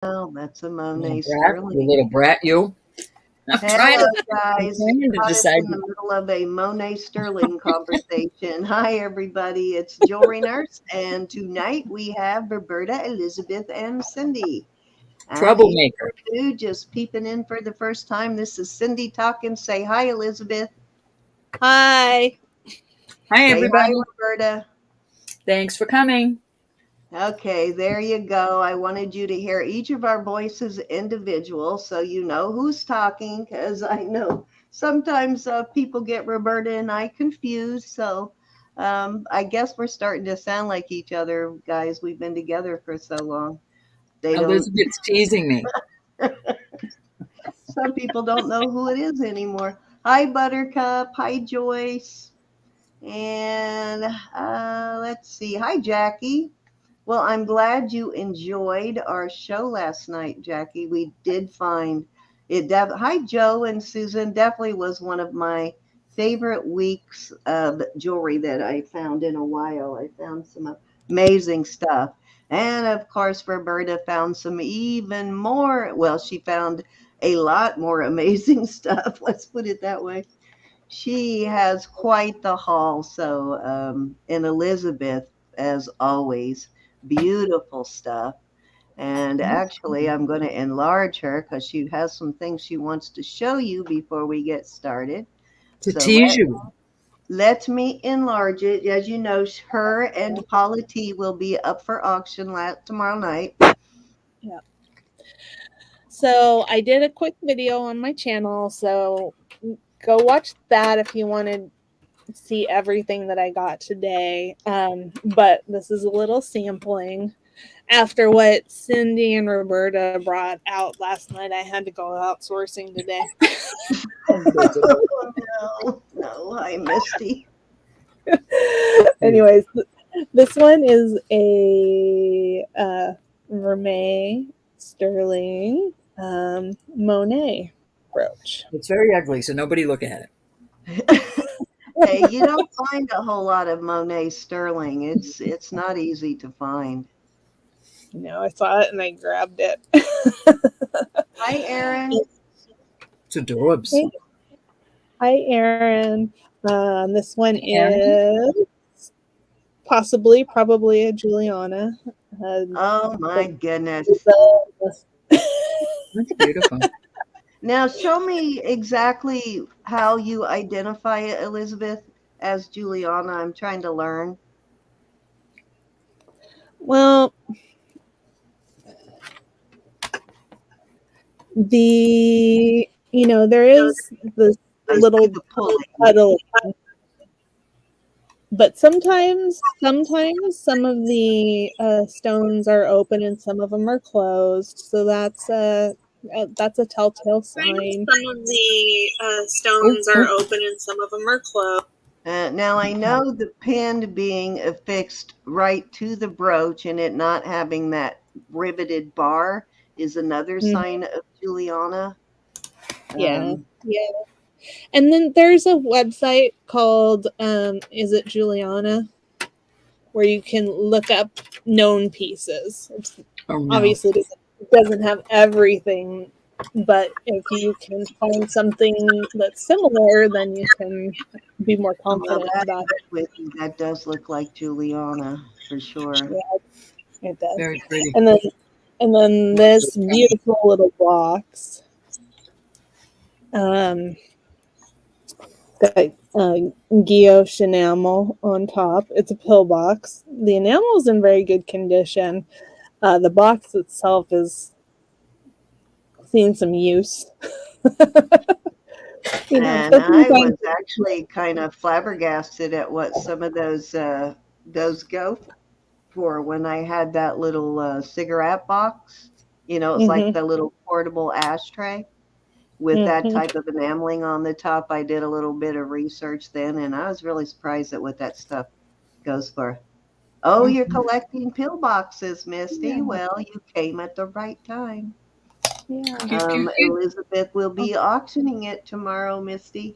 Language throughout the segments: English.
Oh, that's a You Monet little Sterling. brat, you. I'm trying Hello, to, I'm guys. You trying to caught us decide. in the middle of a Monet Sterling conversation. Hi, everybody. It's Jewelry Nurse, and tonight we have Roberta, Elizabeth, and Cindy. If Troublemaker. you're new, just peeping in for the first time, this is Cindy talking. Say hi, Elizabeth. Hi. Hi, Say hi, everybody. Roberta. Thanks for coming. Okay, there you go. I wanted you to hear each of our voices individual so you know who's talking, because I know sometimes people get Roberta and I confused. So I guess we're starting to sound like each other, guys. We've been together for so long. They don't, Elizabeth's teasing me. some people don't know who it is anymore. Hi, Buttercup. Hi, Joyce. And let's see. Hi, Jackie. Well, I'm glad you enjoyed our show last night, Jackie. We did find it. Hi, Joe and Susan. Definitely was one of my favorite weeks of jewelry that I found in a while. I found some amazing stuff. And of course, Roberta found some even more. Well, she found a lot more amazing stuff. Let's put it that way. She has quite the haul. So, and Elizabeth, as always, beautiful stuff. And actually, I'm going to enlarge her because she has some things she wants to show you before we get started. To So tease you. let me enlarge it. As you know, her and Paula T will be up for auction tomorrow night. Yeah. So I did a quick video on my channel. So go watch that if you want to see everything that I got today. But this is a little sampling. After what Cindy and Roberta brought out last night, I had to go outsourcing today. Oh, no, hi, Misty. Anyways, this one is a Vermeer Sterling Monet brooch. It's very ugly, so nobody look at it. Hey, you don't find a whole lot of Monet Sterling. It's not easy to find. You know, I saw it and I grabbed it. Hi, Erin. It's adorbs. Hey. Hi, Erin. This one is probably a Juliana. Oh my goodness. That's beautiful. Now show me exactly how you identify it, Elizabeth, as Juliana. I'm trying to learn. Well, there is this I see little the pulling. puddle, but sometimes some of the stones are open and some of them are closed. So that's a telltale sign. Some of the stones are open and some of them are closed. Now I know the pin being affixed right to the brooch and it not having that riveted bar is another sign of Juliana. Yeah. And then there's a website called is it Juliana, where you can look up known pieces. Obviously it doesn't have everything, but if you can find something that's similar, then you can be more confident about it. That does look like Juliana for sure. Yeah, it does. Very pretty. And then this beautiful little box. Got guilloche enamel on top. It's a pill box. The enamel is in very good condition. The box itself is seeing some use. And I was actually kind of flabbergasted at what some of those go for when I had that little cigarette box. It's like the little portable ashtray with that type of enameling on the top. I did a little bit of research then, and I was really surprised at what that stuff goes for. Oh, you're collecting pill boxes, Misty. Yeah. Well, you came at the right time. Yeah. Elizabeth will be auctioning it tomorrow, Misty.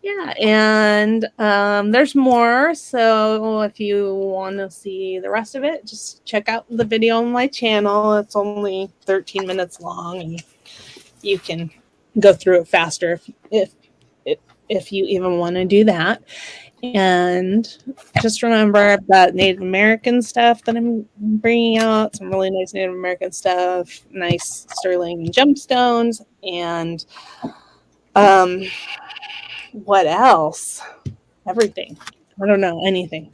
Yeah, and there's more. So if you want to see the rest of it, just check out the video on my channel. It's only 13 minutes long, and you can go through it faster if you even want to do that. And just remember, I've got Native American stuff that I'm bringing out, some really nice Native American stuff, nice sterling gemstones, and what else? Everything. I don't know anything.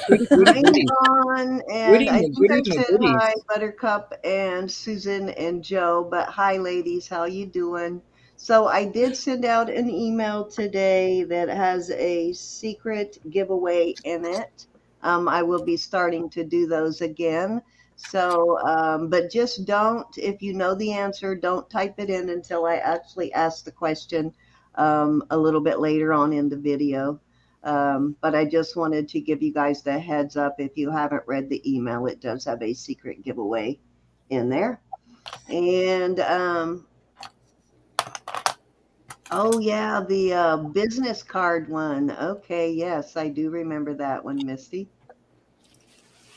Goody, goody, I'm goody. on, and Goody, I my think goody, I my said hi, goodies. Buttercup and Susan and Joe, but hi, ladies, how you doing? So I did send out an email today that has a secret giveaway in it. I will be starting to do those again. So, but just don't, if you know the answer, don't type it in until I actually ask the question a little bit later on in the video. But I just wanted to give you guys the heads up. If you haven't read the email, it does have a secret giveaway in there. And oh yeah, the business card one. Okay, yes, I do remember that one, Misty.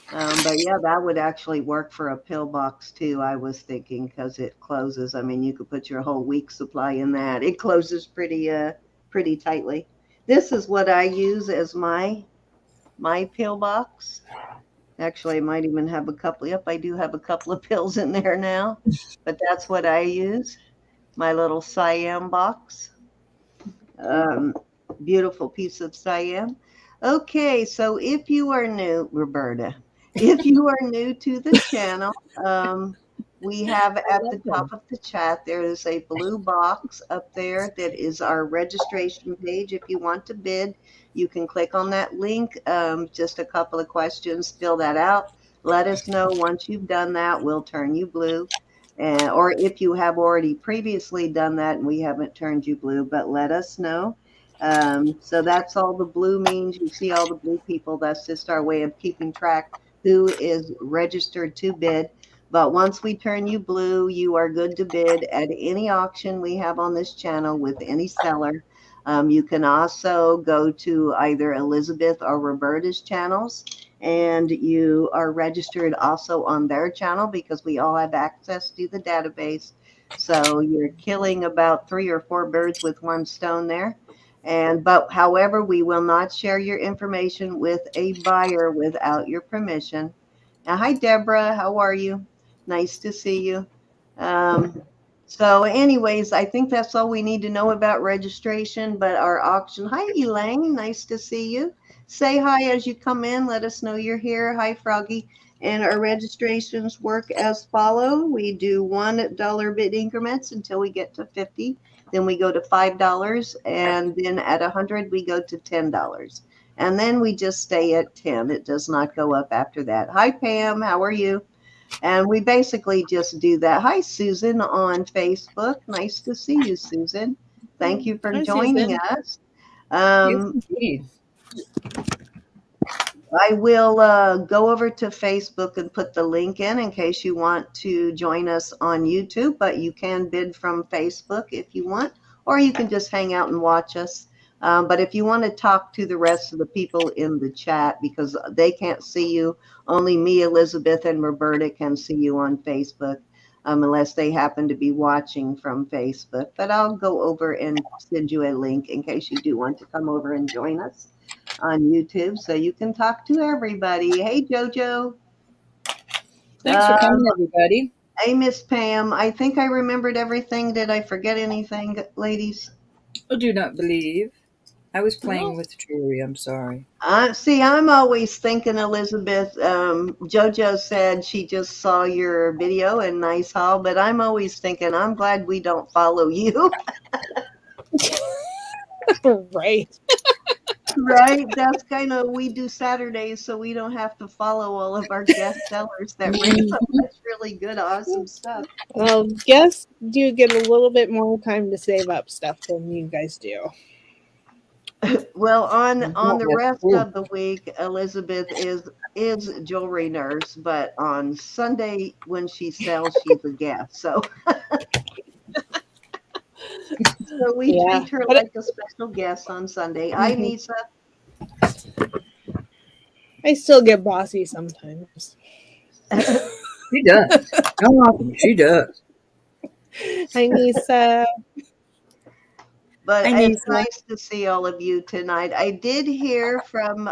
But yeah, that would actually work for a pillbox too, I was thinking, because it closes. I mean, you could put your whole week supply in that. It closes pretty tightly. This is what I use as my pillbox. Actually, I might even have a couple. Yep, I do have a couple of pills in there now, but that's what I use. My little Siam box. Um, Beautiful piece of Siam. Okay, so if you are new, Roberta, if you are new to the channel, we have I at love the top them. of the chat, there is a blue box up there that is our registration page. If you want to bid, you can click on that link. Just a couple of questions, fill that out. Let us know once you've done that, we'll turn you blue. Or if you have already previously done that and we haven't turned you blue, but let us know. So that's all the blue means. You see all the blue people. That's just our way of keeping track who is registered to bid. But once we turn you blue, you are good to bid at any auction we have on this channel with any seller. You can also go to either Elizabeth or Roberta's channels, and you are registered also on their channel because we all have access to the database. So you're killing about 3 or 4 birds with one stone there. But however, we will not share your information with a buyer without your permission. Now, hi, Deborah. How are you? Nice to see you. Um, so anyways, I think that's all we need to know about registration, but our auction. Hi, Elaine. Nice to see you. Say hi as you come in. Let us know you're here. Hi, Froggy. And our registrations work as follow. We do $1 bid increments until we get to 50. Then we go to $5, and then at 100 we go to $10, and then we just stay at 10. It does not go up after that. Hi, Pam. How are you? And we basically just do that. Hi, Susan on Facebook. Nice to see you, Susan. Thank you for Hi, joining Susan. us. Yes, Um, indeed. I will go over to Facebook and put the link in case you want to join us on YouTube, but you can bid from Facebook if you want, or you can just hang out and watch us. But if you want to talk to the rest of the people in the chat, because they can't see you, only me, Elizabeth, and Roberta can see you on Facebook, unless they happen to be watching from Facebook. But I'll go over and send you a link in case you do want to come over and join us on YouTube so you can talk to everybody. Hey, Jojo. Thanks for Um, coming, everybody. hey, Miss Pam. I think I remembered everything. Did I forget anything, ladies? I do not believe. I was playing No. with jewelry. I'm sorry. See, I'm always thinking, Elizabeth. Jojo said she just saw your video and nice haul, but I'm always thinking, I'm glad we don't follow you. Right. Right? That's kind of, we do Saturdays so we don't have to follow all of our guest sellers that bring so Mhm. much really good, awesome stuff. Well, guess you get a little bit more time to save up stuff than you guys do. Well, on Yeah, the that's rest true. of the week, Elizabeth is jewelry nurse, but on Sunday when she sells, she's a guest. So So we Yeah, treat her but like a special guest on Sunday. Hi, Nisa. I still get bossy sometimes. She does. How often? She does. Hi, Nisa. But Hi, it's Nisa. nice to see all of you tonight. I did hear from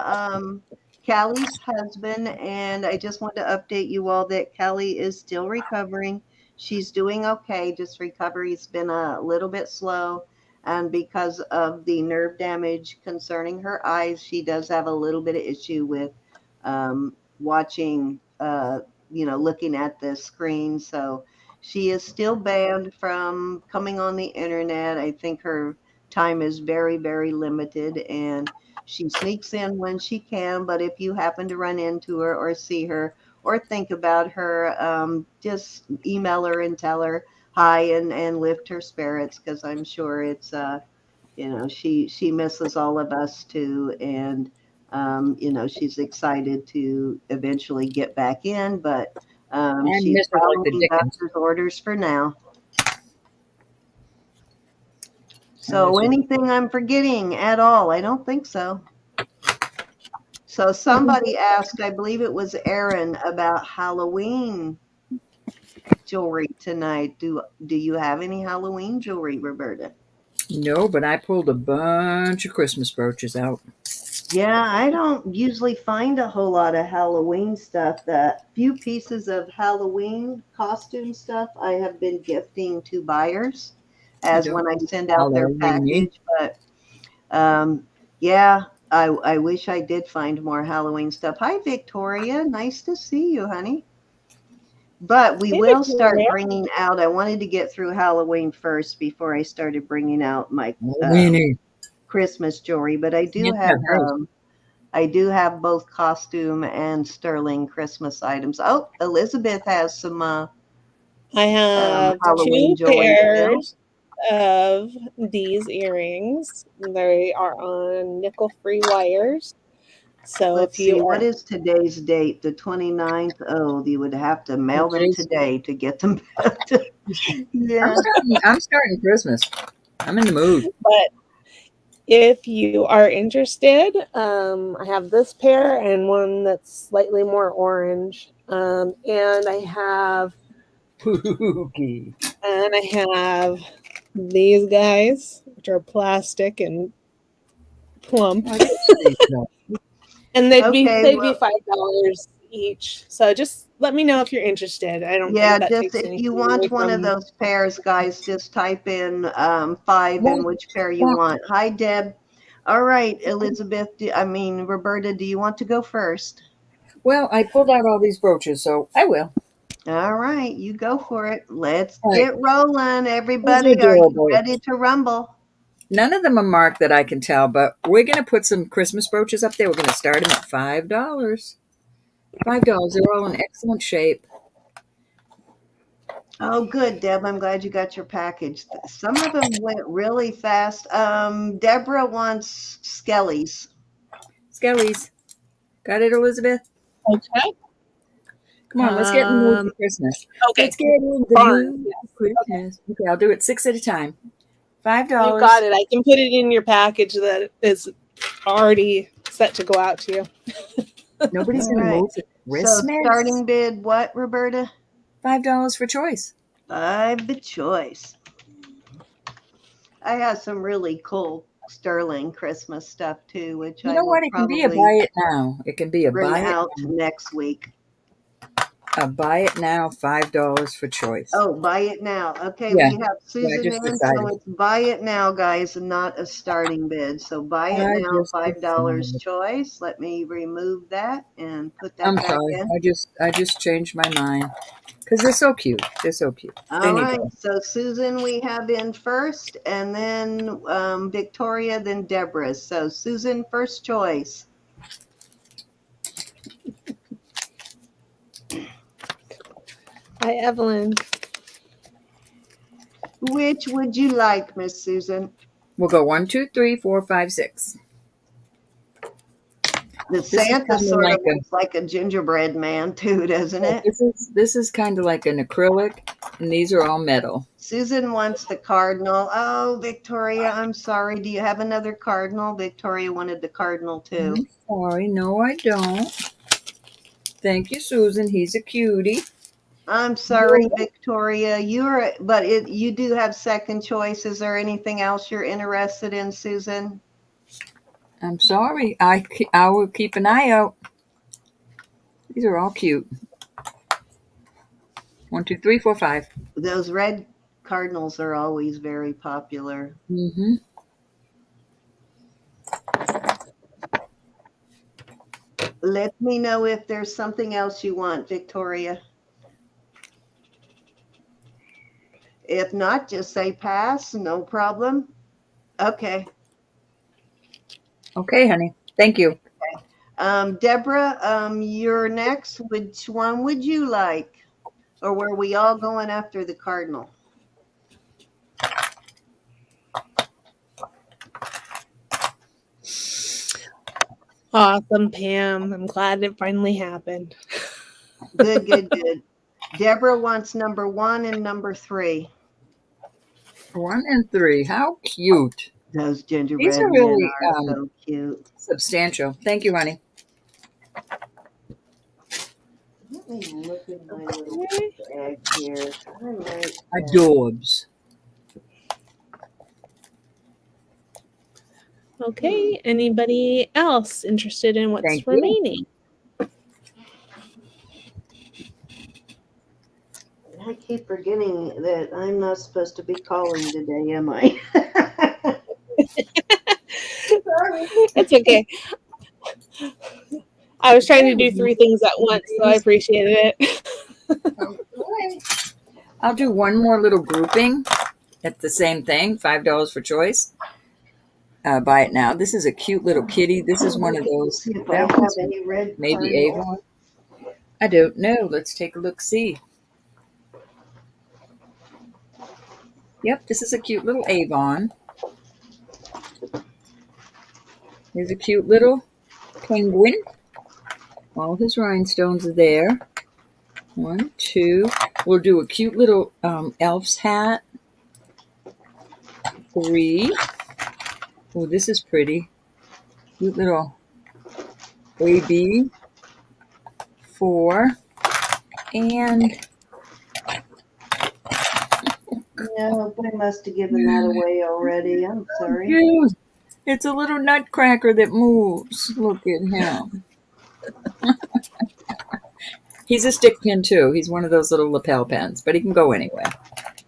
Callie's husband, and I just want to update you all that Callie is still recovering. She's doing okay, just recovery's been a little bit slow. And because of the nerve damage concerning her eyes, she does have a little bit of issue with watching, looking at the screen. So she is still banned from coming on the internet. I think her time is very, very limited, and she sneaks in when she can. But if you happen to run into her or see her or think about her, just email her and tell her hi and lift her spirits, because I'm sure it's she misses all of us too, and she's excited to eventually get back in, but I she's miss her like the following Dickens. doctor's orders for now. I miss So her. anything I'm forgetting at all? I don't think so. So somebody asked, I believe it was Aaron, about Halloween jewelry tonight. Do you have any Halloween jewelry, Roberta? No, but I pulled a bunch of Christmas brooches out. Yeah, I don't usually find a whole lot of Halloween stuff. The few pieces of Halloween costume stuff I have been gifting to buyers You as don't when I send out their Halloweeny. package. But yeah, I wish I did find more Halloween stuff. Hi, Victoria. Nice to see you, honey. But we Hey, will start Victoria. bringing out. I wanted to get through Halloween first before I started bringing out my Halloweeny. Christmas jewelry. But I do Can't have have hers. I do have both costume and sterling Christmas items. Oh, Elizabeth has some I have Halloween two jewelry still. pairs of these earrings. They are on nickel-free wires. So if Let's see, you what are, is today's date? The 29th. Oh, you would have to mail them Jason. today to get them back. I'm Yeah. starting Christmas. I'm in the mood. but if you are interested, I have this pair and one that's slightly more orange. And Spooky. I have these guys, which are plastic and plump. Oh, they're pretty though. And Okay. they'd be Well, $5 each. So just let me know if you're interested. I don't yeah, think that just takes if you anything away want one of from. those pairs, guys, just type in 5 and Well, which pair you want. Hi, Deb. All right, Elizabeth. Roberta, do you want to go first? well, I pulled out all these brooches, so I will. All right, you go for it. Let's All right, get rolling, these are everybody. Are you adorable. ready to rumble? None of them are marked that I can tell, but we're going to put some Christmas brooches up there. We're going to start them at $5. $5. They're all in excellent shape. Oh, good, Deb. I'm glad you got your package. Some of them went really fast. Deborah wants Skellies. Skellies. Got it, Elizabeth? Okay. Come on, let's get in the mood for Um, Christmas. okay. Let's get in the Barn. mood Yes. for Okay. Christmas. Okay, I'll do it 6 at a time. You got $5. it. I can put it in your package that is already set to go out to you. Nobody's All in the right. mood for So Christmas. starting bid, what, Roberta? $5 for choice. 5 the choice. I have some really cool sterling Christmas stuff too, which You I know will what? It can be a probably buy it now. It can be a bring buy it out now. next week. A buy it now, $5 for choice. Oh, buy it now. Okay, Yeah, we have yeah, I Susan just in, so decided. it's buy it now, guys, and not a starting bid. So buy it I now, just $5 decided. choice. Let me remove that and put that I'm back sorry. in. I just changed my mind because they're so cute. They're so cute. They All need right, to. so Susan we have in first, and then Victoria, then Deborah. So Susan, first choice. Hi, Evelyn. Which would you like, Miss Susan? We'll go 1, 2, 3, 4, 5, 6. The This is Santa kind of sort of like a. looks like a gingerbread man too, doesn't it? This is kind of like an acrylic, And these are all metal. Susan wants the cardinal. Oh, Victoria, I'm sorry. Do you have another cardinal? Victoria wanted the cardinal too. I'm sorry. No, I don't. Thank you, Susan. He's a cutie. I'm sorry, Victoria. You do have second choice. Is there anything else you're interested in, Susan? I'm sorry. I will keep an eye out. These are all cute. 1, 2, 3, 4, 5. Those red cardinals are always very popular. Mm-hmm. Let me know if there's something else you want, Victoria. If not, just say pass. No problem. Okay. Okay, honey. Thank you. Deborah, you're next. Which one would you like? Or were we all going after the cardinal? Awesome, Pam. I'm glad it finally happened. Good, good, good. Deborah wants number 1 and number 3. 1 and 3. How cute. Those These gingerbread are men really are so cute. substantial. Thank you, honey. Let me look in my little bag here. I might. Adorbs. Okay, anybody else interested in what's Thank you. remaining? I keep forgetting that I'm not supposed to be calling today, am I? Sorry. It's okay. I was trying to do 3 things at once, so I appreciated it. I'll do one more little grouping at the same thing, $5 for choice. Buy it now. This is a cute little kitty. This is one of those. See if I have any red Maybe cardinals. Avon. I don't know. Let's take a look. See. Yep, this is a cute little Avon. There's a cute little penguin. All his rhinestones are there. 1, 2. We'll do a cute little elf's hat. 3. Oh, this is pretty. Cute little AB. 4. And No, I must have given that away already. I'm sorry. cute. It's a little nutcracker that moves. Look at him. He's a stick pin too. He's one of those little lapel pins, but he can go anywhere.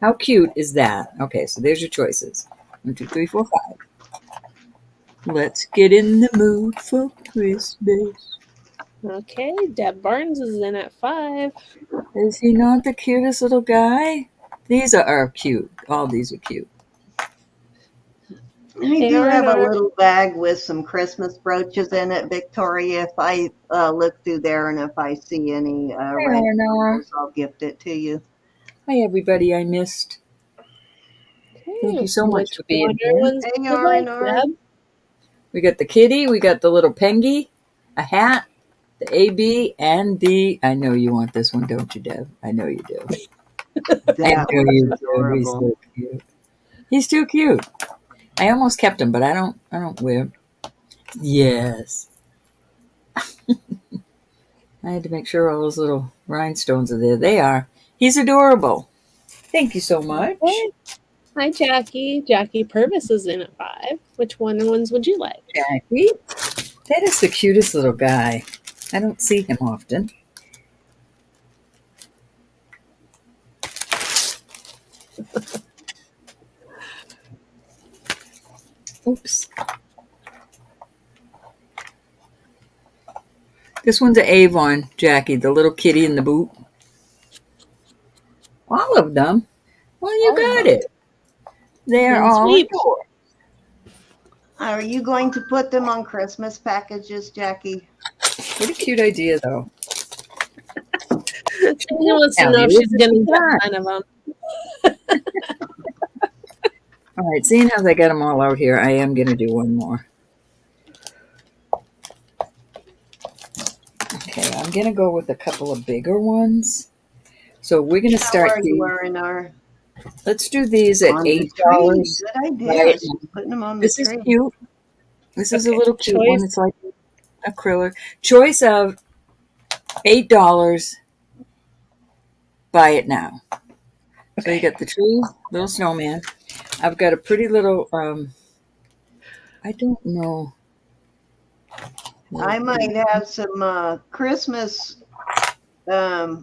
How cute is that? Okay, so there's your choices. 1, 2, 3, 4, 5. Let's get in the mood for Christmas. Okay, Deb Barnes is in at 5. Is he not the cutest little guy? These are cute. All these are cute. I do have a little bag with some Christmas brooches in it, Victoria. If I look through there and if I see any red cardinals, I'll gift it to you. Hi, everybody I missed. Okay, Thank you so much for being here. Hey, R&R. We got the kitty, we got the little pengy, a hat, the AB, and the... I know you want this one, don't you, Deb? I know you do. That was adorable. He's so cute. He's too cute. I almost kept him, but I don't wear him. Yes. I had to make sure all those little rhinestones are there. They are. He's adorable. Thank you so much. Okay. Hi, Jackie. Jackie Purvis is in at 5. Which ones would you like? Jackie, that is the cutest little guy. I don't see him often. Oops. This one's an Avon, Jackie, the little kitty in the boot. All of them? Well, you got it. They're all Sweet. yours. Are you going to put them on Christmas packages, Jackie? What a cute idea, though. She wants to know if she's going to get 9 of them. All right, seeing as I got them all out here, I am going to do one more. Okay, I'm going to go with a couple of bigger ones. So we're going to How start are you these. wearing our Let's do these at on the $8. tree? Good idea. Right. She's putting them on the This is tree. cute. This is a Okay, little cute one. choice. It's like acrylic. Choice of $8. Buy it now. So you got the tree, little snowman. I've got a pretty little, I don't know. I might have some Christmas. I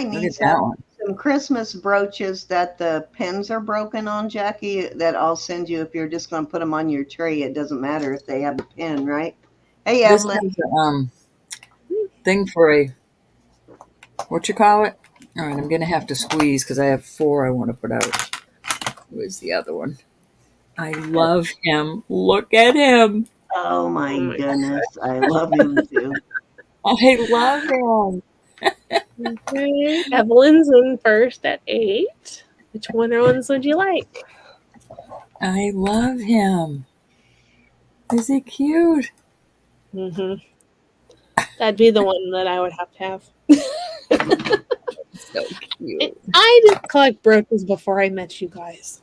Look need at that one. some Christmas brooches that the pins are broken on, Jackie. That I'll send you if you're just going to put them on your tree. It doesn't matter if they have a pin, right? Hey, This Evelyn. is a thing for a, what you call it? All right, I'm going to have to squeeze because I have 4 I want to put out. Where's the other one? I love him. Look at him. Oh my Oh my goodness, I love him too. I love him. Okay. Evelyn's in first at 8. Which ones would you like? I love him. Is he cute? Mm-hmm. That'd be the one that I would have to have. So cute. I didn't collect brooches before I met you guys.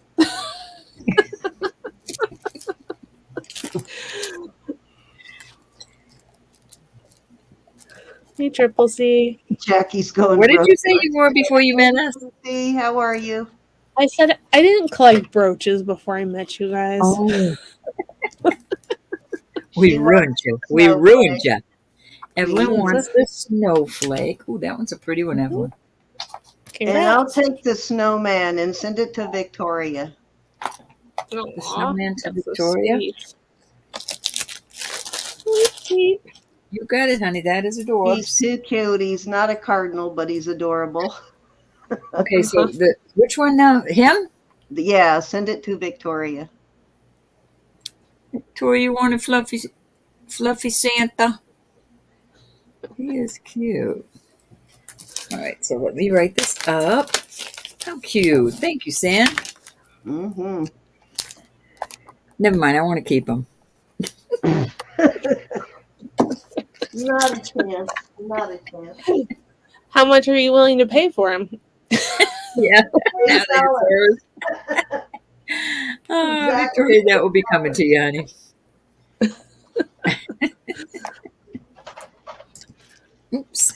Hey, Triple C. Jackie's going. What did broke. you say you wore before you met us? See, how are you? I said I didn't collect brooches before I met you guys. Oh. We She ruined you. wants We snowflake. ruined you. Evelyn Mhm. wants the snowflake. Ooh, that one's a pretty one, Evelyn. And I'll Congrats. take the snowman and send it to Victoria. The Aw, snowman to that's so Victoria. sweet. Sweet. You got it, honey. That is He's adorbs. too cute. He's not a cardinal, but he's adorable. Okay, so which one now? Him? Yeah, send it to Victoria. Tori, you want a fluffy Santa? He is cute. All right, so let me write this up. How cute. Thank you, Sam. Mm-hmm. Never mind. I want to keep him. Not a chance. Not a chance. How much are you willing to pay for him? Yeah. Now that $8. it's hers. Oh, Exactly. Victoria, that will be coming to you, honey. Oops.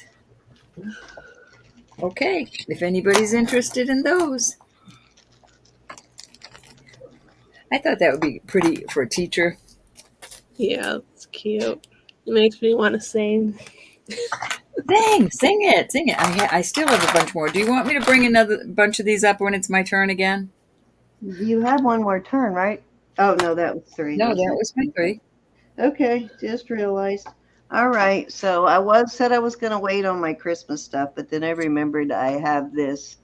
Okay, if anybody's interested in those. I thought that would be pretty for a teacher. Yeah, it's cute. It makes me want to sing. Sing it. I still have a bunch more. Do you want me to bring another bunch of these up when it's my turn again? You have one more turn, right? Oh, no, that was 3. No, wasn't that it? was my 3. Okay, just realized. All right, so said I was going to wait on my Christmas stuff, but then I remembered I have this.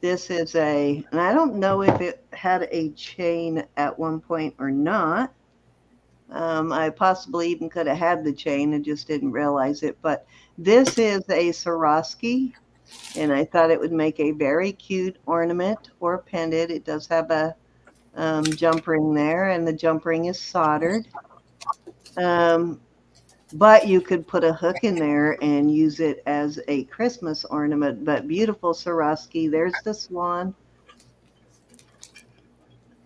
This is and I don't know if it had a chain at one point or not. I possibly even could have had the chain and just didn't realize it, but this is a Swarovski, and I thought it would make a very cute ornament or pendant. It does have a jump ring there, and the jump ring is soldered. But you could put a hook in there and use it as a Christmas ornament. But beautiful Swarovski. There's the swan,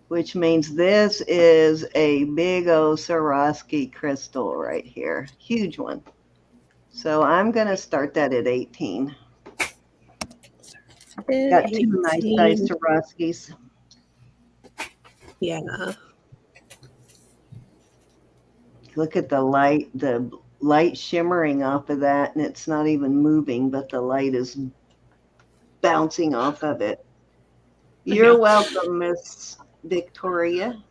which means this is a big old Swarovski crystal right here. Huge one. So I'm going to start that at 18. Got 2 nice size Swarovskis. Yeah. Look at the light shimmering off of that, and it's not even moving, but the light is bouncing off of it. You're welcome, Miss Victoria.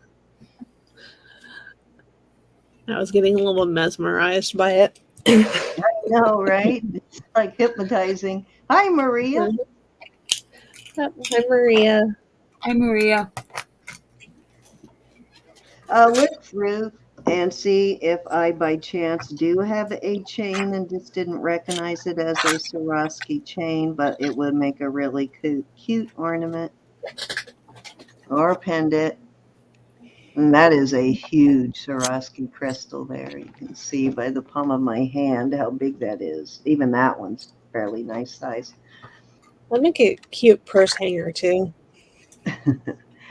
I was getting a little mesmerized by it. I know, right? It's like hypnotizing. Hi, Maria. Hi, Maria. Hi, Maria. I'll look through and see if I, by chance, do have a chain and just didn't recognize it as a Swarovski chain, but it would make a really cute ornament or pendant. And that is a huge Swarovski crystal there. You can see by the palm of my hand how big that is. Even that one's fairly nice size. I'll make a cute purse hanger too.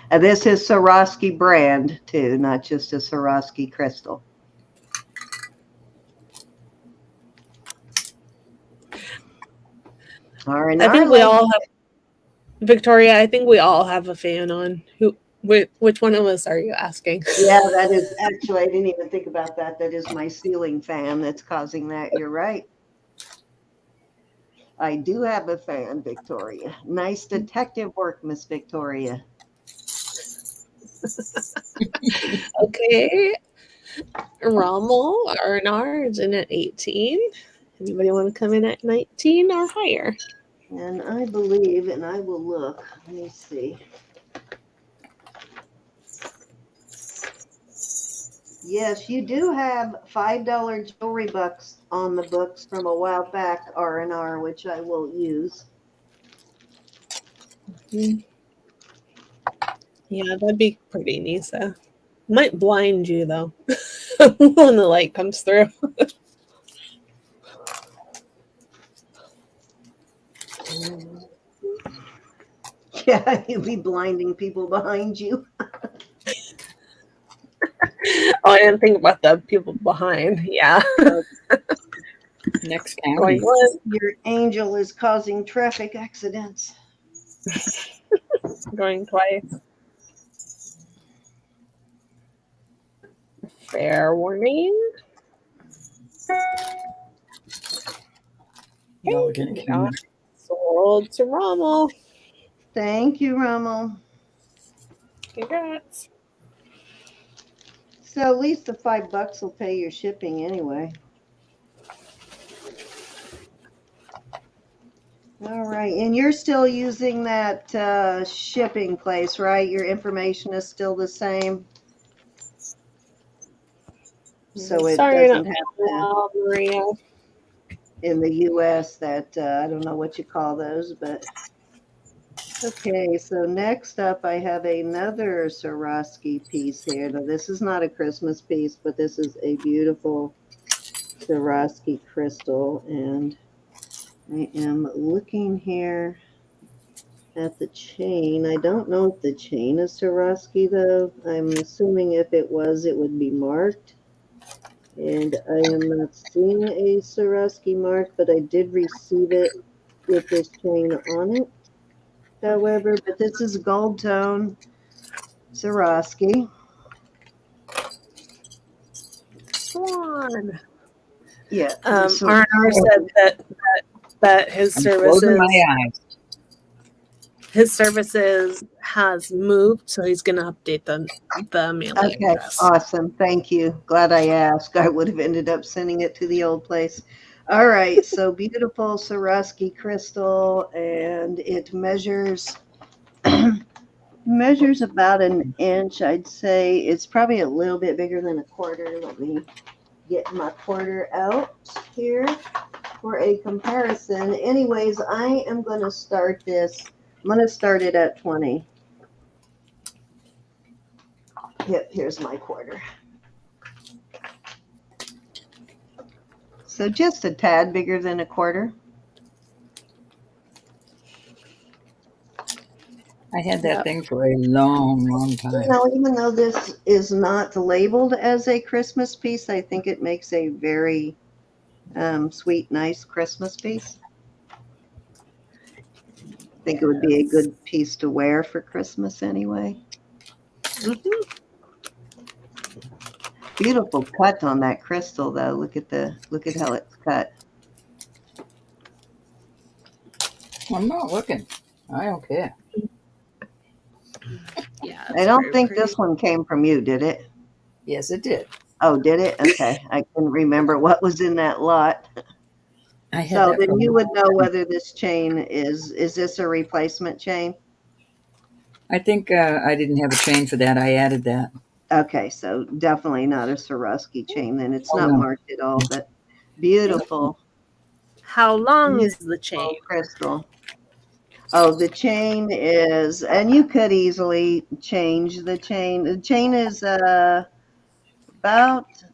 And this is Swarovski brand too, not just a Swarovski crystal. I think we all have, Victoria, I think we all have a fan on. Which one of us are you asking? Yeah, that is actually, I didn't even think about that. That is my ceiling fan that's causing that. You're right. I do have a fan, Victoria. Nice detective work, Miss Victoria. Okay. Rommel R&R is in at 18. Anybody want to come in at 19 or higher? And I believe, and I will look, let me see. Yes, you do have $5 jewelry bucks on the books from a while back, R&R, which I will use. Yeah, that'd be pretty, Nisa. Might blind you though when the light comes through. Yeah, you'll be blinding people behind you. Oh, I didn't think about the people behind. Yeah. Next Going county. once, Your angel is causing traffic accidents. going twice. Fair warning. Y'all getting Yeah. Sold to Rommel. Thank you, Rommel. Congrats. So at least the $5 will pay your shipping anyway. All right, and you're still using that shipping place, right? Your information is still the same, so it Sorry, doesn't not have to, Maria. in the U.S. that I don't know what you call those, but okay. So next up, I have another Swarovski piece here. Now this is not a Christmas piece, but this is a beautiful Swarovski crystal, and I am looking here at the chain. I don't know if the chain is Swarovski though. I'm assuming if it was, it would be marked. And I am not seeing a Swarovski mark, but I did receive it with this chain on it. However, but this is gold tone Swarovski. Swan. Yeah. R&R said that his I'm closing my eyes. services has moved, so he's gonna update the mailing Okay, address. awesome. Thank you. Glad I asked. I would have ended up sending it to the old place. All right, so beautiful Swarovski crystal, and it measures measures about an inch. I'd say it's probably a little bit bigger than a quarter. Let me get my quarter out here for a comparison. Anyways, I am going to start this. I'm going to start it at 20. Yep, here's my quarter. So just a tad bigger than a quarter. I had that thing for a long, long time. You know, even though this is not labeled as a Christmas piece, I think it makes a very sweet, nice Christmas piece. I think it would be a good piece to wear for Christmas anyway. Mm-hmm. Beautiful cut on that crystal, though. Look at how it's cut. I'm not looking. I don't care. Yeah, I don't think this one came from you, did it? Yes, it did. Oh, did it? Okay. I couldn't remember what was in that lot. I had So that then for you would know whether this chain is this a replacement chain? I think I didn't have a chain for that. I added that. Okay, so definitely not a Swarovski chain then. It's Oh, not no. marked at all, but beautiful. How long is the chain? Crystal. Oh, the chain is, and you could easily change the chain. The chain is about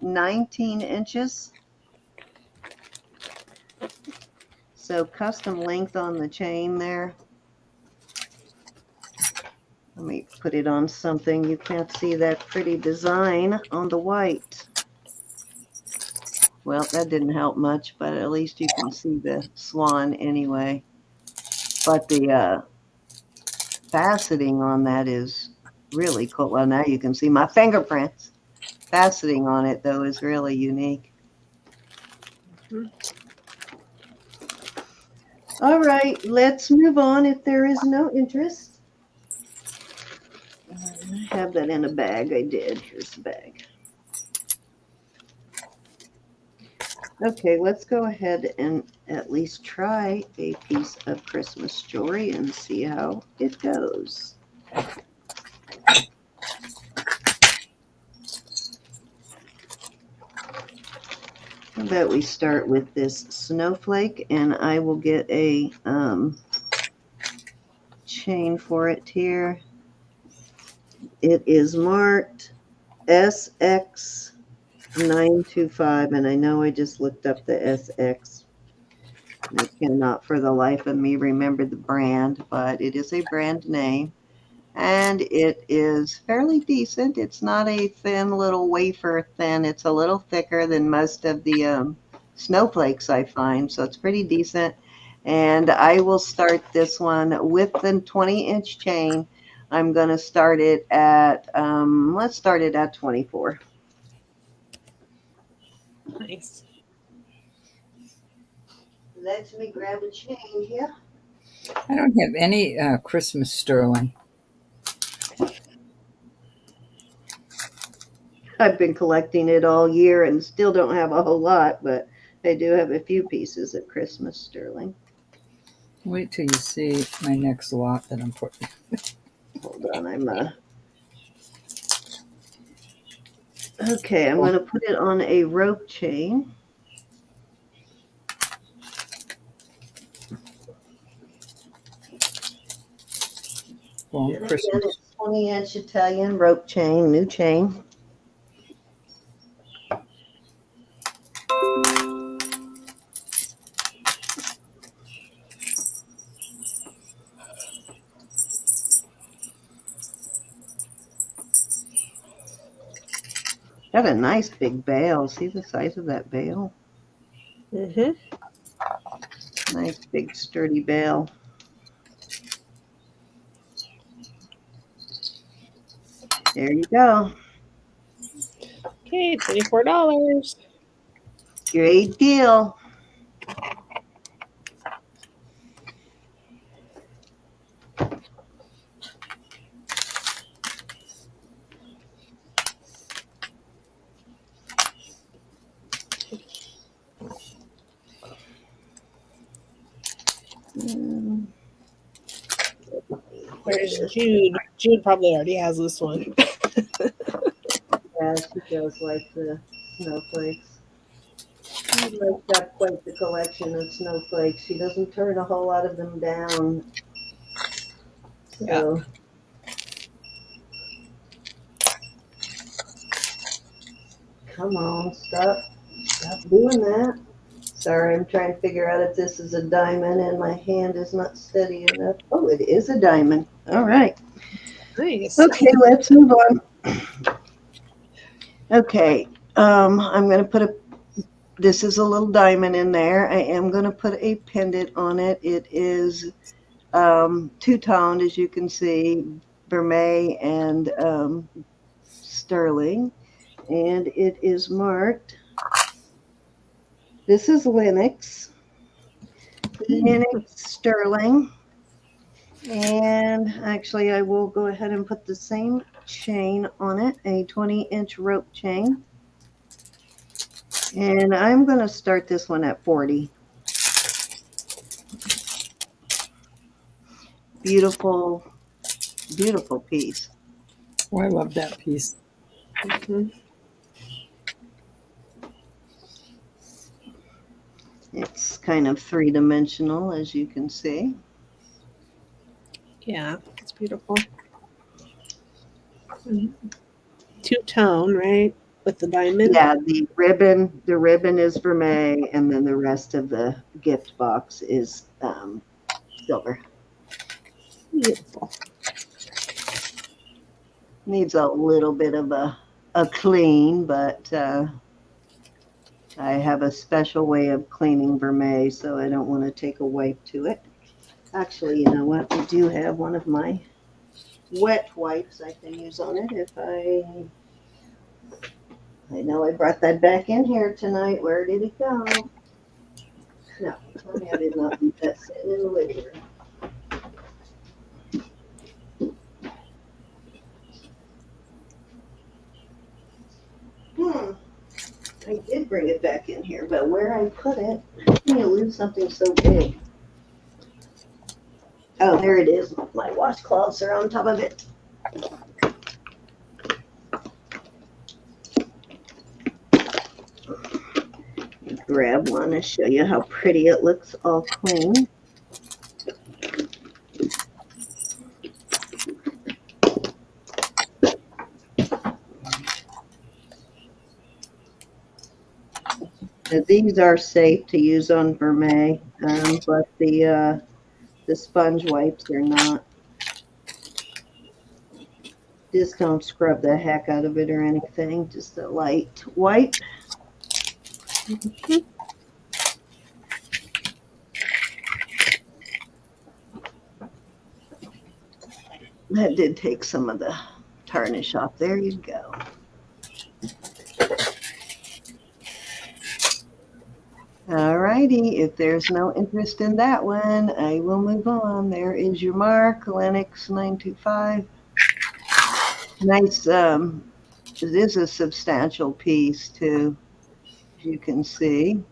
19 inches. So custom length on the chain there. Let me put it on something. You can't see that pretty design on the white. Well, that didn't help much, but at least you can see the swan anyway. But the faceting on that is really cool. Well, now you can see my fingerprints. Faceting on it, though, is really unique. All right, let's move on if there is no interest. I have that in a bag. I did. Here's the bag. Okay, let's go ahead and at least try a piece of Christmas jewelry and see how it goes. How about we start with this snowflake, and I will get a chain for it here. It is marked SX925, and I know I just looked up the SX. I cannot for the life of me remember the brand, but it is a brand name. And it is fairly decent. It's not a thin little wafer thin. It's a little thicker than most of the snowflakes I find, so it's pretty decent. And I will start this one with the 20-inch chain. I'm going to start it at, let's start it at 24. Nice. Let me grab a chain here. I don't have any Christmas sterling. I've been collecting it all year and still don't have a whole lot, but I do have a few pieces of Christmas sterling. Wait till you see my next lot that I'm putting. Hold on, okay, I'm going to put it on a rope chain. Well, And Christmas. again, it's 20-inch Italian rope chain, new chain. Got a nice big bail. See the size of that bail? Mm-hmm. Nice big sturdy bail. There you go. Okay, $24. Great deal. Where's Jude? Jude probably already has this one. Yeah, she does like the snowflakes. She's got quite the collection of snowflakes. She doesn't turn a whole lot of them down. So, come on, stop doing that. Sorry, I'm trying to figure out if this is a diamond and my hand is not steady enough. Oh, it is a diamond. All right. Nice. Okay, let's move on. Okay, I'm going to put this is a little diamond in there. I am going to put a pendant on it. It is two-toned, as you can see, vermeil and sterling. And it is marked, this is Linux sterling. And actually, I will go ahead and put the same chain on it, a 20-inch rope chain. And I'm going to start this one at 40. Beautiful, beautiful piece. Oh, I love that piece. Mm-hmm. It's kind of three-dimensional, as you can see. Yeah, it's beautiful. Mm-hmm. Two-tone, right? with the diamond? Yeah, the ribbon is vermeil, and then the rest of the gift box is silver. Beautiful. Needs a little bit of a clean, but I have a special way of cleaning vermeil, so I don't want to take a wipe to it. Actually, you know what? I do have one of my wet wipes I can use on it if I know I brought that back in here tonight. Where did it go? No, tell me I did not leave that sitting in the living room. I did bring it back in here, but where I put it, you lose something so big. Oh, there it is. My washcloths are on top of it. Grab one and show you how pretty it looks all clean. These are safe to use on vermeil, but the sponge wipes are not. Just don't scrub the heck out of it or anything. Just a light wipe. That did take some of the tarnish off. There you go. Alrighty, if there's no interest in that one, I will move on. There is your mark, Lennox 925. Nice, it is a substantial piece too, as you can see.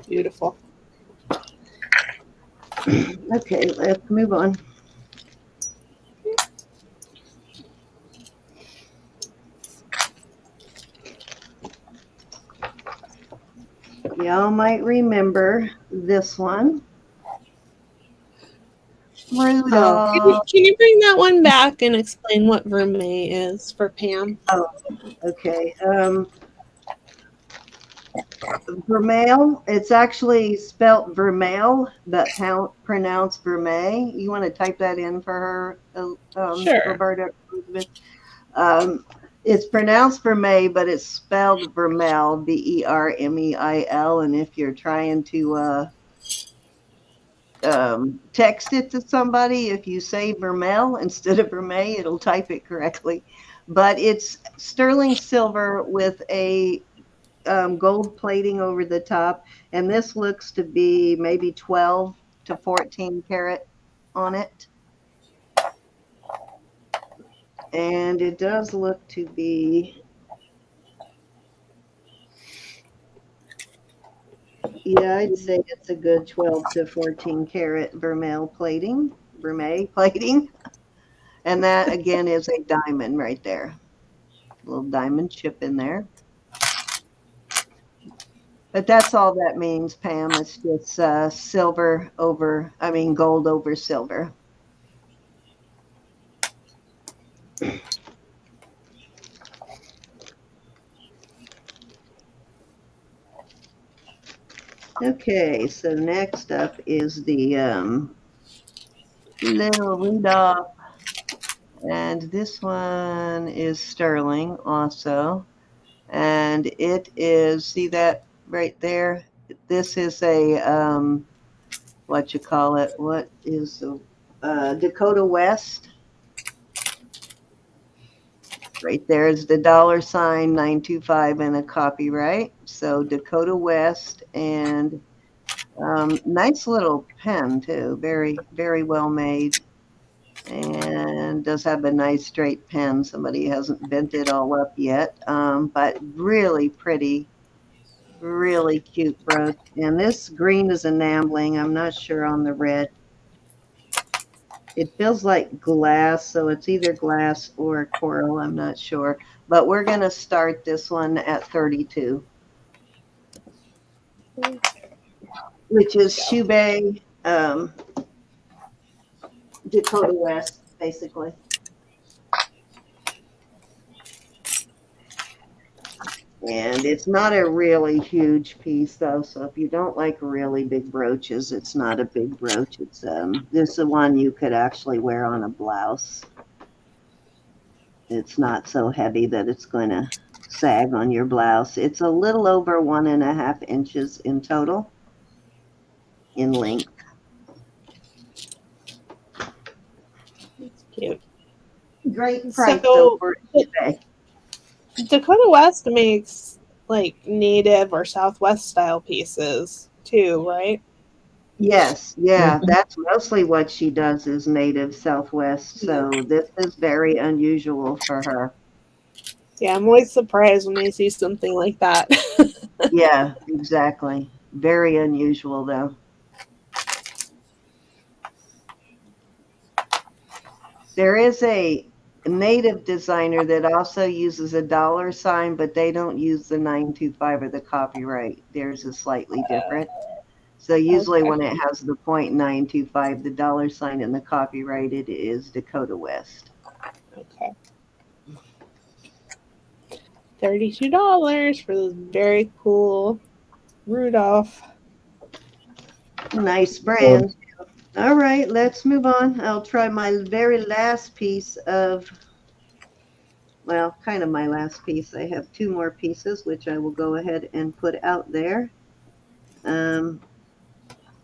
Beautiful. Okay, let's move on. Y'all might remember this one. Rudolph. Can you bring that one back and explain what vermeil is for Pam? Oh, okay. Vermeil, it's actually spelt vermeil, but pronounced vermeil. You want to type that in for her, Sure. Roberta, Elizabeth? It's pronounced vermeil, but it's spelled vermeil, Bermeil. And if you're trying to text it to somebody, if you say vermeil instead of vermeil, it'll type it correctly. But it's sterling silver with a gold plating over the top, and this looks to be maybe 12 to 14 karat on it. And it does look to be, yeah, I'd say it's a good 12 to 14 karat vermeil plating. And that again is a diamond right there. A little diamond chip in there. But that's all that means, Pam. It's just gold over silver. Okay, so next up is the little Rudolph. And this one is sterling also. And it is, see that right there? This is a, what you call it? What is the Dakota West? Right there is the $ 925 and a copyright. So Dakota West, and nice little pen too. Very, very well made. And does have a nice straight pen. Somebody hasn't bent it all up yet, but really pretty, really cute brooch. And this green is enambling. I'm not sure on the red. It feels like glass, so it's either glass or coral. I'm not sure. But we're going to start this one at 32, which is Shoe Dakota West, basically. And it's not a really huge piece though, so if you don't like really big brooches, it's not a big brooch. It's this is the one you could actually wear on a blouse. It's not so heavy that it's going to sag on your blouse. It's a little over 1.5 inches in total in length. It's cute. Great price though for eBay. Dakota West makes like native or Southwest style pieces too, right? Yes, yeah, that's mostly what she does is native Southwest. So this is very unusual for her. Yeah, I'm always surprised when I see something like that. Yeah, exactly. Very unusual though. There is a native designer that also uses a dollar sign, but they don't use the 925 or the copyright. Theirs is slightly different. So usually Okay. when it has the .925, the dollar sign and the copyright, it is Dakota West. Okay. $32 for this very cool Rudolph. Nice brand. All right, let's move on. I'll try my very last piece of, well, kind of my last piece. I have 2 more pieces, which I will go ahead and put out there.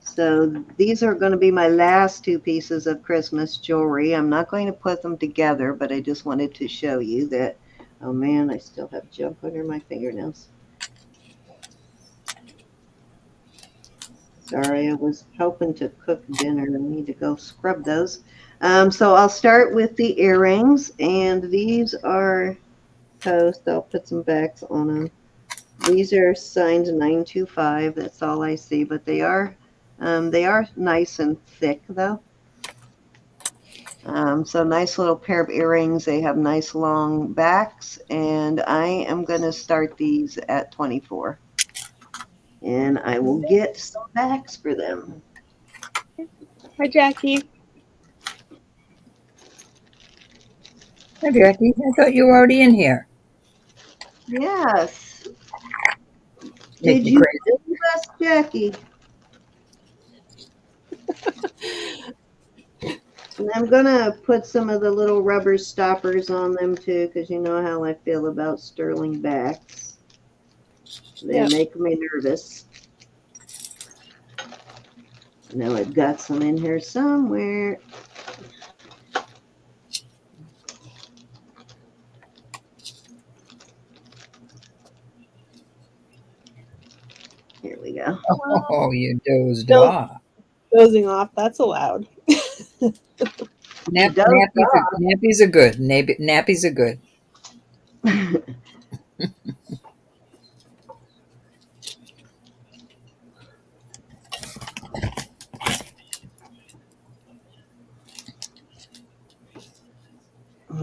So these are going to be my last 2 pieces of Christmas jewelry. I'm not going to put them together, but I just wanted to show you that, oh man, I still have junk under my fingernails. Sorry, I was hoping to cook dinner. I need to go scrub those. So I'll start with the earrings, and these are post. I'll put some backs on them. These are signed 925. That's all I see, but they are nice and thick though. So nice little pair of earrings. They have nice long backs, and I am going to start these at 24. And I will get some backs for them. Hi, Jackie. Hi, Jackie. I thought you were already in here. Yes. Make Did me you crazy. leave us, Jackie? And I'm going to put some of the little rubber stoppers on them too, because you know how I feel about sterling backs. They make me nervous. I know I've got some in here somewhere. Here we go. Oh, you dozed off. Dozing off, that's allowed. Nappies are good. Nappies are good.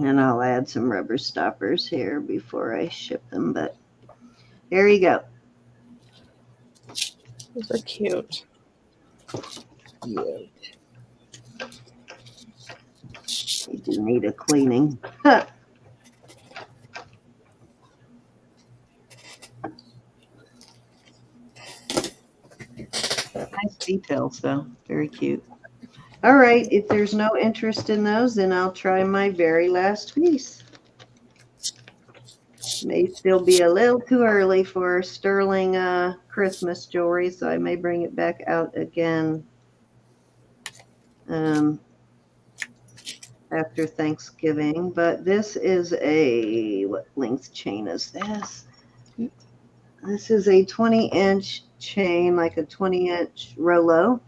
And I'll add some rubber stoppers here before I ship them, but there you go. Those are cute. Cute. You do need a cleaning. Nice details, though. Very cute. All right, if there's no interest in those, then I'll try my very last piece. May still be a little too early for sterling Christmas jewelry, so I may bring it back out again after Thanksgiving. But this is a, what length chain is this? This is a 20-inch chain, like a 20-inch Rolo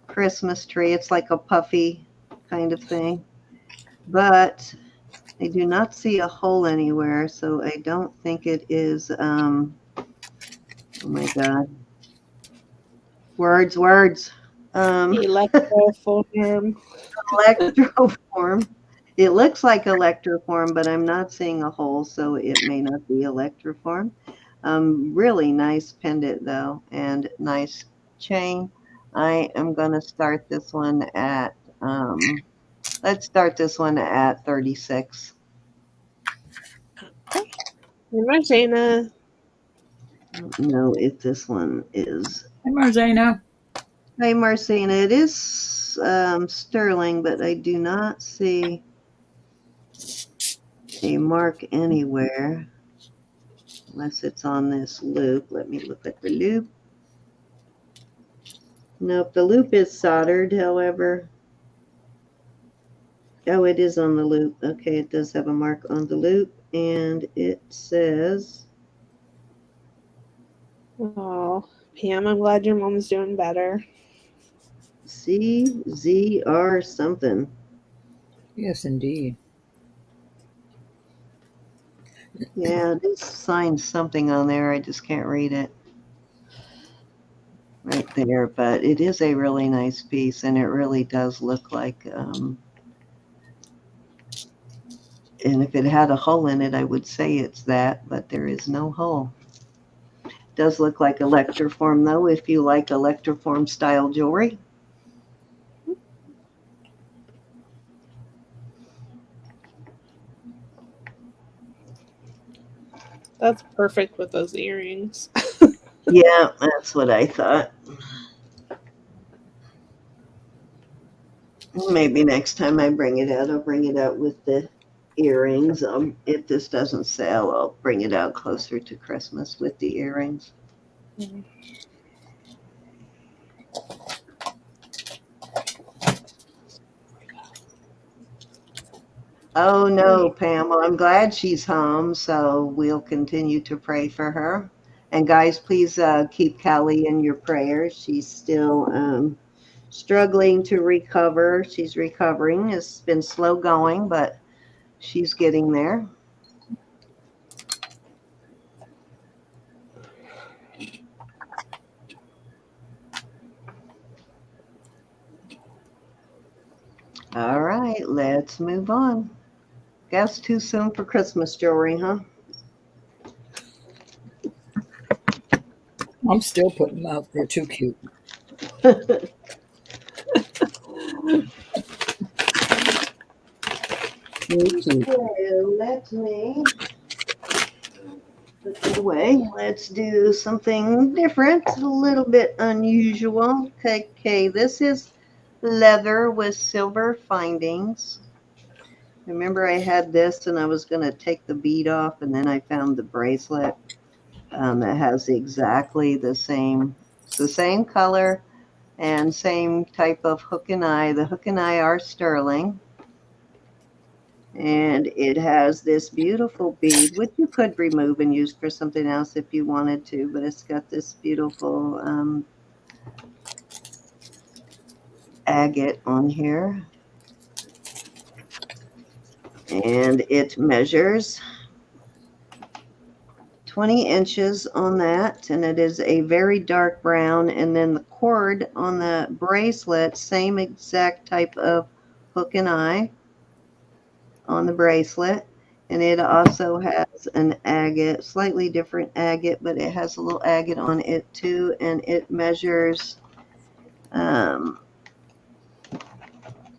Christmas tree. It's like a puffy kind of thing. But I do not see a hole anywhere, so I don't think it is, oh my God. Words. Electroform. Electroform. It looks like electroform, but I'm not seeing a hole, so it may not be electroform. Really nice pendant, though, and nice chain. I am going to start this one at, let's start this one at 36. Okay. Marjana. I don't know if this one is. Hi, Marzana. Hi, Marcina. It is sterling, but I do not see a mark anywhere unless it's on this loop. Let me look at the loop. Nope, the loop is soldered, however. Oh, it is on the loop. Okay, it does have a mark on the loop, and it says Oh, Pam, I'm glad your mom's doing better. CZR something. Yes, indeed. Yeah, it is signed something on there. I just can't read it right there, but it is a really nice piece, and it really does look like, and if it had a hole in it, I would say it's that, but there is no hole. It does look like electroform, though, if you like electroform style jewelry. That's perfect with those earrings. Yeah, that's what I thought. Maybe next time I bring it out, I'll bring it out with the earrings. If this doesn't sell, I'll bring it out closer to Christmas with the earrings. Oh no, Pam. Well, I'm glad she's home, so we'll continue to pray for her. And guys, please keep Callie in your prayers. She's still struggling to recover. She's recovering. It's been slow going, but she's getting there. All right, let's move on. Guess too soon for Christmas jewelry, huh? I'm still putting them out. They're too cute. Too cute. Okay, let me put it away. Let's do something different, a little bit unusual. Okay, this is leather with silver findings. Remember I had this and I was going to take the bead off, and then I found the bracelet that has exactly the same, it's the same color and same type of hook and eye. The hook and eye are sterling. And it has this beautiful bead, which you could remove and use for something else if you wanted to, but it's got this beautiful agate on here. And it measures 20 inches on that, and it is a very dark brown. And then the cord on the bracelet, same exact type of hook and eye on the bracelet. And it also has an agate, slightly different agate, but it has a little agate on it too. And it measures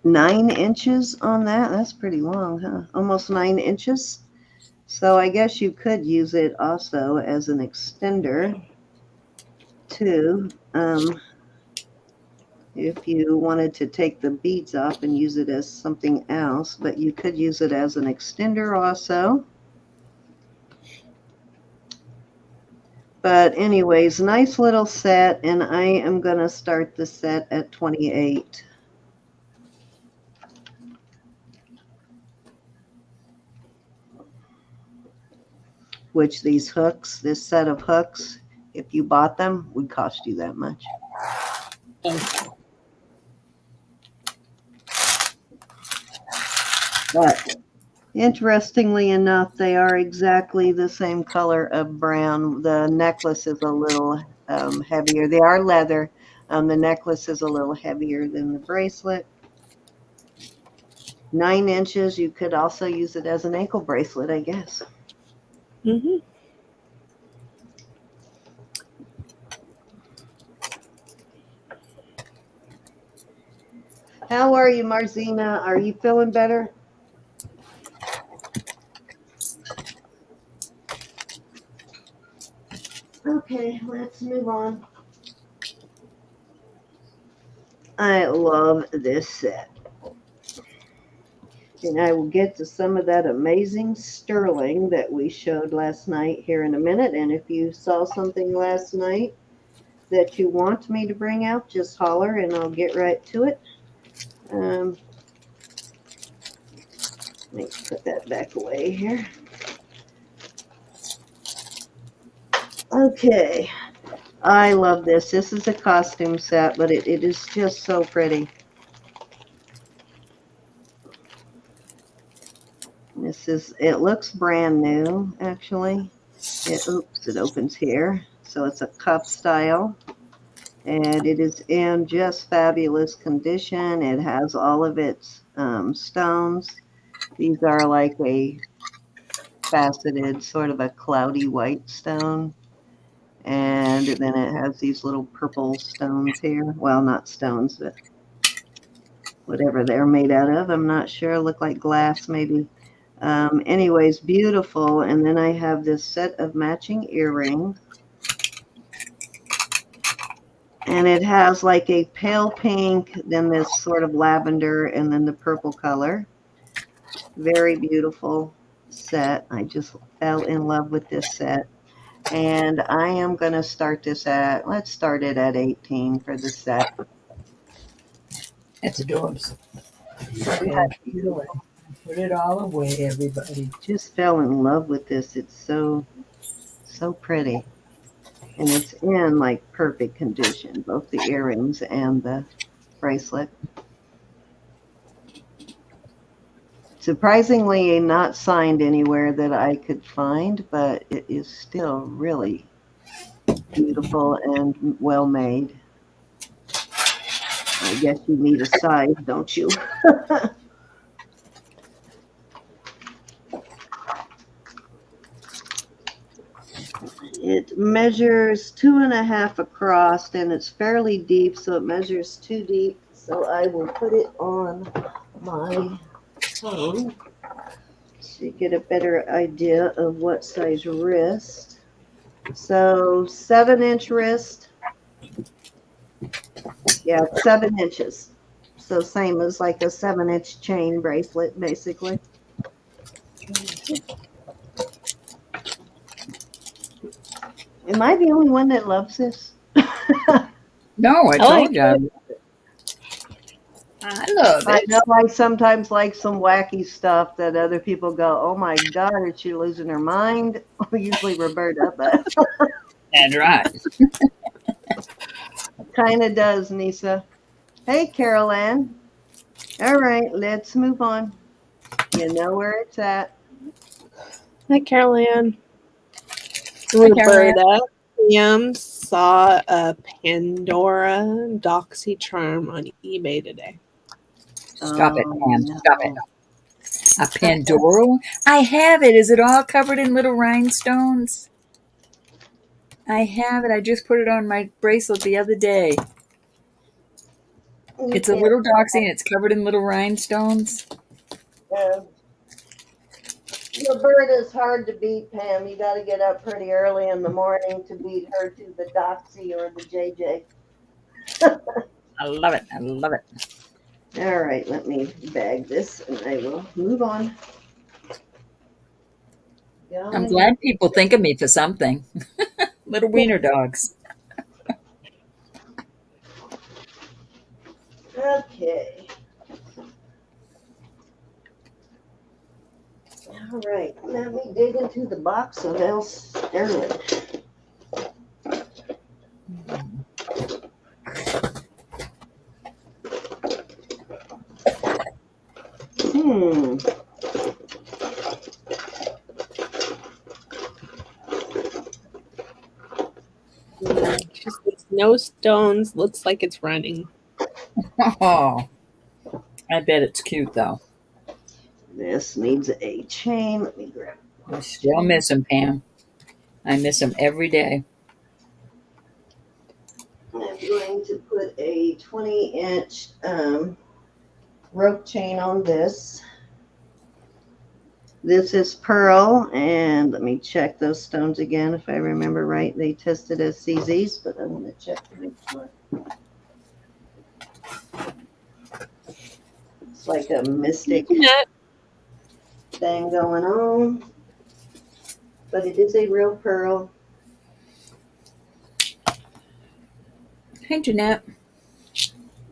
9 inches on that. That's pretty long, huh? Almost 9 inches. So I guess you could use it also as an extender too. If you wanted to take the beads off and use it as something else, but you could use it as an extender also. But anyways, nice little set, and I am going to start the set at 28. Which these hooks, this set of hooks, if you bought them, would cost you that much. But interestingly enough, they are exactly the same color of brown. The necklace is a little heavier. They are leather. The necklace is a little heavier than the bracelet. 9 inches. You could also use it as an ankle bracelet, I guess. Mm-hmm. How are you, Marzina? Are you feeling better? let's move on. I love this set. And I will get to some of that amazing sterling that we showed last night here in a minute. And if you saw something last night that you want me to bring out, just holler and I'll get right to it. Let me put that back away here. Okay. I love this. This is a costume set, but it is just so pretty. It looks brand new, actually. It opens here. So it's a cuff style. And it is in just fabulous condition. It has all of its stones. These are like a faceted, sort of a cloudy white stone. And then it has these little purple stones here. Well, not stones, but whatever they're made out of. I'm not sure. Look like glass, maybe. Anyways, beautiful. And then I have this set of matching earrings. And it has like a pale pink, then this sort of lavender, and then the purple color. Very beautiful set. I just fell in love with this set. And I am going to start this let's start it at 18 for the set. That's adorbs. Put it all away, everybody. Just fell in love with this. It's so pretty. And it's in like perfect condition, both the earrings and the bracelet. Surprisingly not signed anywhere that I could find, but it is still really beautiful and well made. I guess you need a size, don't you? It measures 2.5 across, and it's fairly deep, so it measures 2 deep. So I will put it on my phone to get a better idea of what size wrist. So 7-inch wrist. Yeah, 7 inches. So same as like a 7-inch chain bracelet, basically. Am I the only one that loves this? No, I told you. I love it. I know I sometimes like some wacky stuff that other people go, oh my God, is she losing her mind? Usually Roberta, but That's right. kind of does, Nisa. Hey, Carol Ann. All right, let's move on. You know where it's at. Hi, Carol Ann. Roberta saw a Pandora Doxy charm on eBay today. Stop it, Pam. No. Stop it. A Pandora? I have it. Is it all covered in little rhinestones? I have it. I just put it on my bracelet the other day. It's a little doxy and it's covered in little rhinestones. Roberta's hard to beat, Pam. You got to get up pretty early in the morning to beat her to the Doxy or the JJ. I love it. I love it. All right, let me bag this and I will move on. I'm glad people think of me for something. Little wiener dogs. Okay. All right, let me dig into the box of Sterling. She says no stones. Looks like it's running. Oh, I bet it's cute though. This needs a chain. Let me grab it. I still miss them, Pam. I miss them every day. I'm going to put a 20-inch rope chain on this. This is pearl, and let me check those stones again if I remember right. They tested as CZs, but I want to check to make sure. It's like a mystic thing going on, but it is a real pearl. Hey, Jeanette.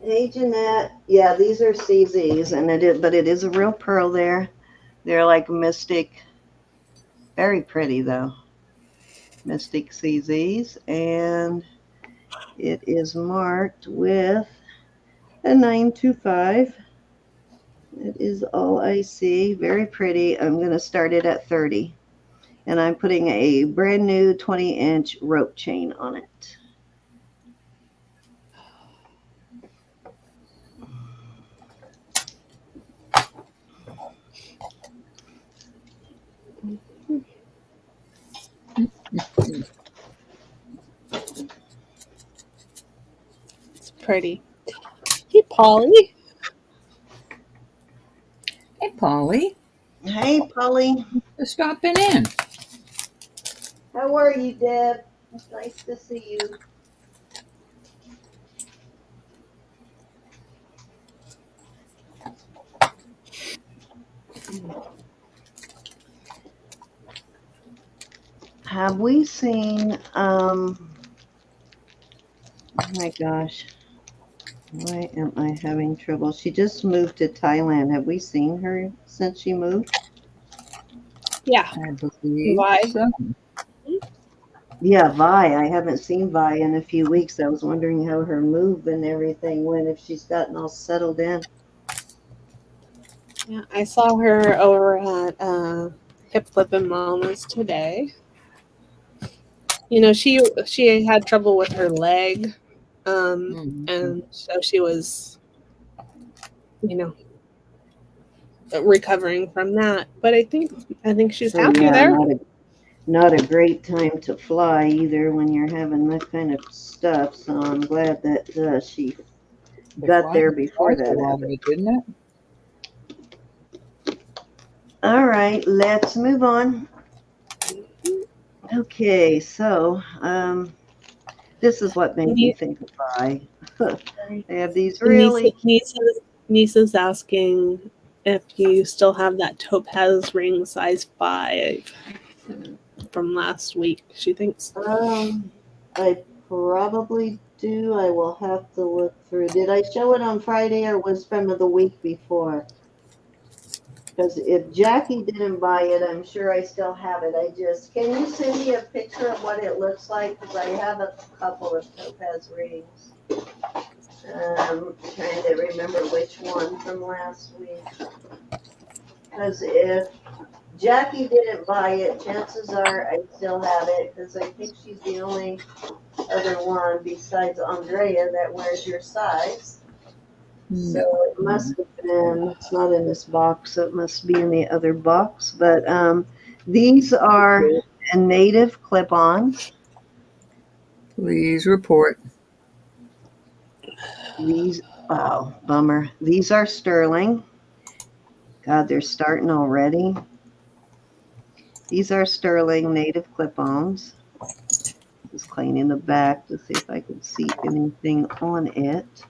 Hey, Jeanette. Yeah, these are CZs, and but it is a real pearl there. They're like mystic, very pretty though. Mystic CZs, and it is marked with a 925. It is all I see. Very pretty. I'm going to start it at 30. And I'm putting a brand new 20-inch rope chain on it. It's pretty. Hey, Polly. Hey, Polly. Hey, Polly. Just stopping in. How are you, Deb? It's nice to see you. Have we seen, oh my gosh, why am I having trouble? She just moved to Thailand. Have we seen her since she moved? Yeah. I believe Why? so. Yeah, Vi. I haven't seen Vi in a few weeks. I was wondering how her move and everything went, if she's gotten all settled in. Yeah, I saw her over at Hip Flip and Mama's today. You know, she had trouble with her leg, and so she was, you know, recovering from that. But I think she's So happy yeah, there. not a great time to fly either when you're having that kind of stuff. So I'm glad that she got there before that happened. Didn't it? All right, let's move on. Okay, so this is what made me think of Vi. They have these really. Niece's asking if you still have that topaz ring size 5 from last week. She thinks. I probably do. I will have to look through. Did I show it on Friday or was from the week before? Because if Jackie didn't buy it, I'm sure I still have it. Can you send me a picture of what it looks like? Because I have a couple of topaz rings. Trying to remember which one from last week. Because if Jackie didn't buy it, chances are I still have it, because I think she's the only other one besides Andrea that wears your size. So it must have been, it's not in this box, so it must be in the other box. But these are native clip-ons. Please report. These, wow, bummer. These are sterling. God, they're starting already. These are sterling native clip-ons. Just cleaning the back to see if I can see anything on it.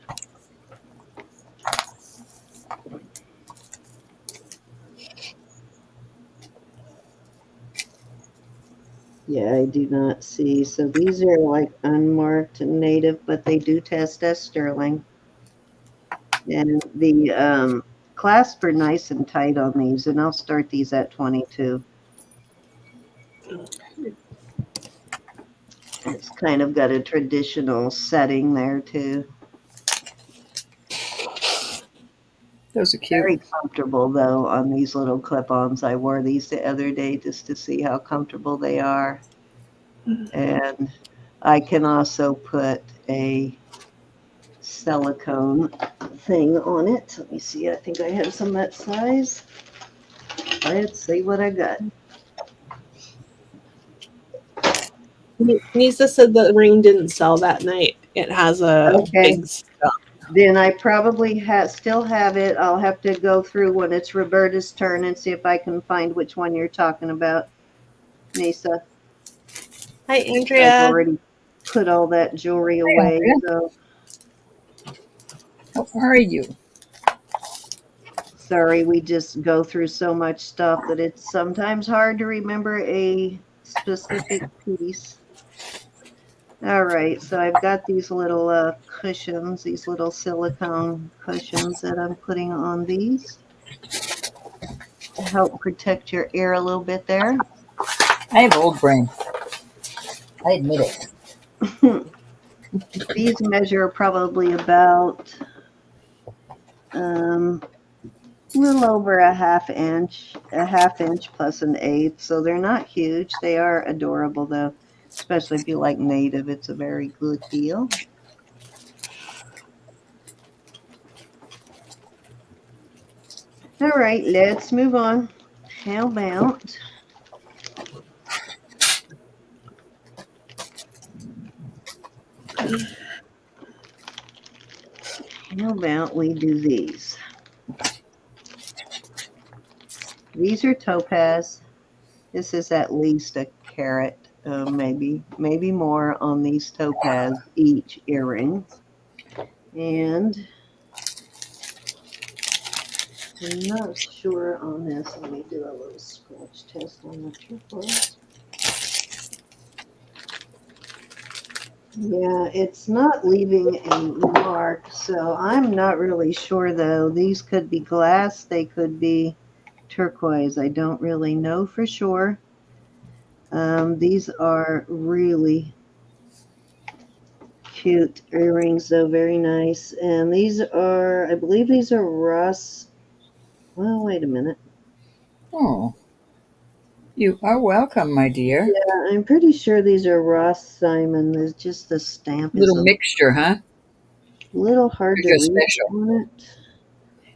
Yeah, I do not see. So these are like unmarked native, but they do test as sterling. And the clasps are nice and tight on these, and I'll start these at 22. It's kind of got a traditional setting there too. Those are cute. Very comfortable though on these little clip-ons. I wore these the other day just to see how comfortable they are. And I can also put a silicone thing on it. Let me see. I think I have some that size. Let's see what I got. Nisa said the ring didn't sell that night. It has a big stuff. Then I probably still have it. I'll have to go through when it's Roberta's turn and see if I can find which one you're talking about, Nisa. Hi, I've Andrea. already put all that jewelry away, so How are you? sorry, we just go through so much stuff that it's sometimes hard to remember a specific piece. All right, so I've got these little cushions, these little silicone cushions that I'm putting on these to help protect your ear a little bit there. I have old brain. I admit it. These measure probably about a little over a half inch plus an eighth. So they're not huge. They are adorable though, especially if you like native. It's a very good deal. All right, let's move on. How about we do these? These are topaz. This is at least a carat, maybe more on these topaz each earring. And I'm not sure on this. Let me do a little scratch test on the turquoise. Yeah, it's not leaving a mark, so I'm not really sure though. These could be glass, they could be turquoise. I don't really know for sure. These are really cute earrings, though, very nice. And these are, I believe these are Ross. Well, wait a minute. Oh, you are welcome, my dear. Yeah, I'm pretty sure these are Ross Simon. There's just the stamp is Little a mixture, huh? little hard to You're read special. on it.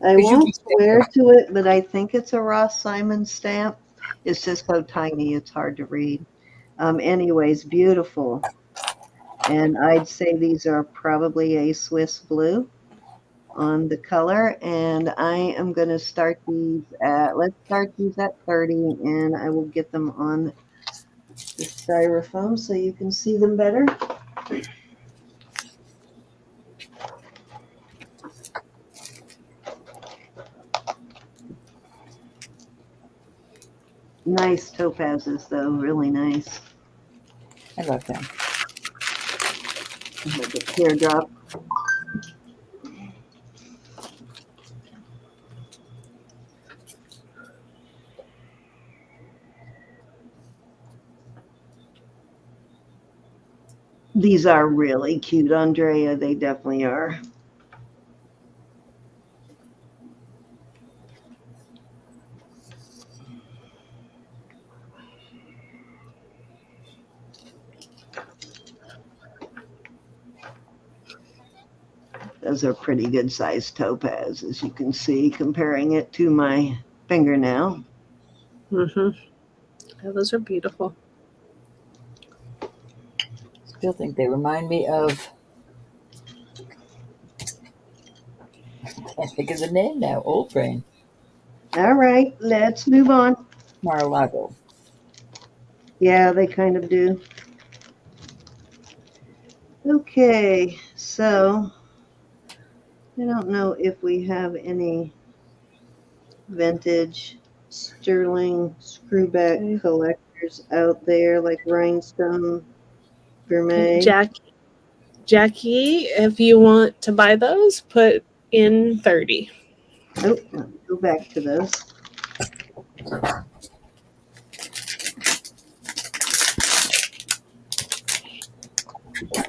I Because you won't be swear special. to it, but I think it's a Ross Simon stamp. It's just so tiny, it's hard to read. Anyways, beautiful. And I'd say these are probably a Swiss blue on the color. And I am going to start these let's start these at 30, and I will get them on the styrofoam so you can see them better. Nice topazes, though, really nice. I love them. Like a teardrop. These are really cute, Andrea. They definitely are. Those are pretty good sized topaz, as you can see, comparing it to my fingernail. Mm-hmm. Yeah, those are beautiful. Still think they remind me of. I can't think of the name now. Old brain. All right, let's move on. Mar-a-Lago. Yeah, they kind of do. Okay, so I don't know if we have any vintage sterling screwback collectors out there like Rhinestone Vermeil. Jackie, if you want to buy those, put in 30. Oh, let me go back to those.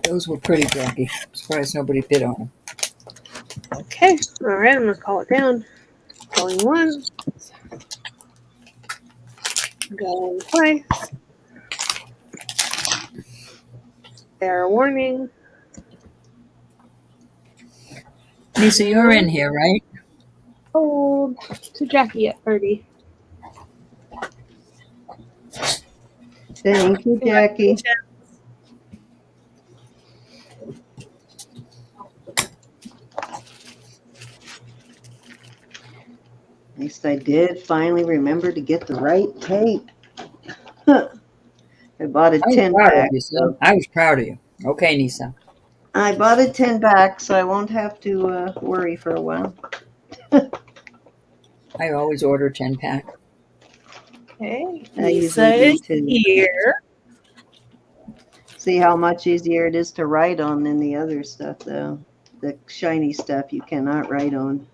Those were pretty, Jackie. Surprised nobody bid on them. Okay. All right. I'm going to call it down. Going once. Going twice. Fair warning. Lisa, you're in here, right? Hold to Jackie at 30. Thank you, Jackie. least I did finally remember to get the right tape. I bought a I was 10 proud of pack. you, son. I was proud of you. Okay, Nisa. I bought a 10 pack, so I won't have to worry for a while. I always order 10-pack. Okay, I usually Nisa do is too. here. See how much easier it is to write on than the other stuff, though. The shiny stuff you cannot write on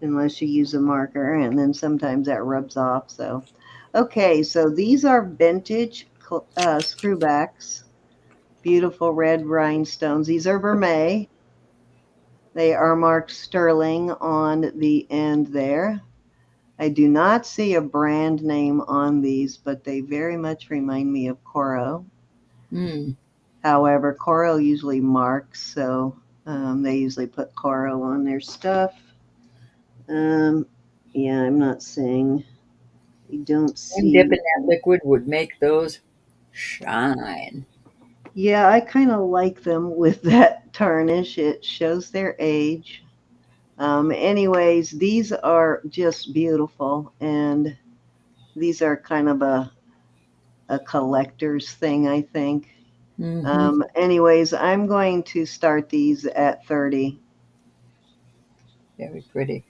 unless you use a marker, and then sometimes that rubs off. So, okay, so these are vintage screwbacks. Beautiful red rhinestones. These are vermeil. They are marked sterling on the end there. I do not see a brand name on these, but they very much remind me of Coro. Mm. However, Coro usually marks, so they usually put Coro on their stuff. Yeah, I'm not seeing. You don't One dip see. in that liquid would make those shine. Yeah, I kind of like them with that tarnish. It shows their age. Anyways, these are just beautiful, and these are kind of a collector's thing, I think. Mm-hmm. Anyways, I'm going to start these at 30. Very pretty.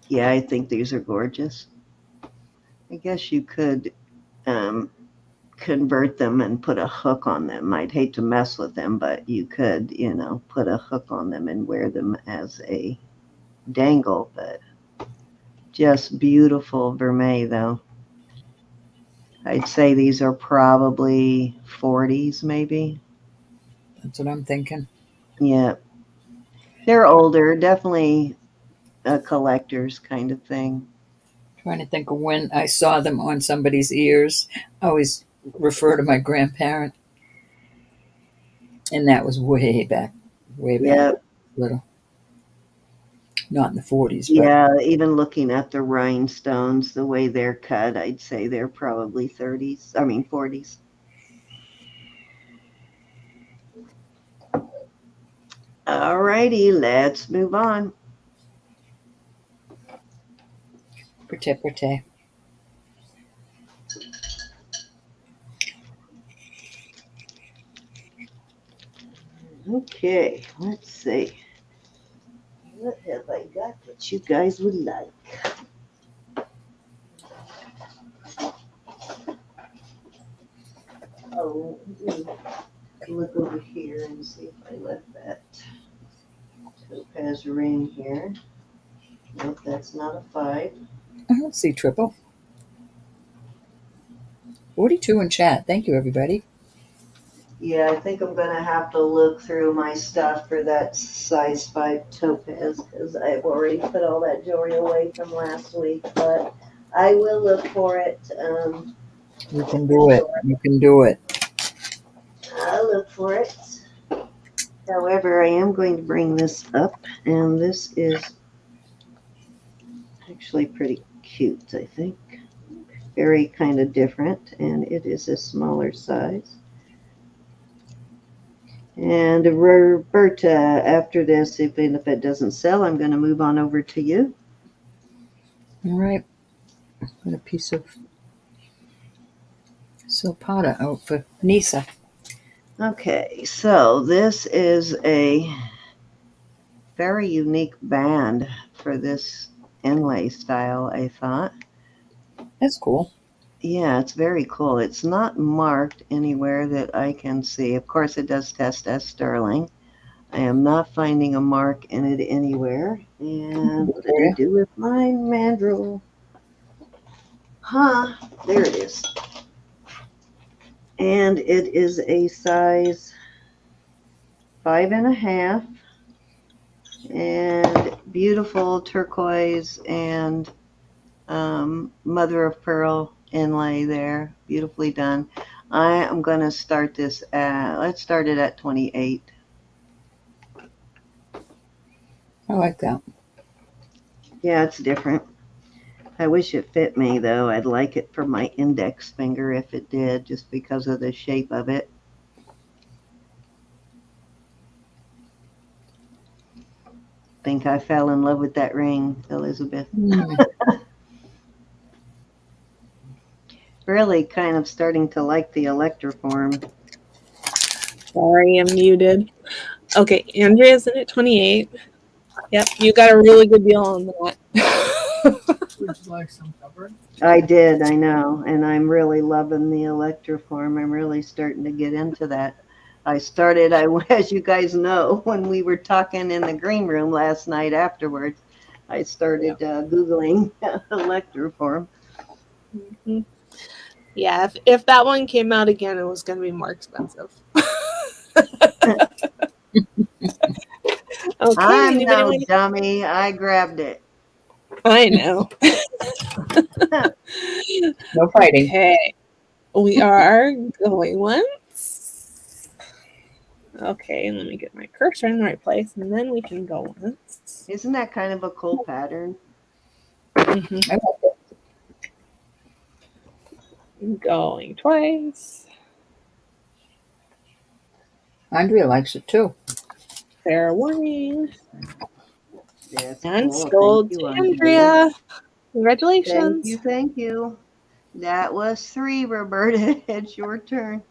Yeah, I think these are gorgeous. I guess you could convert them and put a hook on them. I'd hate to mess with them, but you could, put a hook on them and wear them as a dangle. But just beautiful vermeil, though. I'd say these are probably 40s, maybe. That's what I'm thinking. Yeah. They're older, definitely a collector's kind of thing. Trying to think of when I saw them on somebody's ears. I always refer to my grandparent, and that was way back, Yeah. little. Not in the 40s, but Yeah, even looking at the rhinestones, the way they're cut, I'd say they're probably 30s, I mean 40s. All righty, let's move on. pretty. Okay, let's see. What have I got that you guys would like? Oh, let me look over here and see if I left that topaz ring here. Nope, that's not a 5. I don't see triple. 42 in chat. Thank you, everybody. Yeah, I think I'm going to have to look through my stuff for that size 5 topaz because I've already put all that jewelry away from last week, but I will look for it. You can do it. You can do it. I'll look for it. However, I am going to bring this up, and this is actually pretty cute, I think. Very kind of different, and it is a smaller size. And Roberta, after this, even if it doesn't sell, I'm going to move on over to you. All right. Got a piece of Silpada out for Nisa. Okay, so this is a very unique band for this inlay style, I thought. That's cool. Yeah, it's very cool. It's not marked anywhere that I can see. Of course, it does test as sterling. I am not finding a mark in it anywhere. And what did I do with my mandrel? Huh, there it is. And it is a size 5.5, and beautiful turquoise and mother of pearl inlay there, beautifully done. I am going to start this at, let's start it at 28. I like that. Yeah, it's different. I wish it fit me though. I'd like it for my index finger if it did, just because of the shape of it. Think I fell in love with that ring, Elizabeth. Really kind of starting to like the electroform. Sorry, I'm muted. Okay, Andrea's in at 28. Yep, you got a really good deal on that. Would you like some cover? I did, I know, and I'm really loving the electroform. I'm really starting to get into that. As you guys know, when we were talking in the green room last night afterwards, I started Googling electroform. Mm-hmm. Yeah, if that one came out again, it was going to be more expensive. Okay, I'm no dummy. I grabbed it. I know. No fighting. Okay, we are going once. Okay, let me get my cursor in the right place, and then we can go once. Isn't that kind of a cool pattern? Mm-hmm. I like it. Going twice. Andrea likes it too. Fair warning. That's And cool. sold Thank to you, Andrea. Congratulations. Thank you, thank you. That was 3, Roberta. It's your turn.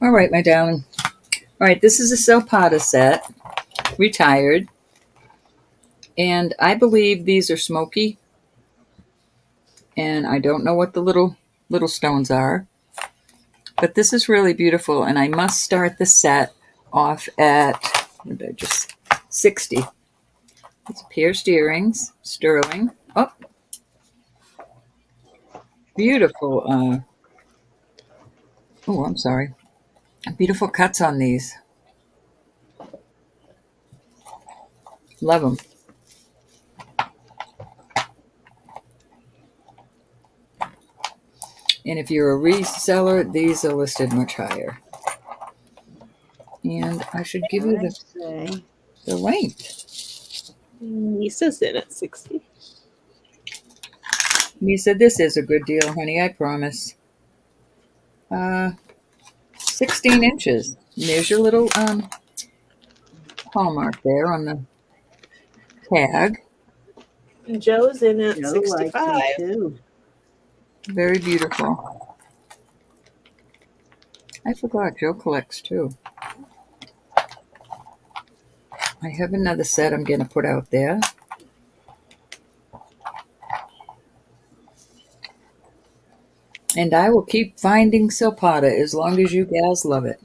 All right, my darling. All right, this is a Silpada set, retired. And I believe these are smoky. And I don't know what the little stones are. But this is really beautiful. And I must start the set off at, what did I just, 60. It's pierced earrings, sterling. Oh, beautiful. I'm sorry. Beautiful cuts on these. Love them. And if you're a reseller, these are listed much higher. And I should give you the length. Lisa's in at 60. Lisa, this is a good deal, honey, I promise. 16 inches. And there's your little hallmark there on the tag. Joe's in at Joe 65. likes it too. Very beautiful. I forgot, Joe collects too. I have another set I'm going to put out there. And I will keep finding Silpada as long as you gals love it.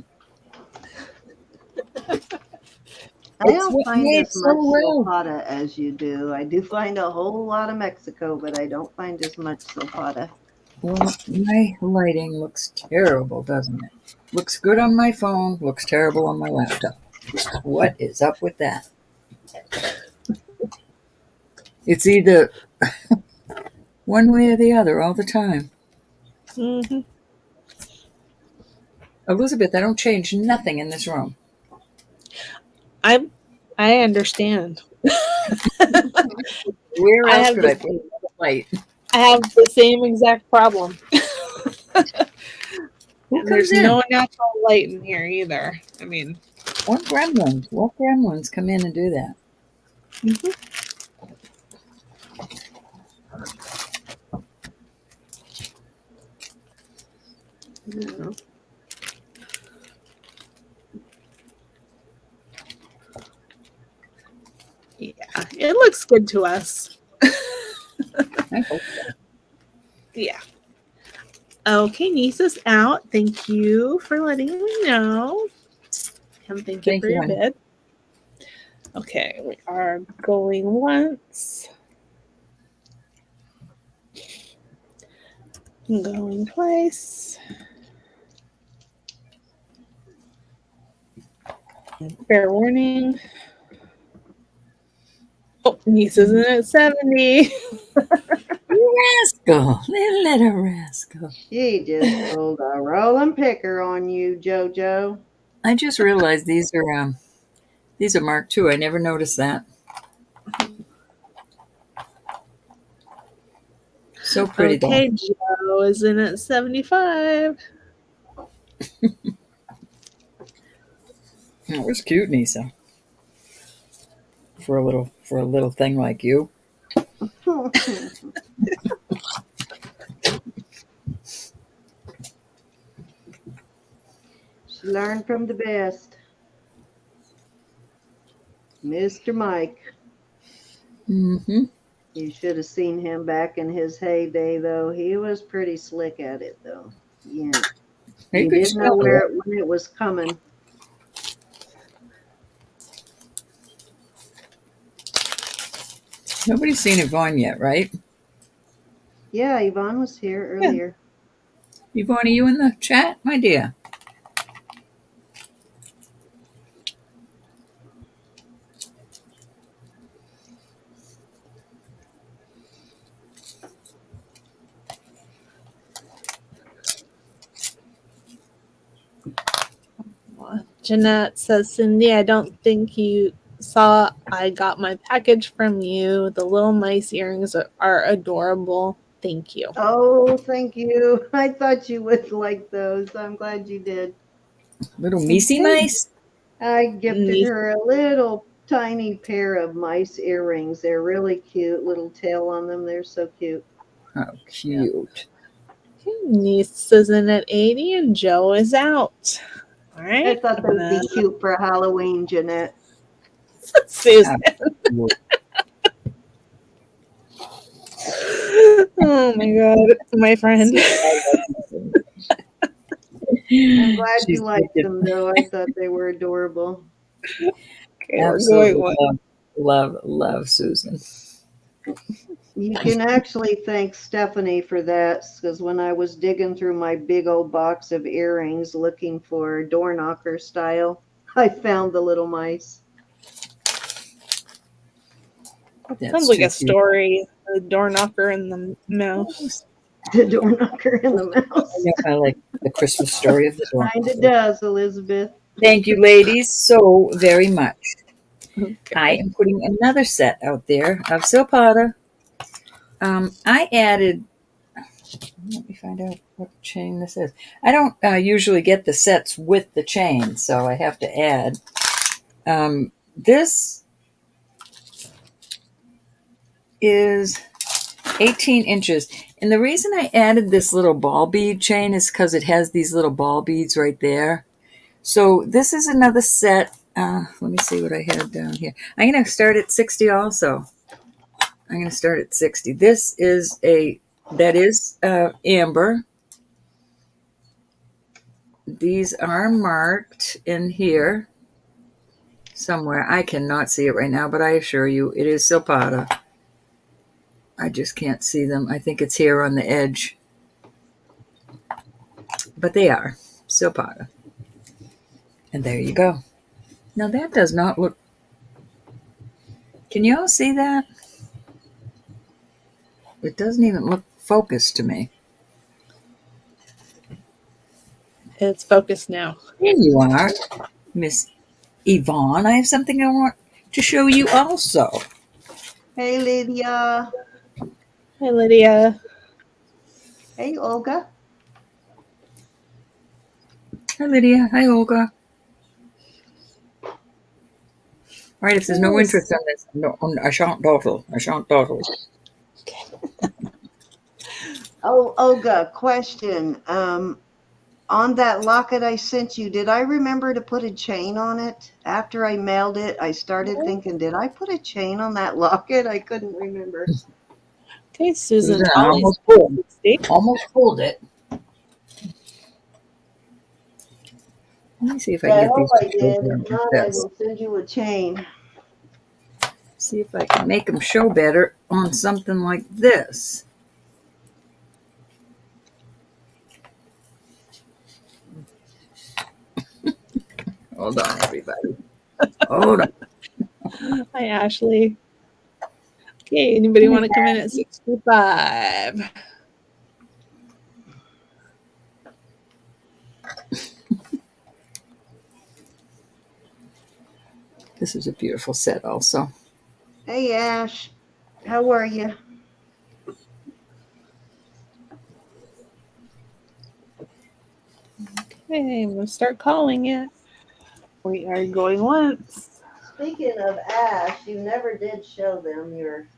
I don't find as much Silpada as you do. I do find a whole lot of Mexico, but I don't find as much Silpada. Well, my lighting looks terrible, doesn't it? Looks good on my phone, looks terrible on my laptop. What is up with that? It's either one way or the other all the time. Mm-hmm. Elizabeth, I don't change nothing in this room. I understand. Where else could I put another light? I have the same exact problem. There's no natural light in here either. I mean, what gremlins come in and do that? Mm-hmm. No. Yeah, it looks good to us. I hope so. Yeah. Okay, Nisa's out. Thank you for letting me know. And thank you for your bid. Okay, we are going once. Going twice. Fair warning. Oh, Nisa's in at 70. Rascal, little rascal. She just pulled a rolling picker on you, JoJo. I just realized these are Mark II. I never noticed that. So pretty, Okay, Joe is in at 75. though. That was cute, Nisa. For a little thing like you. She learned from the best. Mr. Mike. Mm-hmm. You should have seen him back in his heyday, though. He was pretty slick at it, though. Yeah. You He could didn't know smell it. when it was coming. Nobody's seen Yvonne yet, right? Yeah, Yvonne was here Yeah. earlier. Yvonne, are you in the chat, my dear? Jeanette says, Cindy, I don't think you saw I got my package from you. The little mice earrings are adorable. Thank you. Oh, thank you. I thought you would like those. I'm glad you did. Little Missy mice? I gifted Nice. her a little tiny pair of mice earrings. They're really cute. Little tail on them. They're so cute. How cute. Niece is in at 80 and Joe is out. All I right. thought they'd be cute for Halloween, Jeanette. Susan. How Oh my God, my friend. I'm glad She's you liked wicked. them, though. I thought they were adorable. Okay, we're going Absolutely one. love Susan. You can actually thank Stephanie for that, because when I was digging through my big old box of earrings looking for door knocker style, I found the little mice. That's Sounds like too a cute. story. The door knocker and the mouse. The door knocker and the mouse. I know, I like the Christmas story of the door. Kinda does, Elizabeth. Thank you, ladies, so very much. Okay. I am putting another set out there of Silpada. I added. Let me find out what chain this is. I don't usually get the sets with the chain, so I have to add. This is 18 inches. And the reason I added this little ball bead chain is because it has these little ball beads right there. So this is another set. Let me see what I had down here. I'm going to start at 60 also. I'm going to start at 60. This is amber. These are marked in here somewhere. I cannot see it right now, but I assure you it is Silpada. I just can't see them. I think it's here on the edge. But they are Silpada. And there you go. Now that does not look... Can you all see that? It doesn't even look focused to me. It's focused now. There you are, Miss Yvonne. I have something I want to show you also. Hey, Lydia. Hi, Lydia. Hey, Olga. Hi, Lydia. Hi, Olga. All right, if there's no Yes. interest on this, no, I shan't dawdle. I shan't dawdle. Oh, Olga, question. On that locket I sent you, did I remember to put a chain on it? After I mailed it, I started thinking, did I put a chain on that locket? I couldn't remember. Okay, Susan. Susan, I almost pulled it. Let me see if I can I get hope these I to show did. better If like not, I this. will send you a chain. See if I can make them show better on something like this. Hold on, everybody. Hold on. Hi, Ashley. Okay, anybody want to come in at 65? This is a beautiful set also. Hey, Ash. How are you? Okay, I'm gonna start calling it. We are going once. Speaking of ash, you never did show them your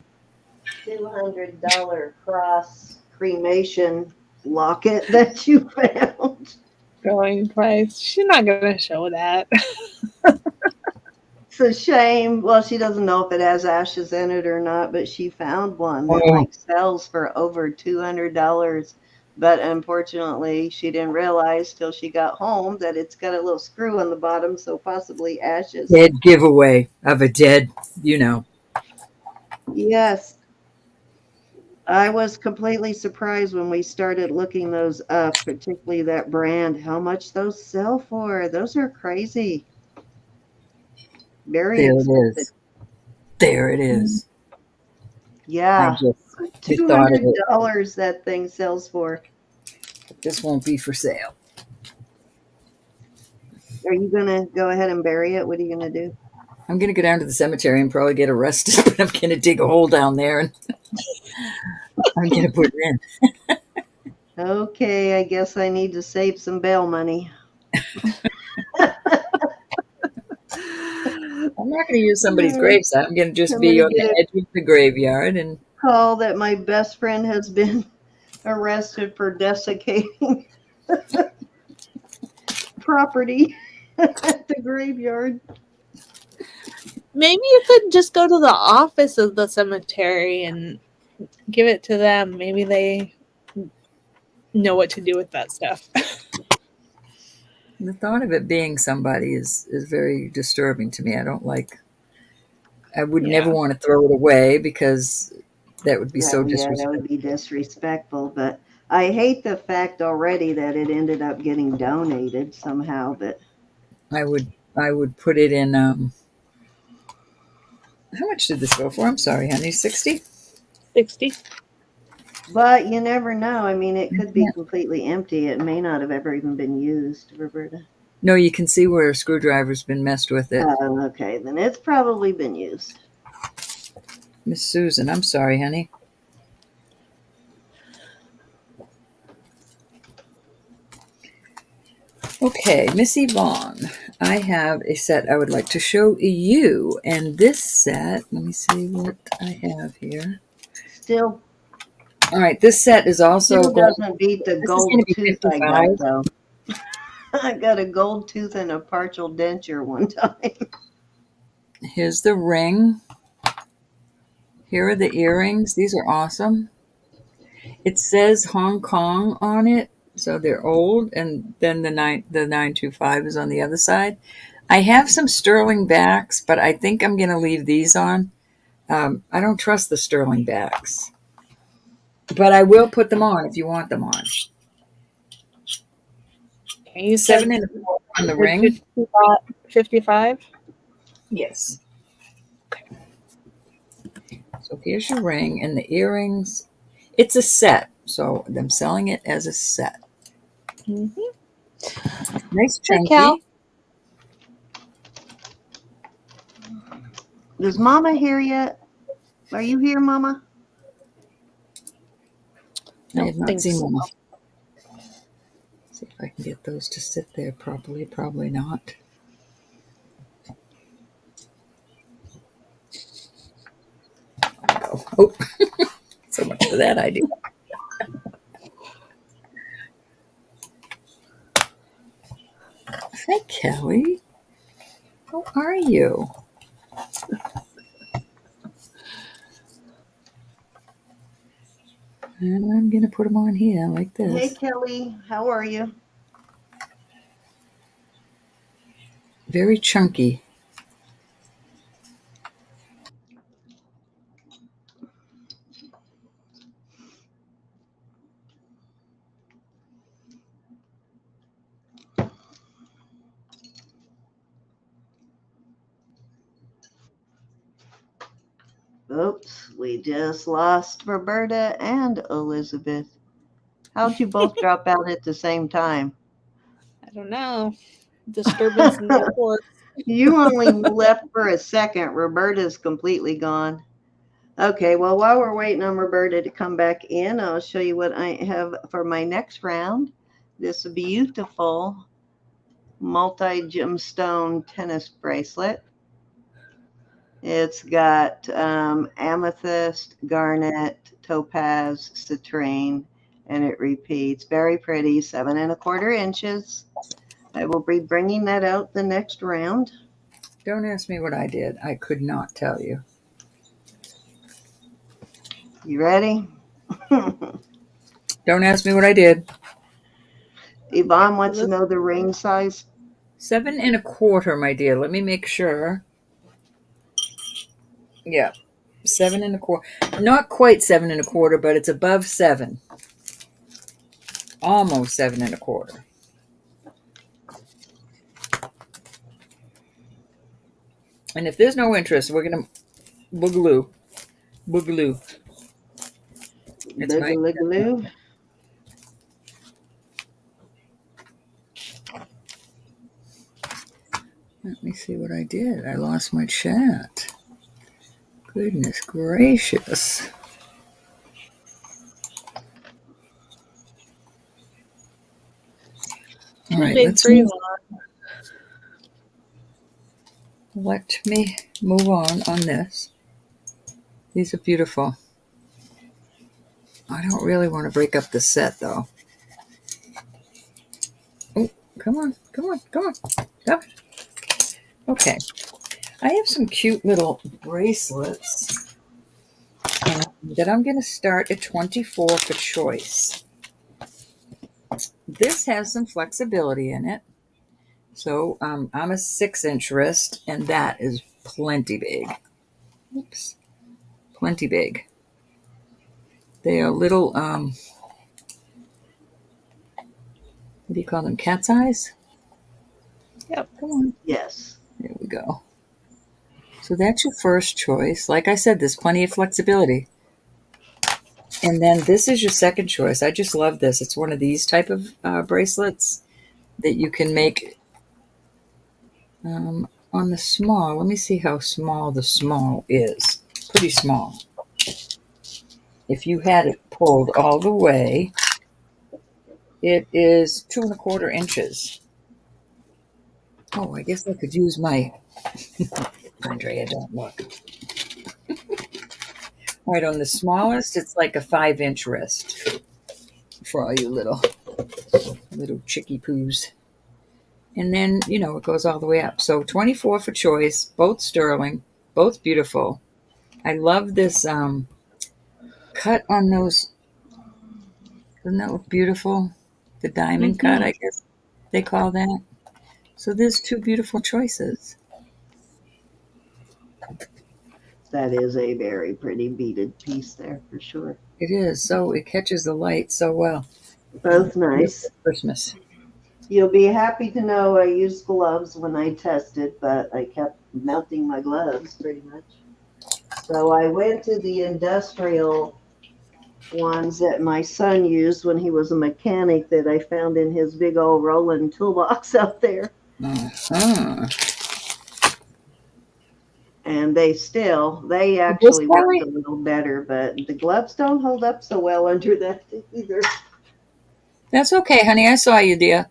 $200 cross cremation locket that you found. Going twice. She's not gonna show that. It's a shame. Well, she doesn't know if it has ashes in it or not, but she found one that Oh, like sells for over $200. But unfortunately, she didn't realize till she got home that it's got a little screw on the bottom, so possibly ashes. dead giveaway of a dead, you know. Yes, I was completely surprised when we started looking those up, particularly that brand, how much those sell for. Those are crazy. Very There it expensive. is. There it is. I Yeah, just the two thought of hundred it. dollars that thing sells for. This won't be for sale. Are you gonna go ahead and bury it? What are you gonna do? I'm gonna go down to the cemetery and probably get arrested, but I'm gonna dig a hole down there and I'm gonna put it in. Okay, I guess I need to save some bail money. I'm not gonna use somebody's gravesite. I'm gonna just I'm be gonna on get the a edge of the graveyard and call that my best friend has been arrested for desiccating property at the graveyard. Maybe you could just go to the office of the cemetery and give it to them. Maybe they know what to do with that stuff. the thought of it being somebody is very disturbing to me. I would never Yeah. want to throw it away because that would be so Yeah, that would disrespectful. be disrespectful. But I hate the fact already that it ended up getting donated somehow. But I would put it in how much did this go for? I'm sorry, honey. 60? 60. but you never know. I mean, it could be Yeah. completely empty. It may not have ever even been used, Roberta. No, you can see where a screwdriver's been messed with it. Oh, okay, then it's probably been used. Miss Susan, I'm sorry, honey. Okay, Miss Yvonne, I have a set I would like to show you. And this set, let me see what I have here. Still, All right, this set is also still going, doesn't beat the this is going gold to be tooth I 55. got though. I got a gold tooth and a partial denture one time. Here's the ring. Here are the earrings. These are awesome. It says Hong Kong on it, so they're old, and then the 925 is on the other side. I have some sterling backs, but I think I'm going to leave these on. I don't trust the sterling backs, but I will put them on if you want them on. You said 7 and a quarter on the ring. 55? Yes. So here's your ring and the earrings. It's a set, so I'm selling it as a set. Mm-hmm. Nice Hey, Cal. chunky. Is Mama here yet? Are you here, Mama? I have not seen so. one. See if I can get those to sit there properly. Probably not. Oh, so much for that idea. Hi, Kelly. How are you? And I'm going to put them on here like this. Hey, Kelly. How are you? Very chunky. Oops, we just lost Roberta and Elizabeth. How'd you both drop out at the same time? I don't know. Disturbance in the court. You only left for a second. Roberta's completely gone. Okay, well, while we're waiting on Roberta to come back in, I'll show you what I have for my next round. This beautiful multi-gemstone tennis bracelet. It's got amethyst, garnet, topaz, citrine, and it repeats. Very pretty, 7¼ inches. I will be bringing that out the next round. Don't ask me what I did. I could not tell you. You ready? Don't ask me what I did. Yvonne wants to know the ring size. 7¼ my dear. Let me make sure. Yeah, 7¼ Not quite 7¼ but it's above 7. Almost 7¼ And if there's no interest, we're gonna boogaloo. It's fine. Boogaloo. Let me see what I did. I lost my chat. Goodness gracious. All right, let me move on this. These are beautiful. I don't really want to break up the set, though. Oh, come on. Okay. I have some cute little bracelets that I'm going to start at 24 for choice. This has some flexibility in it. So I'm a 6-inch wrist, and that is plenty big. Oops. Plenty big. They are little, what do you call them? Cat's eyes? Yep. Come on. Yes. There we go. So that's your first choice. Like I said, there's plenty of flexibility. And then this is your second choice. I just love this. It's one of these type of bracelets that you can make on the small. Let me see how small the small is. Pretty small. If you had it pulled all the way, it is 2¼ inches. Oh, I guess I could use my... Andrea, don't look. Right, on the smallest, it's like a 5-inch wrist for all you little chicky poos. And then, it goes all the way up. So 24 for choice, both sterling, both beautiful. I love this cut on those. Doesn't that look beautiful? The diamond cut, I guess they call that. So there's two beautiful choices. That is a very pretty beaded piece there for sure. It is. So it catches the light so well. Both nice. Christmas. You'll be happy to know I used gloves when I tested, but I kept melting my gloves pretty much. So I went to the industrial ones that my son used when he was a mechanic that I found in his big old rolling toolbox out there. Uh-huh. And they actually worked a little better, but the gloves don't hold up so well under that either. That's okay, honey. I saw you, dear.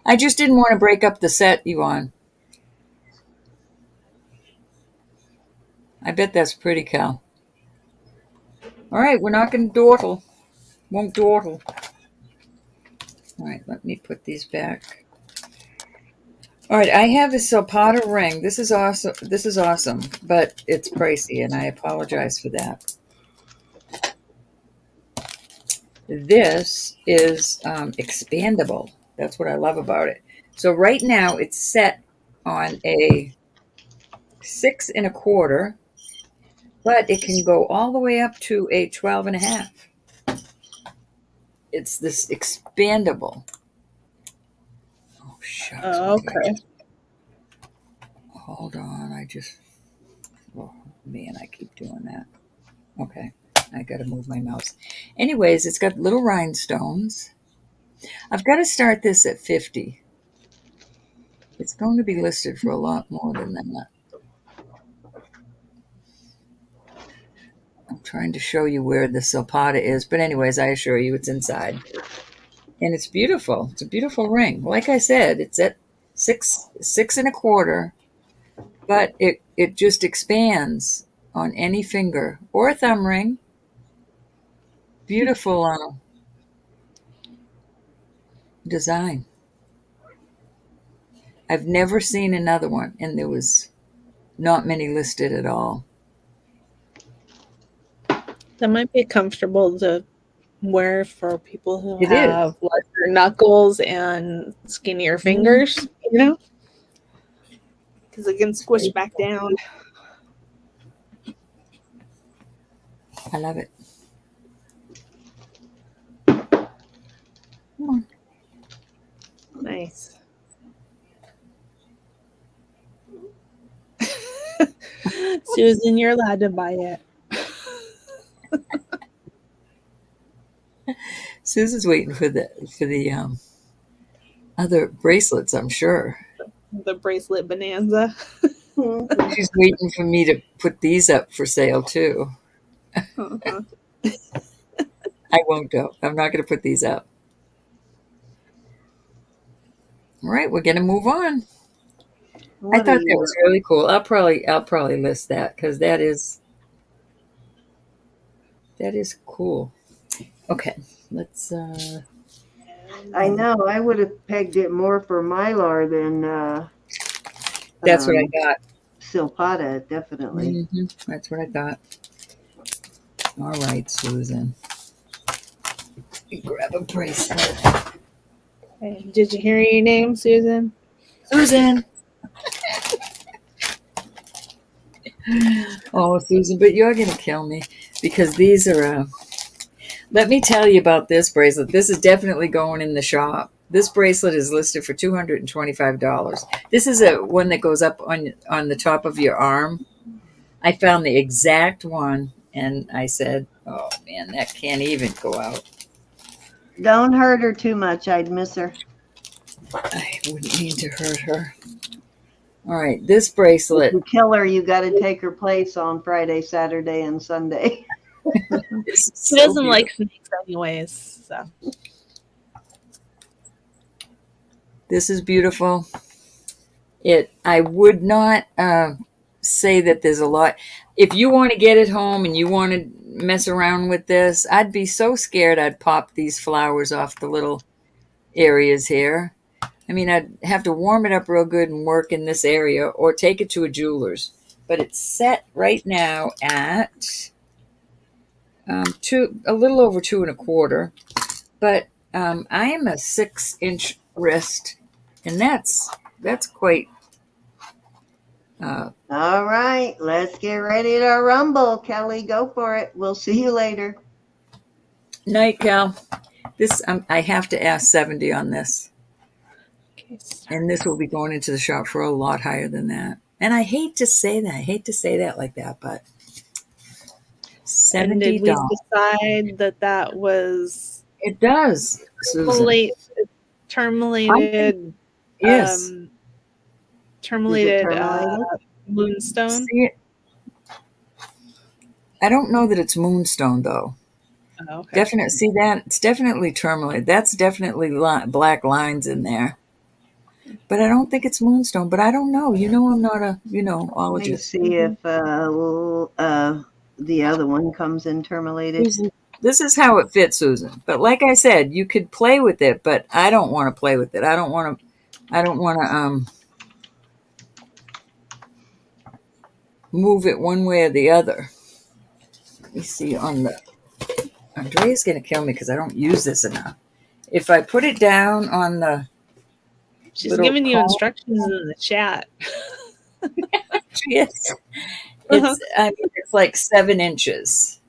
I just didn't want to break up the set, Yvonne. I bet that's pretty, Cal. All right, we're not going to dawdle. Won't dawdle. All right, let me put these back. All right, I have a Silpada ring. This is awesome, but it's pricey, and I apologize for that. This is expandable. That's what I love about it. So right now it's set on a 6¼ but it can go all the way up to a 12½. It's this expandable. Oh, shucks. Okay. Hold on. Oh, man, I keep doing that. Okay. I got to move my mouse. Anyways, it's got little rhinestones. I've got to start this at 50. It's going to be listed for a lot more than that. I'm trying to show you where the Silpada is. But anyways, I assure you it's inside. And it's beautiful. It's a beautiful ring. Like I said, it's at six and a quarter, but it just expands on any finger or a thumb ring. Beautiful design. I've never seen another one, and there was not many listed at all. That might be comfortable to wear for people who It is. have larger knuckles and skinnier fingers, you know? Because it can squish back down. I love it. Come on. Nice. Susan, you're allowed to buy it. Susan's waiting for the other bracelets, I'm sure. The bracelet bonanza. She's waiting for me to put these up for sale too. Uh-huh. I won't go. I'm not going to put these up. All right, we're going to move on. I thought that was really cool. I'll probably list that because that is cool. Okay, let's. I know. I would have pegged it more for Mylar than. That's what I got. Silpada, definitely. That's what I thought. All right, Susan. Grab a bracelet. Okay. Did you hear your name, Susan? Susan. Oh, Susan, but you're going to kill me because these are. Let me tell you about this bracelet. This is definitely going in the shop. This bracelet is listed for $225. This is one that goes up on the top of your arm. I found the exact one, and I said, "Oh man, that can't even go out." Don't hurt her too much. I'd miss her. I wouldn't mean to hurt her. All right, this bracelet. If you kill her, you got to take her place on Friday, Saturday, and Sunday. She doesn't like snakes anyways, so. This is beautiful. I would not say that there's a lot. If you want to get it home and you want to mess around with this, I'd be so scared I'd pop these flowers off the little areas here. I mean, I'd have to warm it up real good and work in this area or take it to a jeweler's. But it's set right now at a little over 2 1/4. But I am a 6-inch wrist, and that's quite. All right, let's get ready to rumble, Kelly. Go for it. We'll see you later. Night, Cal. This I have to ask 70 on this, and this will be going into the shop for a lot higher than that. And I hate to say that. I hate to say that like that, but $70. And did we decide that was? It does, Susan. Terminated. Yes. Terminated moonstone. I don't know that it's moonstone though. Oh, okay. Definitely see that it's definitely tourmaline. That's definitely black lines in there. But I don't think it's moonstone. But I don't know. I'm not a ologist. Let me see if the other one comes in tourmalated. This is how it fits, Susan. But like I said, you could play with it, but I don't want to play with it. I don't want to move it one way or the other. Let me see Andrea's going to kill me because I don't use this enough. If I put it down on the She's giving you instructions in the chat. Yes. It's like 7 inches.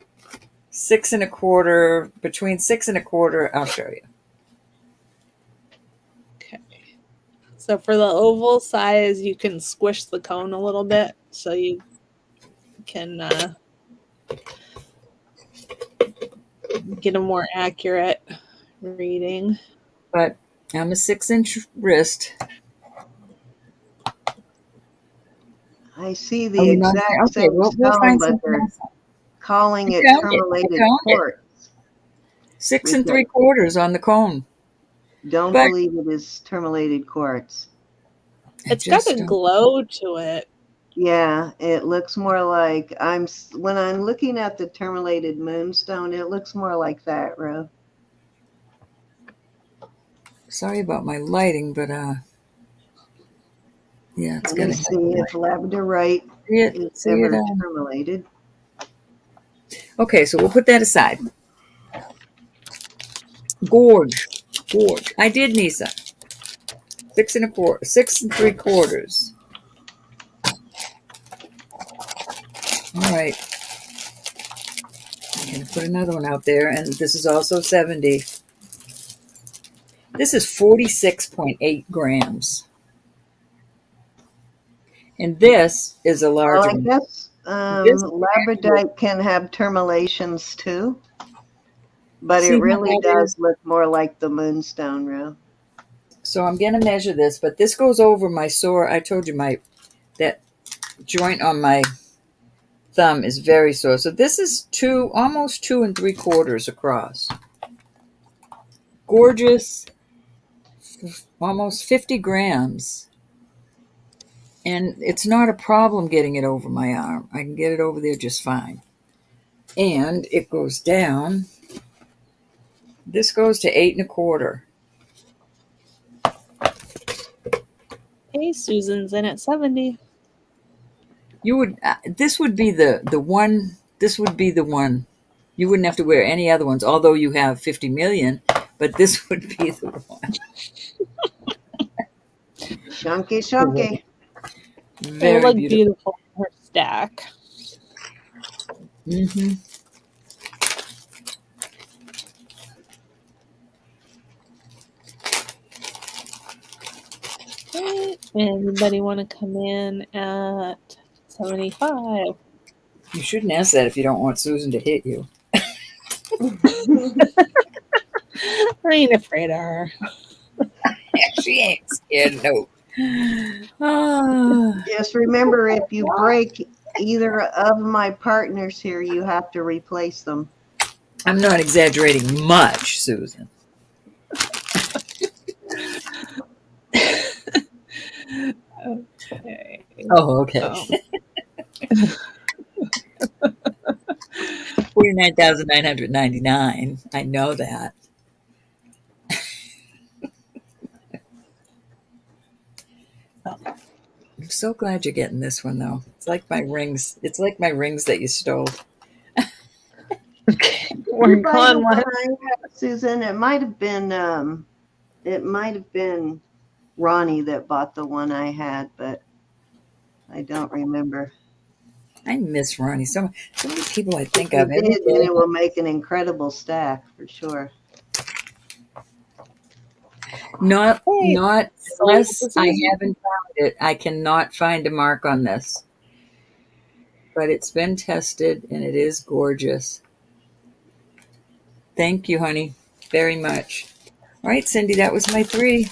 6 1/4, between 6 1/4, I'll show you. Okay. So for the oval size, you can squish the cone a little bit so you can get a more accurate reading. But I'm a 6-inch wrist. I see the exact same stone, but they're calling it tourmalated quartz. 6 3/4 on the cone. Don't believe it is tourmalated quartz. It's got a glow to it. Yeah, it looks more like when I'm looking at the tourmalated moonstone, it looks more like that, Ro. Sorry about my lighting, but yeah, it's Let me gonna see if labradorite is see ever it. tourmalated. Okay, so we'll put that aside. Gorge. I did, Nisa. 6 3/4. All right. I'm gonna put another one out there, and this is also 70. This is 46.8 grams. And this is a larger Well, I one. guess This labradorite can have tourmalations too, but it See how really that does is? look more like the moonstone, Ro. So I'm going to measure this, but this goes over my sore. I told you that joint on my thumb is very sore. So this is almost 2 3/4 across. Gorgeous, almost 50 grams. And it's not a problem getting it over my arm. I can get it over there just fine. And it goes down. This goes to 8 1/4. Hey, Susan's in at 70. You would this would be the one. This would be the one. You wouldn't have to wear any other ones, although you have 50 million. But this would be the one. Shunky, shunky. It'll Very look beautiful. beautiful in her stack. Mm-hmm. Okay. Anybody want to come in at 75? You shouldn't ask that if you don't want Susan to hit you. I ain't afraid of her. She ain't scared, no. Ah. Just remember, if you break either of my partners here, you have to replace them. I'm not exaggerating much, Susan. Okay. Oh, okay. 49,999. I know that. I'm so glad you're getting this one, though. It's like my rings. It's like my rings that you stole. Okay. We're By the gone one one. I had, Susan, it might have been Ronnie that bought the one I had, but I don't remember. I miss Ronnie. So many people I think He of every did, and day. it will make an incredible stack for sure. Not Hey, unless I Susan. haven't found it. I cannot find a mark on this. But it's been tested and it is gorgeous. Thank you, honey, very much. All right, Cindy, that was my 3.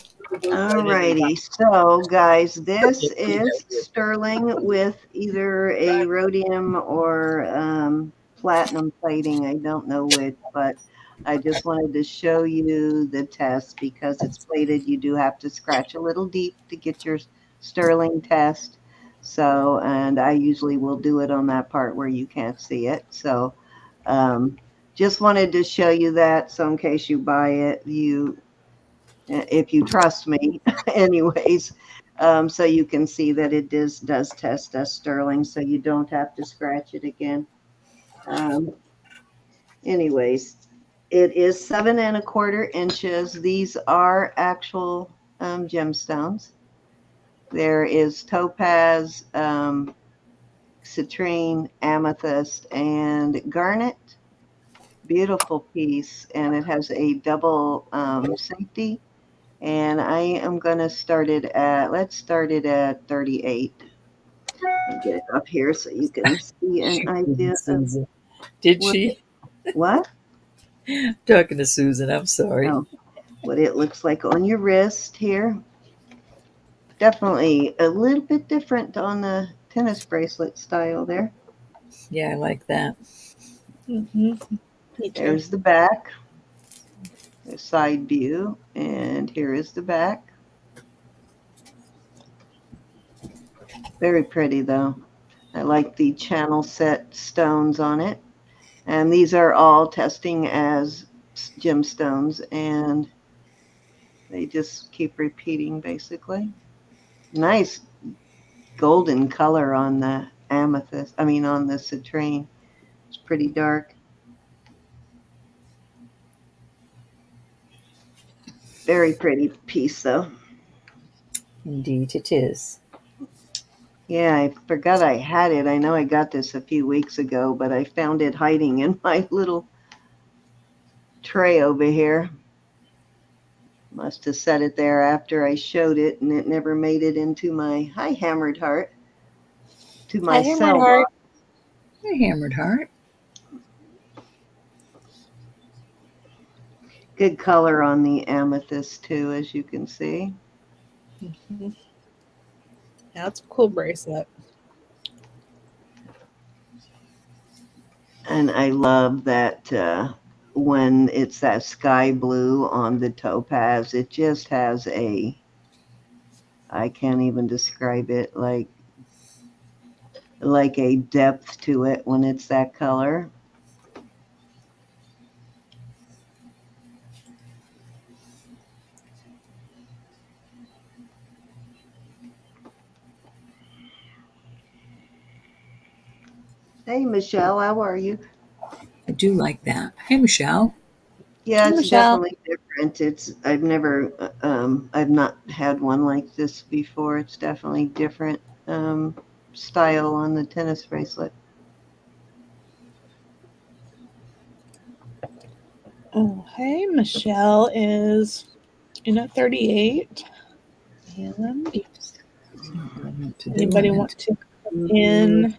All righty. So, guys, this is sterling with either a rhodium or platinum plating. I don't know which, but I just wanted to show you the test. Because it's plated, you do have to scratch a little deep to get your sterling test. So, and I usually will do it on that part where you can't see it. So, just wanted to show you that. So in case you buy it, if you trust me, anyways, so you can see that it does test as sterling, so you don't have to scratch it again. Anyways, it is 7 1/4 inches. These are actual gemstones. There is topaz, citrine, amethyst, and garnet. Beautiful piece, and it has a double safety. And I am going to let's start it at 38. I'll get it up here so you can see an idea of Did she? what? Talking to Susan, I'm sorry. Oh, what it looks like on your wrist here. Definitely a little bit different on the tennis bracelet style there. Yeah, I like that. Mm-hmm. There's the back, the side view, and here is the back. Very pretty though. I like the channel set stones on it. And these are all testing as gemstones, and they just keep repeating basically. Nice golden color on the amethyst. I mean, on the citrine. It's pretty dark. Very pretty piece though. Indeed, it is. Yeah, I forgot I had it. I know I got this a few weeks ago, but I found it hiding in my little tray over here. Must have set it there after I showed it, and it never made it into my hammered heart to my Hi, Hammered cell Heart. box. A hammered heart. Good color on the amethyst too, as you can see. Mm-hmm. That's a cool bracelet. And I love that when it's that sky blue on the topaz, it just has I can't even describe it, like a depth to it when it's that color. Hey, Michelle, how are you? I do like that. Hey, Michelle. Yeah, Hi, it's Michelle. definitely different. I've not had one like this before. It's definitely different style on the tennis bracelet. Oh, hey, Michelle is in at 38. And anybody want to come in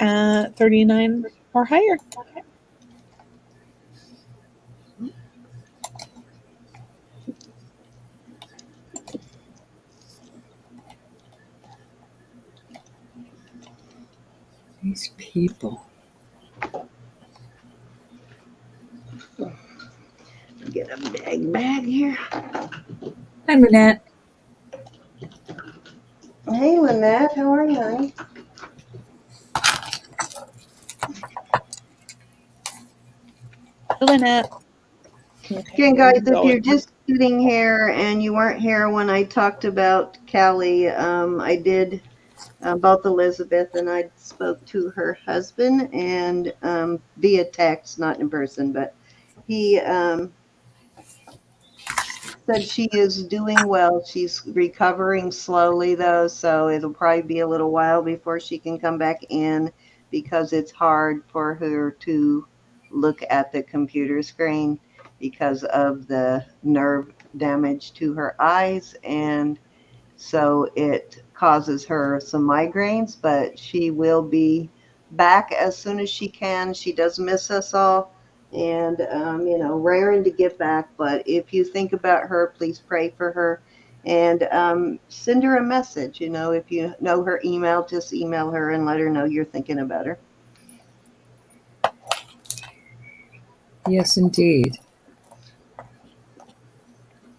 at 39 or higher? These people. Get a bag here. Hi, Manette. Hey, Lynette, how are you, honey? Lynette. Again, guys, if you're just sitting here and you weren't here when I talked about Callie, I did both Elizabeth and I spoke to her husband and via text, not in person, but he said she is doing well. She's recovering slowly though, so it'll probably be a little while before she can come back in because it's hard for her to look at the computer screen because of the nerve damage to her eyes, and so it causes her some migraines, but she will be back as soon as she can. She does miss us all, and raring to get back. But if you think about her, please pray for her and send her a message. If you know her email, just email her and let her know you're thinking about her. Yes, indeed.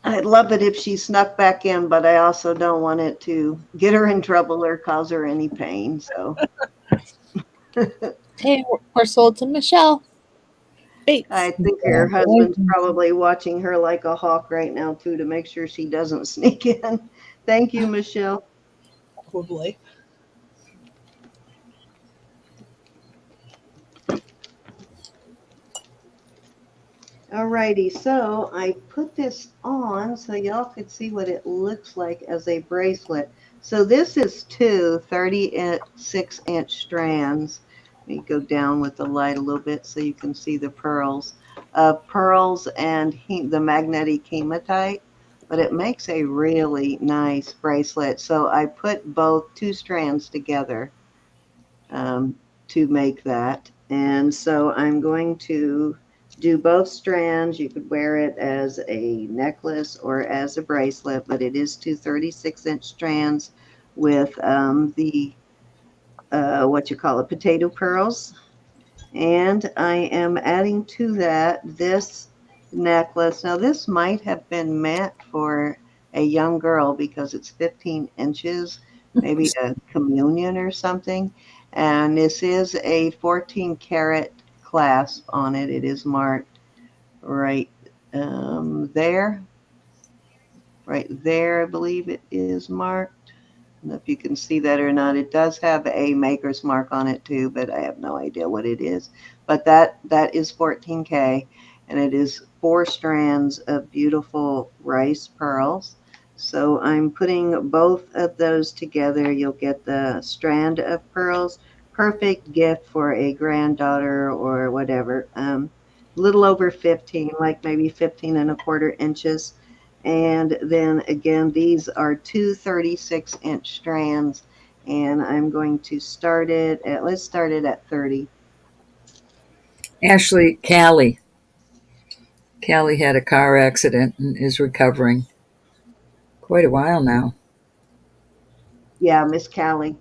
I'd love it if she snuck back in, but I also don't want it to get her in trouble or cause her any pain. So. Hey, we're sold to Michelle Bates. I think her husband's probably watching her like a hawk right now, too, to make sure she doesn't sneak in. Thank you, Michelle. Probably. Alrighty, so I put this on so y'all could see what it looks like as a bracelet. So this is two 36-inch strands. Let me go down with the light a little bit so you can see the pearls. Pearls and the magnetic hematite, but it makes a really nice bracelet. So I put both two strands together to make that. And so I'm going to do both strands. You could wear it as a necklace or as a bracelet, but it is two 36-inch strands with the potato pearls. And I am adding to that this necklace. Now this might have been meant for a young girl because it's 15 inches, maybe a communion or something. And this is a 14 karat clasp on it. It is marked right there. Right there, I believe it is marked. I don't know if you can see that or not. It does have a maker's mark on it too, but I have no idea what it is. But that is 14K, and it is 4 strands of beautiful rice pearls. So I'm putting both of those together. You'll get the strand of pearls. Perfect gift for a granddaughter or whatever. Little over 15, like maybe 15 and a quarter inches. And then again, these are two 36-inch strands, and I'm going to start it at, let's start it at 30. Ashley, Callie had a car accident and is recovering quite a while now. Yeah, Miss Callie.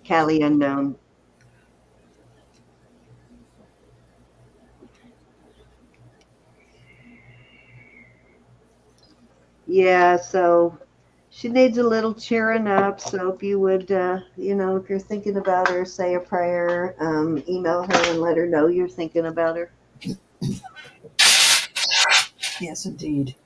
Callie Unknown. Yeah, so she needs a little cheering up. So if you would, if you're thinking about her, say a prayer, email her and let her know you're thinking about her. Yes, indeed.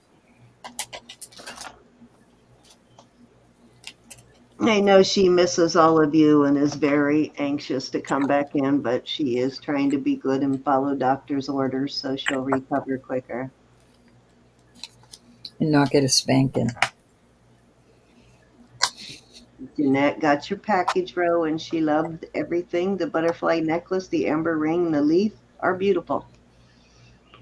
I know she misses all of you and is very anxious to come back in, but she is trying to be good and follow doctor's orders so she'll recover quicker. And not get a spanking. Jeanette got your package, Ro, and she loved everything. The butterfly necklace, the amber ring, the leaf are beautiful.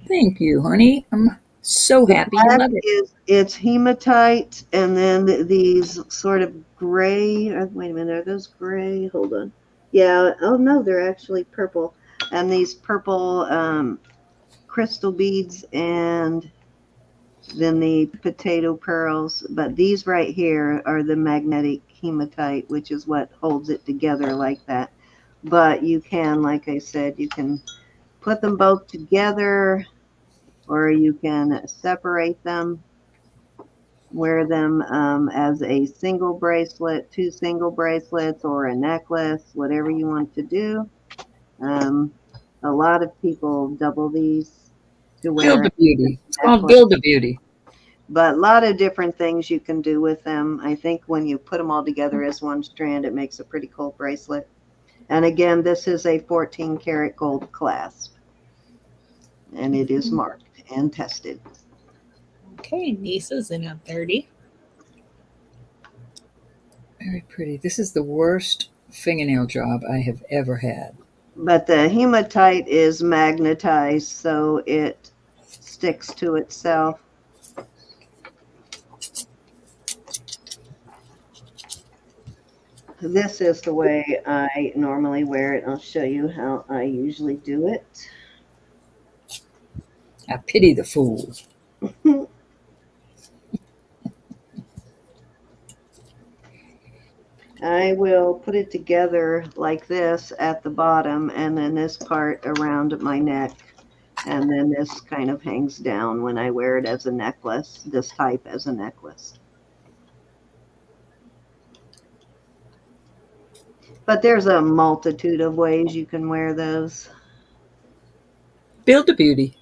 Thank you, honey. I'm so The happy you black love it. it's hematite, and then these sort of gray. Wait a minute, are those gray? Hold on. Yeah. Oh no, they're actually purple, and these purple crystal beads, and then the potato pearls. But these right here are the magnetic hematite, which is what holds it together like that. But you can, like I said, you can put them both together, or you can separate them, wear them as a single bracelet, two single bracelets, or a necklace, whatever you want to do. Um, a lot of people double these to Build wear a as beauty. It's a called necklace. Build a Beauty. But a lot of different things you can do with them. I think when you put them all together as one strand, it makes a pretty cool bracelet. And again, this is a 14 karat gold clasp, and it is marked and tested. Okay, Nisa's in at 30. Very pretty. This is the worst fingernail job I have ever had. But the hematite is magnetized, so it sticks to itself. This is the way I normally wear it. I'll show you how I usually do it. I pity the fool. I will put it together like this at the bottom, and then this part around my neck, and then this kind of hangs down when I wear it as a necklace, this type as a necklace. But there's a multitude of ways you can wear those. Build a Beauty.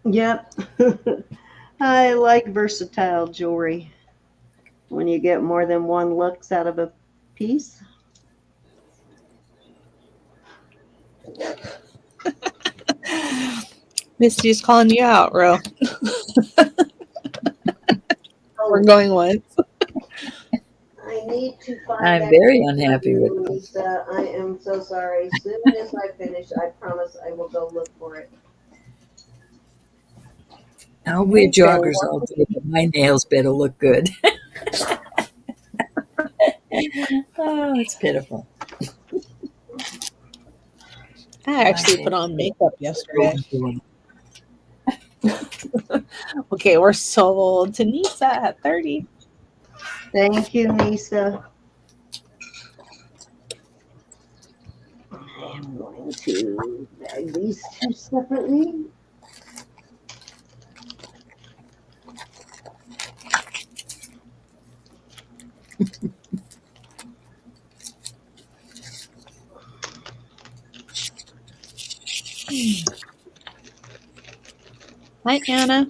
Yep. I like versatile jewelry when you get more than one looks out of a piece. Misty's calling you out, Ro. We're Oh, going once. I need to find I'm that very for unhappy with you, them. Lisa. I am so sorry. As soon as I finish, I promise I will go look for it. I'll wear Okay. joggers all day, but my nails better look good. Oh, it's pitiful. I My actually put nails on makeup yesterday. look Okay, we're sold to Nisa at 30. Thank you, Lisa. I am going to bag these two separately. Hi, Anna.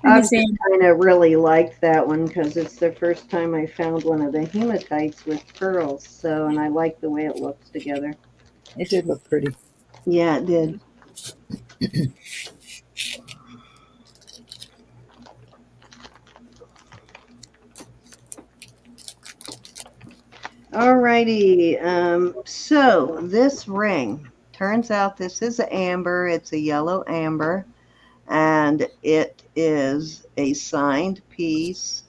I just kind of really liked that one because it's the first time I found one of the hematites with pearls. So, and I like the way it looks together. It did look pretty. Yeah, it did. Alrighty. So this ring, turns out this is amber. It's a yellow amber, and it is a signed piece.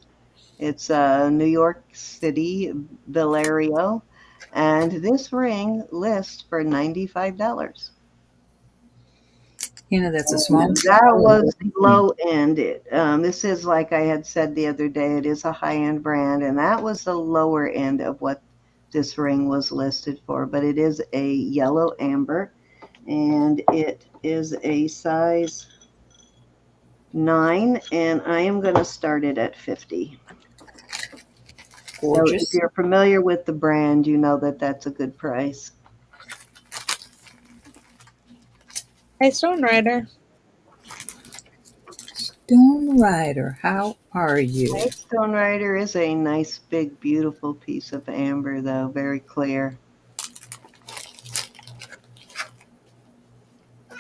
It's New York City, Valerio, and this ring lists for $95. That's a small. That was the low end. This is, like I had said the other day, it is a high-end brand, and that was the lower end of what this ring was listed for. But it is a yellow amber, and it is a size 9, and I am going to start it at 50. Gorgeous. So if you're familiar with the brand, you know that that's a good price. Hi, Stone Rider. Stone Rider, how are you? Hey, Stone Rider is a nice, big, beautiful piece of amber, though, very clear.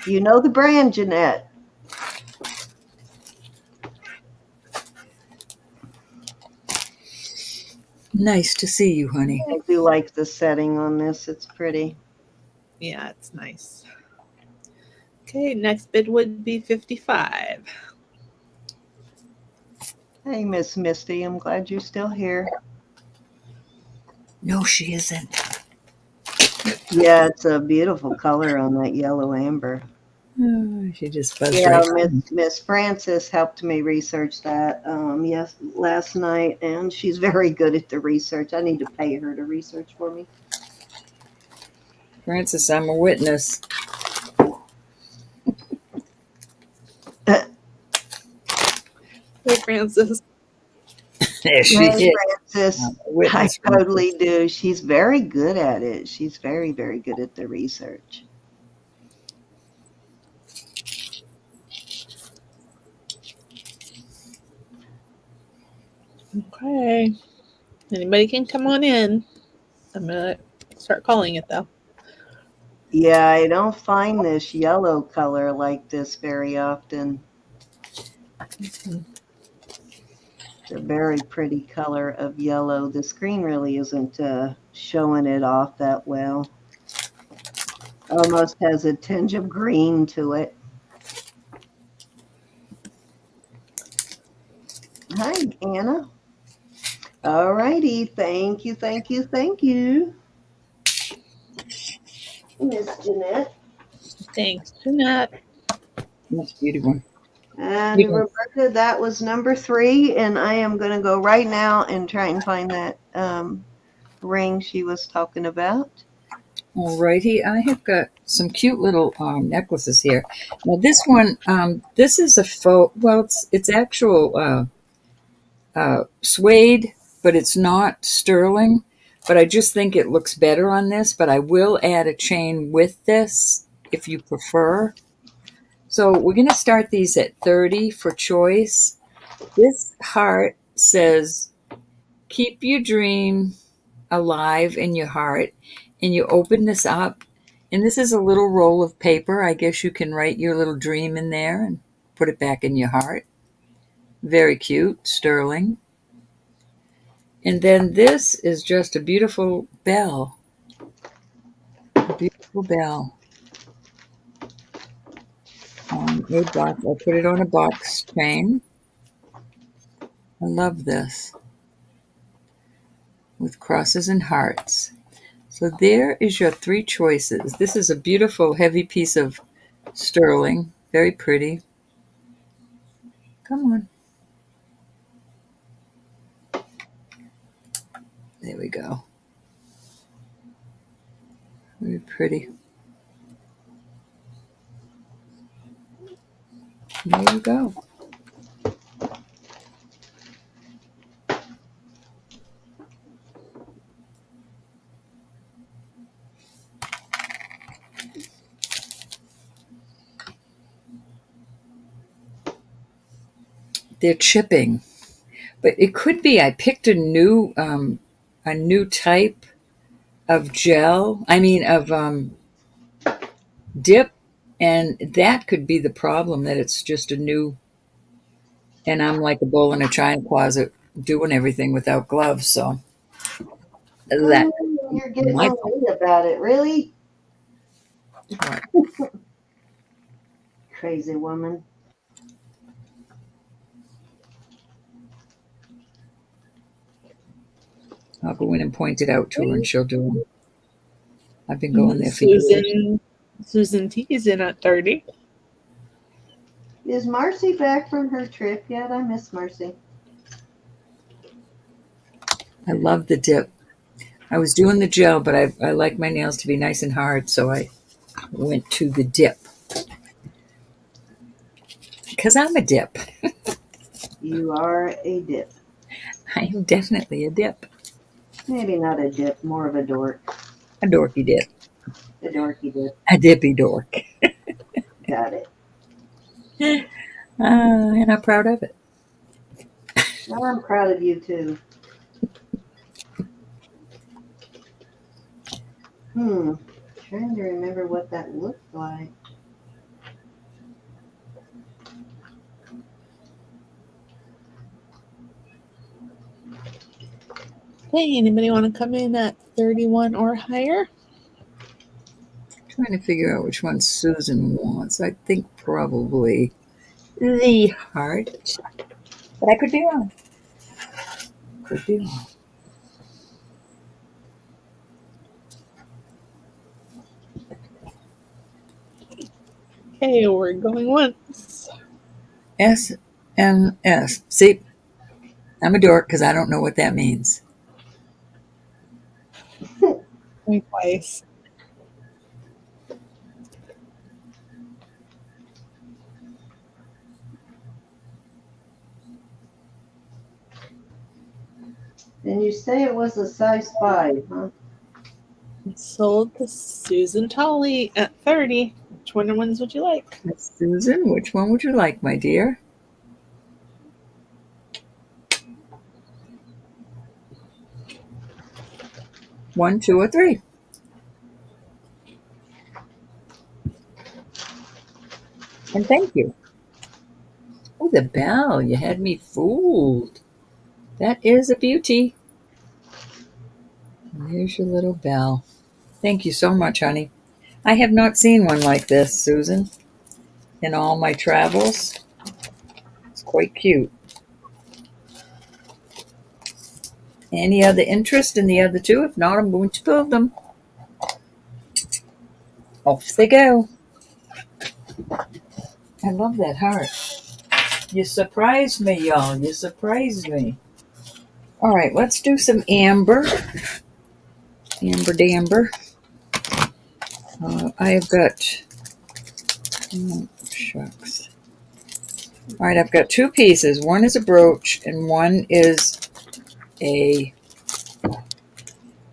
You know the brand, Jeanette. Nice to see you, honey. I do like the setting on this. It's pretty. Yeah, it's nice. Okay, next bid would be 55. Hey, Miss Misty, I'm glad you're still here. No, she isn't. Yeah, it's a beautiful color on that yellow amber. Oh, she just buzzed Yeah, right. Miss Frances helped me research that last night, and she's very good at the research. I need to pay her to research for me. Francis, I'm a witness. Hey, Francis. There she Hey, is. Frances, I totally do. She's very good at it. She's very, very good at the research. Okay. Anybody can come on in. I'm going to start calling it, though. Yeah, I don't find this yellow color like this very often. Mm-hmm. It's a very pretty color of yellow. The screen really isn't showing it off that well. Almost has a tinge of green to it. Hi, Anna. All righty. Thank you, thank you, thank you, Miss Jeanette. Thanks, Jeanette. That's a beautiful. And Roberta, that was number 3, and I am going to go right now and try and find that ring she was talking about. Alrighty, I have got some cute little necklaces here. Now this one, this is a faux. Well, it's actual suede, but it's not sterling. But I just think it looks better on this. But I will add a chain with this if you prefer. So we're going to start these at 30 for choice. This heart says, "Keep your dream alive in your heart," and you open this up, and this is a little roll of paper. I guess you can write your little dream in there and put it back in your heart. Very cute, sterling. And then this is just a beautiful bell. A beautiful bell on a box. I put it on a box chain. I love this with crosses and hearts. So there is your 3 choices. This is a beautiful heavy piece of sterling. Very pretty. Come on. There we go. Very pretty. There you go. they're chipping. But it could be I picked a new type of gel. I mean of dip, and that could be the problem, that it's just a new, and I'm like a bull in a china closet doing everything without gloves, so that You're getting my on me about it, really? point. Crazy woman. I'll go in and point it out to her and she'll do them. I've been going there for years. Susan T's in at 30. Is Marcy back from her trip yet? I miss Marcy. I love the dip. I was doing the gel, but I like my nails to be nice and hard, so I went to the dip. Because I'm a dip. You are a dip. I am definitely a dip. Maybe not a dip, more of a dork. A dorky dip. A dorky dip. A dippy dork. Got it. And I'm proud of it. I'm proud of you too. Trying to remember what that looked like. Hey, anybody want to come in at 31 or higher? Trying to figure out which one Susan wants. I think probably the heart. But I could be wrong. Could be wrong. Okay, we're going once. SMS. See, I'm a dork because I don't know what that means. Going twice. And you say it was a size 5, huh? Sold to Susan Tolley at 30. Which ones would you like? Susan, which one would you like, my dear? One, two, or three? And thank you. Oh, the bell. You had me fooled. That is a beauty. There's your little bell. Thank you so much, honey. I have not seen one like this, Susan, in all my travels. It's quite cute. Any other interest in the other two? If not, I'm going to build them. Off they go. I love that heart. You surprised me, y'all. You surprised me. All right, let's do some amber. Amber damber. I have got... Oh, shucks. All right, I've got two pieces. One is a brooch and one is a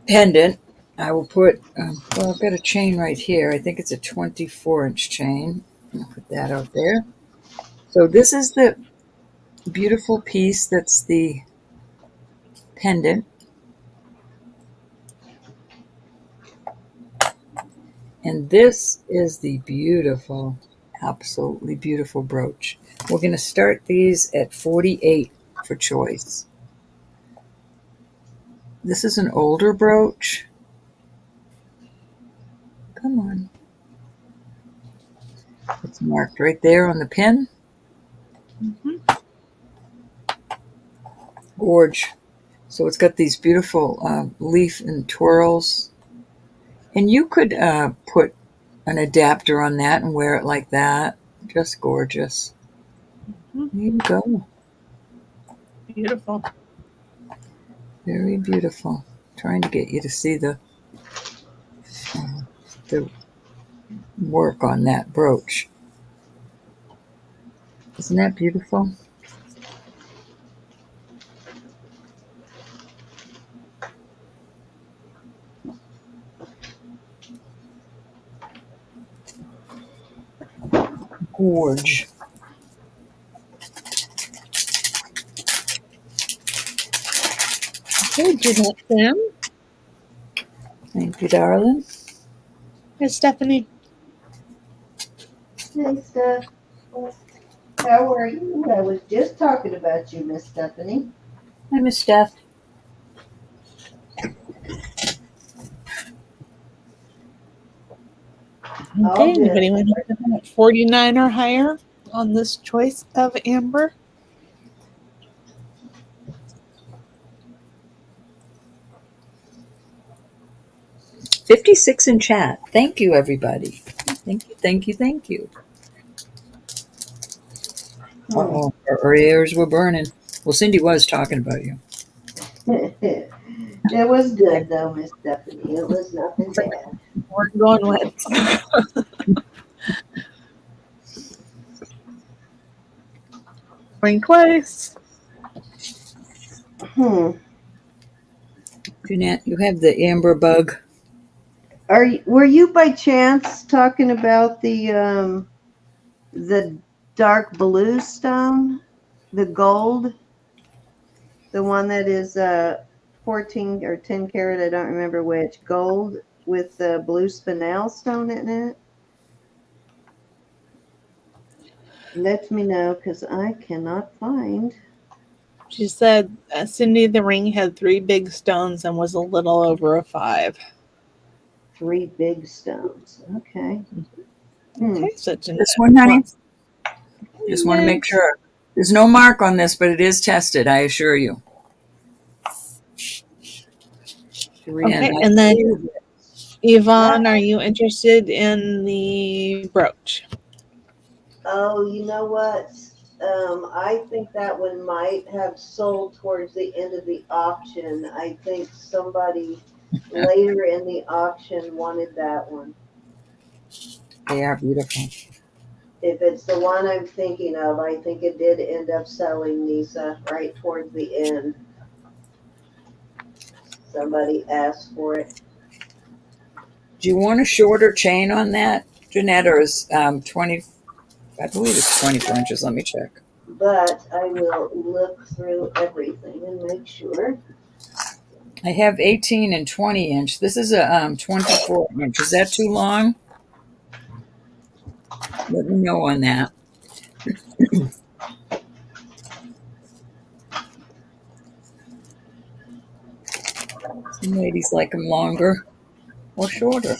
pendant. I will put, well, I've got a chain right here. I think it's a 24-inch chain. I'll put that out there. So this is the beautiful piece that's the pendant. And this is the beautiful, absolutely beautiful brooch. We're going to start these at 48 for choice. This is an older brooch. Come on. It's marked right there on the pin. Gorge. So it's got these beautiful leaf and twirls. And you could put an adapter on that and wear it like that. Just gorgeous. There you go. Beautiful. Very beautiful. Trying to get you to see the work on that brooch. Isn't that beautiful? Gorge. Jeanette Sam. Thank you, darling. Hi, Stephanie. Hey, Steph. How are you? I was just talking about you, Miss Stephanie. Hi, Miss Steph. Okay, All good. anybody want to come at 49 or higher on this choice of amber? $56 in chat. Thank you, everybody. Thank you, thank you, thank you. Uh-oh, our ears were burning. Well, Cindy was talking about you. It was good, though, Miss Stephanie. It was nothing bad. We're going once. Going twice. Jeanette, you have the amber bug. Were you by chance talking about the dark blue stone, the gold, the one that is 14 or 10 karat? I don't remember which. Gold with the blue spinel stone in it. Let me know because I cannot find. She said Cindy the ring had 3 big stones and was a little over a 5. 3 big stones. Okay. Okay, so Jeanette This one, honey? wants Just want to make sure. There's no mark on this, but it is tested, I assure you. Okay, and then Yvonne, are you interested in the brooch? Oh, you know what? I think that one might have sold towards the end of the auction. I think somebody later in the auction wanted that one. They are beautiful. If it's the one I'm thinking of, I think it did end up selling, Nisa, right towards the end. Somebody asked for it. Do you want a shorter chain on that, Jeanette, or is 20? I believe it's 24 inches. Let me check. But I will look through everything and make sure. I have 18 and 20 inch. This is a 24 inch. Is that too long? Let me know on that. Some ladies like them longer or shorter.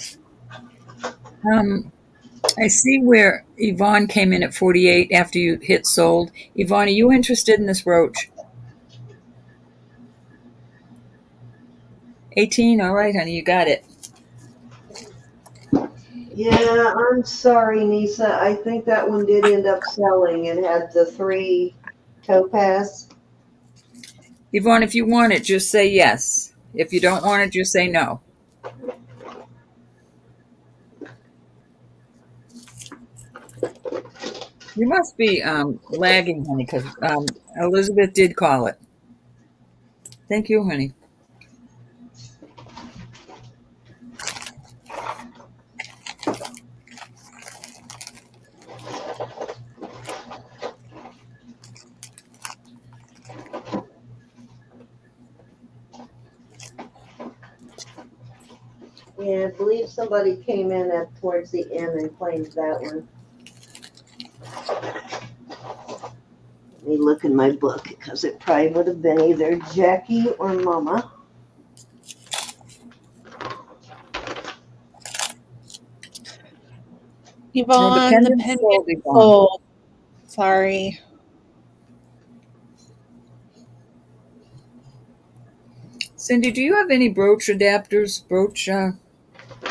I see where Yvonne came in at 48 after you hit sold. Yvonne, are you interested in this brooch? 18? All right, honey, you got it. Yeah, I'm sorry, Nisa. I think that one did end up selling. It had the 3 topaz. Yvonne, if you want it, just say yes. If you don't want it, just say no. You must be lagging, honey, because Elizabeth did call it. Thank you, honey. Yeah, I believe somebody came in at towards the end and claimed that one. Let me look in my book because it probably would have been either Jackie or Mama. Yvonne, the pendant pendant sold, Yvonne. sold. Sorry. Cindy, do you have any brooch adapters? Brooch?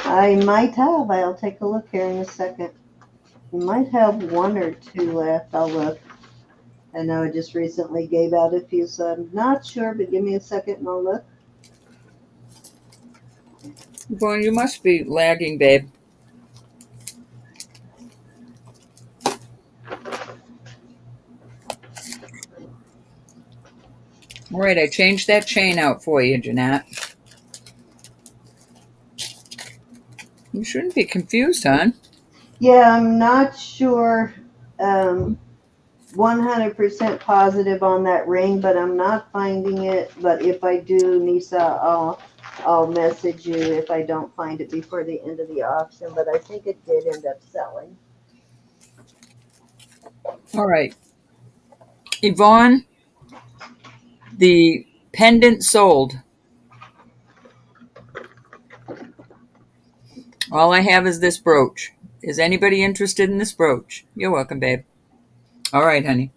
I might have. I'll take a look here in a second. You might have 1 or 2 left. I'll look. I know I just recently gave out a few, so I'm not sure, but give me a second and I'll look. Yvonne, you must be lagging, babe. All right, I changed that chain out for you, Jeanette. You shouldn't be confused, hon. Yeah, I'm not sure. 100% positive on that ring, but I'm not finding it. But if I do, Nisa, I'll message you if I don't find it before the end of the auction. But I think it did end up selling. All right. Yvonne, the pendant sold. All I have is this brooch. Is anybody interested in this brooch? You're welcome, babe. All right, honey.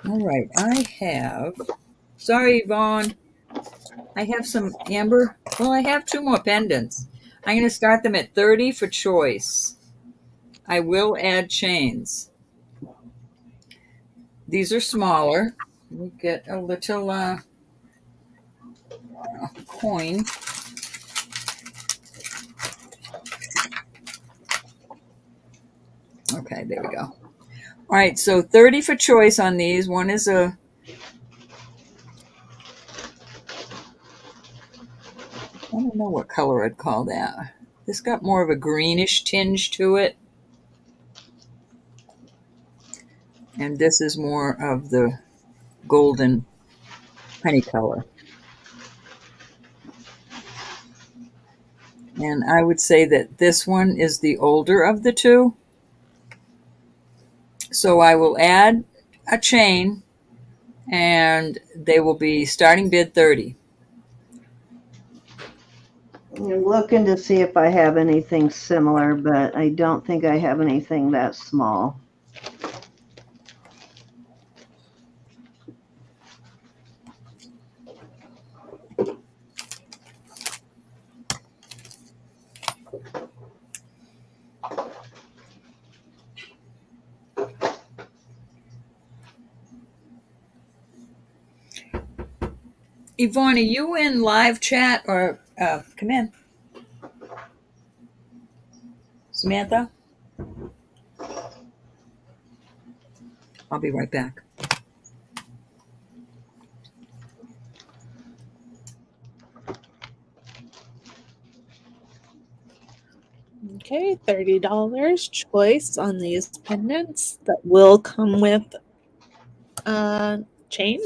All right, I have... Sorry, Yvonne. I have some amber. Well, I have 2 more pendants. I'm going to start them at 30 for choice. I will add chains. These are smaller. We get a little coin. Okay, there we go. All right, so 30 for choice on these. One is a... I don't know what color I'd call that. This got more of a greenish tinge to it. And this is more of the golden honey color. And I would say that this one is the older of the 2. So I will add a chain, and they will be starting bid 30. I'm looking to see if I have anything similar, but I don't think I have anything that small. Yvonne, are you in live chat or come in? Samantha? I'll be right back. Okay, $30 choice on these pendants that will come with a chain.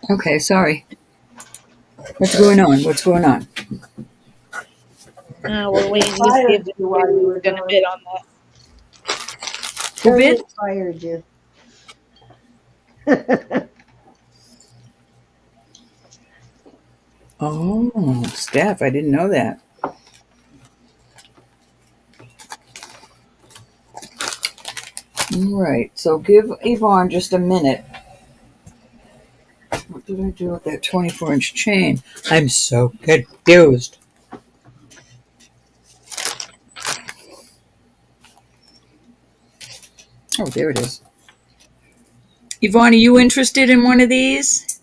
Okay, sorry. What's going on? What's going on? We're waiting to see if we're going to bid on this. Who bid? Fired you. Oh, Steph, I didn't know that. All right, so give Yvonne just a minute. What did I do with that 24-inch chain? I'm so confused. Oh, there it is. Yvonne, are you interested in one of these?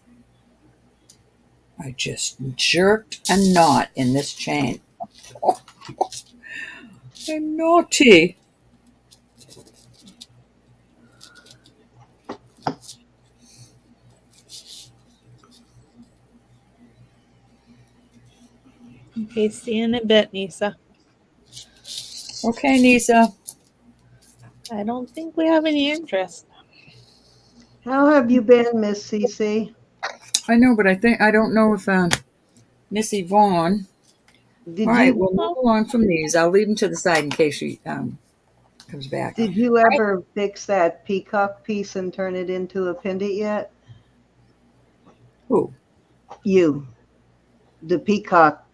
I just jerked a knot in this chain. Oh, I'm naughty. Okay, see you in a bit, Nisa. Okay, Nisa. I don't think we have any interest. How have you been, Miss Cece? I know, but I don't know if Miss Yvonne. Did All right, you we'll move along from these. I'll leave them to the side in case she comes back. did you ever fix that peacock piece and turn it into a pendant yet? Who? You, the peacock.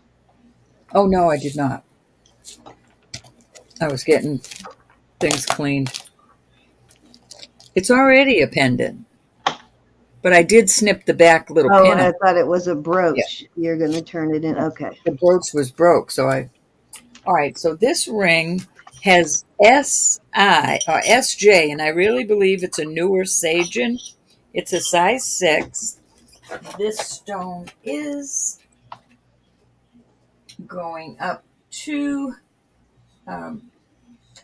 Oh, no, I did not. I was getting things cleaned. It's already a pendant, but I did snip the back little Oh, pin. I thought it was a brooch. Yeah. You're going to turn it in. Okay. The brooch was broke, so all right, so this ring has SI or SJ, and I really believe it's a newer Sagen. It's a size 6. This stone is going up to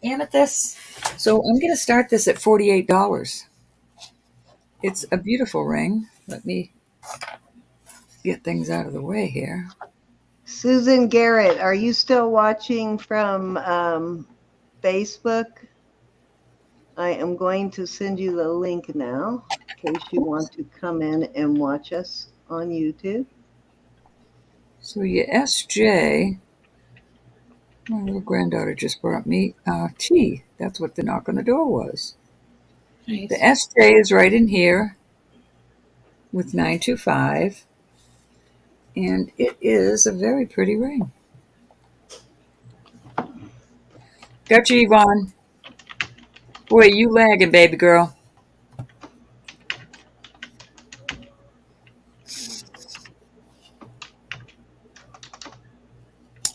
amethyst. So I'm going to start this at $48. It's a beautiful ring. Let me get things out of the way here. Susan Garrett, are you still watching from Facebook? I am going to send you the link now in case you want to come in and watch us on YouTube. So your SJ, my little granddaughter just brought me tea. That's what the knock on the door was. Nice. The SJ is right in here with 925, and it is a very pretty ring. Got you, Yvonne. Boy, you lagging, baby girl.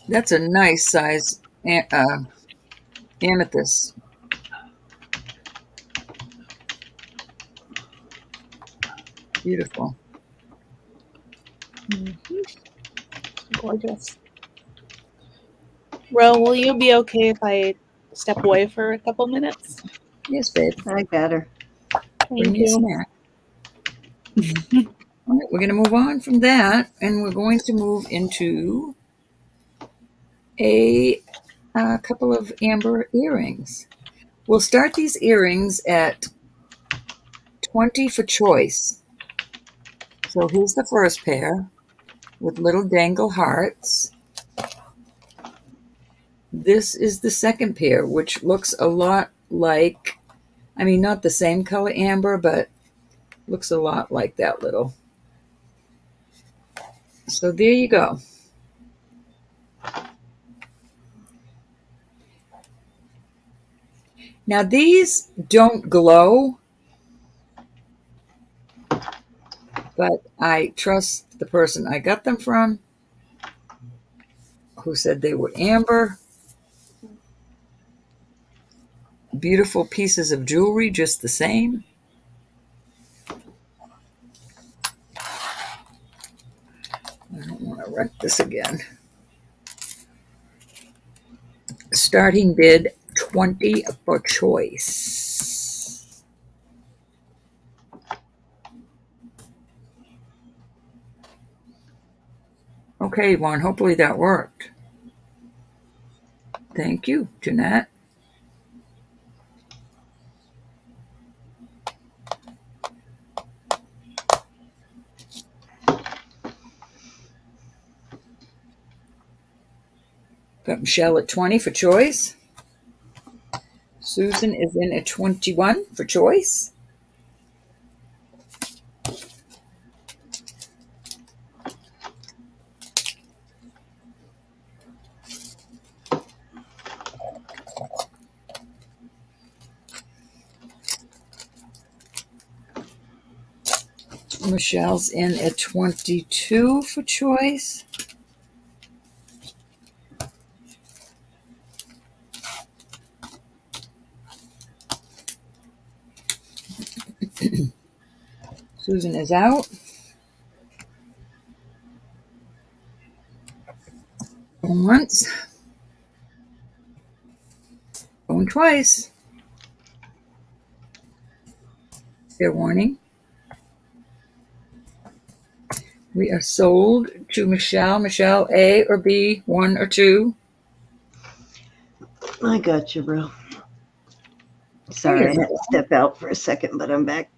That's a nice size amethyst. Beautiful. Gorgeous. Ro, will you be okay if I step away for a couple minutes? Yes, babe. I got her. Bring me a snack. All right, we're going to move on from that, and we're going to move into a couple of amber earrings. We'll start these earrings at $20 for choice. So here's the first pair with little dangle hearts. This is the second pair, which looks a lot like, I mean, not the same color amber, but looks a lot like that little. So there you go. Now these don't glow, but I trust the person I got them from, who said they were amber. Beautiful pieces of jewelry, just the same. I don't want to wreck this again. Starting bid, $20 for choice. Okay, Yvonne, hopefully that worked. Thank you, Jeanette. Got Michelle at 20 for choice. Susan is in at 21 for choice. Michelle's in at 22 for choice. Susan is out. Going once. Going twice. Fair warning. We are sold to Michelle. Michelle, A or B, 1 or 2. I got you, bro. Sorry, I had to step out for a second, but I'm back.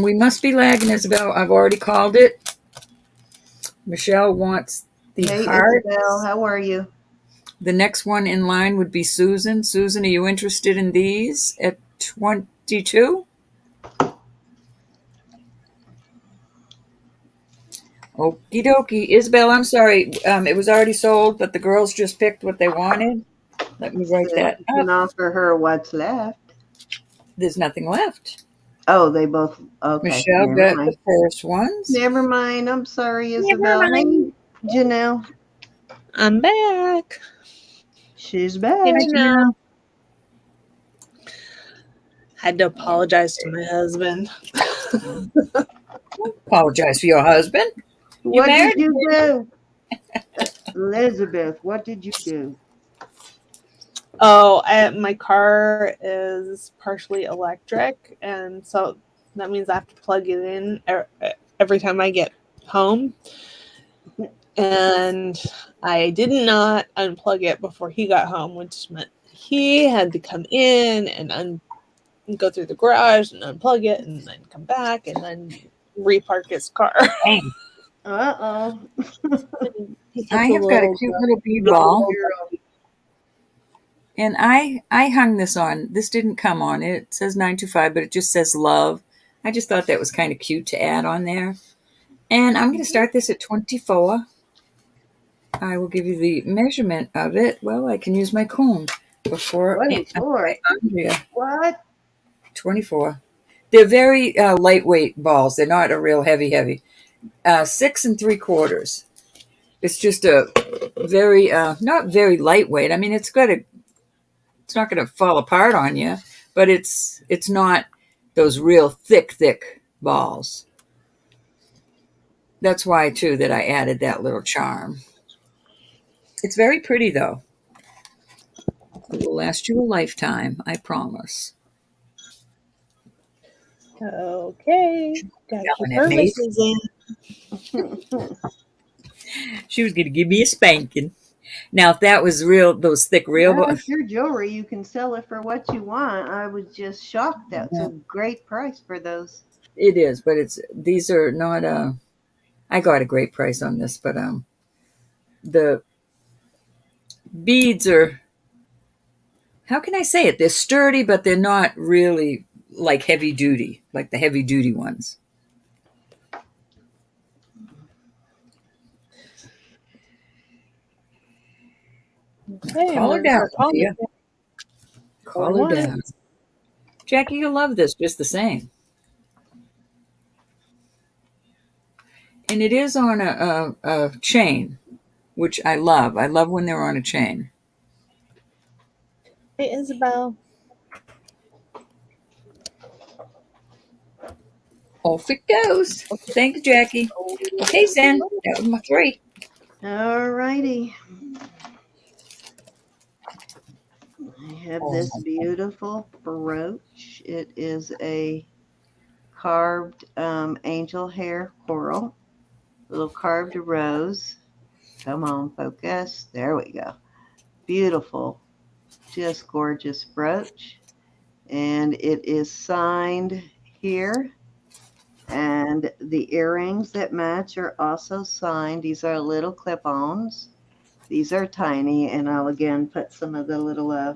We must be lagging, Isabel. I've already called it. Michelle wants the heart. Isabel, how are you? The next one in line would be Susan. Susan, are you interested in these at 22? Okie dokie. Isabel, I'm sorry. It was already sold, but the girls just picked what they wanted. Let me write that You can up. offer her what's left. There's nothing left. Oh, they both. Okay. Michelle got the first ones. Never mind. I'm sorry, Isabel. Hey, Janelle. I'm back. She's back. Hey, Janelle. Had to apologize to my husband. Apologize for your husband. You What did married you him. do? Elizabeth, what did you do? Oh, my car is partially electric, and so that means I have to plug it in every time I get home. And I did not unplug it before he got home, which meant he had to come in and go through the garage and unplug it and then come back and then repark his car. Dang. Uh-oh. He's I such a have got a little cute little bead Little ball, girl. and I hung this on. This didn't come on. It says 925, but it just says love. I just thought that was kind of cute to add on there. And I'm going to start this at 24. I will give you the measurement of it. Well, I can use my comb before 24. Andrea. What? 24. They're very lightweight balls. They're not a real heavy. 6 3/4. It's just a very not very lightweight. I mean, it's not going to fall apart on you, but it's not those real thick balls. That's why too that I added that little charm. It's very pretty though. It will last you a lifetime, I promise. Okay. Got your Yelling at me. purchases in. She was going to give me a spanking. Now, if that was real, those thick real, Well, it's your jewelry. You can sell it for what you want. I was just shocked. That's a great price for those. it is, but these are not. I got a great price on this, but the beads are. How can I say it? They're sturdy, but they're not really like heavy duty, like the heavy duty ones. Okay, Call her down, Sophia. it. Call her down. Jackie, you'll love this just the same. And it is on a chain, which I love. I love when they're on a chain. Hey, Isabel. Off it goes. Thank you, Jackie. Okay, Zen. That was my 3. All righty. I have this beautiful brooch. It is a carved angel hair coral, little carved rose. Come on, focus. There we go. Beautiful, just gorgeous brooch. And it is signed here. And the earrings that match are also signed. These are little clip-ons. These are tiny, and I'll again put some of the little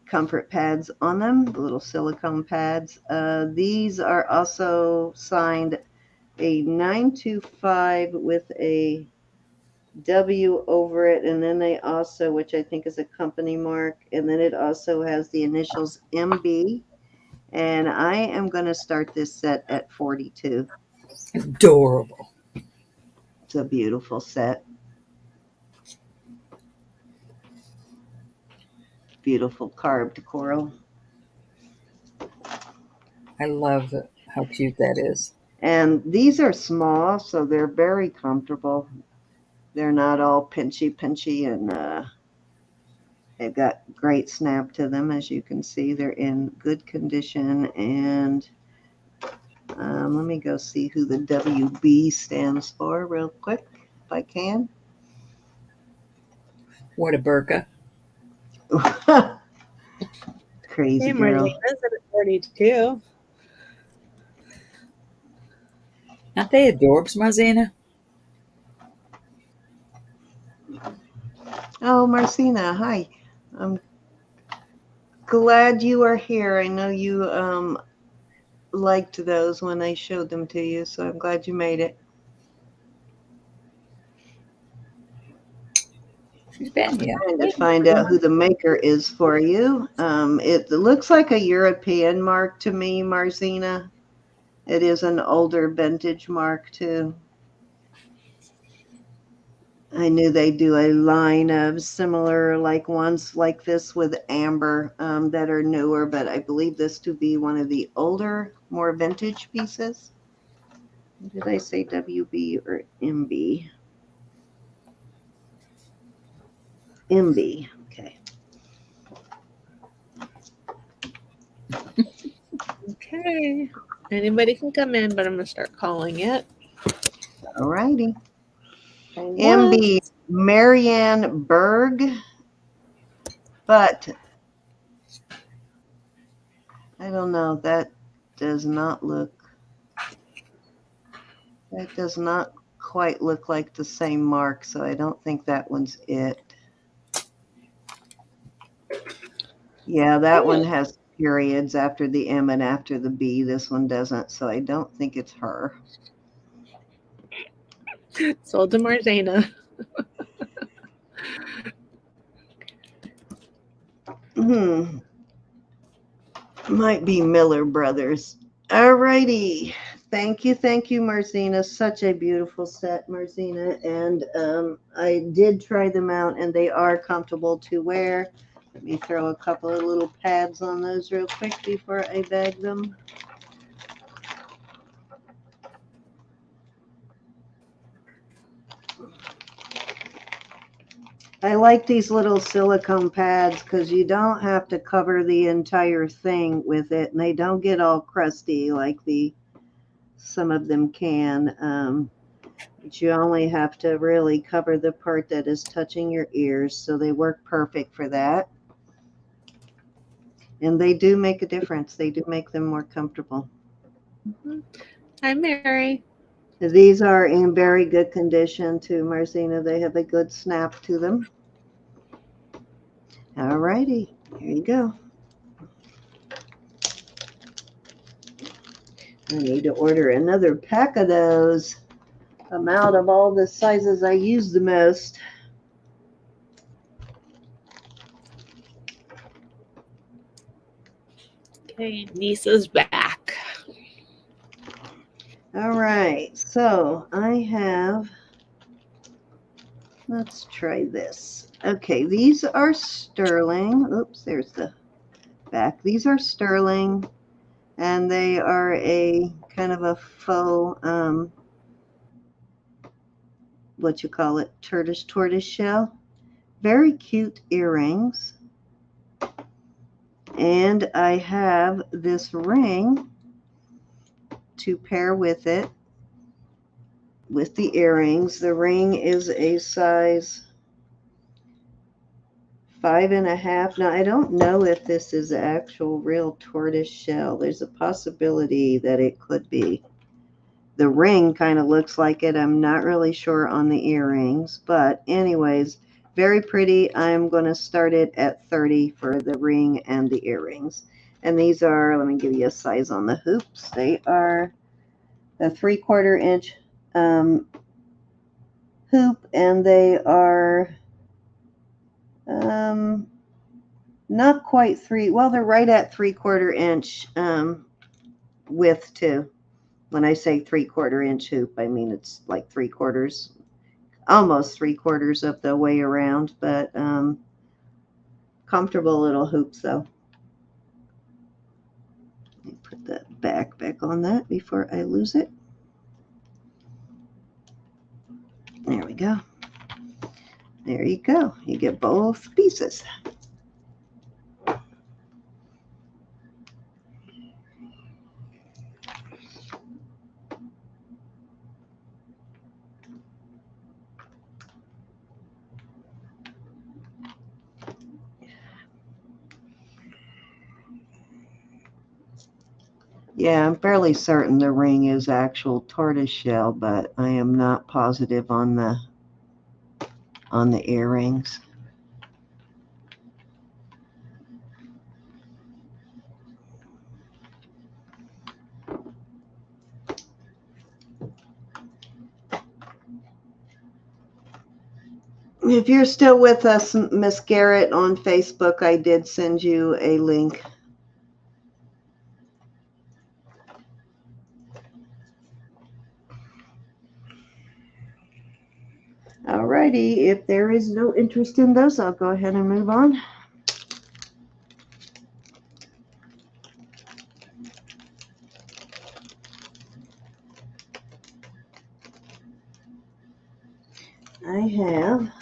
comfort pads on them, the little silicone pads. These are also signed a 925 with a W over it, and then they also, which I think is a company mark, and then it also has the initials MB. And I am going to start this set at 42. Adorable. It's a beautiful set. Beautiful carved coral. I love how cute that is. And these are small, so they're very comfortable. They're not all pinchy, and they've got great snap to them. As you can see, they're in good condition. And let me go see who the WB stands for real quick, if I can. What a burka. Crazy Hey, girl. Marlena's at 42. Aren't they adorbs, Marzena? Oh, Marcina, hi. I'm glad you are here. I know you liked those when I showed them to you, so I'm glad you made it. She's been here. Trying to find out who the maker is for you. It looks like a European mark to me, Marcina. It is an older vintage mark too. I knew they do a line of similar like ones like this with amber that are newer, but I believe this to be one of the older, more vintage pieces. Did I say WB or MB? MB. Okay. Okay. Anybody can come in, but I'm going to start calling it. All righty. Going MB, once. Marianne Berg, but I don't know. That does not quite look like the same mark, so I don't think that one's it. Yeah, that one has periods after the M and after the B. This one doesn't, so I don't think it's her. Sold to Martina. Might be Miller Brothers. Alrighty. Thank you, Marcina. Such a beautiful set, Marcina. And I did try them out, and they are comfortable to wear. Let me throw a couple of little pads on those real quick before I bag them. I like these little silicone pads because you don't have to cover the entire thing with it, and they don't get all crusty like some of them can. But you only have to really cover the part that is touching your ears, so they work perfect for that. And they do make a difference. They do make them more comfortable. Hi, Mary. These are in very good condition too, Marcina. They have a good snap to them. All righty, here you go. I need to order another pack of those. I'm out of all the sizes I use the most. Okay, Nisa's back. All right, so I have, let's try this. Okay, these are sterling. Oops, there's the back. These are sterling, and they are a kind of a faux, what you call it, tortoise shell. Very cute earrings. And I have this ring to pair with it, with the earrings. The ring is a size 5.5. Now, I don't know if this is actual real tortoise shell. There's a possibility that it could be. The ring kind of looks like it. I'm not really sure on the earrings, but anyways, very pretty. I'm going to start it at 30 for the ring and the earrings. And these are, let me give you a size on the hoops. They are a 3/4 inch hoop, and they are not quite well, they're right at 3/4 inch width too. When I say 3/4 inch hoop, I mean it's like 3/4, almost 3/4 of the way around, but comfortable little hoops though. Let me put the back on that before I lose it. There we go. There you go. You get both pieces. Yeah, I'm fairly certain the ring is actual tortoise shell, but I am not positive on the earrings. If you're still with us, Miss Garrett, on Facebook, I did send you a link. Alrighty, if there is no interest in those, I'll go ahead and move on. I have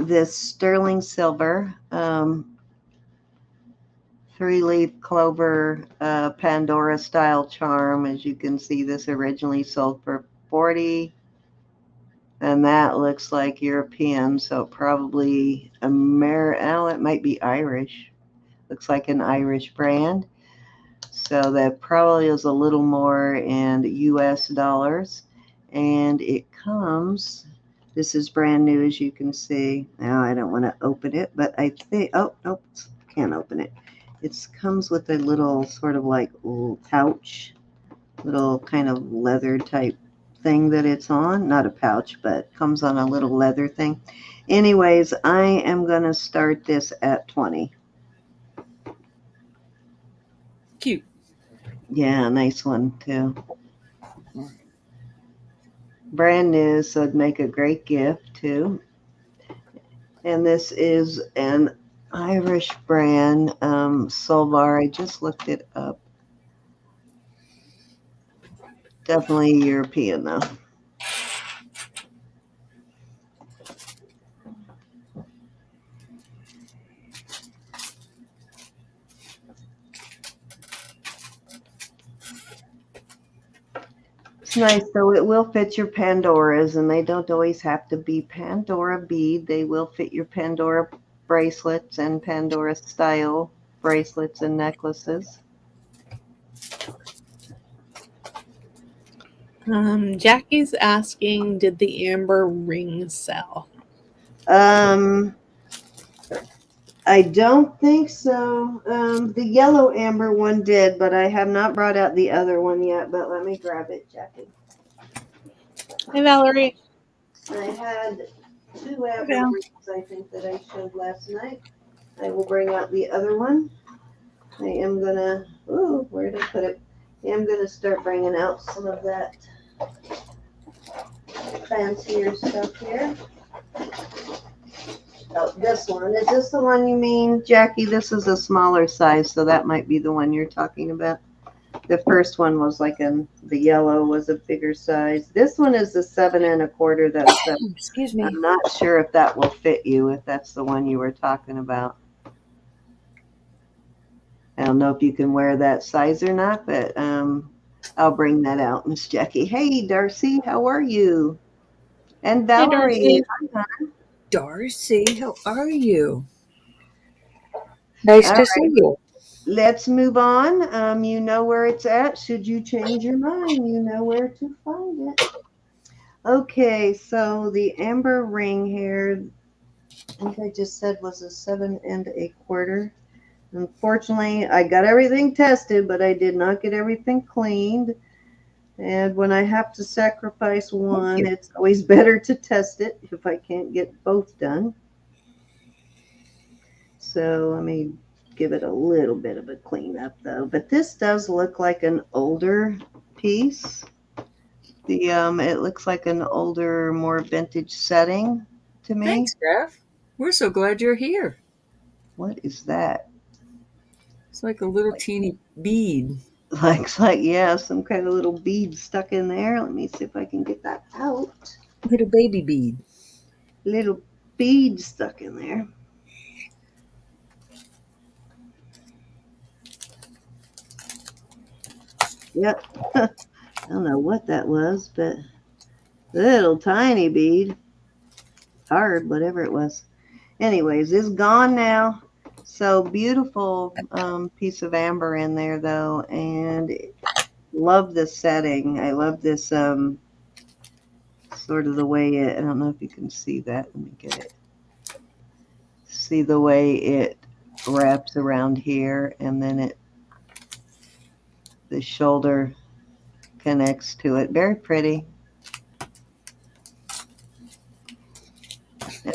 this sterling silver 3-leaf clover Pandora style charm. As you can see, this originally sold for $40, and that looks like European, so probably oh, it might be Irish. Looks like an Irish brand. So that probably is a little more in US dollars. And it comes, this is brand new, as you can see. Now I don't want to open it, but I think, oh, nope, can't open it. It comes with a little sort of like little pouch, little kind of leather type thing that it's on. Not a pouch, but comes on a little leather thing. Anyways, I am going to start this at 20. Cute. Yeah, nice one too. Brand new, so it'd make a great gift too. And this is an Irish brand, Solvar. I just looked it up. Definitely European though. It's nice though. It will fit your Pandoras, and they don't always have to be Pandora bead. They will fit your Pandora bracelets and Pandora style bracelets and necklaces. Jackie's asking, did the amber ring sell? I don't think so. The yellow amber one did, but I have not brought out the other one yet. But let me grab it, Jackie. Hi, Valerie. I had 2 amber rings, I think, that I showed last night. I will bring out the other one. I am gonna, ooh, where did I put it? I am gonna start bringing out some of that fancier stuff here. Oh, this one. Is this the one you mean, Jackie? This is a smaller size, so that might be the one you're talking about. The first one was like the yellow was a bigger size. This one is the 7 1/4. That's excuse me. I'm not sure if that will fit you, if that's the one you were talking about. I don't know if you can wear that size or not, but I'll bring that out, Miss Jackie. Hey, Darcy, how are you? And Valerie. Hi, Darcy, how are you? Nice to see you. Let's move on. You know where it's at. Should you change your mind, you know where to find it. Okay, so the amber ring here, I think I just said was a 7 1/4. Unfortunately, I got everything tested, but I did not get everything cleaned. And when I have to sacrifice one, it's always better to test it if I can't get both done. So let me give it a little bit of a cleanup though. But this does look like an older piece. It looks like an older, more vintage setting to me. Thanks, Steph. We're so glad you're here. What is that? It's like a little teeny bead. Looks like, yeah, some kind of little bead stuck in there. Let me see if I can get that out. Little baby bead. Little bead stuck in there. Yep. I don't know what that was, but little tiny bead. Hard, whatever it was. Anyways, it's gone now. So beautiful piece of amber in there though, and love this setting. I love this sort of the way it, I don't know if you can see that. Let me get it. See the way it wraps around here, and then the shoulder connects to it. Very pretty.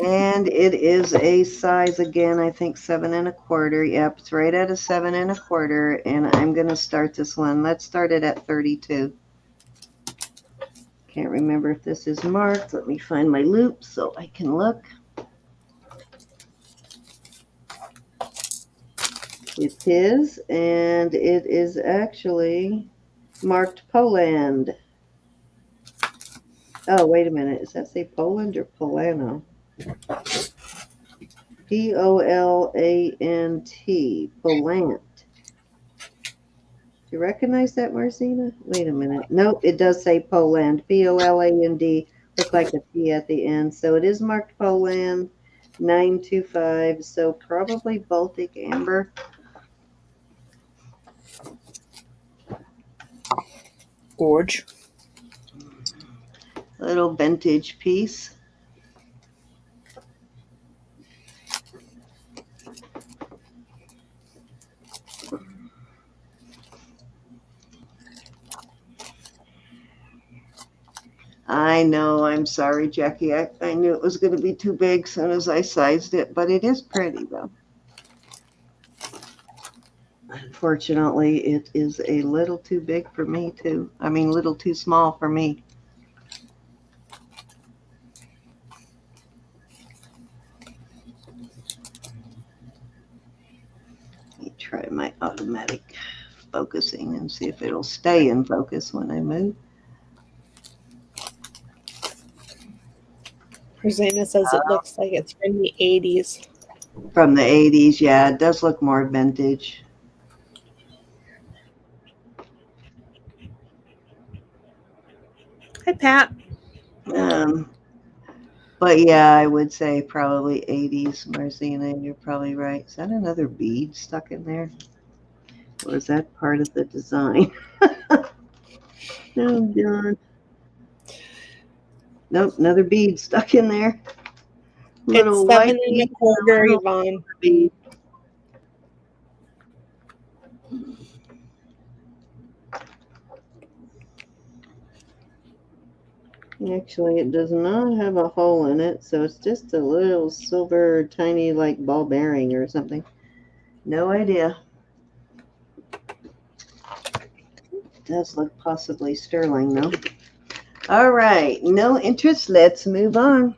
And it is a size, again, I think 7 1/4. Yep, it's right at a 7 1/4. And I'm going to start this one. Let's start it at 32. Can't remember if this is marked. Let me find my loop so I can look. It is, and it is actually marked Poland. Oh, wait a minute. Does that say Poland or Polano? Polant. Polant. Do you recognize that, Marcina? Wait a minute. Nope, it does say Poland. Poland. Look like a P at the end. So it is marked Poland 925. So probably Baltic amber. Gorge. Little vintage piece. I know, I'm sorry, Jackie. I knew it was going to be too big as soon as I sized it, but it is pretty, though. Unfortunately, it is a little too big for me, too. I mean, a little too small for me. Let me try my automatic focusing and see if it'll stay in focus when I move. Rosanna says it looks like it's from the 80s. From the 80s, yeah, it does look more vintage. Hi, Pat. But yeah, I would say probably 80s, Marcina, you're probably right. Is that another bead stuck in there? Or is that part of the design? Oh, God. Nope, another bead stuck in there. Little It's 7 white1/4, Yvonne. bead. Actually, it does not have a hole in it, so it's just a little silver, tiny, like ball bearing or something. No idea. It does look possibly sterling, though. All right, no interest. Let's move on.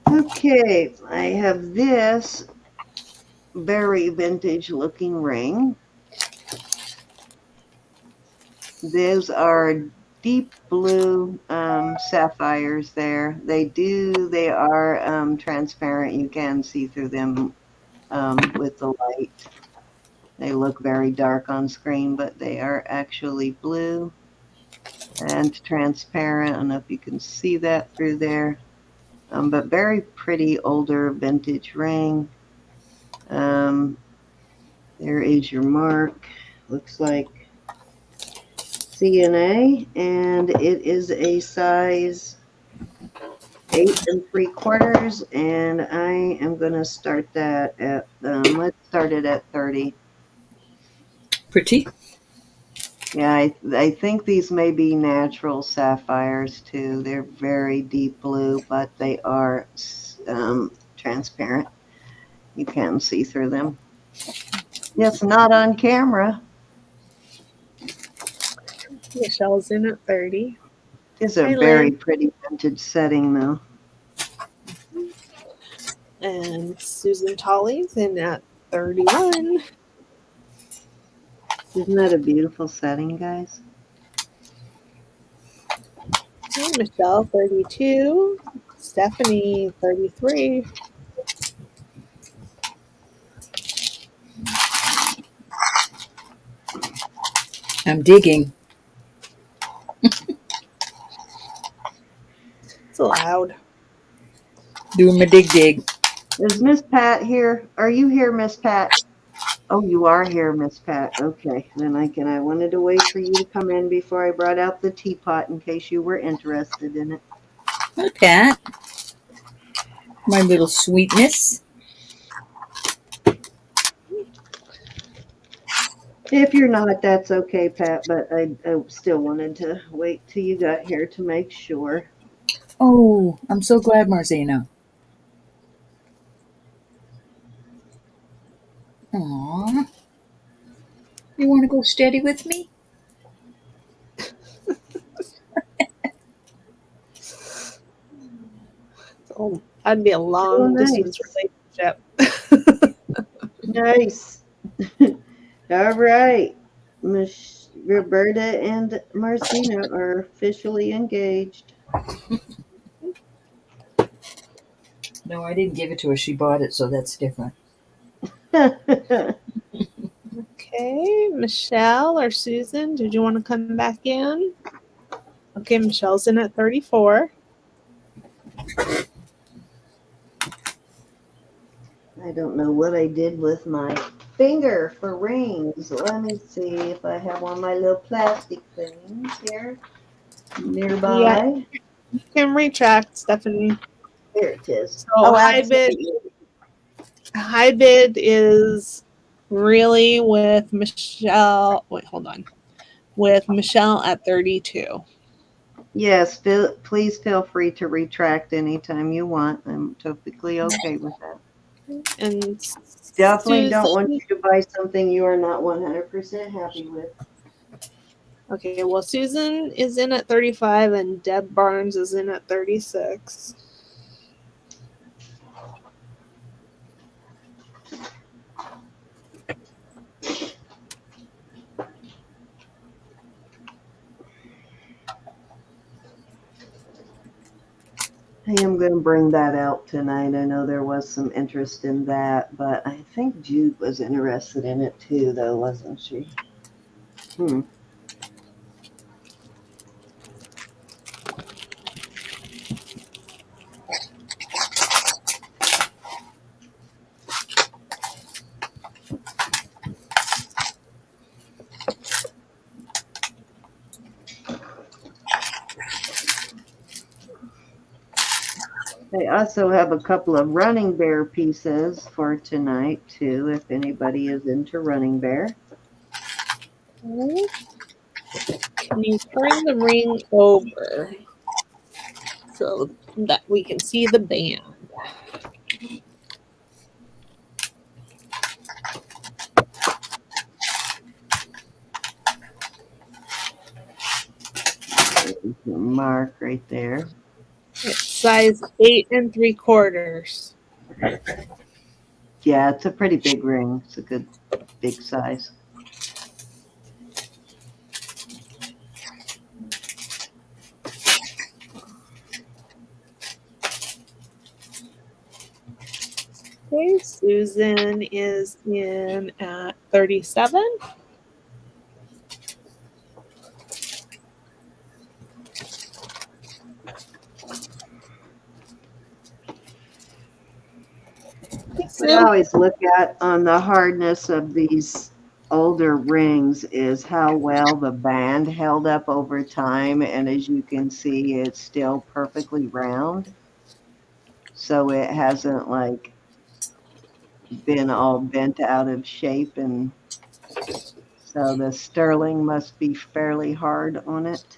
Okay, I have this very vintage looking ring. Those are deep blue sapphires there. They are transparent. You can see through them with the light. They look very dark on screen, but they are actually blue and transparent. I don't know if you can see that through there. But very pretty older vintage ring. There is your mark. Looks like CNA, and it is a size 8 3/4, and I am going to start that at, let's start it at 30. Pretty. Yeah, I think these may be natural sapphires too. They're very deep blue, but they are transparent. You can see through them. Yes, not on camera. Michelle's in at 30. It's a Hi, very Lynn. pretty vintage setting, though. And Susan Tolley's in at 31. Isn't that a beautiful setting, guys? Hi, Michelle, 32. Stephanie, 33. I'm digging. It's loud. Doing my dig. Is Miss Pat here? Are you here, Miss Pat? Oh, you are here, Miss Pat. Okay. Then I wanted to wait for you to come in before I brought out the teapot in case you were interested in it. Hi, Pat. My little sweetness. If you're not, that's okay, Pat, but I still wanted to wait till you got here to make sure. Oh, I'm so glad, Marcina. Aww. You want to go steady with me? Oh, that'd be a Oh, long distance nice. relationship. Nice. All right. Miss Roberta and Marcina are officially engaged. No, I didn't give it to her. She bought it, so that's different. Okay, Michelle or Susan, did you want to come back in? Okay, Michelle's in at 34. I don't know what I did with my finger for rings. Let me see if I have one of my little plastic things here Yeah, nearby. you can retract, Stephanie. Here it is. So Oh, high bid is really with Michelle. Wait, hold on. With Michelle at 32. Yes, please feel free to retract anytime you want. I'm totally okay with that. And Definitely don't want Susan. you to buy something you are not 100% happy with. Okay, well, Susan is in at 35 and Deb Barnes is in at 36. I am going to bring that out tonight. I know there was some interest in that, but I think Jude was interested in it too, though, wasn't she? Hmm. They also have a couple of Running Bear pieces for tonight, too, if anybody is into Running Bear. Okay. Can you turn the ring over so that we can see the band? There's a mark right there. It's size 8 3/4. Yeah, it's a pretty big ring. It's a good big size. Okay, Susan is in at 37. What I always look at on the hardness of these older rings is how well the band held up over time. And as you can see, it's still perfectly round. So it hasn't like been all bent out of shape. And so the sterling must be fairly hard on it.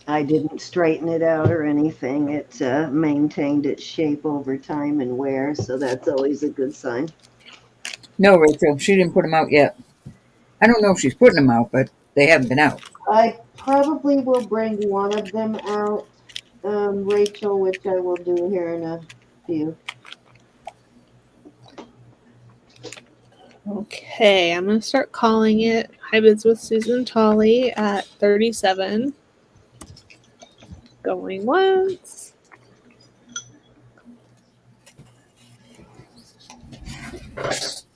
I didn't straighten it out or anything. It maintained its shape over time and wear, so that's always a good sign. No, Rachel, she didn't put them out yet. I don't know if she's putting them out, but they haven't been out. I probably will bring one of them out, Rachel, which I will do here in a few. Okay, I'm going to start calling it High Bids with Susan Tolley at 37. Going once.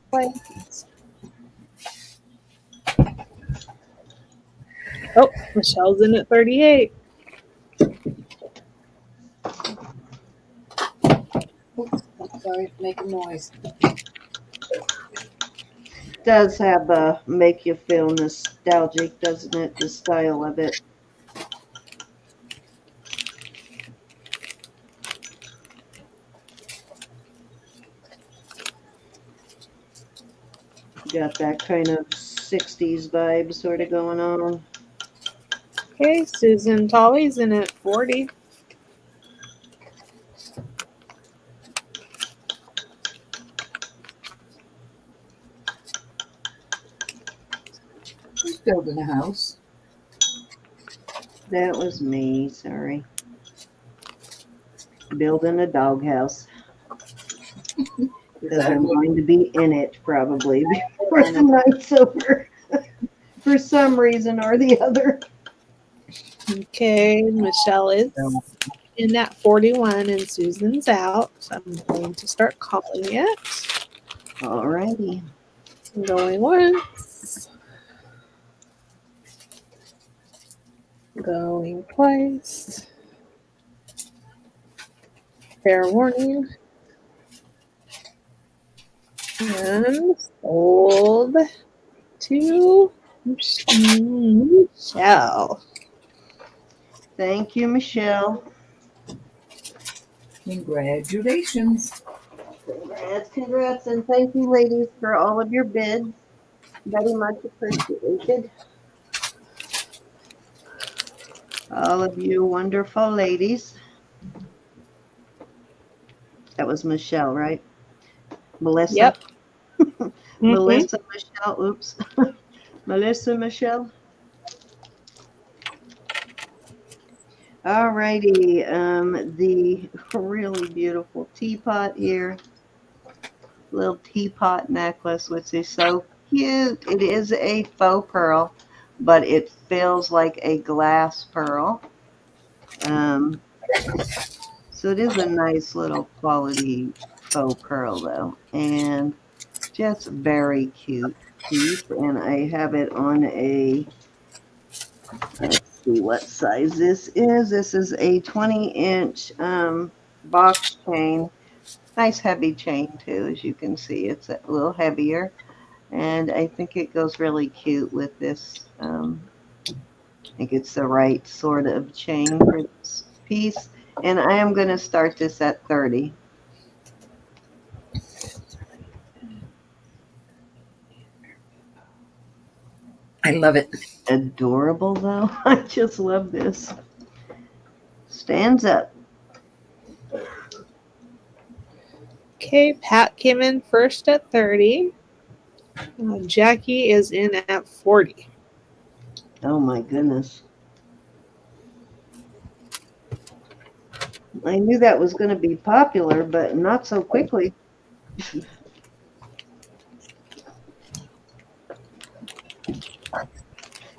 Twice. Oh, Michelle's in at 38. Oops, sorry, making noise. Does have a make you feel nostalgic, doesn't it? The style of it. Got that kind of 60s vibe sort of going on. Okay, Susan Tolley's in at 40. building a house. That was me, sorry. Building a doghouse. Because I'm going to be in it probably before the night's over. For some reason or the other. Okay, Michelle is in at 41 and Susan's out. So I'm going to start calling it. Alrighty. Going once. Going twice. Fair warning. And sold to Michelle. Thank you, Michelle. Congratulations. Congrats, and thank you, ladies, for all of your bids. Very much appreciated. All of you wonderful ladies. That was Michelle, right? Melissa? Yep. Melissa, Michelle, oops. Melissa, Michelle. Alrighty, the really beautiful teapot here. Little teapot necklace, which is so cute. It is a faux pearl, but it feels like a glass pearl. So it is a nice little quality faux pearl though, and just very cute piece. And I have it on a, let's see what size this is. This is a 20-inch box chain. Nice heavy chain too, as you can see. It's a little heavier, and I think it goes really cute with this. I think it's the right sort of chain for this piece. And I am going to start this at 30. I love it. Adorable though. I just love this. Stands up. Okay, Pat came in first at 30. Jackie is in at 40. Oh my goodness. I knew that was going to be popular, but not so quickly.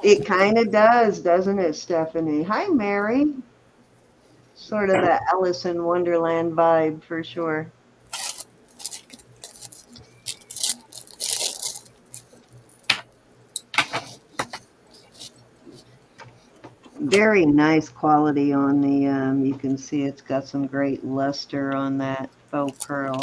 It kind of does, doesn't it, Stephanie? Hi, Mary. Sort of that Alice in Wonderland vibe for sure. Very nice quality on the, you can see it's got some great luster on that faux pearl.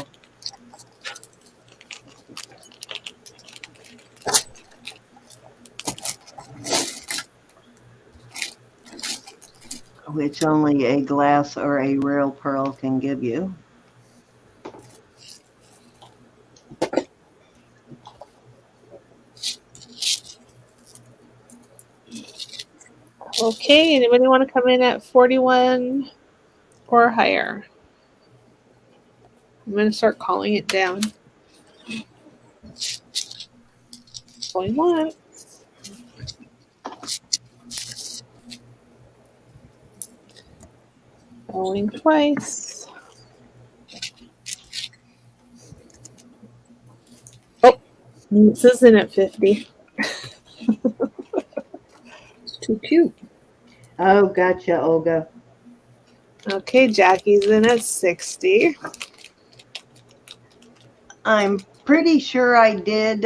Which only a glass or a real pearl can give you. Okay, anybody want to come in at 41 or higher? I'm going to start calling it down. Going once. Going twice. Oh, this isn't at 50. It's too cute. Oh, gotcha, Olga. Okay, Jackie's in at 60. I'm pretty sure I did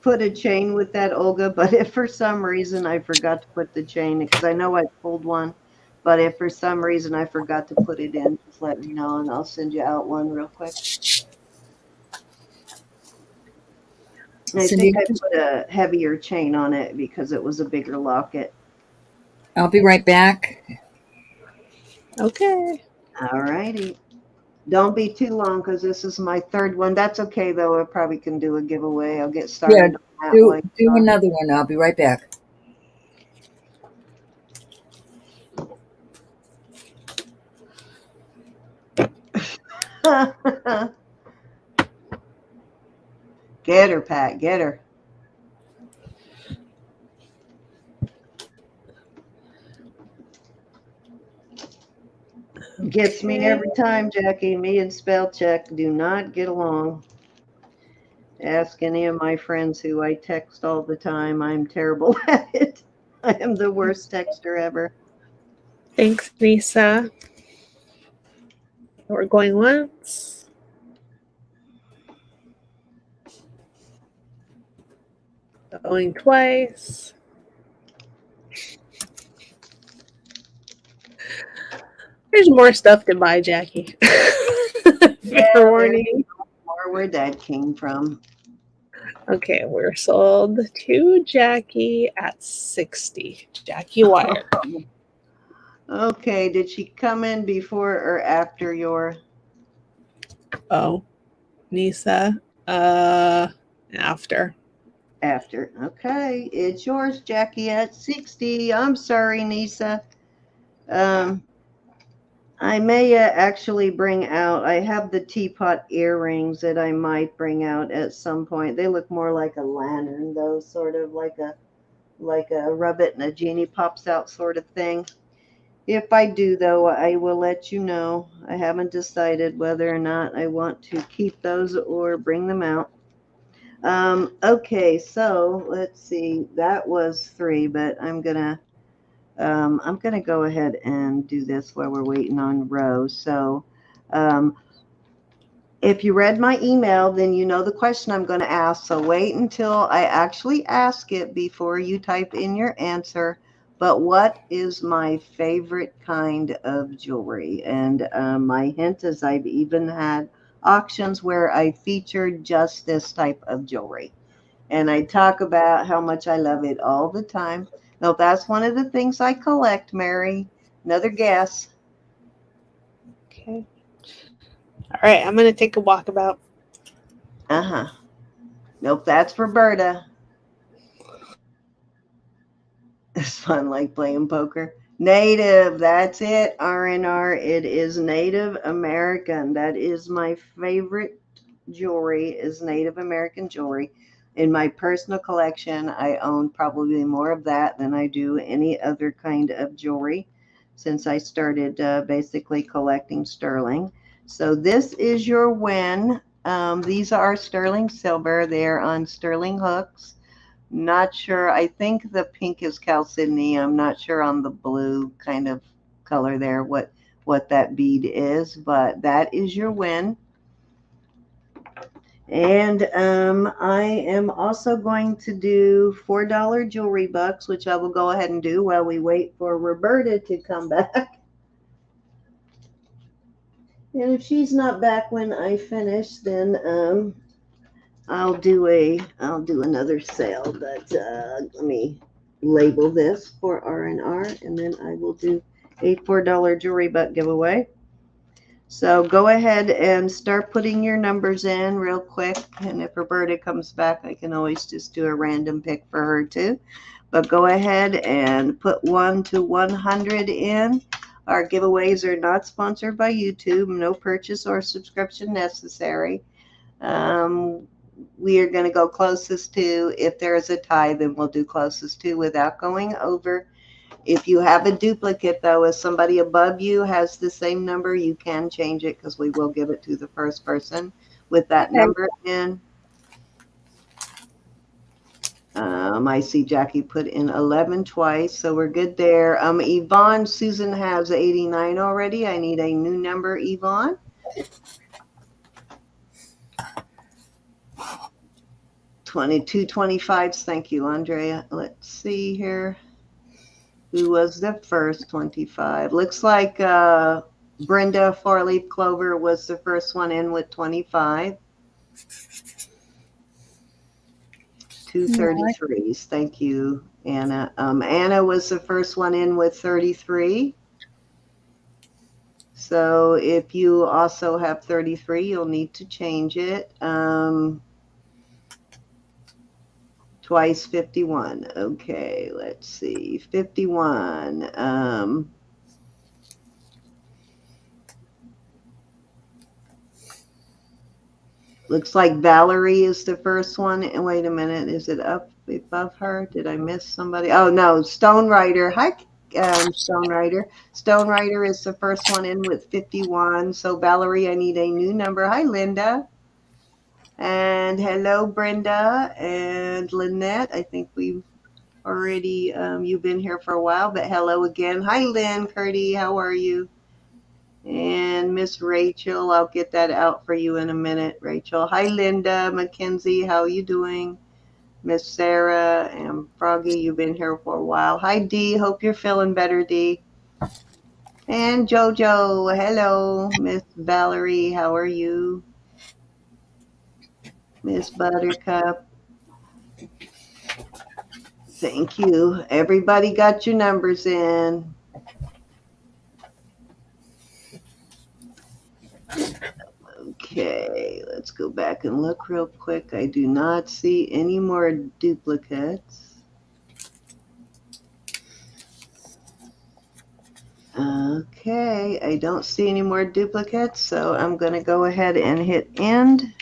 put a chain with that, Olga, but if for some reason I forgot to put the chain, because I know I pulled one, but if for some reason I forgot to put it in, just let me know and I'll send you out one real quick. I think I put a heavier chain on it because it was a bigger locket. I'll be right back. Okay. All righty. Don't be too long because this is my third one. That's okay, though. I probably can do a giveaway. I'll get started on that. Do another one. I'll be right back. Get her, Pat. Get her. Gets me every time, Jackie. Me and spell check do not get along. Ask any of my friends who I text all the time. I'm terrible at it. I am the worst texter ever. Thanks, Lisa. We're going once. Going twice. There's more stuff to buy, Jackie. Fair warning. More where that came from. Okay, we're sold to Jackie at 60. Jackie Wire. Okay, did she come in before or after your? Oh, Nisa. After. After. Okay, it's yours, Jackie, at 60. I'm sorry, Nisa. I may actually bring out, I have the teapot earrings that I might bring out at some point. They look more like a lantern, though, sort of like a rub it and a genie pops out sort of thing. If I do, though, I will let you know. I haven't decided whether or not I want to keep those or bring them out. Okay, so let's see. That was 3, but I'm gonna go ahead and do this while we're waiting on Rose. So, if you read my email, then you know the question I'm going to ask. So wait until I actually ask it before you type in your answer. But what is my favorite kind of jewelry? And my hint is I've even had auctions where I featured just this type of jewelry. And I talk about how much I love it all the time. Now, that's one of the things I collect, Mary. Another guess. Okay. All right, I'm going to take a walkabout. Uh-huh. Nope, that's Roberta. It's fun like playing poker. Native, that's it. R&R, it is Native American. That is my favorite jewelry, is Native American jewelry. In my personal collection, I own probably more of that than I do any other kind of jewelry since I started basically collecting sterling. So this is your win. These are sterling silver. They're on sterling hooks. Not sure. I think the pink is chalcedony. I'm not sure on the blue kind of color there what that bead is, but that is your win. And I am also going to do $4 jewelry bucks, which I will go ahead and do while we wait for Roberta to come back. And if she's not back when I finish, then I'll do another sale. But let me label this for R&R, and then I will do a $4 jewelry buck giveaway. So go ahead and start putting your numbers in real quick. And if Roberta comes back, I can always just do a random pick for her too. But go ahead and put 1 to 100 in. Our giveaways are not sponsored by YouTube. No purchase or subscription necessary. We are going to go closest to. If there is a tie, then we'll do closest to without going over. If you have a duplicate, though, if somebody above you has the same number, you can change it because we will give it to the first person with that number in. I see Jackie put in 11 twice, so we're good there. Yvonne, Susan has 89 already. I need a new number, Yvonne. $22 25s. Thank you, Andrea. Let's see here. Who was the first 25? Looks like Brenda Four-Leaf Clover was the first one in with 25. 2 33s. Thank you, Anna. Anna was the first one in with 33. So if you also have 33, you'll need to change it. Twice 51. Okay, let's see. 51. Looks like Valerie is the first one. And wait a minute, is it up above her? Did I miss somebody? Oh no, Stone Rider. Hi, Stone Rider. Stone Rider is the first one in with 51. So, Valerie, I need a new number. Hi, Linda. And hello, Brenda and Lynette. I think we've already, you've been here for a while, but hello again. Hi, Lynn, Curdy. How are you? And Miss Rachel, I'll get that out for you in a minute, Rachel. Hi, Linda, Mackenzie. How you doing? Miss Sarah and Froggy, you've been here for a while. Hi, Dee. Hope you're feeling better, Dee. And Jojo, hello. Miss Valerie, how are you? Miss Buttercup. Thank you. Everybody got your numbers in. Okay, let's go back and look real quick. I do not see any more duplicates. Okay, I don't see any more duplicates, so I'm going to go ahead and hit end.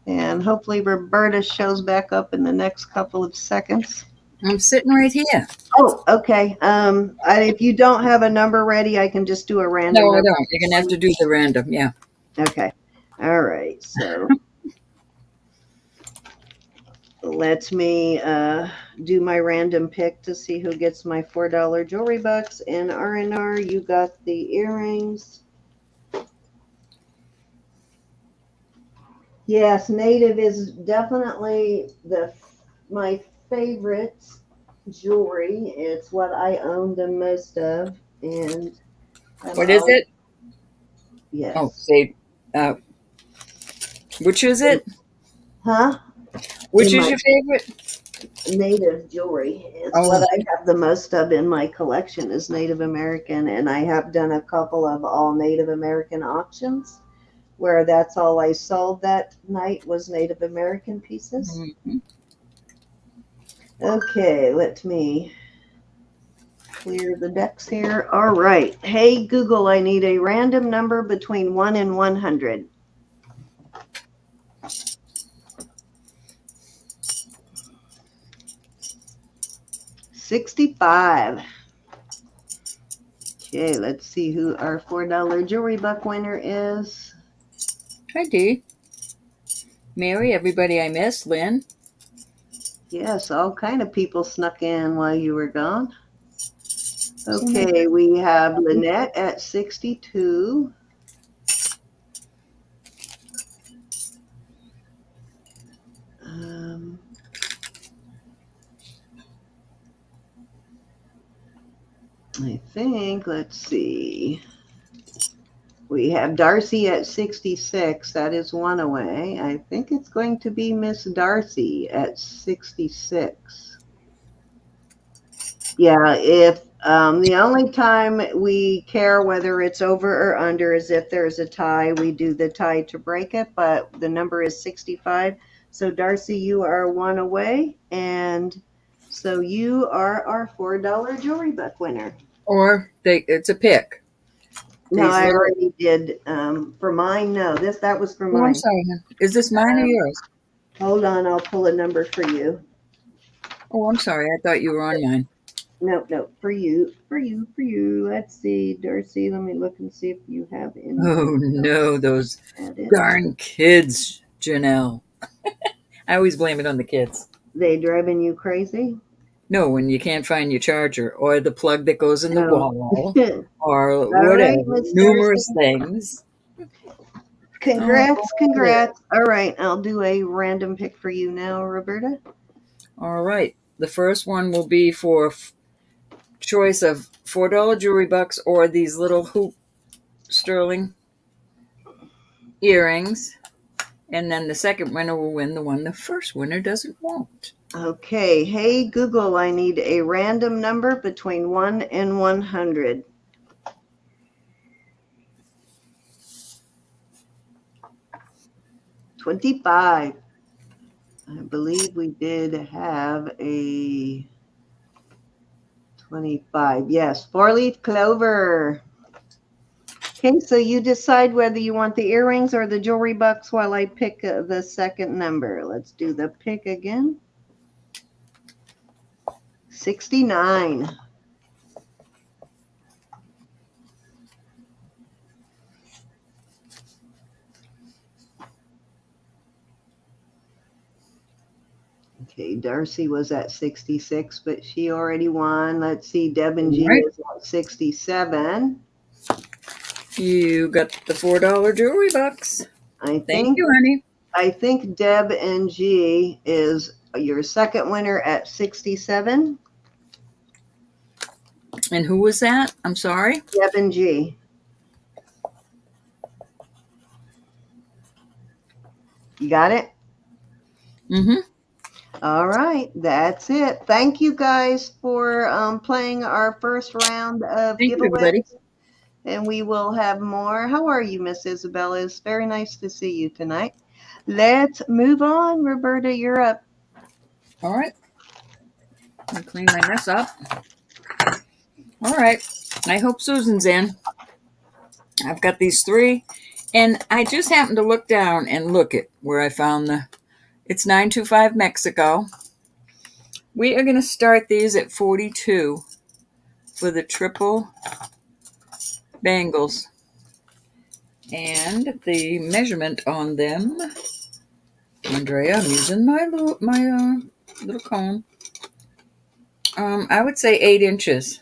And hopefully Roberta shows back up in the next couple of seconds. I'm sitting right here. Oh, okay. If you don't have a number ready, I can just do a random No, I number. don't. You're going to have to do the random. Yeah. Okay. All right. So let me do my random pick to see who gets my $4 jewelry bucks. And R&R, you got the earrings. Yes, native is definitely my favorite jewelry. It's what I own the most of. And what is it? Yes. Oh, say, which is it? Huh? Which is your favorite? Native jewelry. It's what I have the most of in my collection is Native American, and I have done a couple of all Native American auctions where that's all I sold that night was Native American pieces. Mm-hmm. Okay, let me clear the decks here. All right. Hey, Google, I need a random number between 1 and 100. $65. Okay, let's see who our $4 jewelry buck winner is. Hi, Dee. Mary, everybody I missed. Lynn. Yes, all kind of people snuck in while you were gone. Okay, we have Lynette at 62. I think, let's see. We have Darcy at 66. That is one away. I think it's going to be Miss Darcy at 66. Yeah, if the only time we care whether it's over or under is if there's a tie. We do the tie to break it, but the number is 65. So, Darcy, you are one away. And so you are our $4 jewelry buck winner. Or it's a pick. No, I already did. For mine, no. That was for mine. I'm sorry. Is this mine or yours? Hold on, I'll pull a number for you. Oh, I'm sorry. I thought you were on mine. No, for you. Let's see, Darcy. Let me look and see if you have any. Oh no, those darn kids, Janelle. I always blame it on the kids. They driving you crazy? No, when you can't find your charger or the plug that goes in the wall or whatever, numerous things. Congrats. All right, I'll do a random pick for you now, Roberta. All right. The first one will be for choice of $4 jewelry bucks or these little hoop sterling earrings. And then the second winner will win the one the first winner doesn't want. Okay. Hey, Google, I need a random number between 1 and 100. $25. I believe we did have a 25. Yes, 4-leaf clover. Okay, so you decide whether you want the earrings or the jewelry bucks while I pick the second number. Let's do the pick again. 69. Okay, Darcy was at 66, but she already won. Let's see, Deb and All G right. is at 67. You got the $4 jewelry box. I Thank think you, honey. I think Deb and G is your second winner at 67. And who was that? I'm sorry. Deb and G. You got it? Mm-hmm. All right, that's it. Thank you guys for playing our first round of Thank you, everybody. giveaways. And we will have more. How are you, Miss Isabella? It's very nice to see you tonight. Let's move on. Roberta, you're up. All right. I'll clean my mess up. All right. I hope Susan's in. I've got these 3. And I just happened to look down and look at where I found it's 925 Mexico. We are going to start these at 42 for the triple bangles. And the measurement on them, Andrea, I'm using my little comb. I would say 8 inches.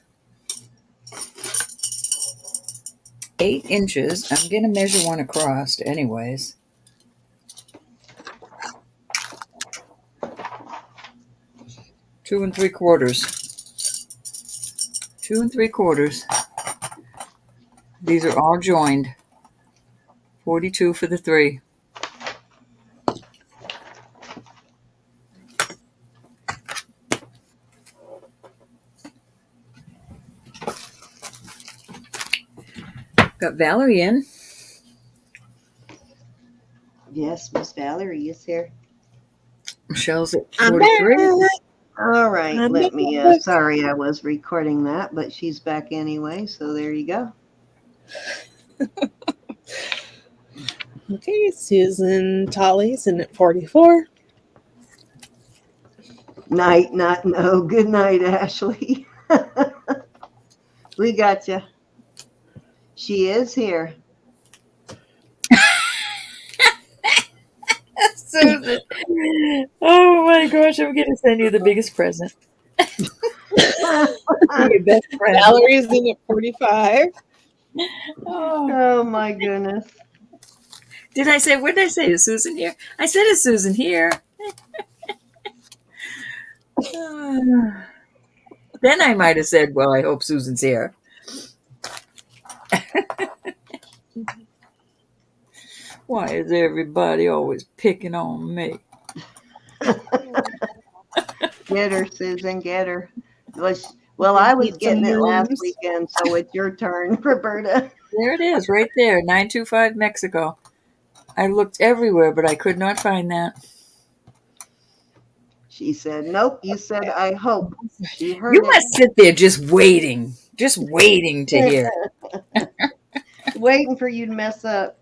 8 inches. I'm going to measure one across anyways. Two and 3/4. 2 3/4. These are all joined. 42 for the 3. Got Valerie in. Yes, Miss Valerie is here. Michelle's at 43. All right, let me, sorry I was recording that, but she's back anyway, so there you go. Okay, Susan Tolley's in at 44. No. Good night, Ashley. We got you. She is here. Susan. Oh my gosh, I'm going to send you the biggest present. Your best friend. Valerie's in at 45. Oh my goodness. Did I say, what did I say? Is Susan here? I said, is Susan here? Then I might have said, well, I hope Susan's here. Why is everybody always picking on me? Get her, Susan, get her. Well, I was getting it last worms. weekend, so it's your turn, Roberta. There it is, right there, 925 Mexico. I looked everywhere, but I could not find that. She said, nope. You said, I hope. She heard You it. must sit there just waiting to hear. Waiting for you to mess up.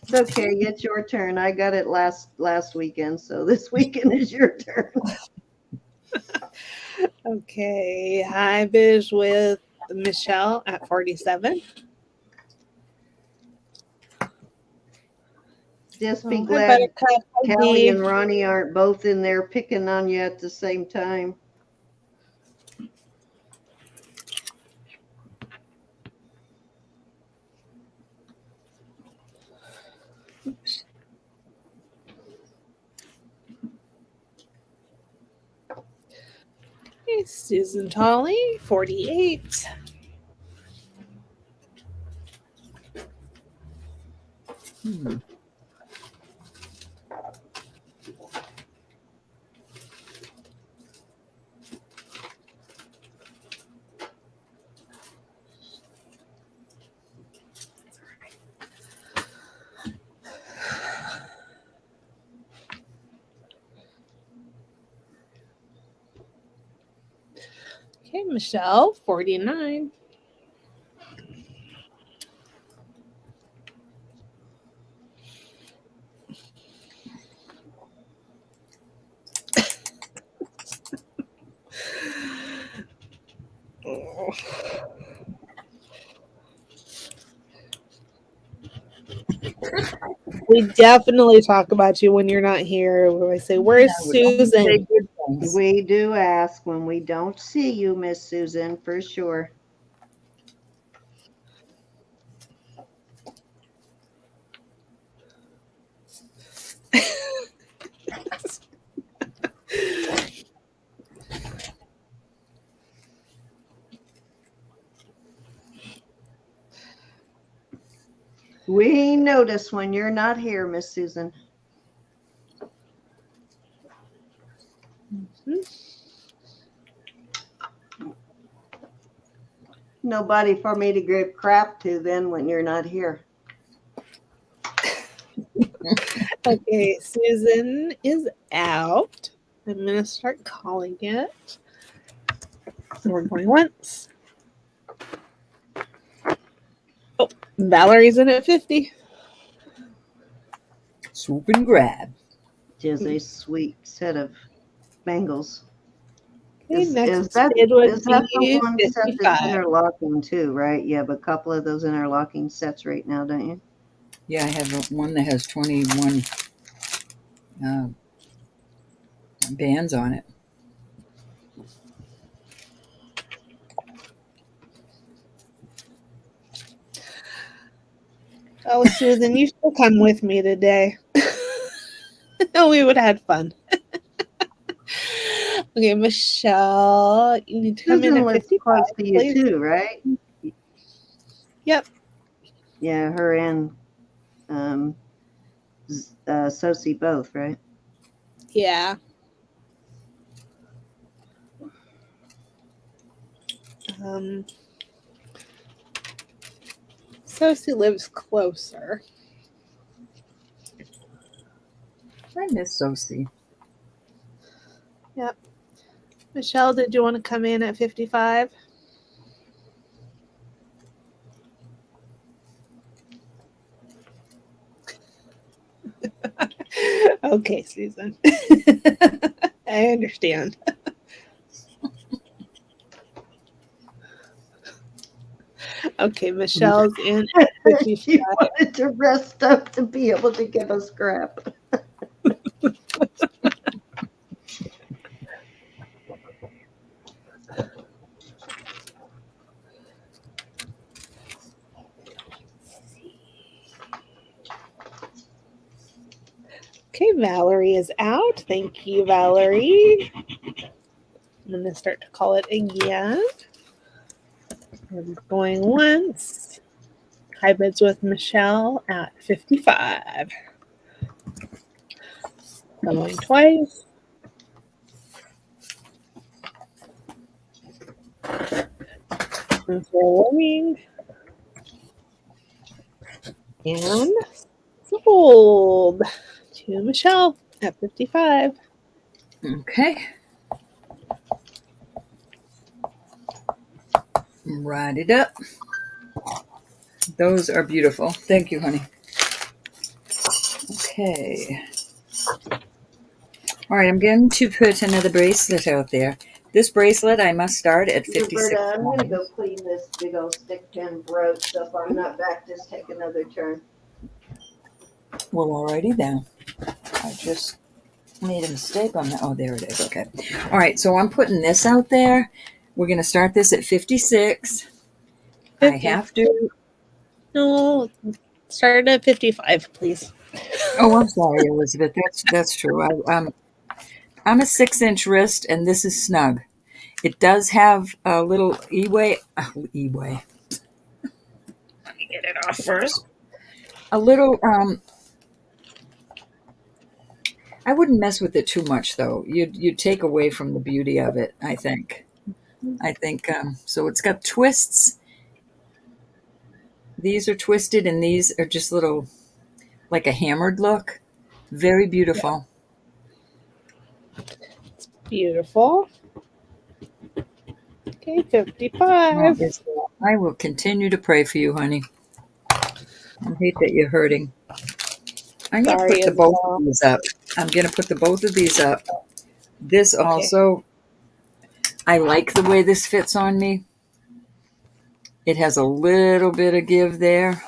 It's okay. It's your turn. I got it last weekend, so this weekend is your turn. Okay, high bish with Michelle at 47. Just be Oh, glad Buttercup, Callie and Ronnie aren't both in there picking on you at the same time. Oops. Okay, Susan Tolley, 48. Okay, Michelle, 49. Oh. We definitely talk about you when you're not here. We say, "Where's I would only say Susan?" good things. We do ask when we don't see you, Miss Susan, for sure. We notice when you're not here, Miss Susan. Nobody for me to give crap to then when you're not here. Okay, Susan is out. I'm going to start calling it. So we're going once. Oh, Valerie's in at 50. Swoop and grab. Just a sweet set of bangles. Okay, Is next that bid would is that the be one set that's 55. interlocking too, right? You have a couple of those interlocking sets right now, don't you? Yeah, I have one that has 21 bands on it. Oh, Susan, you should come with me today. We would have had fun. Okay, Michelle, you need to come in Susan at lives 55, close to you please. too, right? Yep. Yeah, her and Sosie both, right? Yeah. Sosie lives closer. I miss Sosie. Yep. Michelle, did you want to come in at 55? Okay, Susan. I understand. Okay, Michelle's in at 55. She wanted to rest up to be able to give us crap. Okay, Valerie is out. Thank you, Valerie. I'm going to start to call it again. I'm going once. High bids with Michelle at 55. Going twice. Rolling. And sold to Michelle at 55. Okay. Write it up. Those are beautiful. Thank you, honey. Okay. All right, I'm going to put another bracelet out there. This bracelet, I must start at 56. Roberta, I'm going to go clean this big old stick pin brooch, so if I'm not back, just take another turn. Well, alrighty then. I just made a mistake on that. Oh, there it is. Okay. All right, so I'm putting this out there. We're going to start this at 56. 50. I have to. No, start at 55, please. Oh, I'm sorry, Elizabeth. That's true. I'm a 6-inch wrist, and this is snug. It does have a little e-way. E-way. Let me get it off first. A little. I wouldn't mess with it too much, though. You'd take away from the beauty of it. I think. So. It's got twists. These are twisted, and these are just little, like a hammered look. Very beautiful. Beautiful. Okay, Well, 55. I will continue to pray for you, honey. I hate that you're hurting. I'm going to Sorry, put the both of Isabel. these up. I'm going to put the both of these up. This also, I like the way this fits on me. It has a little bit of give there.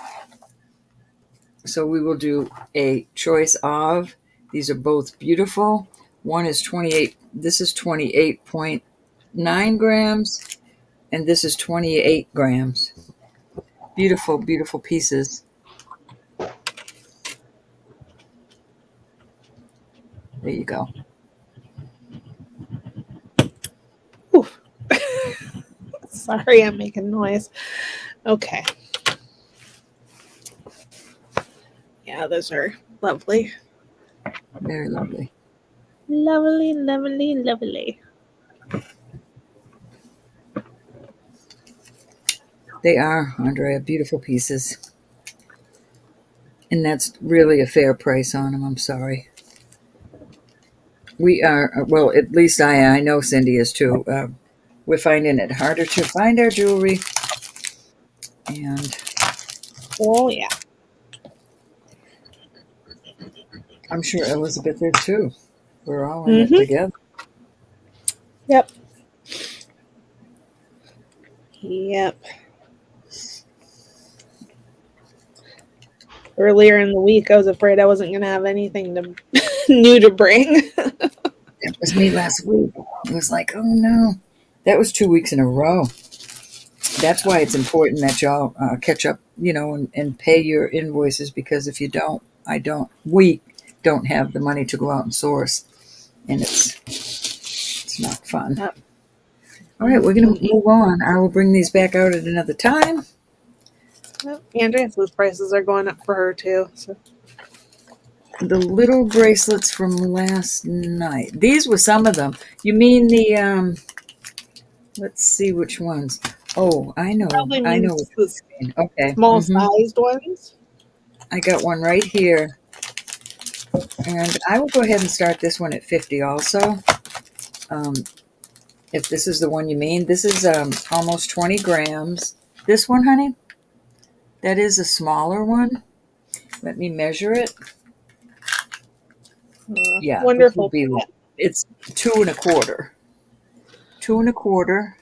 So we will do a choice of, these are both beautiful. One is 28, this is 28.9 grams, and this is 28 grams. Beautiful, beautiful pieces. There you go. Oof. Sorry, I'm making noise. Okay. Yeah, those are lovely. Very lovely. Lovely, lovely, lovely. They are, Andrea, beautiful pieces. And that's really a fair price on them. I'm sorry. We are, well, at least I know Cindy is too. We're finding it harder to find our jewelry. And Oh, yeah. I'm sure Elizabeth is too. We're all in it together. Yep. Yep. Earlier in the week, I was afraid I wasn't going to have anything new to bring. It was me last week. It was like, oh no. That was 2 weeks in a row. That's why it's important that y'all catch up, and pay your invoices, because if you don't, we don't have the money to go out and source. And it's not fun. Yep. All right, we're going to move on. I will bring these back out at another time. Yep. Andrea's prices are going up for her too. So. The little bracelets from last night. These were some of them. You mean the, let's see which ones. Oh, I know. Probably I know. means Okay. small sized ones. I got one right here. And I will go ahead and start this one at 50 also. If this is the one you mean. This is almost 20 grams. This one, honey, that is a smaller one. Let me measure it. Yeah, Wonderful. It's 2 1/4. 2 1/4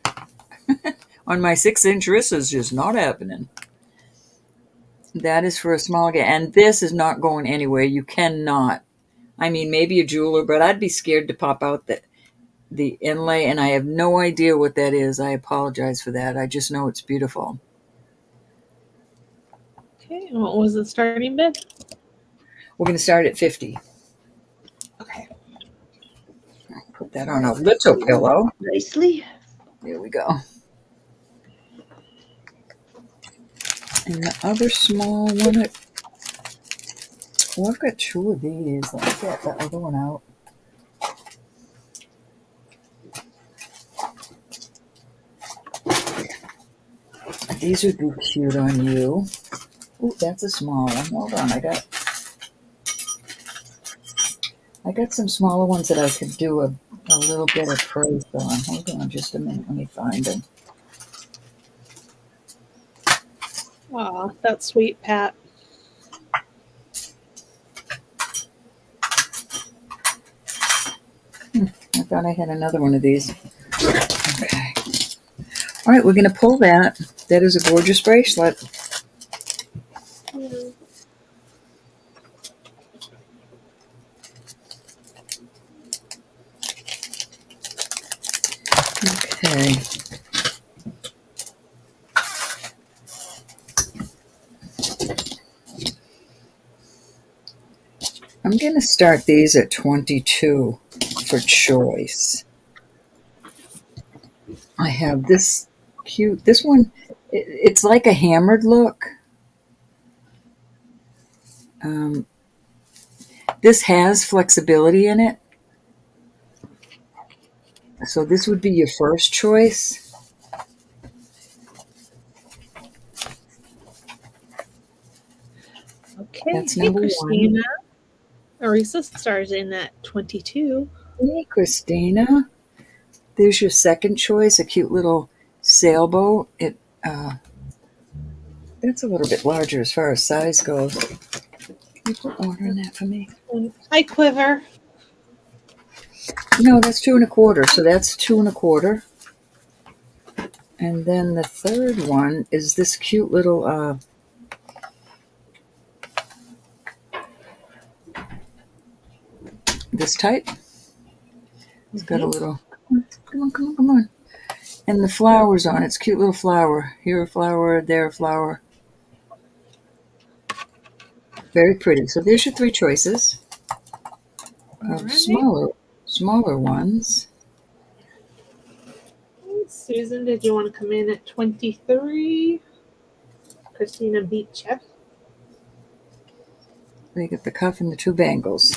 on my 6-inch wrist is just not happening. That is for a small guy, and this is not going anywhere. You cannot. I mean, maybe a jeweler, but I'd be scared to pop out the inlay, and I have no idea what that is. I apologize for that. I just know it's beautiful. Okay, and what was the starting bid? We're going to start at 50. Okay. Put that on a little pillow. Nicely. There we go. And the other small one, I've got 2 of these. Let me get the other one out. These would be cute on you. Ooh, that's a small one. Hold on, I got some smaller ones that I could do a little bit of price on. Hold on just a minute. Let me find them. Aw, that's sweet, Pat. I thought I had another one of these. Okay. All right, we're going to pull that. That is a gorgeous bracelet. Okay. I'm going to start these at 22 for choice. I have this one, it's like a hammered look. This has flexibility in it. So this would be your first choice. Okay. That's hey, number Christina. 1. Arisa stars in at 22. Hey, Christina. There's your second choice, a cute little sailboat. That's a little bit larger as far as size goes. Can you put water in that for me? Hi, Quiver. No, that's 2 1/4. So that's 2 1/4. And then the third one is this cute little this type. It's got a little, come on. And the flowers on it. It's a cute little flower. Here a flower, there a flower. Very pretty. So there's your 3 choices of Right. smaller ones. Susan, did you want to come in at 23? Christina beat you. They get the cuff and the 2 bangles.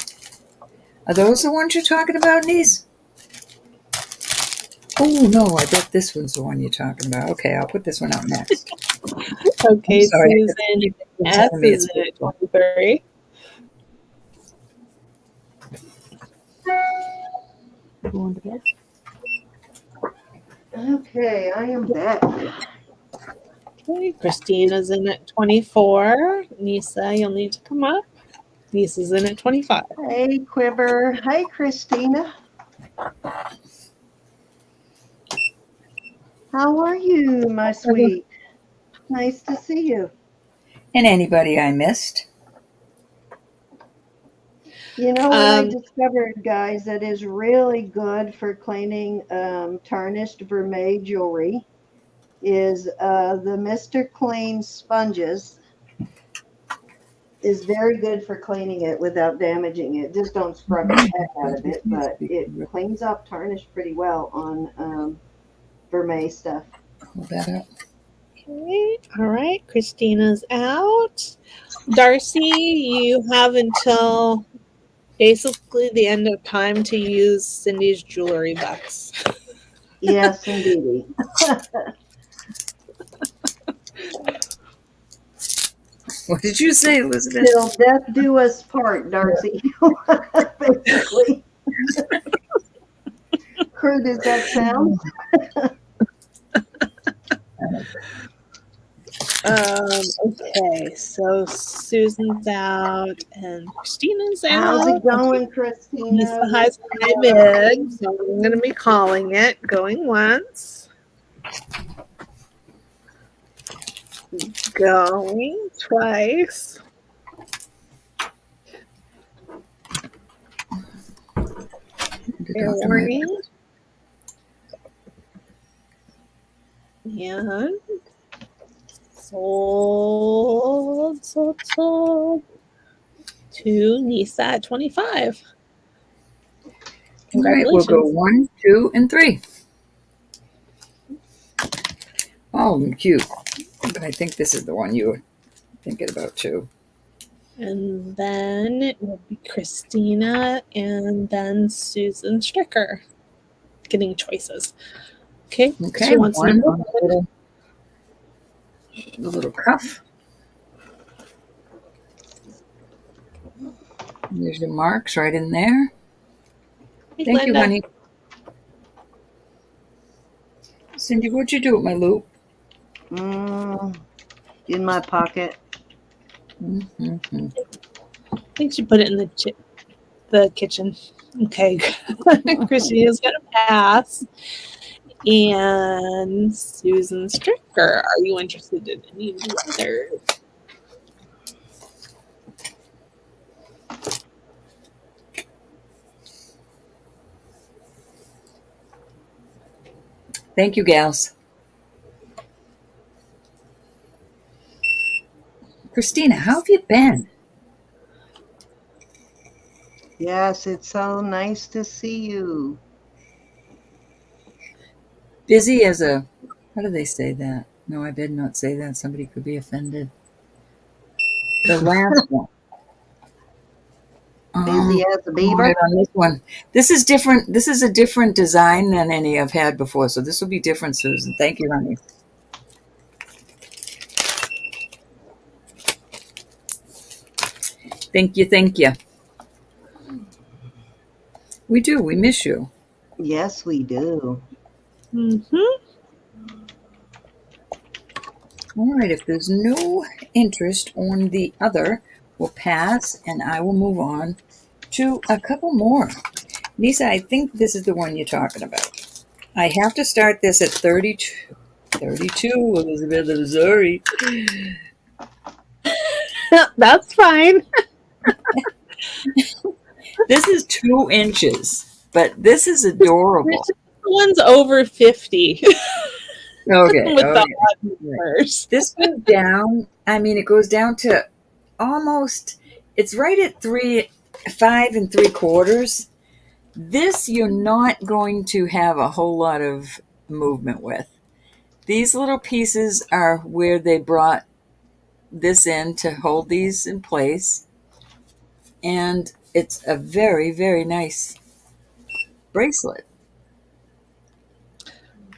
Are those the ones you're talking about, niece? Oh, no, I bet this one's the one you're talking about. Okay, I'll put this one out next. Okay, sorry, Susan S is in at 23. Going to bed? Okay, I am back. Okay, Christina's in at 24. Nisa, you'll need to come up. Nisa's in at 25. Hey, Quiver. Hi, Christina. How are you, my sweet? Nice to see you. And anybody I missed? You know what I discovered, guys, that is really good for cleaning tarnished vermeil jewelry is the Mr. Clean sponges is very good for cleaning it without damaging it. Just don't scrub the heck out of it, but it cleans up tarnish pretty well on vermeil stuff. Hold that up. Okay, all right, Christina's out. Darcy, you have until basically the end of time to use Cindy's jewelry box. Yes, indeed. What did you say, Elizabeth? Till death do us part, Darcy. Basically. Crude as that sounds. Okay, so Susan's out and Christina's out. How's it going, Christina? Lisa High's high mid, so I'm going to be calling it. Going once. Going twice. Fair warning. And sold to Nisa at 25. All right, we'll go 1, 2, and 3. Oh, cute. But I think this is the one you were thinking about too. And then it will be Christina and then Susan Stricker getting choices. Okay. Okay. She wants One, number the little cuff. There's your marks right in there. Hey, Thank you, Glenda. honey. Cindy, what'd you do with my loop? In my pocket. Mm-hmm. I think she put it in the kitchen. Okay. Christina's going to pass. And Susan Stricker, are you interested in any of the others? Thank you, gals. Christina, how have you been? Yes, it's so nice to see you. Busy as a... How do they say that? No, I did not say that. Somebody could be offended. The last one. Busy as a beaver. Right on this one. This is different. This is a different design than any I've had before. So this will be different, Susan. Thank you, honey. Thank you. Thank you. We do. We miss you. Yes, we do. Mm-hmm. All right. If there's no interest on the other, we'll pass and I will move on to a couple more. Lisa, I think this is the one you're talking about. I have to start this at 32. 32, Elizabeth, I'm sorry. That's fine. This is 2 inches, but this is adorable. This one's over 50. Okay. With the Okay. odd Right. numbers. This goes down. I mean, it goes down to almost. It's right at 5 3/4. This you're not going to have a whole lot of movement with. These little pieces are where they brought this in to hold these in place, and it's a very, very nice bracelet.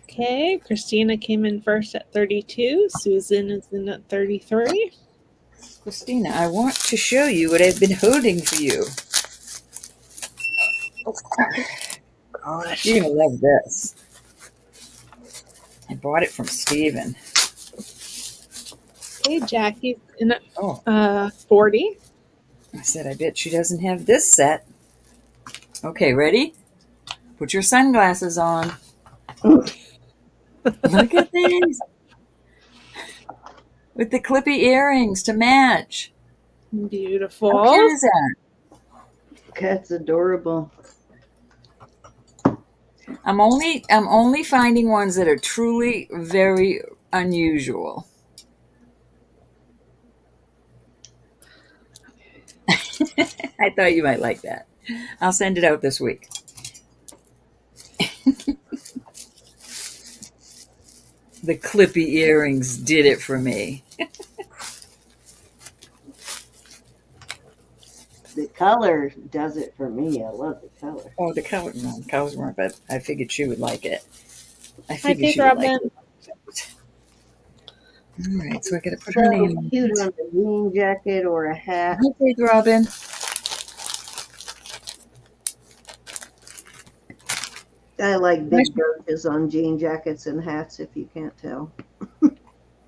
Okay, Christina came in first at 32. Susan is in at 33. Christina, I want to show you what I've been holding for you. Gosh. You're gonna love this. I bought it from Steven. Okay, Jackie's in at Oh, 40. I said, I bet she doesn't have this set. Okay, ready? Put your sunglasses on. Look at these. With the clippy earrings to match. Beautiful. How cute is that? That's adorable. I'm only finding ones that are truly very unusual. I thought you might like that. I'll send it out this week. The clippy earrings did it for me. The color does it for me. I love the color. Oh, the colors weren't, but I figured she would like it. I Hi, figured Faith she would like Robin. it. All right, so I got to put her name on Cute it. on a jean jacket or a hat. Okay, Robin. I like big brooches on jean jackets and hats, if you can't tell.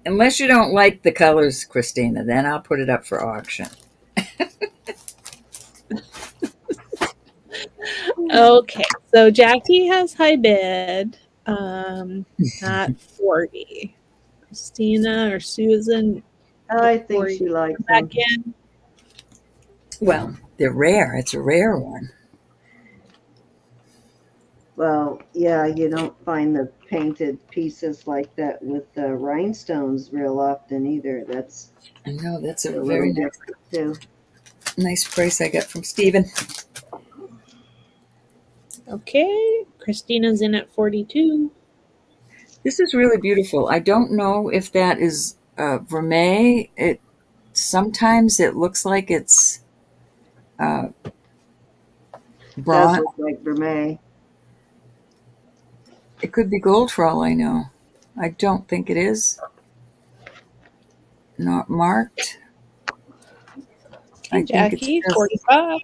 Unless you don't like the colors, Christina, then I'll put it up for auction. Okay, so Jackie has high bid at 40. Christina or Susan, I think she likes them. back in. Well, they're rare. It's a rare one. Well, yeah, you don't find the painted pieces like that with the rhinestones real often either. That's I know that's a a little very different too. nice price I got from Steven. Okay, Christina's in at 42. This is really beautiful. I don't know if that is vermeil. Sometimes it looks like it's Does bronze. look like vermeil. It could be gold for all I know. I don't think it is. Not marked. Okay, I think Jackie, it's just 45.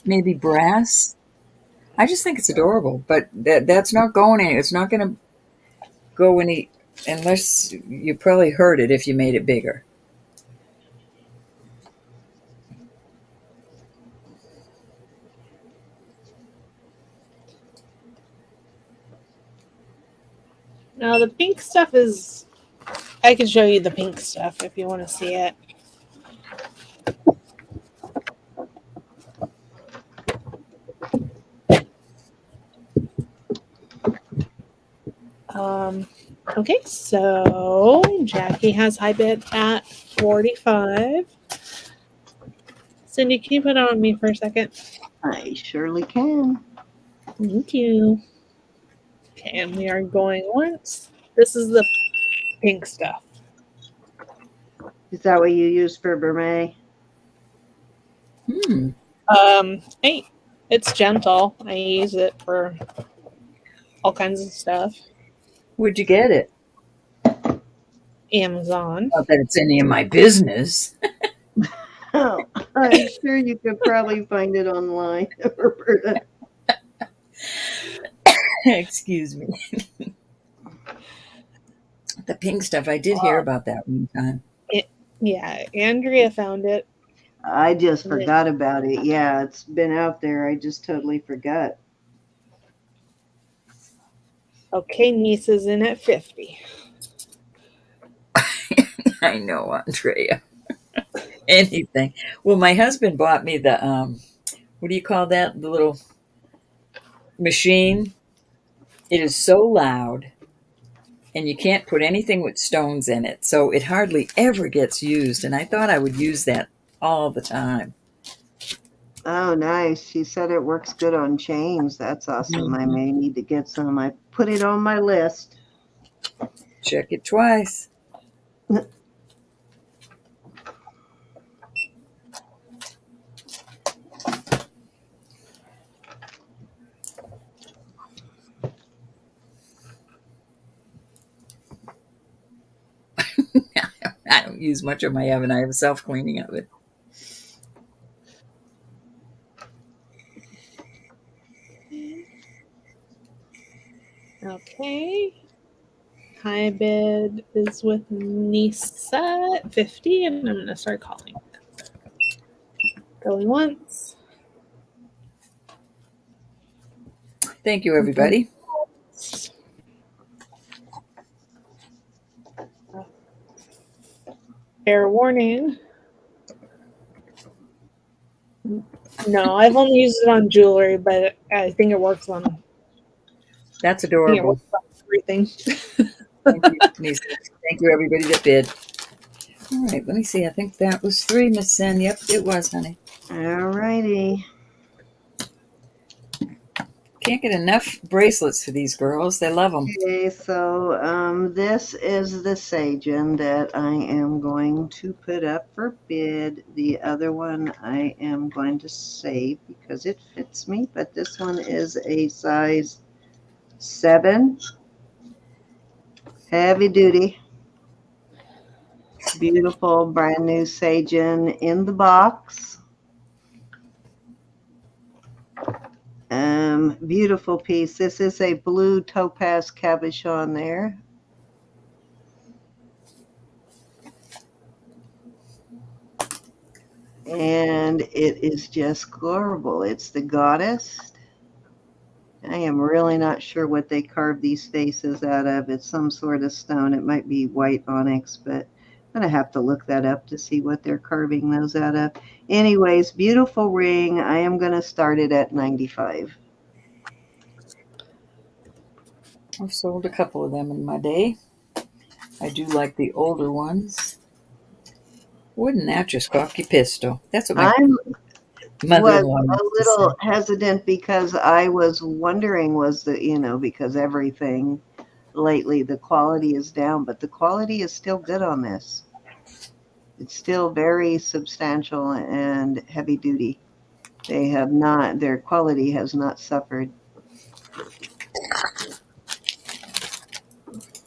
maybe brass. I just think it's adorable, but that's not going any. It's not going to go any unless you probably heard it if you made it bigger. Now the pink stuff is, I can show you the pink stuff if you want to see it. Okay, so Jackie has high bid at 45. Cindy, can you put it on me for a second? I surely can. Thank you. Okay, and we are going once. This is the pink stuff. Is that what you use for vermeil? Hey, it's gentle. I use it for all kinds of stuff. Where'd you get it? Amazon. Not that it's any of my business. Oh, I'm sure you could probably find it online, Roberta. Excuse me. The pink stuff, I did hear about that one time. Yeah, Andrea found it. I just forgot about it. Yeah, it's been out there. I just totally forgot. Okay, niece is in at 50. I know, Andrea. Anything. Well, my husband bought me the what do you call that? The little machine. It is so loud, and you can't put anything with stones in it, so it hardly ever gets used. And I thought I would use that all the time. Oh, nice. She said it works good on chains. That's awesome. I may need to get some. I put it on my list. Check it twice. I don't use much of my oven. I have a self-cleaning oven. Okay. High bid is with Nisa at 50, and I'm going to start calling. Going once. Thank you, everybody. Fair warning. No, I've only used it on jewelry, but I think it works on. That's I think it adorable. works on everything. Thank you, Nisa. Thank you, everybody that bid. All right, let me see. I think that was 3, Miss Sen. Yep, it was, honey. All righty. Can't get enough bracelets for these girls. They love them. Okay, so this is the Sagen that I am going to put up for bid. The other one I am going to save because it fits me, but this one is a size 7. Heavy duty. Beautiful brand new Sagen in the box. Beautiful piece. This is a blue topaz cabochon there. And it is just glorible. It's the goddess. I am really not sure what they carved these faces out of. It's some sort of stone. It might be white onyx, but I'm going to have to look that up to see what they're carving those out of. Anyways, beautiful ring. I am going to start it at 95. I've sold a couple of them in my day. I do like the older ones. Wouldn't that just cock your pistol? That's what my I'm mother-in-law was a used to little say. hesitant because I was wondering because everything lately the quality is down, but the quality is still good on this. It's still very substantial and heavy duty. Their quality has not suffered.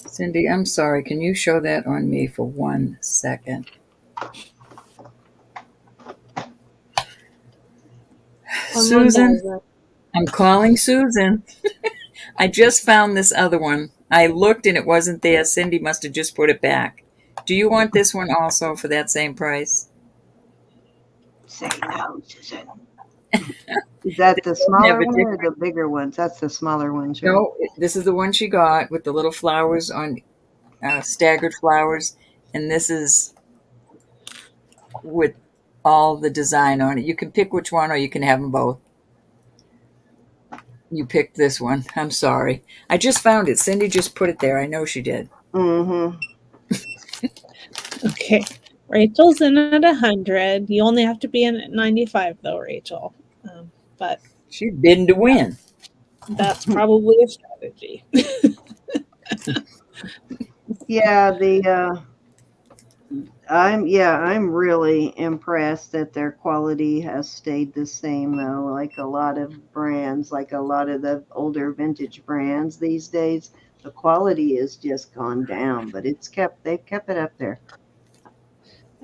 Cindy, I'm sorry. Can you show that on me for 1 second? Susan, I'm calling Susan. I just found this other one. I looked and it wasn't there. Cindy must have just put it back. Do you want this one also for that same price? Say no, Susan. Is that the smaller one or the bigger ones? That's the smaller ones, right? No, this is the one she got with the little flowers on staggered flowers, and this is with all the design on it. You can pick which one, or you can have them both. You picked this one. I'm sorry. I just found it. Cindy just put it there. I know she did. Mm-hmm. Okay. Rachel's in at 100. You only have to be in at 95, though, Rachel. But she's bidding to win. That's probably a strategy. Yeah, I'm really impressed that their quality has stayed the same though. Like a lot of brands, like a lot of the older vintage brands these days, the quality has just gone down, but they've kept it up there.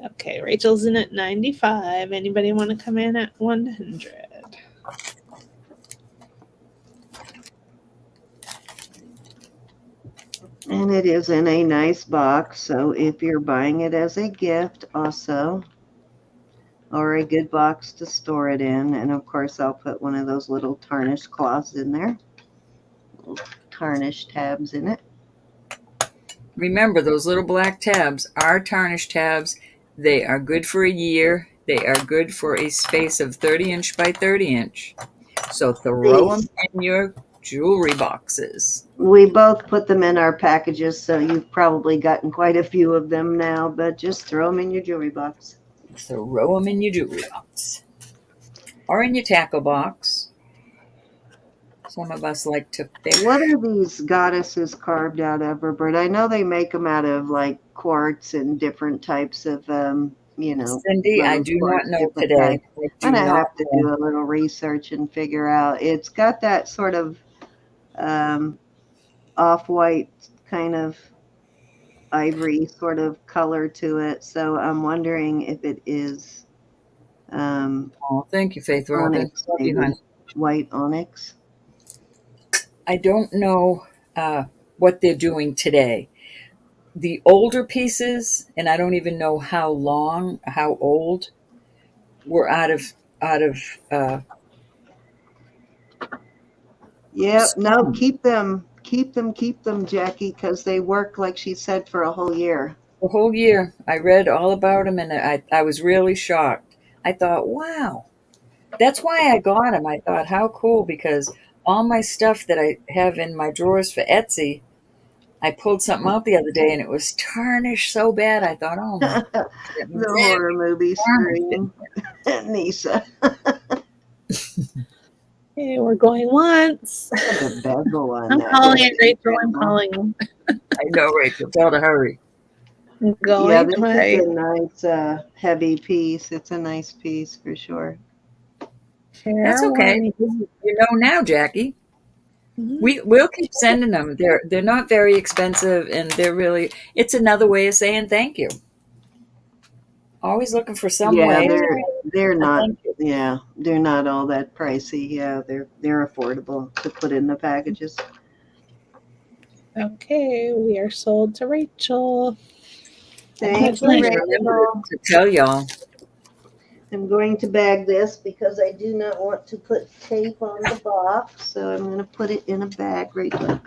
Okay, Rachel's in at 95. Anybody want to come in at 100? And it is in a nice box, so if you're buying it as a gift also, or a good box to store it in, and of course I'll put one of those little tarnished cloths in there, little tarnished tabs in it. Remember, those little black tabs are tarnished tabs. They are good for a year. They are good for a space of 30-inch by 30-inch. So throw them These, in your jewelry boxes. we both put them in our packages, so you've probably gotten quite a few of them now, but just throw them in your jewelry box. Throw them in your jewelry box. Or in your tackle box. Some of us like to fish. What are these goddesses carved out of, Roberta? I know they make them out of like quartz and different types of, Cindy, I rose do not quartz, know different today. types. I I'm do gonna not have to know. do a little research and figure out. It's got that sort of um, off-white kind of ivory sort of color to it. So I'm wondering if it is Oh, thank you, Faith Robin. onyx, Love you, honey. maybe white onyx. I don't know what they're doing today. The older pieces, and I don't even know how old, were out of Yep. No, stone. keep them, Jackie, because they work like she said for a whole year. The whole year. I read all about them, and I was really shocked. I thought, wow, that's why I got them. I thought, how cool, because all my stuff that I have in my drawers for Etsy, I pulled something out the other day, and it was tarnished so bad. I thought, oh my, The that means horror movie tarnished it. scream. Nisa. Okay, we're going once. Look at the bezel on I'm that. calling That's it, Rachel. I'm incredible. calling. I know, Rachel. Tell her to hurry. I'm Yeah, going this is tonight. a nice heavy piece. It's a nice piece for sure. That's Share okay. one. You know now, Jackie. Mhm. We'll keep sending them. They're not very expensive, and they're really. It's another way of saying thank you. Always looking for some Yeah, way to they're say not thank you. yeah, they're not all that pricey. Yeah, they're affordable to put in the packages. Okay, we are sold to Rachel. Thank you, Trying to Congratulations. remember Rachel. to tell y'all. I'm going to bag this because I do not want to put tape on the box, so I'm going to put it in a bag, Rachel.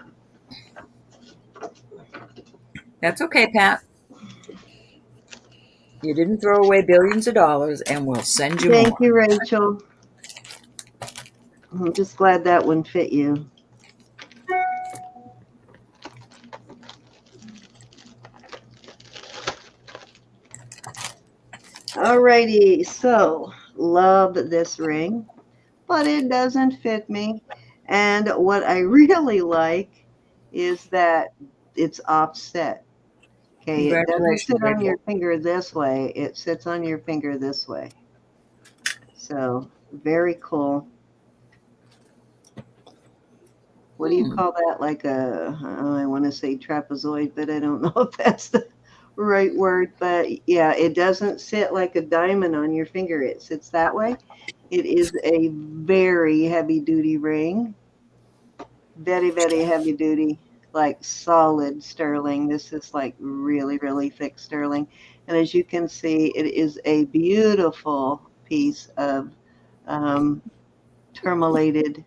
That's okay, Pat. You didn't throw away billions of dollars, and we'll send you Thank more. you, Rachel. I'm just glad that one fit you. Alrighty, so love this ring, but it doesn't fit me. And what I really like is that it's offset. Okay, it doesn't Congratulations, sit on your Rachel. finger this way, it sits on your finger this way. So, very cool. What do you Hmm. call that? Like I want to say trapezoid, but I don't know if that's the right word. But yeah, it doesn't sit like a diamond on your finger. It sits that way. It is a very heavy duty ring. Very, very heavy duty, like solid sterling. This is like really, really thick sterling. And as you can see, it is a beautiful piece of um, tourmalated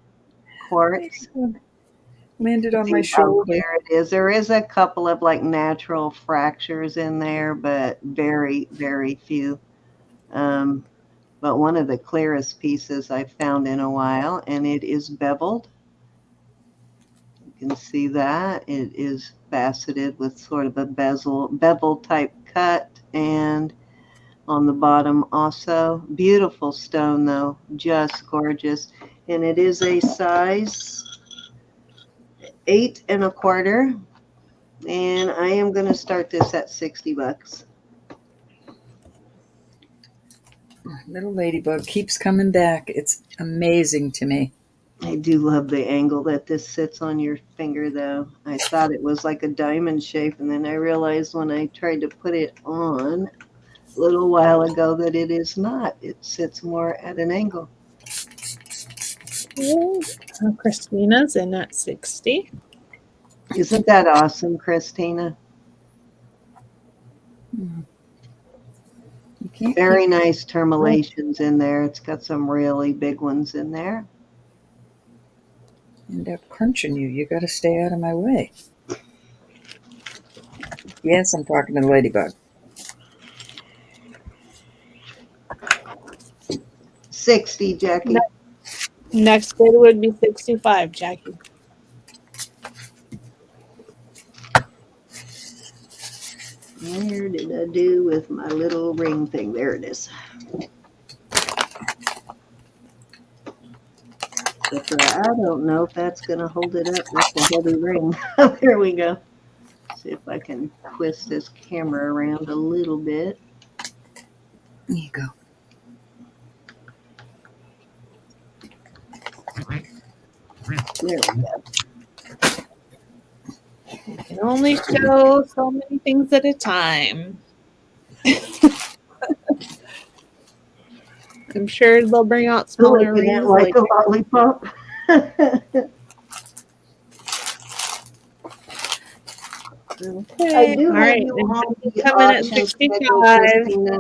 quartz. Landed on my See how shoulder. clear it is. There is a couple of like natural fractures in there, but very, very few. Um, but one of the clearest pieces I've found in a while, and it is beveled. You can see that it is faceted with sort of a bevel type cut, and on the bottom also. Beautiful stone though, just gorgeous. And it is a size 8 1/4. And I am going to start this at $60. Little ladybug keeps coming back. It's amazing to me. I do love the angle that this sits on your finger, though. I thought it was like a diamond shape, and then I realized when I tried to put it on a little while ago that it is not. It sits more at an angle. Okay. Christina's in at 60. Isn't that awesome, Christina? You can't keep Very nice terminations in there. It's got some really big ones in there. end up crunching you. You got to stay out of my way. Yes, I'm talking to the ladybug. 60, Jackie. Next bid would be 65, Jackie. Where did I do with my little ring thing? There it is. I don't know if that's going to hold it up. That's a heavy ring. There we go. See if I can twist this camera around a little bit. There you go. There we go. You can only show so many things at a time. I'm sure they'll bring out smaller Licking rings it like a lollipop. Okay. I do All have right. you on the Coming at auction 65. schedule, Christina.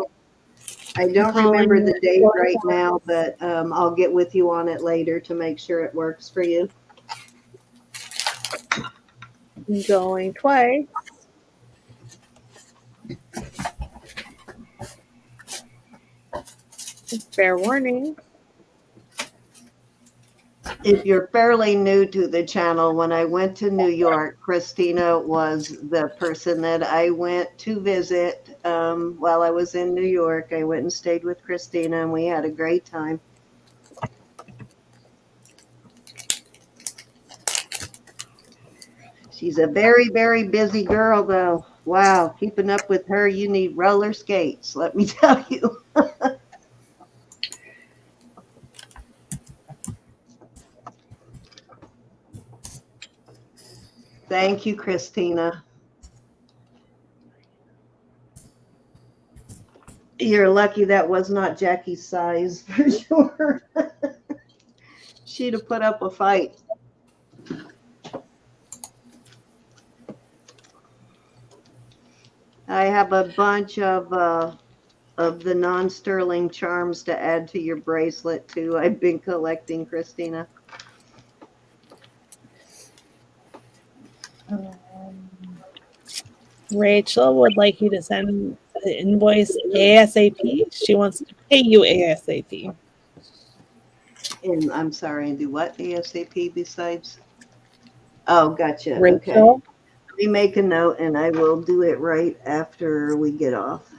I don't remember Calling the date 45. right now, but I'll get with you on it later to make sure it works for you. Going twice. Fair warning. If you're fairly new to the channel, when I went to New York, Christina was the person that I went to visit while I was in New York. I went and stayed with Christina, and we had a great time. She's a very, very busy girl, though. Wow, keeping up with her, you need roller skates, let me tell you. Thank you, Christina. You're lucky that was not Jackie's size, for sure. She'd have put up a fight. I have a bunch of the non-sterling charms to add to your bracelet, too. I've been collecting, Christina. Rachel would like you to send the invoice ASAP. She wants to pay you ASAP. And I'm sorry, and do what ASAP besides? Oh, gotcha. Rachel? Okay. Let me make a note, and I will do it right after we get off.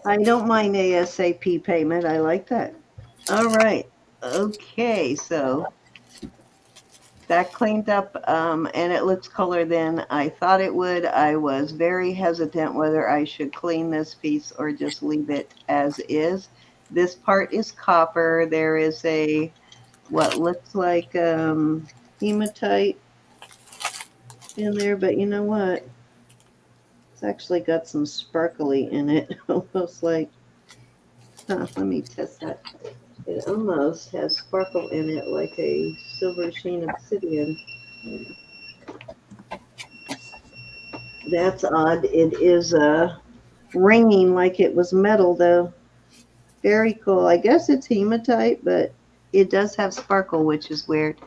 I don't mind ASAP payment. I like that. All right. Okay, so that cleaned up, and it looks colored than I thought it would. I was very hesitant whether I should clean this piece or just leave it as is. This part is copper. There is a what looks like hematite in there, but you know what? It's actually got some sparkly in it, almost like, let me test that. It almost has sparkle in it like a silver sheen obsidian. That's odd. It is ringing like it was metal, though. Very cool. I guess it's hematite, but it does have sparkle, which is weird.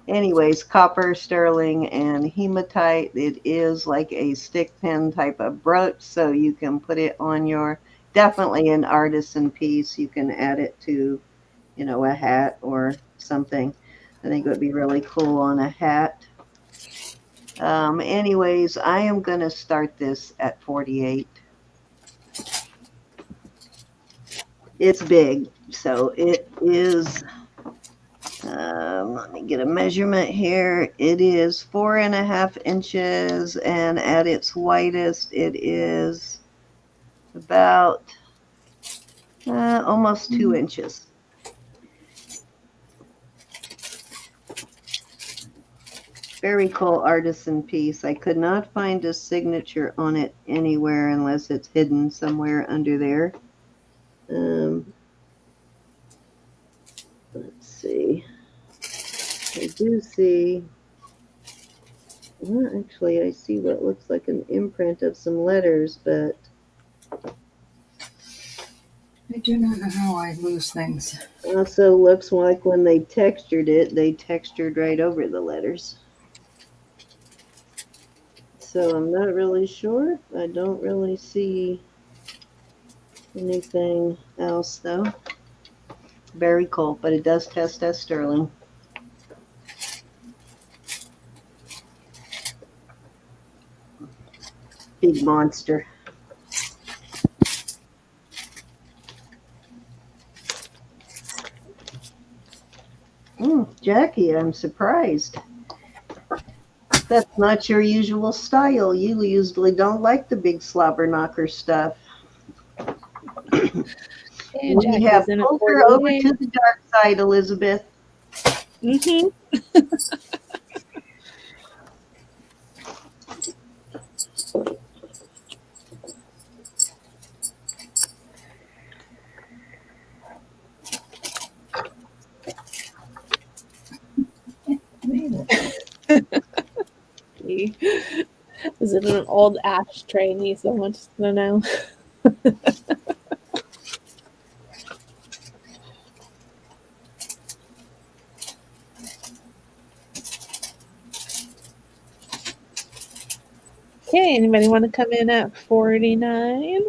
Anyways, copper, sterling, and hematite. It is like a stick pin type of brooch, so you can put it on your, definitely an artisan piece. You can add it to, you know, a hat or something. I think it would be really cool on a hat. Anyways, I am going to start this at 48. It's big, so it is, let me get a measurement here. It is 4.5 inches, and at its widest, it is about almost 2 inches. Very cool artisan piece. I could not find a signature on it anywhere unless it's hidden somewhere under there. Let's see. I do see, well, actually, I see what looks like an imprint of some letters, but I do not know how I lose things. also looks like when they textured it, they textured right over the letters. So I'm not really sure. I don't really see anything else though. Very cool, but it does test as sterling. Big monster. Jackie, I'm surprised. That's not your usual style. You usually don't like the big slobber knocker stuff. And We Jackie's have in it pulled for her over you. to the dark side, Elizabeth. Mm-hmm. Is it an old ashtray? Me so much to know. Okay, anybody want to come in at 49?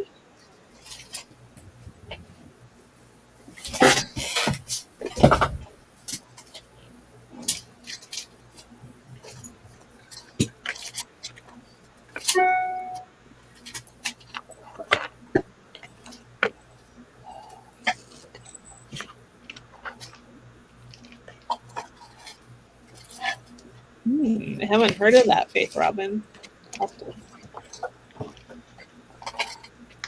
I haven't heard of that, Faith Robin.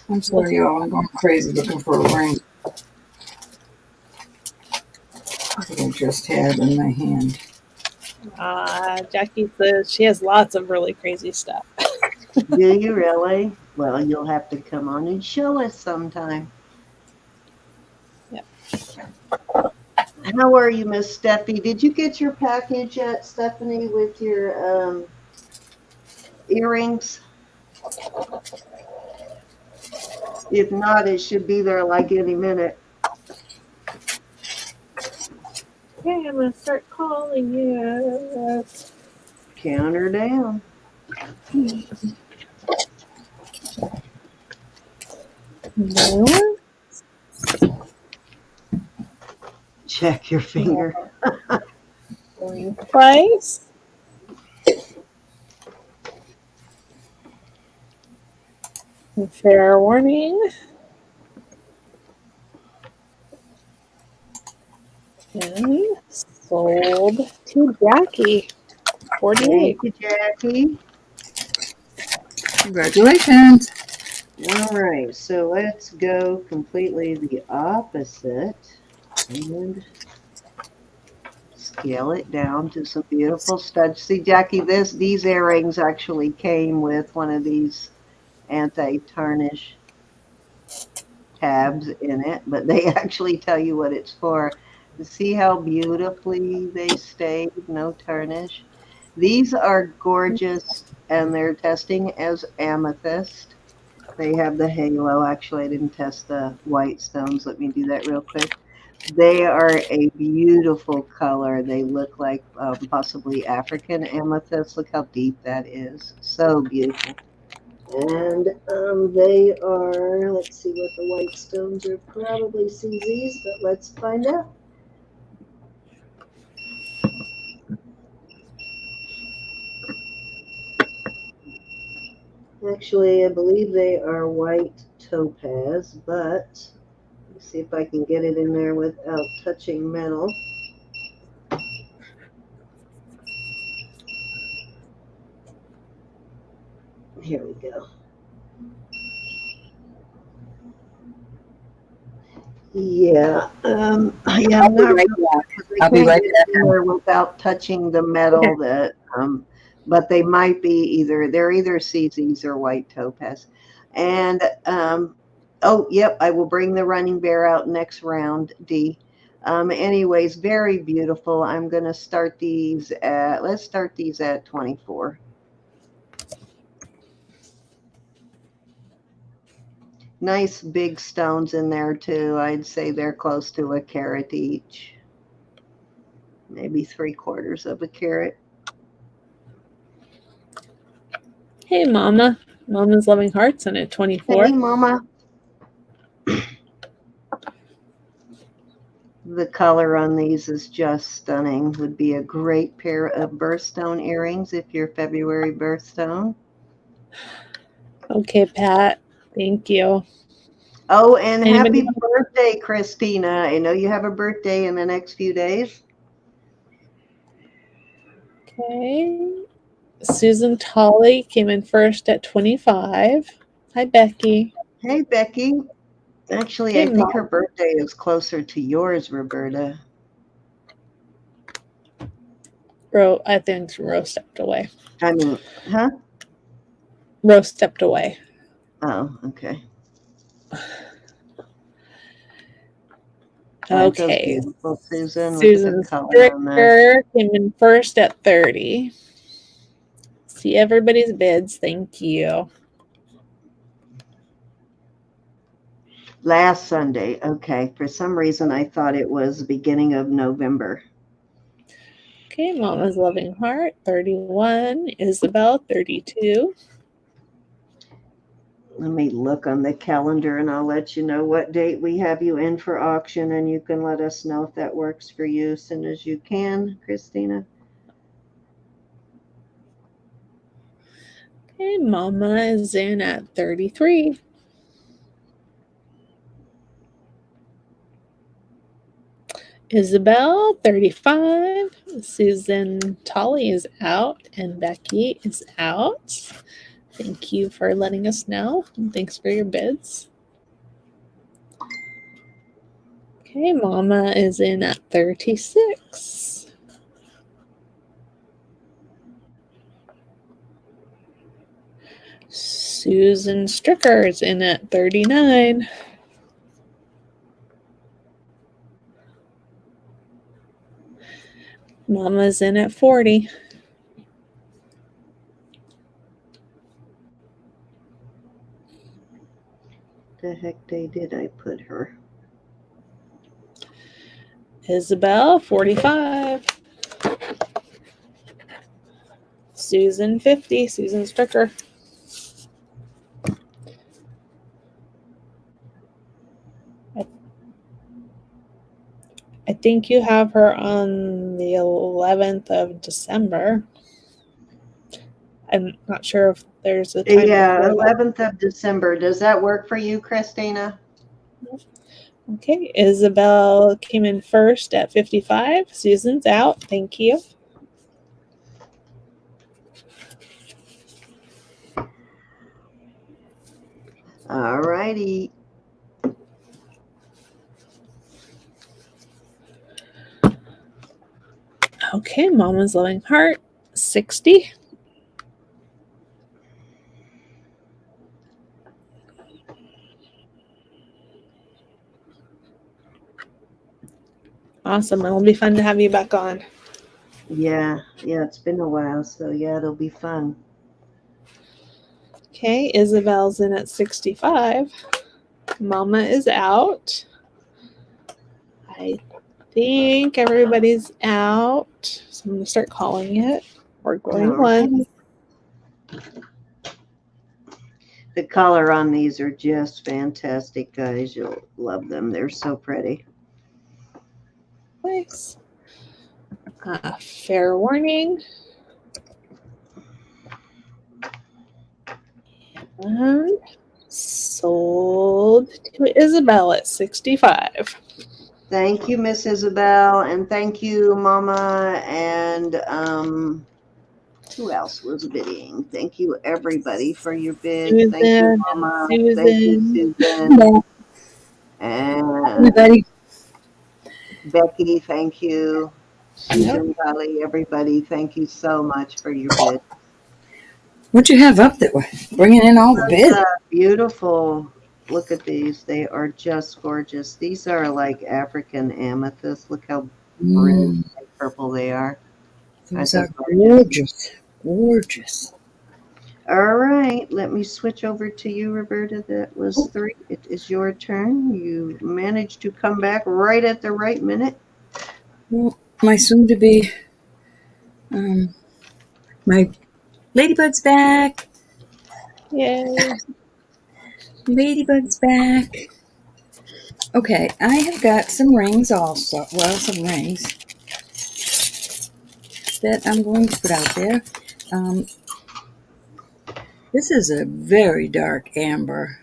I'm sorry, y'all. I'm going crazy looking for a ring that I just had in my hand. Jackie says she has lots of really crazy stuff. Do you really? Well, you'll have to come on and show us sometime. Yep. How are you, Miss Steffi? Did you get your package yet, Stephanie, with your earrings? If not, it should be there like any minute. Okay, I'm going to start calling you. Count her down. No. Check your finger. Price. Fair warning. And sold to Jackie. 48. Thank you, Jackie. Congratulations. All right, so let's go completely the opposite and scale it down to some beautiful studs. See, Jackie, these earrings actually came with one of these anti-tarnish tabs in it, but they actually tell you what it's for. See how beautifully they stayed, no tarnish. These are gorgeous, and they're testing as amethyst. They have the halo. Actually, I didn't test the white stones. Let me do that real quick. They are a beautiful color. They look like possibly African amethyst. Look how deep that is. So beautiful. And they are, let's see what the white stones are, probably CZs, but let's find out. Actually, I believe they are white topaz, but let's see if I can get it in there without touching metal. Here we go. Yeah, I'm not really sure because I I'll be can't right get back. it in there without touching the metal. That, but they might be they're either CZs or white topaz. And oh, yep, I will bring the running bear out next round, D. Anyways, very beautiful. I'm gonna start these at let's start these at 24. Nice big stones in there too. I'd say they're close to a carat each. Maybe 3/4 of a carat. Hey, Mama. Mama's Loving Hearts in at 24. Hey, Mama. The color on these is just stunning. Would be a great pair of birthstone earrings if you're February birthstone. Okay, Pat. Thank you. Oh, and Anybody happy birthday, Christina. I know you have a birthday in the next few days. Okay. Susan Tolley came in first at 25. Hi, Becky. Hey, Becky. Actually, Hey, I think Mom. her birthday is closer to yours, Roberta. I think Rose stepped away. I mean, huh? Rose stepped away. Oh, okay. Okay. Beautiful, Susan. Susan Look at the color on that. Stricker came in first at 30. See everybody's bids. Thank you. Last Sunday. Okay. For some reason, I thought it was the beginning of November. Okay, Mama's Loving Heart, 31. Isabel, 32. Let me look on the calendar and I'll let you know what date we have you in for auction, and you can let us know if that works for you as soon as you can, Christina. Okay, Mama is in at 33. Isabel, 35. Susan Tolley is out and Becky is out. Thank you for letting us know. And thanks for your bids. Okay, Mama is in at 36. Susan Stricker is in at 39. Mama's in at 40. The heck day did I put her? Isabel, 45. Susan, 50. Susan Stricker. I think you have her on the 11th of December. I'm not sure if there's a time. Yeah, 11th of December. Does that work for you, Christina? Okay, Isabel came in first at 55. Susan's out. Thank you. All righty. Okay, Mama's Loving Heart, 60. Awesome. It'll be fun to have you back on. Yeah, it's been a while, so yeah, it'll be fun. Okay, Isabel's in at 65. Mama is out. I think everybody's out. So I'm going to start calling it. We're going once. The color on these are just fantastic, guys. You'll love them. They're so pretty. Nice. Fair warning. And sold to Isabel at 65. Thank you, Miss Isabel, and thank you, Mama, and who else was bidding? Thank you, everybody, for your bids. Susan, thank you, Mama. Susan. Thank you, Susan. And Everybody. Becky, thank you. Susan, Golly, everybody, thank you so much for your bid. What'd you have up that way? Bringing in all the bids. Beautiful. Look at these. They are just gorgeous. These are like African amethyst. Look how brilliant and purple they are. Those are gorgeous. Gorgeous. All right. Let me switch over to you, Roberta. That was 3. It is your turn. You managed to come back right at the right minute. Well, my soon-to-be, my ladybug's back. Yay. Ladybug's back. Okay, I have got some rings also. Well, some rings that I'm going to put out there. This is a very dark amber.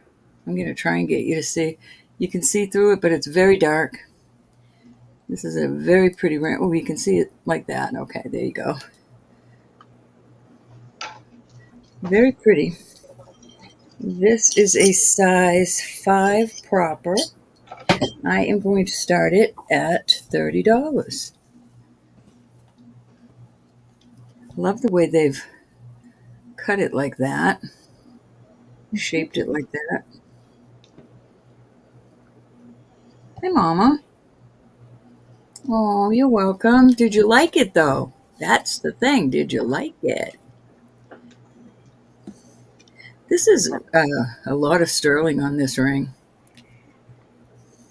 I'm going to try and get you to see. You can see through it, but it's very dark. This is a very pretty ring. Oh, you can see it like that. Okay, there you go. Very pretty. This is a size 5 proper. I am going to start it at $30. Love the way they've cut it like that. Shaped it like that. Hi, Mama. Oh, you're welcome. Did you like it, though? That's the thing. Did you like it? This is a lot of sterling on this ring.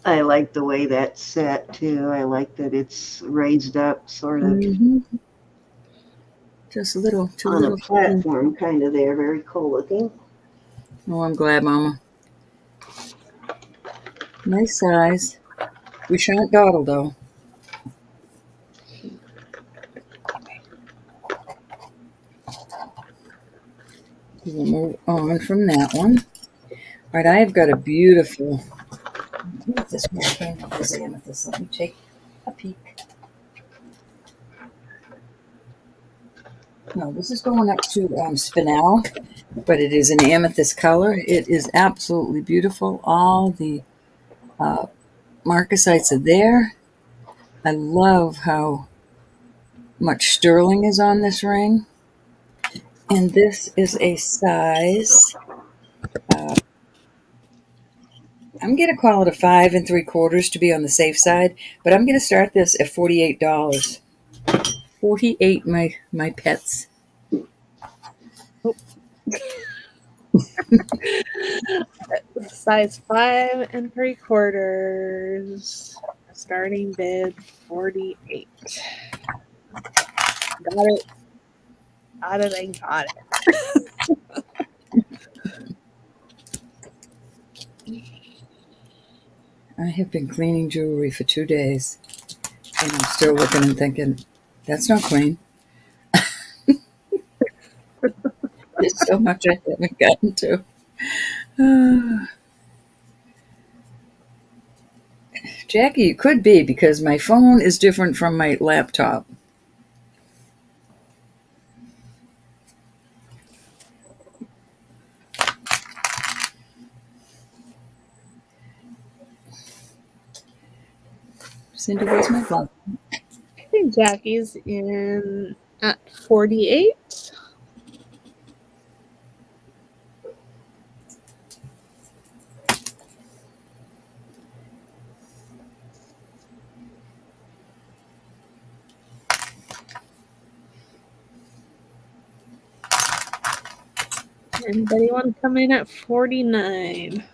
I like the way that's set too. I like that it's raised up sort of Just a little, too on little. a platform kind of there. Very cool looking. Oh, I'm glad, Mama. Nice size. We shan't dawdle, though. We'll move on from that one. All right, I've got a beautiful. This one came up as amethyst. Let me take a peek. No, this is going up to spinel, but it is an amethyst color. It is absolutely beautiful. All the marcasites are there. I love how much sterling is on this ring. And this is a size, I'm going to call it a 5 3/4 to be on the safe side, but I'm going to start this at $48. 48, my pets. Size 5 3/4. Starting bid 48. Got it. Got it. I got it. I have been cleaning jewelry for 2 days, and I'm still looking and thinking, that's not clean. There's so much I haven't gotten to. Jackie, it could be because my phone is different from my laptop. Cindy, where's my glove? I think Jackie's in at 48. Anybody want to come in at 49?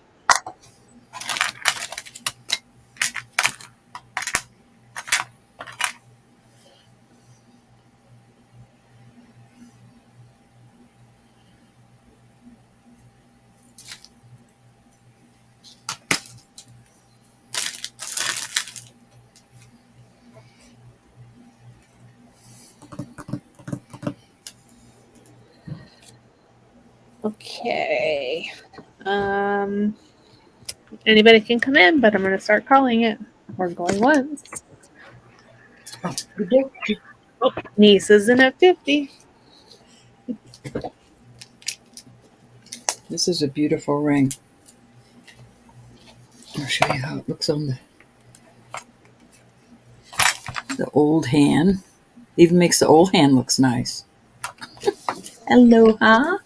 Okay. Anybody can come in, but I'm going to start calling it. We're going once. Oh, niece is in at 50. This is a beautiful ring. I'll show you how it looks on the old hand. Even makes the old hand looks nice. Aloha,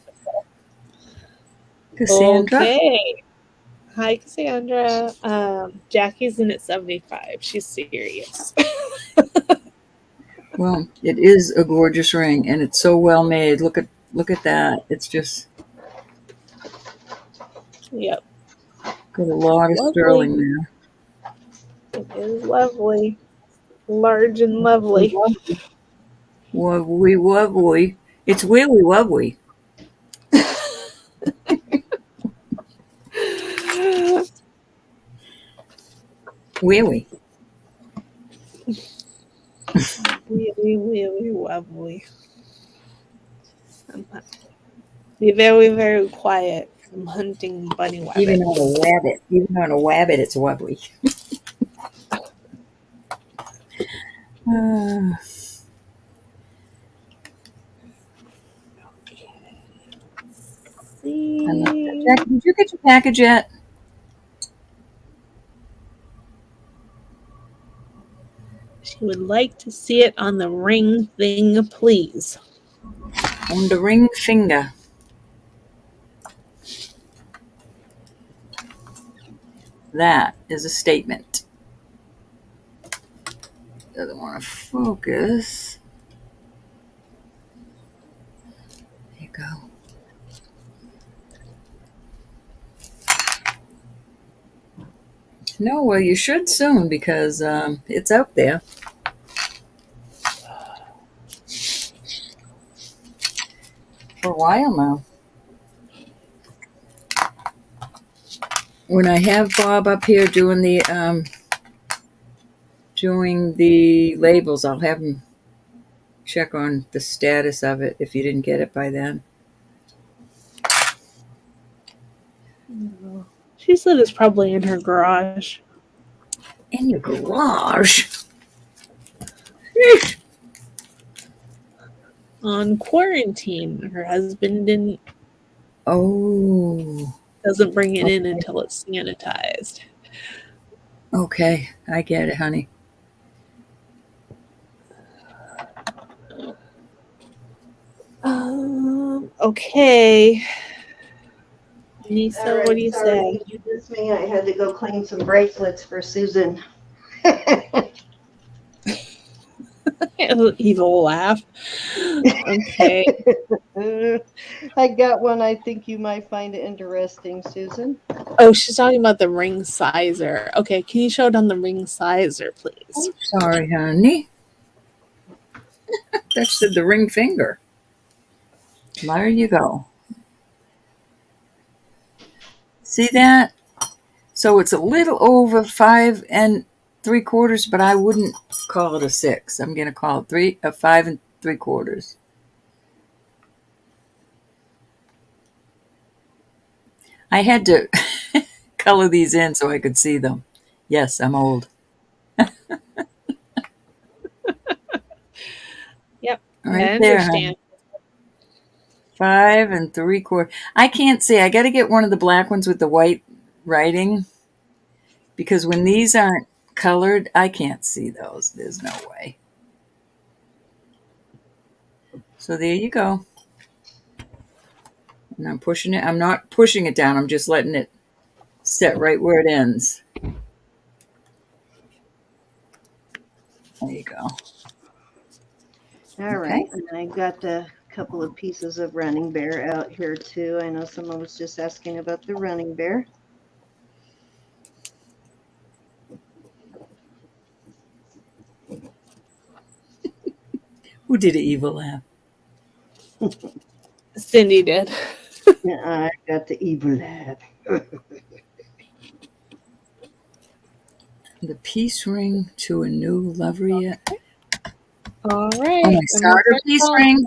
Cassandra. Okay. Hi, Cassandra. Jackie's in at 75. She's serious. Well, it is a gorgeous ring, and it's so well made. Look at that. It's just Yep. got a lot of sterling there. It is lovely. Large and lovely. Wobbly wobbly. It's willy wobbly. Where we? Really, really lovely. Be very, very quiet. I'm hunting bunny Even rabbits. on a wabbit. Even on a wabbit, it's wobbly. Uh, I love that. See, Jack, did you get your package yet? she would like to see it on the ring thing, please. On the ring finger. That is a statement. Doesn't want to focus. There you go. No, well, you should soon because it's out there. For a while now. When I have Bob up here doing the labels, I'll have him check on the status of it if you didn't get it by then. She said it's probably in her garage. In your garage? On quarantine, her husband doesn't bring it in until it's sanitized. Okay, I get it, honey. Okay. Nisa, All right, what do you sorry, say? you missed me. I had to go clean some bracelets for Susan. Evil laugh. Okay. I got one I think you might find interesting, Susan. Oh, she's talking about the ring sizer. Okay, can you show it on the ring sizer, please? Oh, sorry, honey. That said the ring finger. There you go. See that? So it's a little over 5 3/4, but I wouldn't call it a 6. I'm going to call it 5 3/4. I had to color these in so I could see them. Yes, I'm old. Yep, Right I there, understand. honey. 5 3/4. I can't see. I got to get one of the black ones with the white writing because when these aren't colored, I can't see those. There's no way. So there you go. And I'm pushing it. I'm not pushing it down. I'm just letting it set right where it ends. There you go. All right, and I got a couple of pieces of running bear out here too. I know someone was just asking about the running bear. Who did an evil laugh? Cindy did. I got the evil laugh. The peace ring to a new lover yet? All right. Oh, my starter peace ring?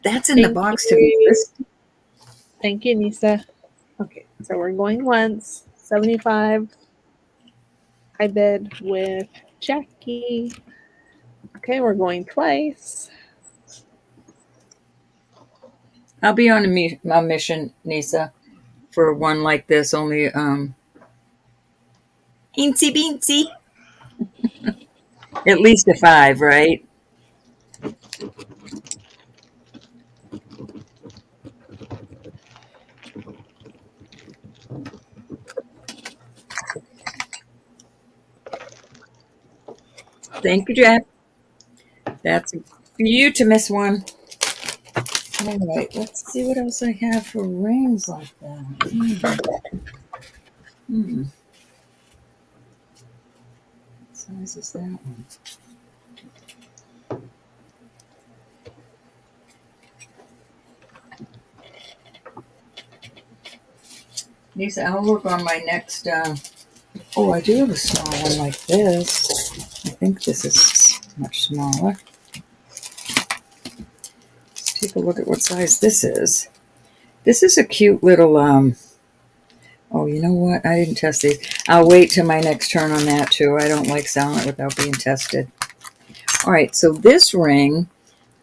That's in the box to be listed. Thank you, Nisa. Okay, so we're going once. 75. I bid with Jackie. Okay, we're going twice. I'll be on a mission, Nisa, for one like this. Only eensy beensy. At least a 5, right? Thank you, Jack. That's for you to miss one. All right, let's see what else I have for rings like that. What size is that one? Lisa, I'll work on my next. Oh, I do have a small one like this. I think this is much smaller. Let's take a look at what size this is. This is a cute little. Oh, you know what? I didn't test these. I'll wait till my next turn on that too. I don't like selling it without being tested. All right, so this ring,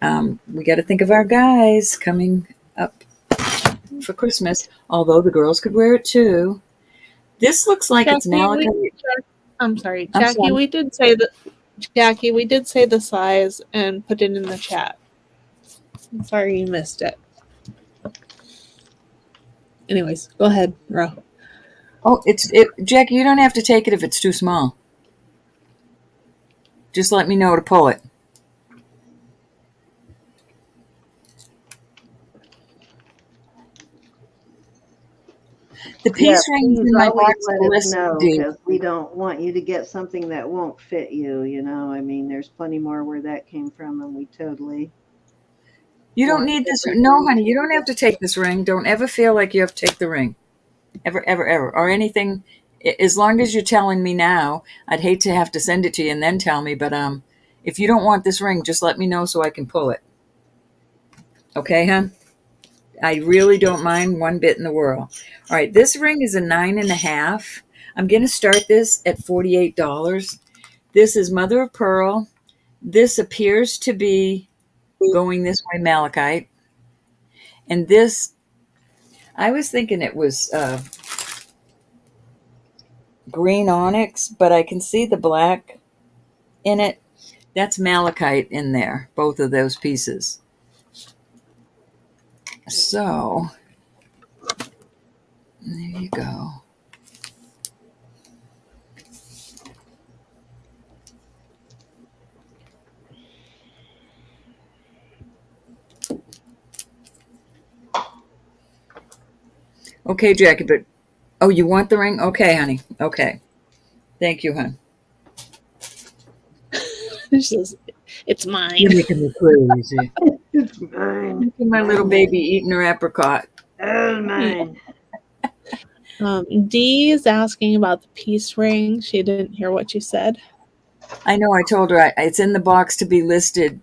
we got to think of our guys coming up for Christmas, although the girls could wear it too. This looks like it's malachite. I'm sorry, I'm Jackie. sorry. We did say the size and put it in the chat. I'm sorry you missed it. Anyways, go ahead, Ro. Oh, Jackie, you don't have to take it if it's too small. Just let me know to pull it. The piece ring is in my always box let us list, know Dee. because we don't want you to get something that won't fit you. You know, I mean, there's plenty more where that came from, and we totally. You don't need this. No, honey, you don't have to take this ring. Don't ever feel like you have to take the ring. Ever, ever, ever. Or anything. As long as you're telling me now, I'd hate to have to send it to you and then tell me. But if you don't want this ring, just let me know so I can pull it. Okay, hon? I really don't mind one bit in the world. All right, this ring is a 9.5. I'm going to start this at $48. This is mother of pearl. This appears to be going this way malachite. And this, I was thinking it was green onyx, but I can see the black in it. That's malachite in there, both of those pieces. So, there you go. Okay, Jackie, but, oh, you want the ring? Okay, honey. Okay. Thank you, hon. It's mine. You're making me crazy. It's mine. Look at my little baby eating her apricot. Oh, mine. Dee is asking about the peace ring. She didn't hear what you said. I know. I told her it's in the box to be listed.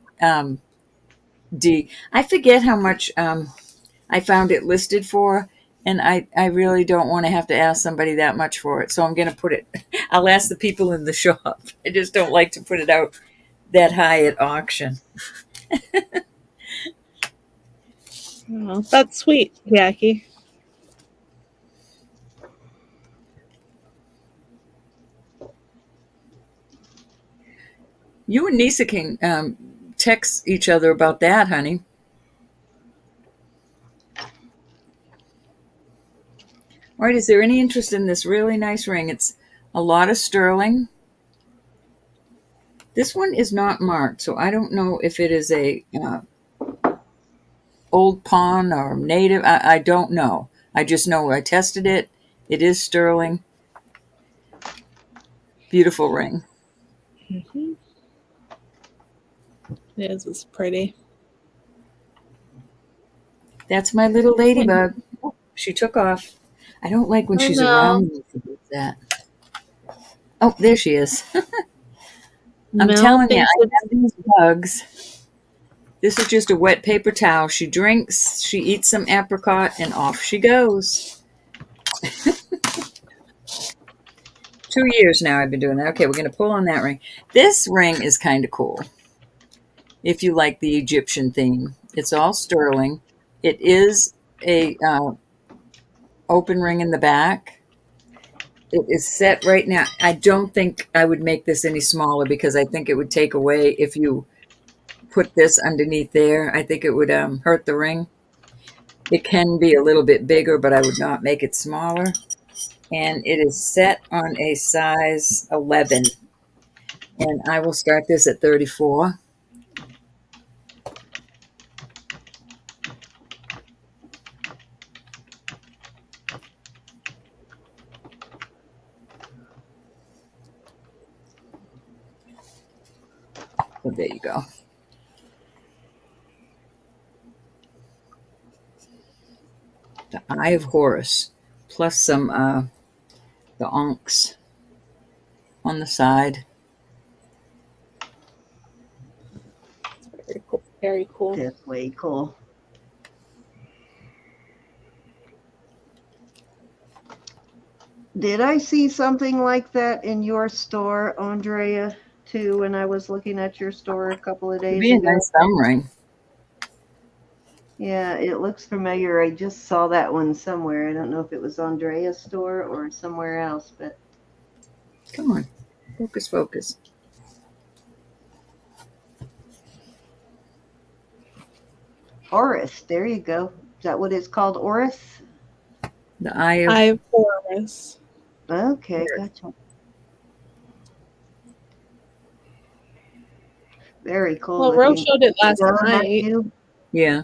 D. I forget how much I found it listed for, and I really don't want to have to ask somebody that much for it. So I'm going to put it. I'll ask the people in the shop. I just don't like to put it out that high at auction. Oh, that's sweet, Jackie. You and Nisa can text each other about that, honey. All right, is there any interest in this really nice ring? It's a lot of sterling. This one is not marked, so I don't know if it is a old pawn or native. I don't know. I just know I tested it. It is sterling. Beautiful ring. Mm-hmm. It is. It's pretty. That's my little ladybug. She took off. I don't like when she's around me to do that. Oh, there she is. I'm telling you, I have these bugs. This is just a wet paper towel. She drinks, she eats some apricot, and off she goes. 2 years now I've been doing that. Okay, we're going to pull on that ring. This ring is kind of cool. If you like the Egyptian theme. It's all sterling. It is a open ring in the back. It is set right now. I don't think I would make this any smaller because I think it would take away if you put this underneath there. I think it would hurt the ring. It can be a little bit bigger, but I would not make it smaller. And it is set on a size 11. And I will start this at 34. So there you go. The Eye of Horus. plus some the onks on the side. Very cool. Very cool. That's way cool. Did I see something like that in your store, Andrea, too, when I was looking at your store a couple of It'd days be a ago? nice thumb ring. Yeah, it looks familiar. I just saw that one somewhere. I don't know if it was Andrea's store or somewhere else, but Come on, focus, focus. Oris, there you go. Is that what it's called, Oris? The eye of Eye of Horus. Okay, gotcha. Very cool. Well, Rose looking. showed it last Done that night, too? yeah.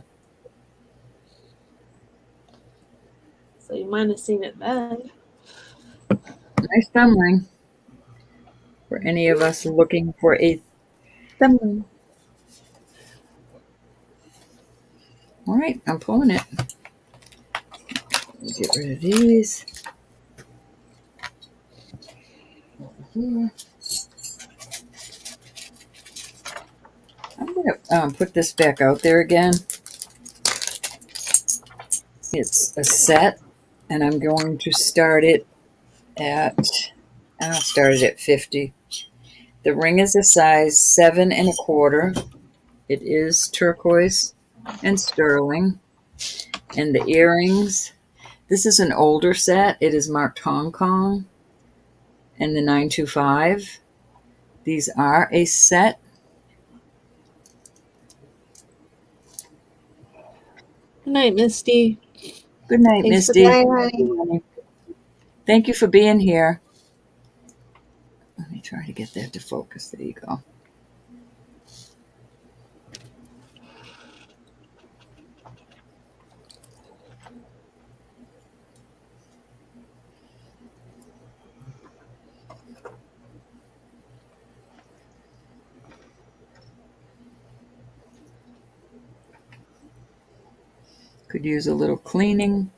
so you might have seen it then. Nice thumb ring for any of us looking for a thumb ring. All right, I'm pulling it. Let me get rid of these. Over here. I'm going to put this back out there again. It's a set, and I'm going to start it at, I'll start it at 50. The ring is a size 7 1/4. It is turquoise and sterling. And the earrings, this is an older set. It is marked Hong Kong and the 925. These are a set. Good night, Misty. Good night, Thanks for Misty. honey. Thank you for being here. Let me try to get that to focus. There you go. Could use a little cleaning.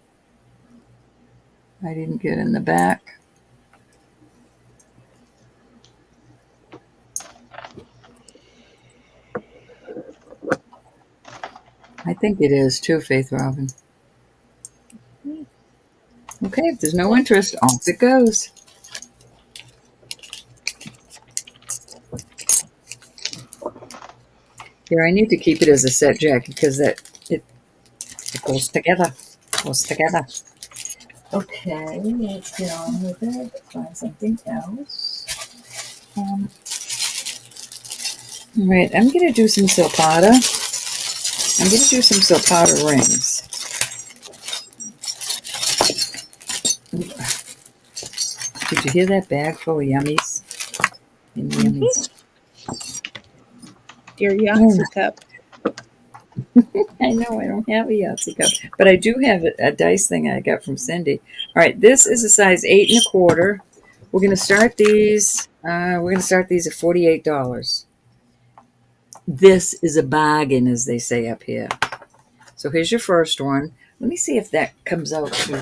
I didn't get in the back. I think it is too, Faith Robin. Okay, if there's no interest, off it goes. Here, I need to keep it as a set, Jackie, because it goes together. Goes together. Okay, let's get on with it. Let's find something else. All right, I'm going to do some Silpada. I'm going to do some Silpada rings. Did you hear that bag full of yummies? And yummies. Your Yahtzee cup. I know I don't have a Yahtzee cup, but I do have a dice thing I got from Cindy. All right, this is a size 8 1/4. We're going to start these. We're going to start these at $48. This is a bargain, as they say up here. So here's your first one. Let me see if that comes out to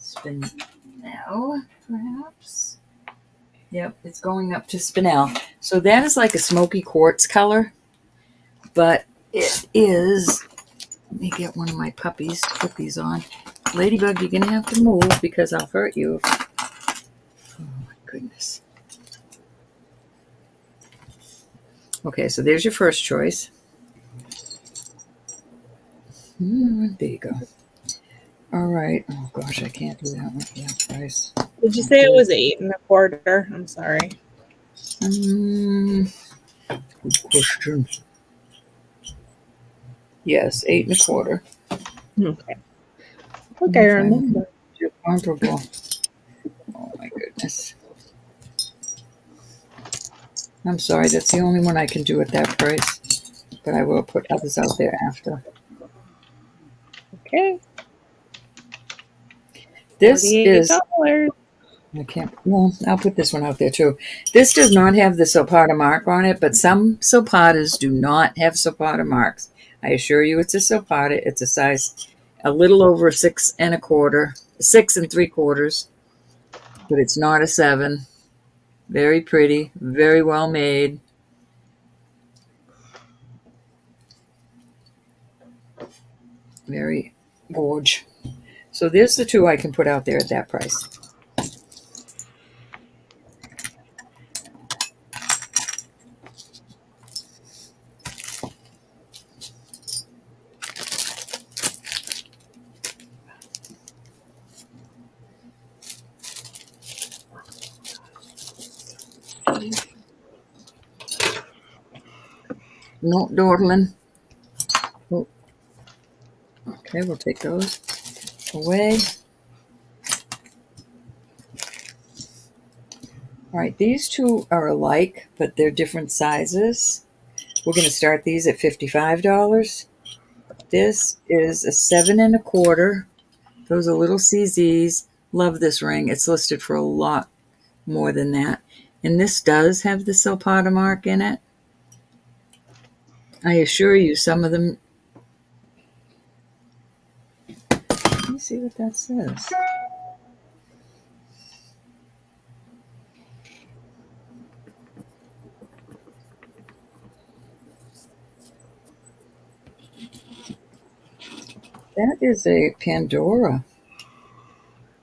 spinel, perhaps. Yep, it's going up to spinel. So that is like a smoky quartz color, but it is. Let me get one of my puppies to put these on. Ladybug, you're going to have to move because I'll hurt you. Oh, my goodness. Okay, so there's your first choice. There you go. All right. Oh, gosh, I can't do that one. Yeah, price. Did you say it was 8 1/4? I'm sorry. Good question. Yes, 8 1/4. Okay. Okay, I remember. You're comparable. Oh my goodness. I'm sorry, that's the only one I can do at that price. But I will put others out there after. Okay. This is. $48. I can't. Well, I'll put this one out there too. This does not have the Silpada mark on it, but some Silpadas do not have Silpada marks. I assure you, it's a Silpada. It's a size a little over 6 1/4. 6 3/4, but it's not a 7. Very pretty, very well made. Very gorge. So there's the two I can put out there at that price. No dawdling. Oh. Okay, we'll take those away. All right, these two are alike, but they're different sizes. We're going to start these at $55. This is a 7 1/4. Those are little CZs. Love this ring. It's listed for a lot more than that. And this does have the Silpada mark in it. I assure you, some of them. Let me see what that says. That is a Pandora.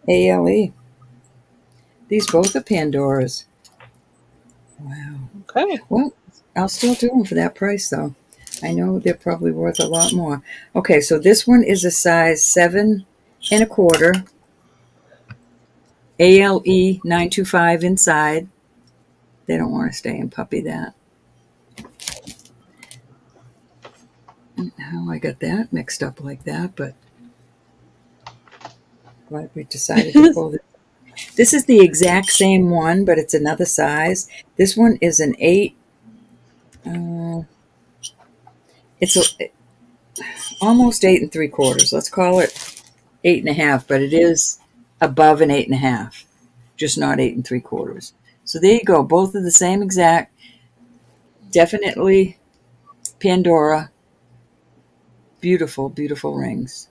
ALE. These both are Pandoras. Wow. Okay. Well, I'll still do them for that price, though. I know they're probably worth a lot more. Okay, so this one is a size 7 1/4. ALE 925 inside. They don't want to stay in puppy that. How I got that mixed up like that, but glad we decided to pull it. This is the exact same one, but it's another size. This one is an 8. It's almost 8 3/4. Let's call it 8 1/2, but it is above an 8 1/2, just not 8 3/4. So there you go. Both are the same exact. Definitely Pandora. Beautiful, beautiful rings.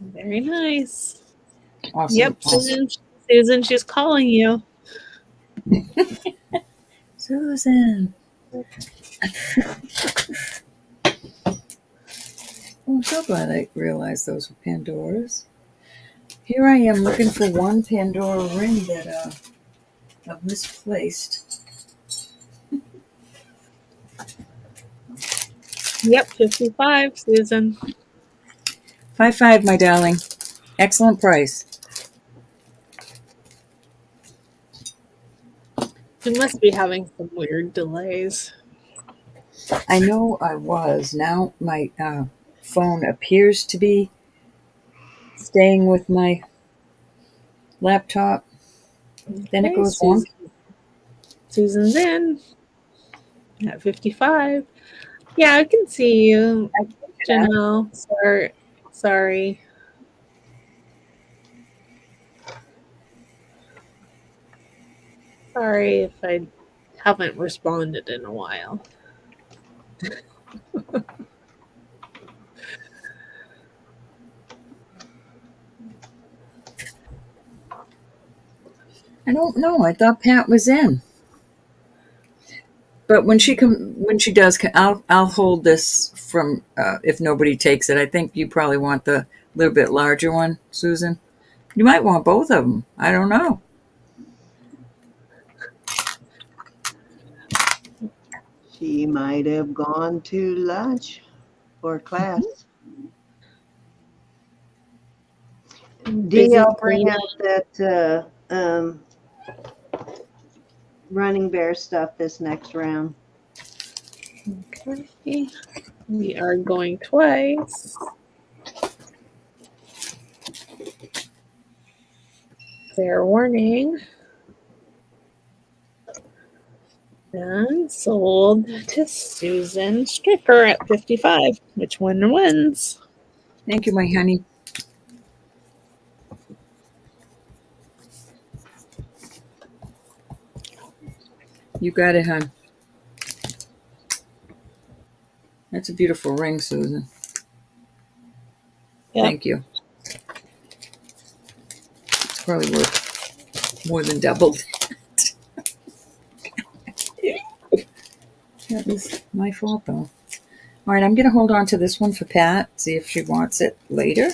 Very nice. Awesome. Yep, Awesome. Susan, she's calling you. Susan. I'm so glad I realized those were Pandoras. Here I am looking for one Pandora ring that I've misplaced. Yep, 55, Susan. 55, my darling. Excellent price. You must be having some weird delays. I know I was. Now my phone appears to be staying with my laptop. Then it goes wonky. Susan's in at 55. Yeah, I can see you, Janelle. Sorry. Sorry if I haven't responded in a while. I don't know. I thought Pat was in. But when she does, I'll hold this from if nobody takes it. I think you probably want the little bit larger one, Susan. You might want both of them. I don't know. She might have gone to lunch or class. Dee, I'll bring out that Running Bear stuff this next round. Okay. We are going twice. Fair warning. And sold to Susan Stricker at 55. Which one wins? Thank you, my honey. You got it, hon. That's a beautiful ring, Susan. Yep. Thank you. probably worth more than double. That was my fault, though. All right, I'm going to hold on to this one for Pat, see if she wants it later.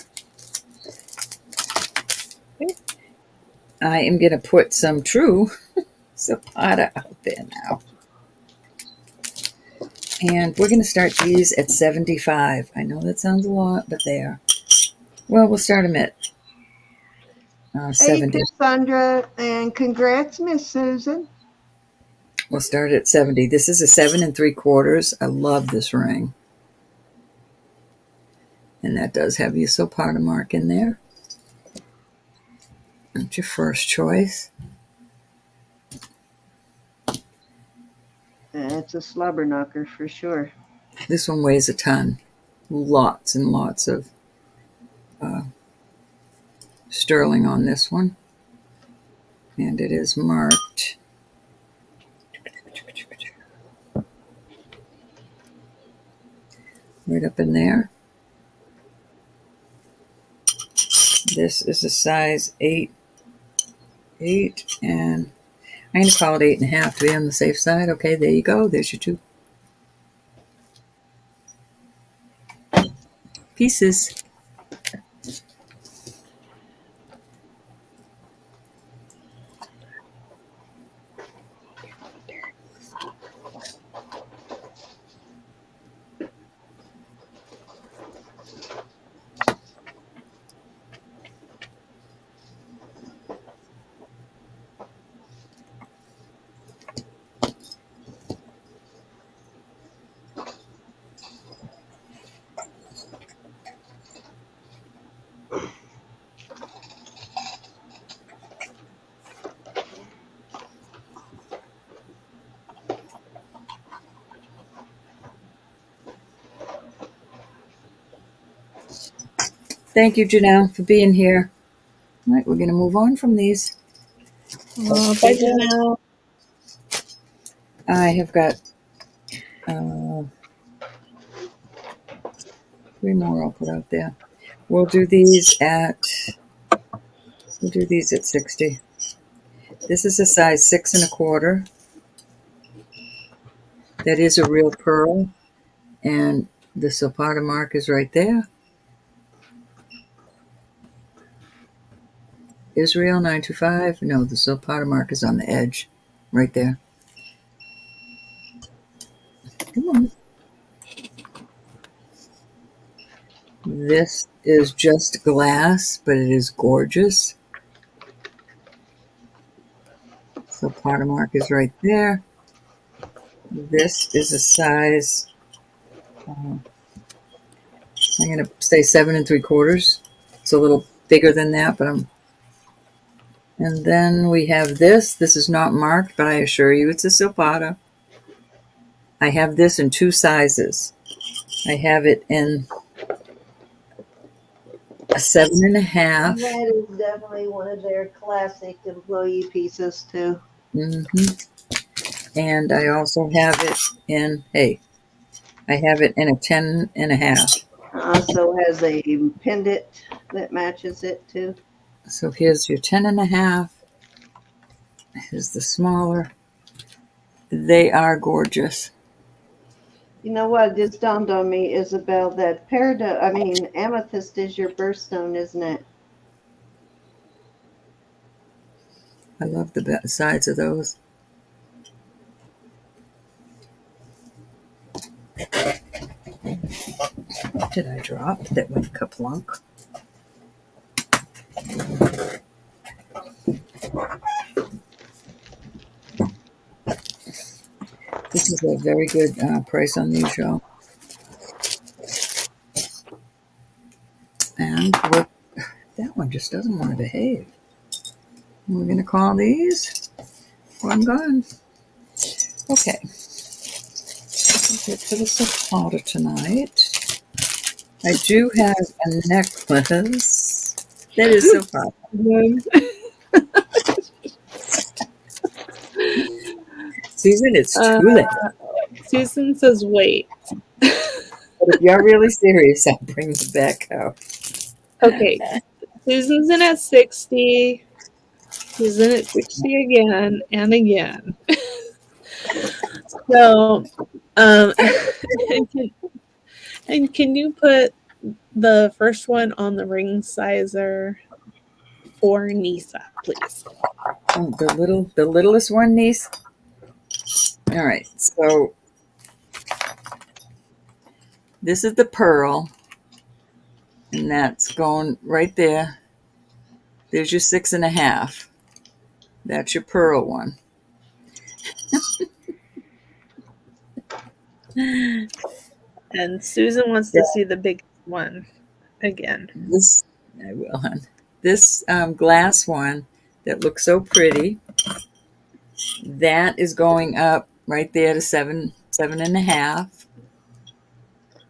Okay. I am going to put some true Silpada out there now. And we're going to start these at 75. I know that sounds a lot, but they are. Well, we'll start them at Hey, 70. Cassandra, and congrats, Miss Susan. We'll start at 70. This is a 7 3/4. I love this ring. And that does have your Silpada mark in there. That's your first choice. It's a slobber knocker for sure. This one weighs a ton. Lots and lots of sterling on this one. And it is marked. Right up in there. This is a size 8, and I'm going to call it 8.5 to be on the safe side. Okay, there you go. There's your 2 pieces. Thank you, Janelle, for being here. All right, we're going to move on from these. Bye, Janelle. I have got 3 more I'll put out there. We'll do these at 60. This is a size 6 1/4. That is a real pearl, and the Silpada mark is right there. Israel 925. No, the Silpada mark is on the edge, right there. Come on. This is just glass, but it is gorgeous. Silpada mark is right there. This is a size, I'm going to say 7 3/4. It's a little bigger than that, but and then we have this. This is not marked, but I assure you it's a Silpada. I have this in 2 sizes. I have it in a 7 1/2. That is definitely one of their classic employee pieces, too. And I also have it in, I have it in a 10 1/2. Also has a pendant that matches it, too. So here's your 10 1/2. Here's the smaller. They are gorgeous. You know what just dawned on me, Isabel, that amethyst is your birthstone, isn't it? I love the sides of those. What did I drop that went kaplunk? This is a very good price on these, y'all. And that one just doesn't want to behave. We're going to call these one gone. Okay. That's it for the Silpada tonight. I do have a necklace that is Silpada. Susan, it's too late. Susan says wait. But if you're really serious, I'll bring it back out. Okay. Susan's in at 60. Using it sexy again and again. So, um, and can you put the first one on the ring sizer for Nisa, please? Oh, the littlest one, niece. All right, so this is the pearl, and that's going right there. There's your 6.5. That's your pearl one. And Susan wants to see the big one again. This I will, hon. This glass one that looks so pretty. That is going up right there to 7.5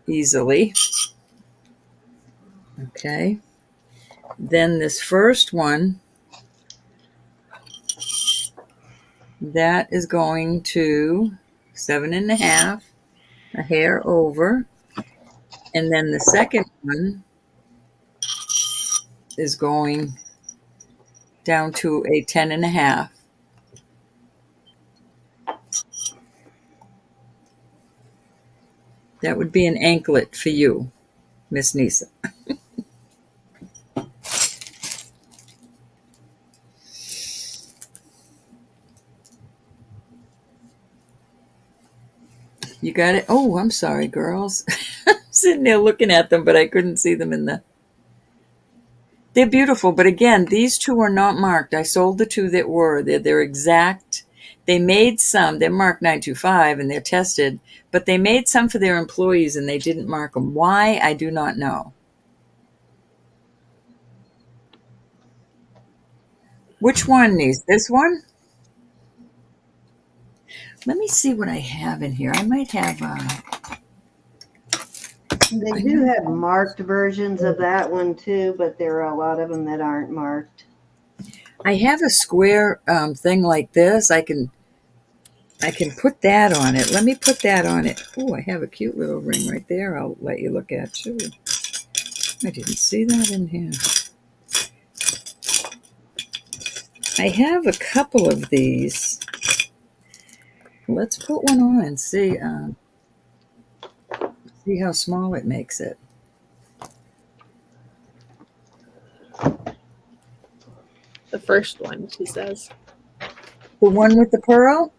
easily. Okay. Then this first one, that is going to 7.5, a hair over. And then the second one is going down to a 10.5. That would be an anklet for you, Miss Nisa. You got it? Oh, I'm sorry, girls. I'm sitting there looking at them, but I couldn't see them in the... They're beautiful, but again, these two are not marked. I sold the two that were. They're exact. They made some. They're marked 925, and they're tested, but they made some for their employees, and they didn't mark them. Why? I do not know. Which one, niece? This one? Let me see what I have in here. I might have... They do have marked versions of that one too, but there are a lot of them that aren't marked. I have a square thing like this. I can put that on it. Let me put that on it. Oh, I have a cute little ring right there. I'll let you look at too. I didn't see that in here. I have a couple of these. Let's put one on and see how small it makes it. The first one, she says. The one with the pearl?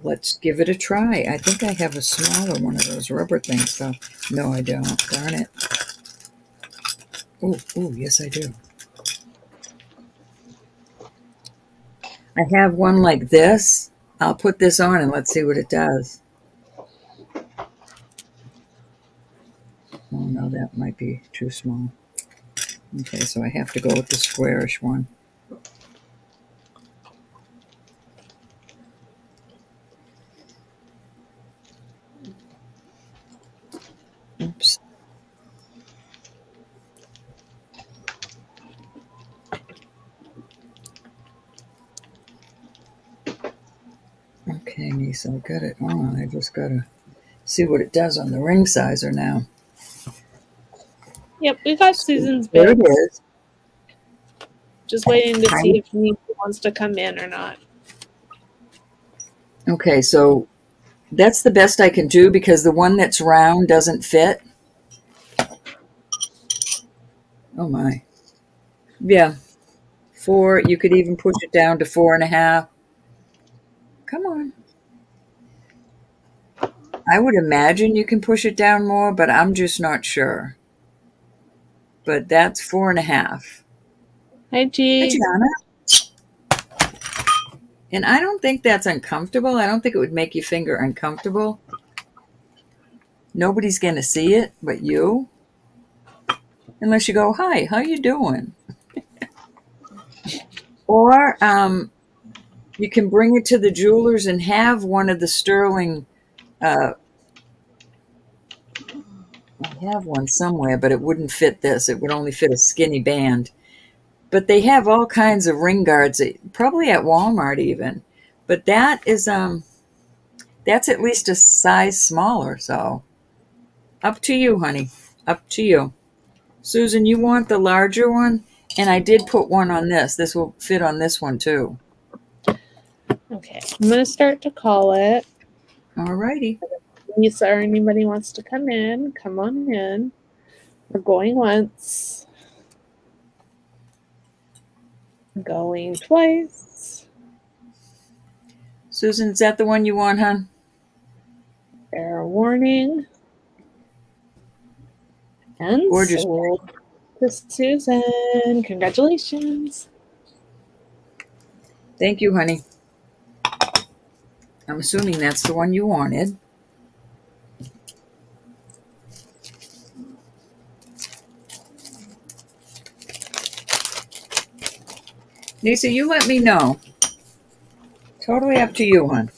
Let's give it a try. I think I have a smaller one of those rubber things, so no, I don't. Darn it. Oh, yes, I do. I have one like this. I'll put this on and let's see what it does. Oh, no, that might be too small. Okay, so I have to go with the squarish one. Oops. Okay, Nisa, I got it on. I just got to see what it does on the ring sizer now. Yep, we got Susan's There bits. it is. Just waiting to see if Nisa wants to come in or not. Okay, so that's the best I can do because the one that's round doesn't fit. Oh my. Yeah. 4, you could even push it down to 4.5. Come on. I would imagine you can push it down more, but I'm just not sure. But that's 4.5. Hi, G. Hi, Gianna. And I don't think that's uncomfortable. I don't think it would make your finger uncomfortable. Nobody's going to see it but you. Unless you go, hi, how you doing? Or you can bring it to the jewelers and have one of the sterling... I have one somewhere, but it wouldn't fit this. It would only fit a skinny band. But they have all kinds of ring guards, probably at Walmart even. But that is that's at least a size smaller. So up to you, honey. Up to you. Susan, you want the larger one? And I did put one on this. This will fit on this one too. Okay, I'm going to start to call it. All righty. Lisa or anybody wants to come in, come on in. We're going once. Going twice. Susan, is that the one you want, hon? Fair warning. And Gorgeous. sold to Susan. Congratulations. Thank you, honey. I'm assuming that's the one you wanted. Lisa, you let me know. Totally up to you, hon.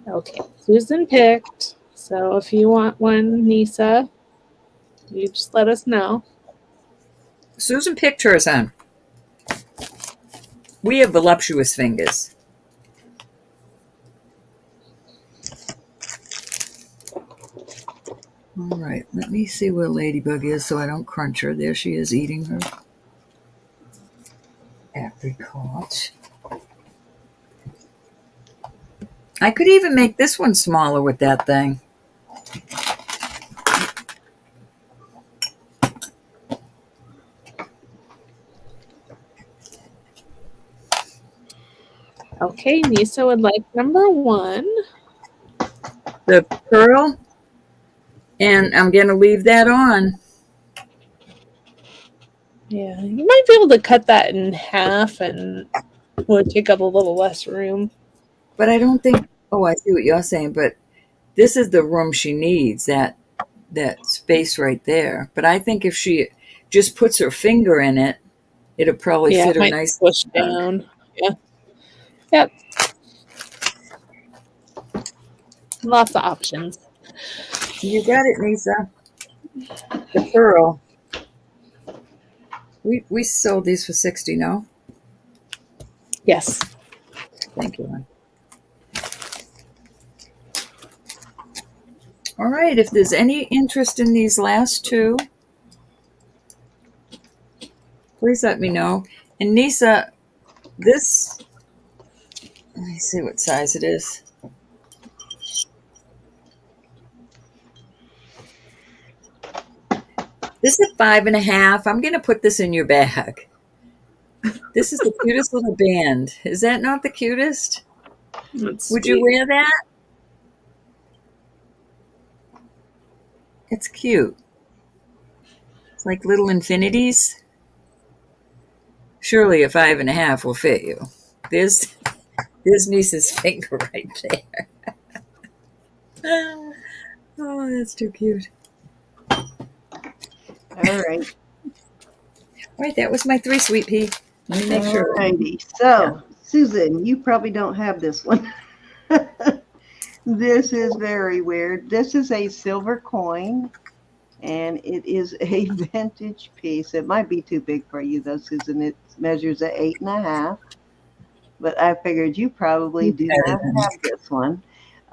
Okay, Susan picked. So if you want one, Nisa, you just let us know. Susan picked hers, hon. We have voluptuous fingers. All right, let me see where Ladybug is so I don't crunch her. There she is eating her apricot. I could even make this one smaller with that thing. Okay, Nisa would like number 1. The pearl, and I'm going to leave that on. Yeah, you might be able to cut that in half and it would take up a little less room. But I don't think, oh, I see what you're saying, but this is the room she needs, that space right there. But I think if she just puts her finger in it, it'll probably fit her Might nice. push down. Yeah. Yep. Lots of options. You got it, Nisa. The pearl. We sold these for $60, no? Yes. Thank you, hon. All right, if there's any interest in these last two, please let me know. And Nisa, this, let me see what size it is. This is a 5.5. I'm going to put this in your bag. This is the cutest little band. Is that not the cutest? Would you wear that? It's cute. It's like little infinities. Surely a 5.5 will fit you. There's Niece's finger right there. Oh, that's too cute. All right. All right, that was my 3, sweet pea. Let me make sure. Alrighty. So, Susan, you probably don't have this one. This is very weird. This is a silver coin, and it is a vintage piece. It might be too big for you, though, Susan. It measures at 8.5. But I figured you probably do not have this one.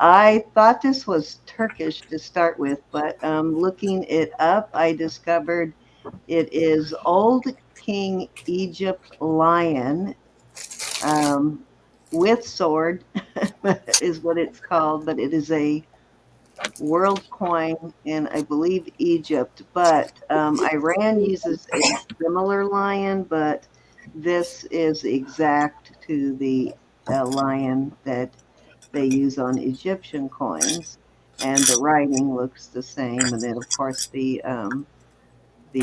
I thought this was Turkish to start with, but looking it up, I discovered it is Old King Egypt lion with sword is what it's called, but it is a world coin in, I believe, Egypt. But Iran uses a similar lion, but this is exact to the lion that they use on Egyptian coins, and the writing looks the same. And then, of course, the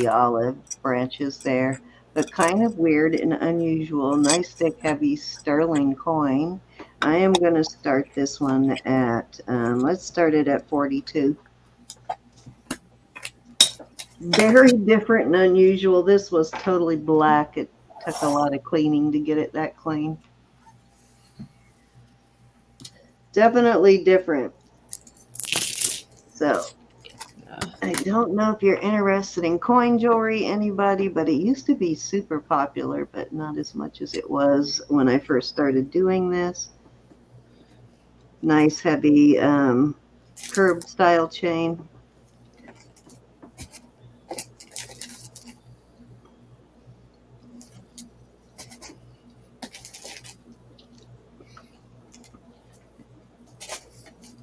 olive branches there. But kind of weird and unusual. Nice, thick, heavy sterling coin. I am going to start this one at, let's start it at 42. Very different and unusual. This was totally black. It took a lot of cleaning to get it that clean. Definitely different. So, I don't know if you're interested in coin jewelry, anybody, but it used to be super popular, but not as much as it was when I first started doing this. Nice heavy curved style chain.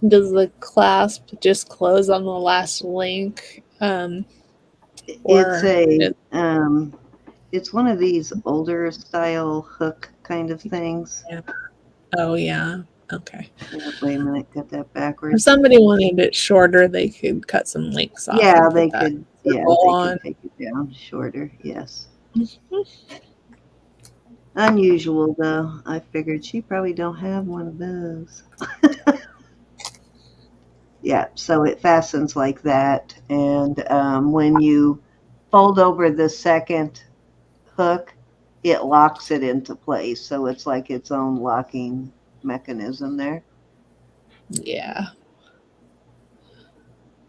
Does the clasp just close on the last link? It's Or a it's one of these older style hook kind of things. yeah. Oh yeah. Okay. Yeah, wait a minute, got that If backwards. somebody wanted it shorter, they could cut some links off Yeah, and put that yeah, circle they could on. take it down shorter, yes. Unusual though. I figured she probably don't have one of those. Yeah, so it fastens like that, and when you fold over the second hook, it locks it into place. So it's like its own locking mechanism there. Yeah.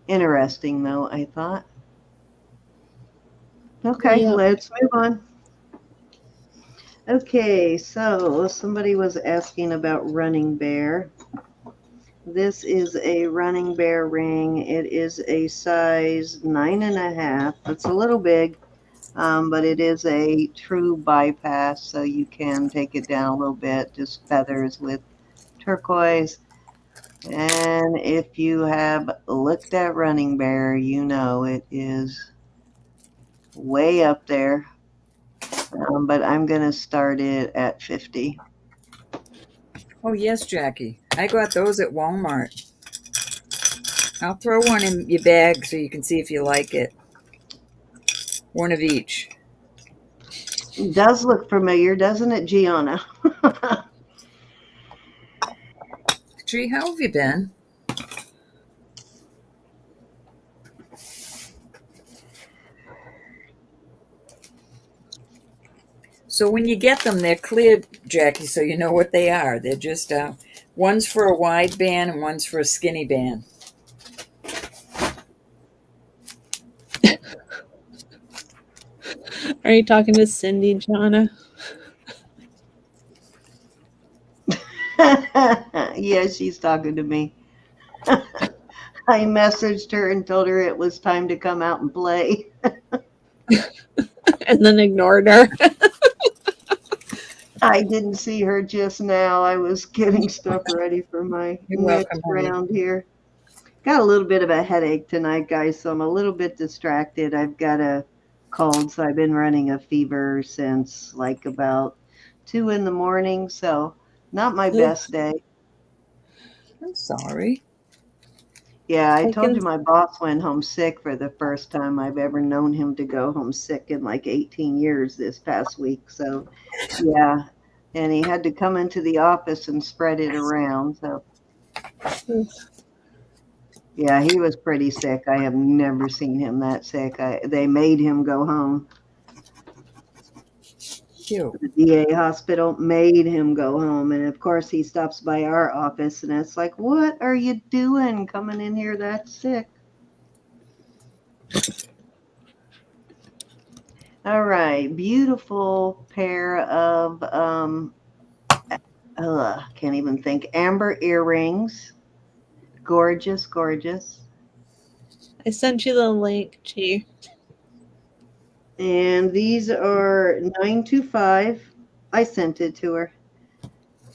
Interesting though, I thought. Okay, Yep. let's move on. Okay, so somebody was asking about Running Bear. This is a Running Bear ring. It is a size 9.5. It's a little big, but it is a true bypass, so you can take it down a little bit, just feathers with turquoise. And if you have looked at Running Bear, you know it is way up there. But I'm going to start it at 50. Oh, yes, Jackie. I got those at Walmart. I'll throw one in your bag so you can see if you like it. One of each. It does look familiar, doesn't it, Gianna? Tree, how have you been? So when you get them, they're clear, Jackie, so you know what they are. They're just, one's for a wide band and one's for a skinny band. Are you talking to Cindy, Jana? Yeah, she's talking to me. I messaged her and told her it was time to come out and play. And then ignored her. I didn't see her just now. I was getting stuff ready for my You're welcome, next honey. round here. Got a little bit of a headache tonight, guys, so I'm a little bit distracted. I've got a cold, so I've been running a fever since like about 2 in the morning, so not my best day. I'm sorry. Yeah, I I told can. you my boss went home sick for the first time I've ever known him to go home sick in like 18 years this past week. So, yeah, and he had to come into the office and spread it around. So, yeah, he was pretty sick. I have never seen him that sick. They made him go home. Cute. The VA hospital made him go home. And of course, he stops by our office and it's like, what are you doing coming in here that sick? All right, beautiful pair of can't even think, amber earrings. Gorgeous, gorgeous. I sent you the link, G. And these are 925. I sent it to her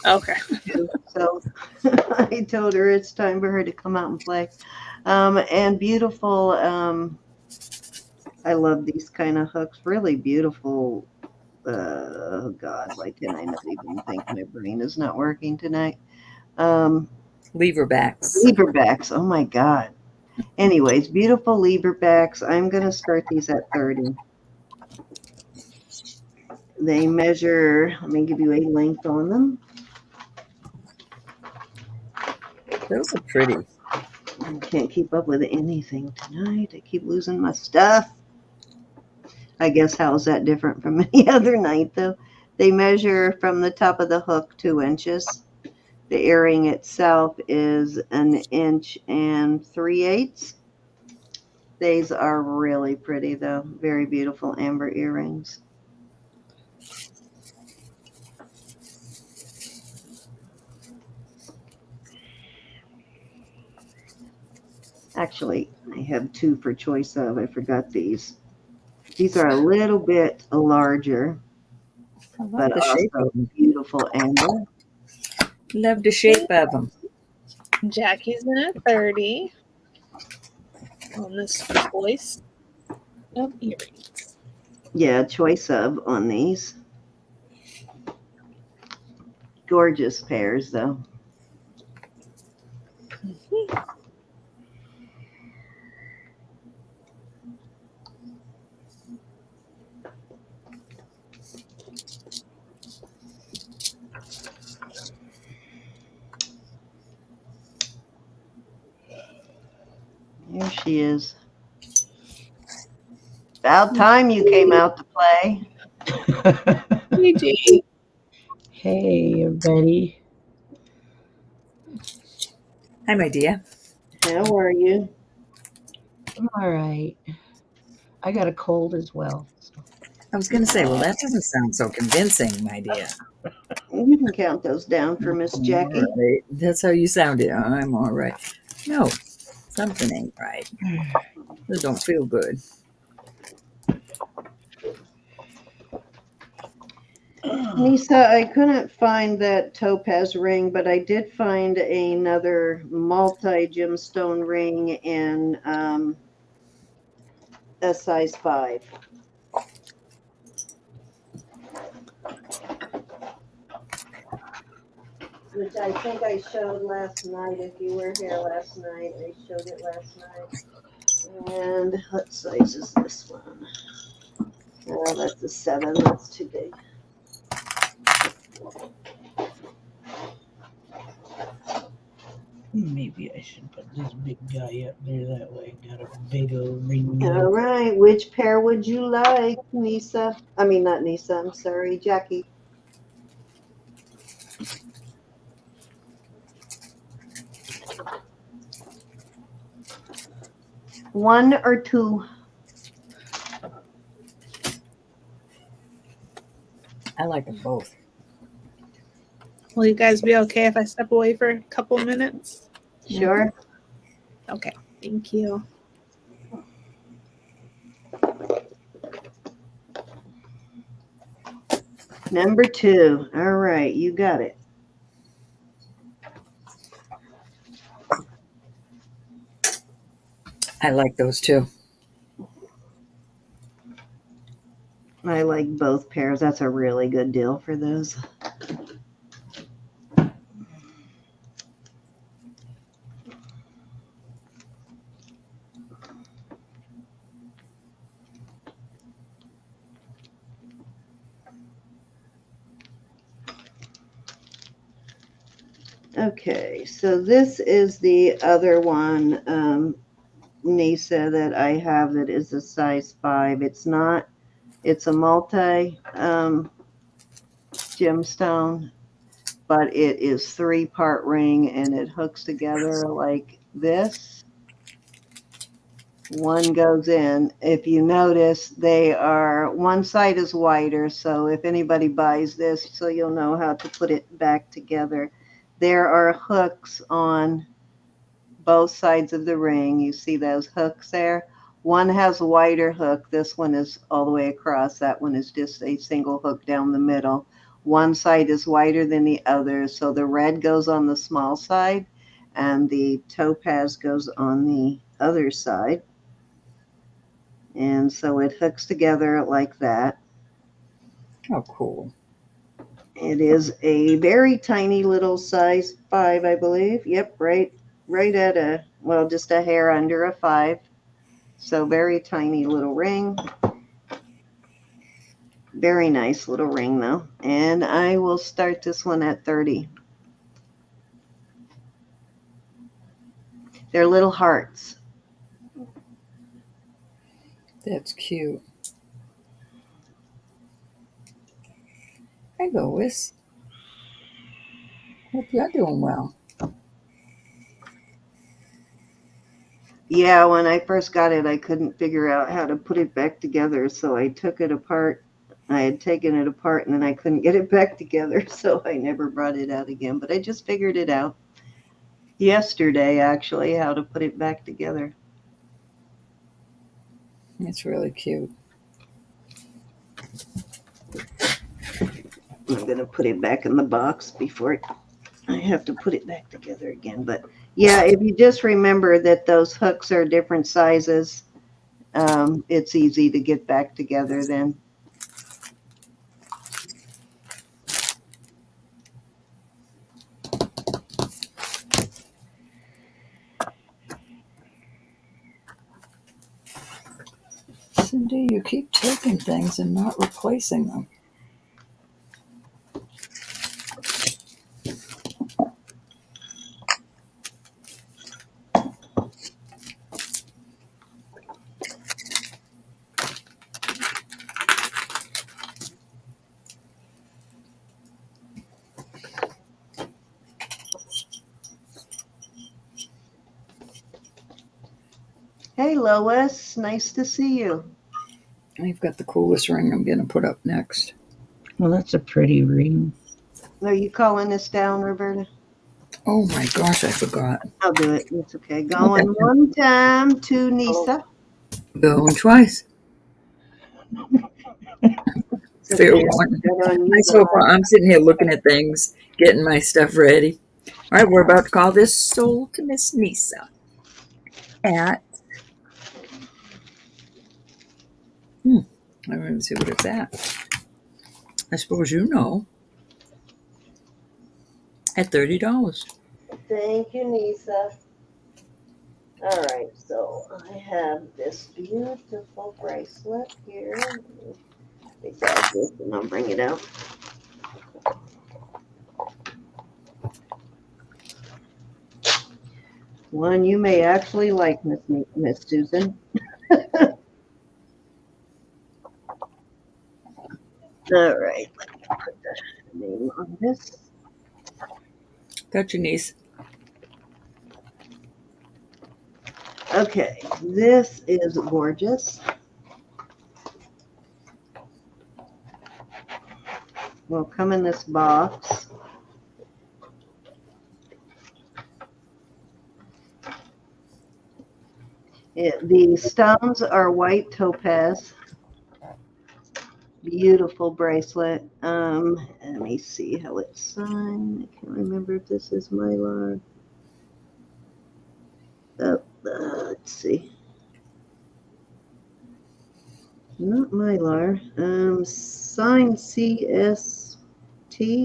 Okay. too. So I told her it's time for her to come out and play. And beautiful, I love these kind of hooks. Really beautiful. Oh God, why can I not even think? My brain is not working tonight. Lever backs. Leverbacks. Oh my God. Anyways, beautiful leverbacks. I'm going to start these at 30. They measure, let me give you a length on them. Those are pretty. I can't keep up with anything tonight. I keep losing my stuff. I guess how's that different from any other night, though? They measure from the top of the hook 2 inches. The earring itself is 1.3 inches. These are really pretty, though. Very beautiful amber earrings. Actually, I have two for choice of. I forgot these. These are a little bit larger, I love but the shape also of them. beautiful amber. Love the shape of them. Jackie's in at 30 on this choice of earrings. Yeah, choice of on these. Gorgeous pairs, though. There she is. About time you came out to play. Hey, G. Hey, everybody. Hi, my dear. How are you? I'm all right. I got a cold as well. So. I was going to say, well, that doesn't sound so convincing, my dear. You can count those down for Miss Jackie. All right. That's how you sounded. I'm all right. No, something ain't right. This don't feel good. Nisa, I couldn't find that topaz ring, but I did find another multi-gemstone ring in a size 5. Which I think I showed last night. If you were here last night, I showed it last night. And what size is this one? Oh, that's a 7. That's too big. Maybe I should put this big guy up there that way. Got a big old ring. All right. Which pair would you like, Nisa? I mean, not Nisa. I'm sorry, Jackie. One or two? I like them both. Will you guys be okay if I step away for a couple minutes? Sure. Okay, thank you. Number 2. All right, you got it. I like those too. I like both pairs. That's a really good deal for those. Okay, so this is the other one, Nisa, that I have that is a size 5. It's not, it's a multi gemstone, but it is 3-part ring and it hooks together like this. One goes in. If you notice, they are, one side is wider, so if anybody buys this, so you'll know how to put it back together. There are hooks on both sides of the ring. You see those hooks there? One has a wider hook. This one is all the way across. That one is just a single hook down the middle. One side is wider than the other, so the red goes on the small side and the topaz goes on the other side. And so it hooks together like that. Oh, cool. It is a very tiny little size 5, I believe. Yep, right at a, well, just a hair under a 5. So very tiny little ring. Very nice little ring though. And I will start this one at 30. They're little hearts. That's cute. Hi, Lois. Hope you're doing well. Yeah, when I first got it, I couldn't figure out how to put it back together. So I took it apart. I had taken it apart and then I couldn't get it back together. So I never brought it out again, but I just figured it out. yesterday, actually, how to put it back together. It's really cute. I'm going to put it back in the box before I have to put it back together again. But yeah, if you just remember that those hooks are different sizes, it's easy to get back together then. Cindy, you keep taking things and not replacing them. Hey, Lois, nice to see you. I've got the coolest ring I'm going to put up next. Well, that's a pretty ring. Are you calling this down, Roberta? Oh my gosh, I forgot. I'll do it. It's okay. Going one time to Nisa. Going twice. Fair one. So far, I'm sitting here looking at things, getting my stuff ready. All right, we're about to call this sold to Miss Nisa at. I don't even see what it's at. I suppose you know. At $30. Thank you, Nisa. All right, so I have this beautiful bracelet here. Take out this and I'll bring it out. One you may actually like, Miss Susan. All right, let me put the name on this. Got your niece. Okay, this is gorgeous. Will come in this box. The stones are white topaz. Beautiful bracelet. Let me see how it's signed. I can't remember if this is Mylar. Let's see. Not Mylar. Signed CST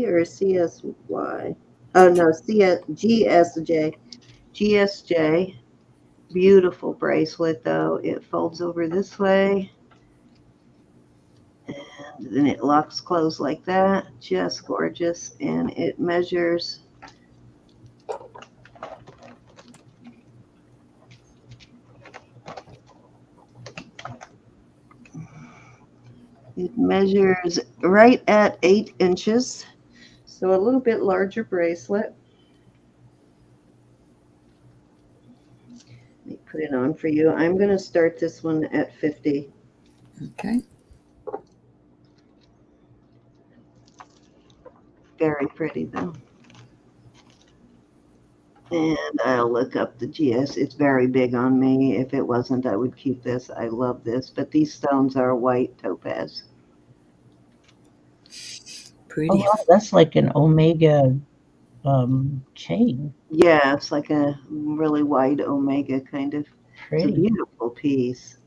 or CSY. Oh no, GSJ. GSJ. Beautiful bracelet though. It folds over this way. And then it locks closed like that. Just gorgeous. And it measures right at 8 inches. So a little bit larger bracelet. Let me put it on for you. I'm going to start this one at 50. Okay. Very pretty though. And I'll look up the GS. It's very big on me. If it wasn't, I would keep this. I love this. But these stones are white topaz. Pretty. Oh, wow, that's like an Omega chain. Yeah, it's like a really wide Omega kind of. Pretty. It's a beautiful piece.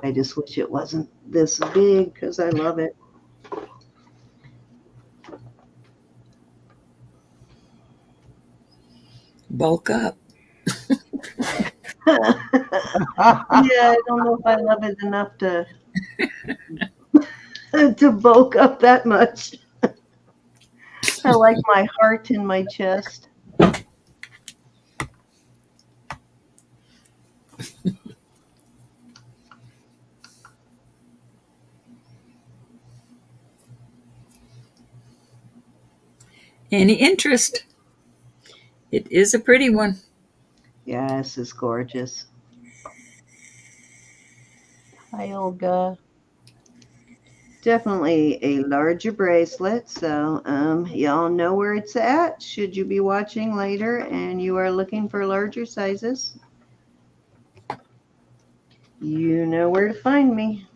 I just wish it wasn't this big because I love it. Bulk up. Yeah, I don't know if I love it enough to to bulk up that much. I like my heart in my chest. Any interest? It is a pretty one. Yes, it's gorgeous. Hi, Olga. Definitely a larger bracelet, so y'all know where it's at should you be watching later and you are looking for larger sizes. You know where to find me.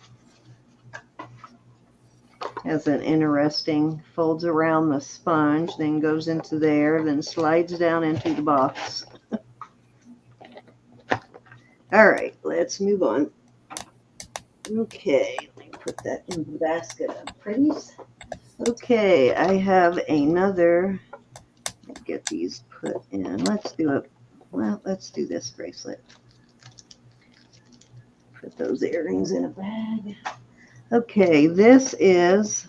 Has an interesting, folds around the sponge, then goes into there, then slides down into the box. All right, let's move on. Okay, let me put that in the basket of pretties. Okay, I have another. Get these put in. Let's do this bracelet. Put those earrings in a bag. Okay, this is.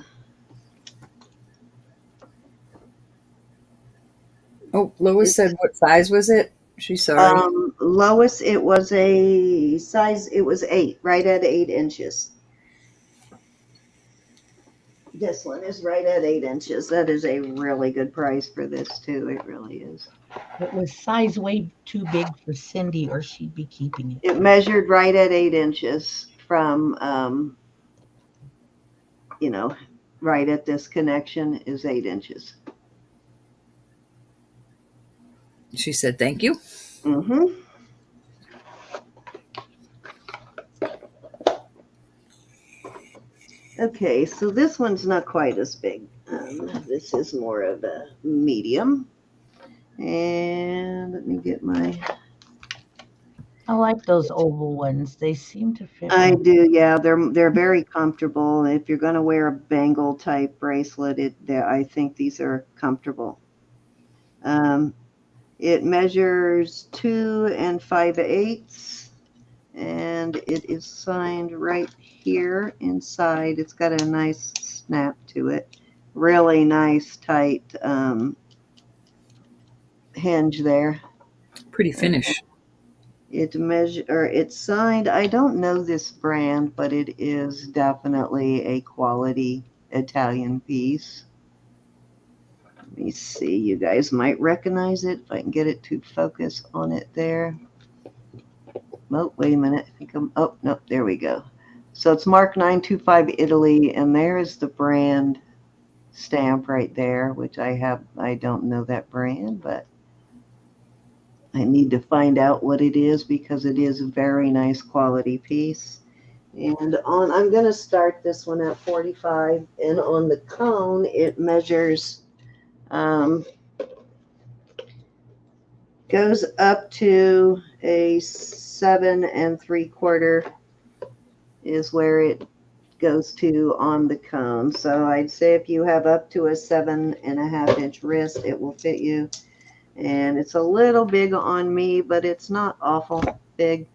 Oh, Lois said what size was it? She's sorry. Lois, it was a size, it was 8, right at 8 inches. This one is right at 8 inches. That is a really good price for this, too. It really is. It was size way too big for Cindy, or she'd be keeping it. It measured right at 8 inches from, right at this connection is 8 inches. She said thank you. Mm-hmm. Okay, so this one's not quite as big. This is more of a medium. And let me get my... I like those oval ones. They seem to fit. I do, yeah. They're very comfortable. If you're going to wear a bangle type bracelet, I think these are comfortable. It measures 2 5/8, and it is signed right here inside. It's got a nice snap to it. Really nice, tight hinge there. Pretty finish. It's signed. I don't know this brand, but it is definitely a quality Italian piece. Let me see. You guys might recognize it if I can get it to focus on it there. Oh, wait a minute. I think oh, no, there we go. So it's marked 925 Italy, and there is the brand stamp right there, which I don't know that brand, but I need to find out what it is because it is a very nice quality piece. And I'm going to start this one at 45, and on the cone it measures, goes up to a 7 3/4 is where it goes to on the cone. So I'd say if you have up to a 7.5 inch wrist, it will fit you. And it's a little big on me, but it's not awful big.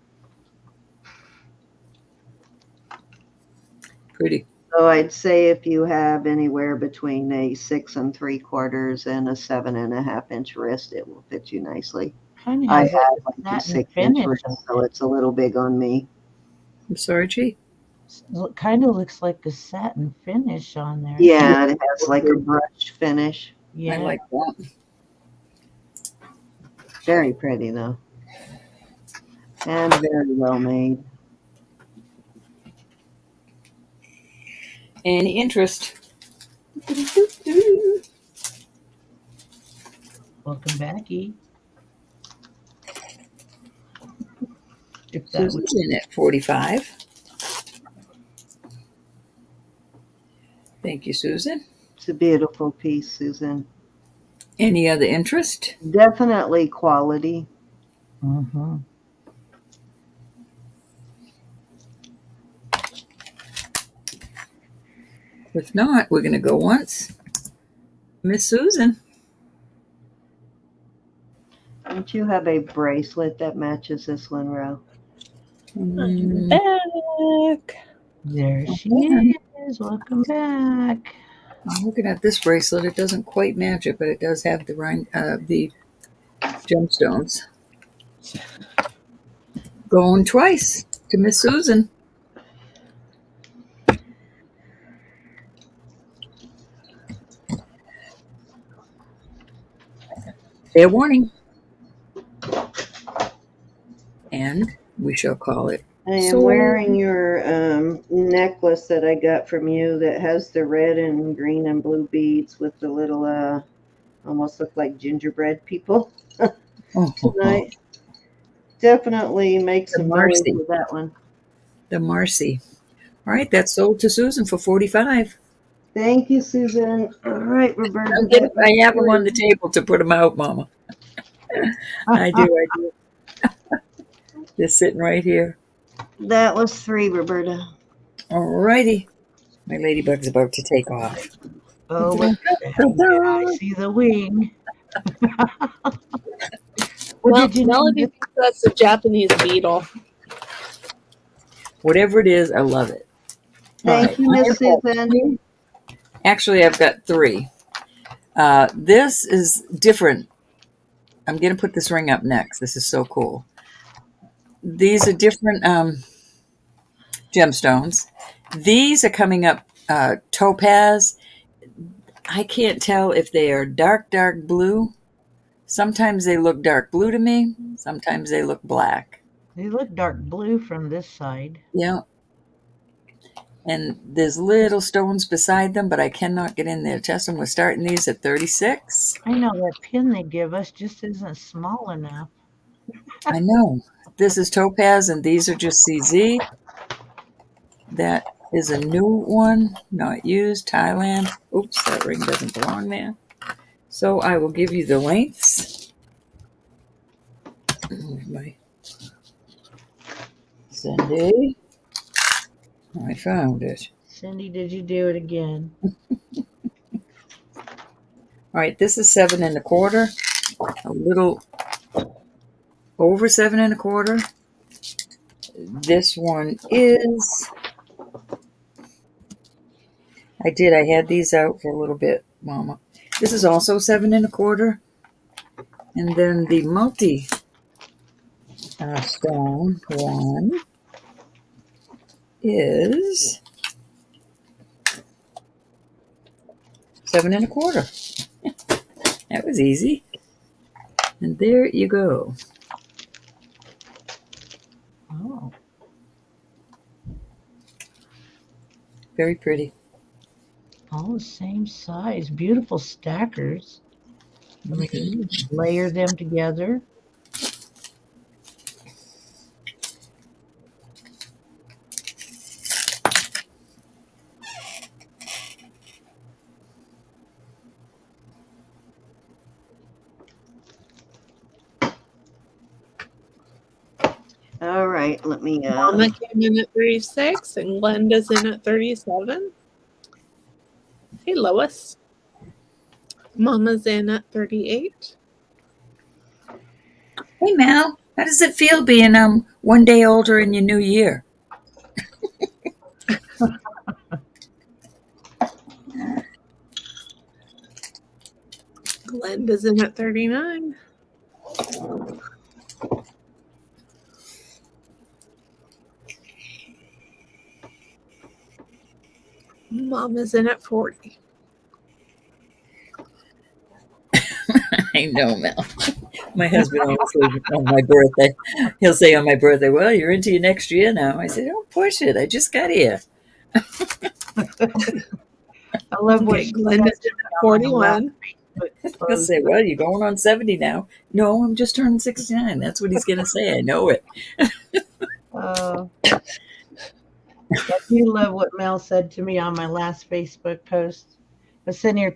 Pretty. So I'd say if you have anywhere between a 6 3/4 and a 7.5 inch wrist, it will fit you nicely. I have like a 6 inch wrist, so it's a little big on me. I'm sorry, G. It kind of looks like a satin finish on there. Yeah, it has like a brush finish. Yeah. I like that. Very pretty though. And very well made. Any interest? Welcome back, E. Susan's in at 45. Thank you, Susan. It's a beautiful piece, Susan. Any other interest? Definitely quality. Mm-hmm. If not, we're going to go once. Miss Susan. Don't you have a bracelet that matches this one, Ro? I'm back. There she is. Welcome back. I'm looking at this bracelet. It doesn't quite match it, but it does have the gemstones. Going twice to Miss Susan. Fair warning. And we shall call it I am So wearing your necklace that I got from you that has the red and green and blue beads with the little, almost look like gingerbread people the tonight. Definitely make some noise Marcy, with that one. the Marcy. All right, that's sold to Susan for 45. Thank you, Susan. All right, Roberta, that was I have them on the three. table to put them out, Mama. I do. I do. They're sitting right here. That was three, Roberta. All righty. My ladybug's about to take off. Oh, what the hell? I see the wing. What Well, did you name Melody it? thinks that's a Japanese beetle. Whatever it is, I love it. All right. Thank you, I Miss have got Susan. two. Actually, I've got three. This is different. I'm going to put this ring up next. This is so cool. These are different gemstones. These are coming up topaz. I can't tell if they are dark, dark blue. Sometimes they look dark blue to me. Sometimes they look black. They look dark blue from this side. Yeah. And there's little stones beside them, but I cannot get in there. Test them. We're starting these at 36. I know that pin they give us just isn't small enough. I know. This is topaz, and these are just CZ. That is a new one, not used. Thailand. Oops, that ring doesn't belong there. So I will give you the lengths. My Cindy. I found it. Cindy, did you do it again? All right, this is 7 1/4. A little over 7 1/4. This one is. I had these out for a little bit, Mama. This is also 7 1/4. And then the multi stone one is 7 1/4. That was easy. And there you go. Oh, Very pretty. all the same size. Beautiful stackers. You layer them together. All right, let me. Mama came in at 36 and Glenda's in at 37. Hey, Lois. Mama's in at 38. Hey, Mal, how does it feel being one day older in your new year? Glenda's in at 39. Mama's in at 40. I know, Mel. My husband always says on my birthday, he'll say on my birthday, well, you're into your next year now. I said, don't push it. I just got here. I love what Okay, Glenda's in at 41. He'll say, well, you're going on 70 now. No, I'm just turning 69. That's what he's going to say. I know it. I do love what Mel said to me on my last Facebook post. I was sitting here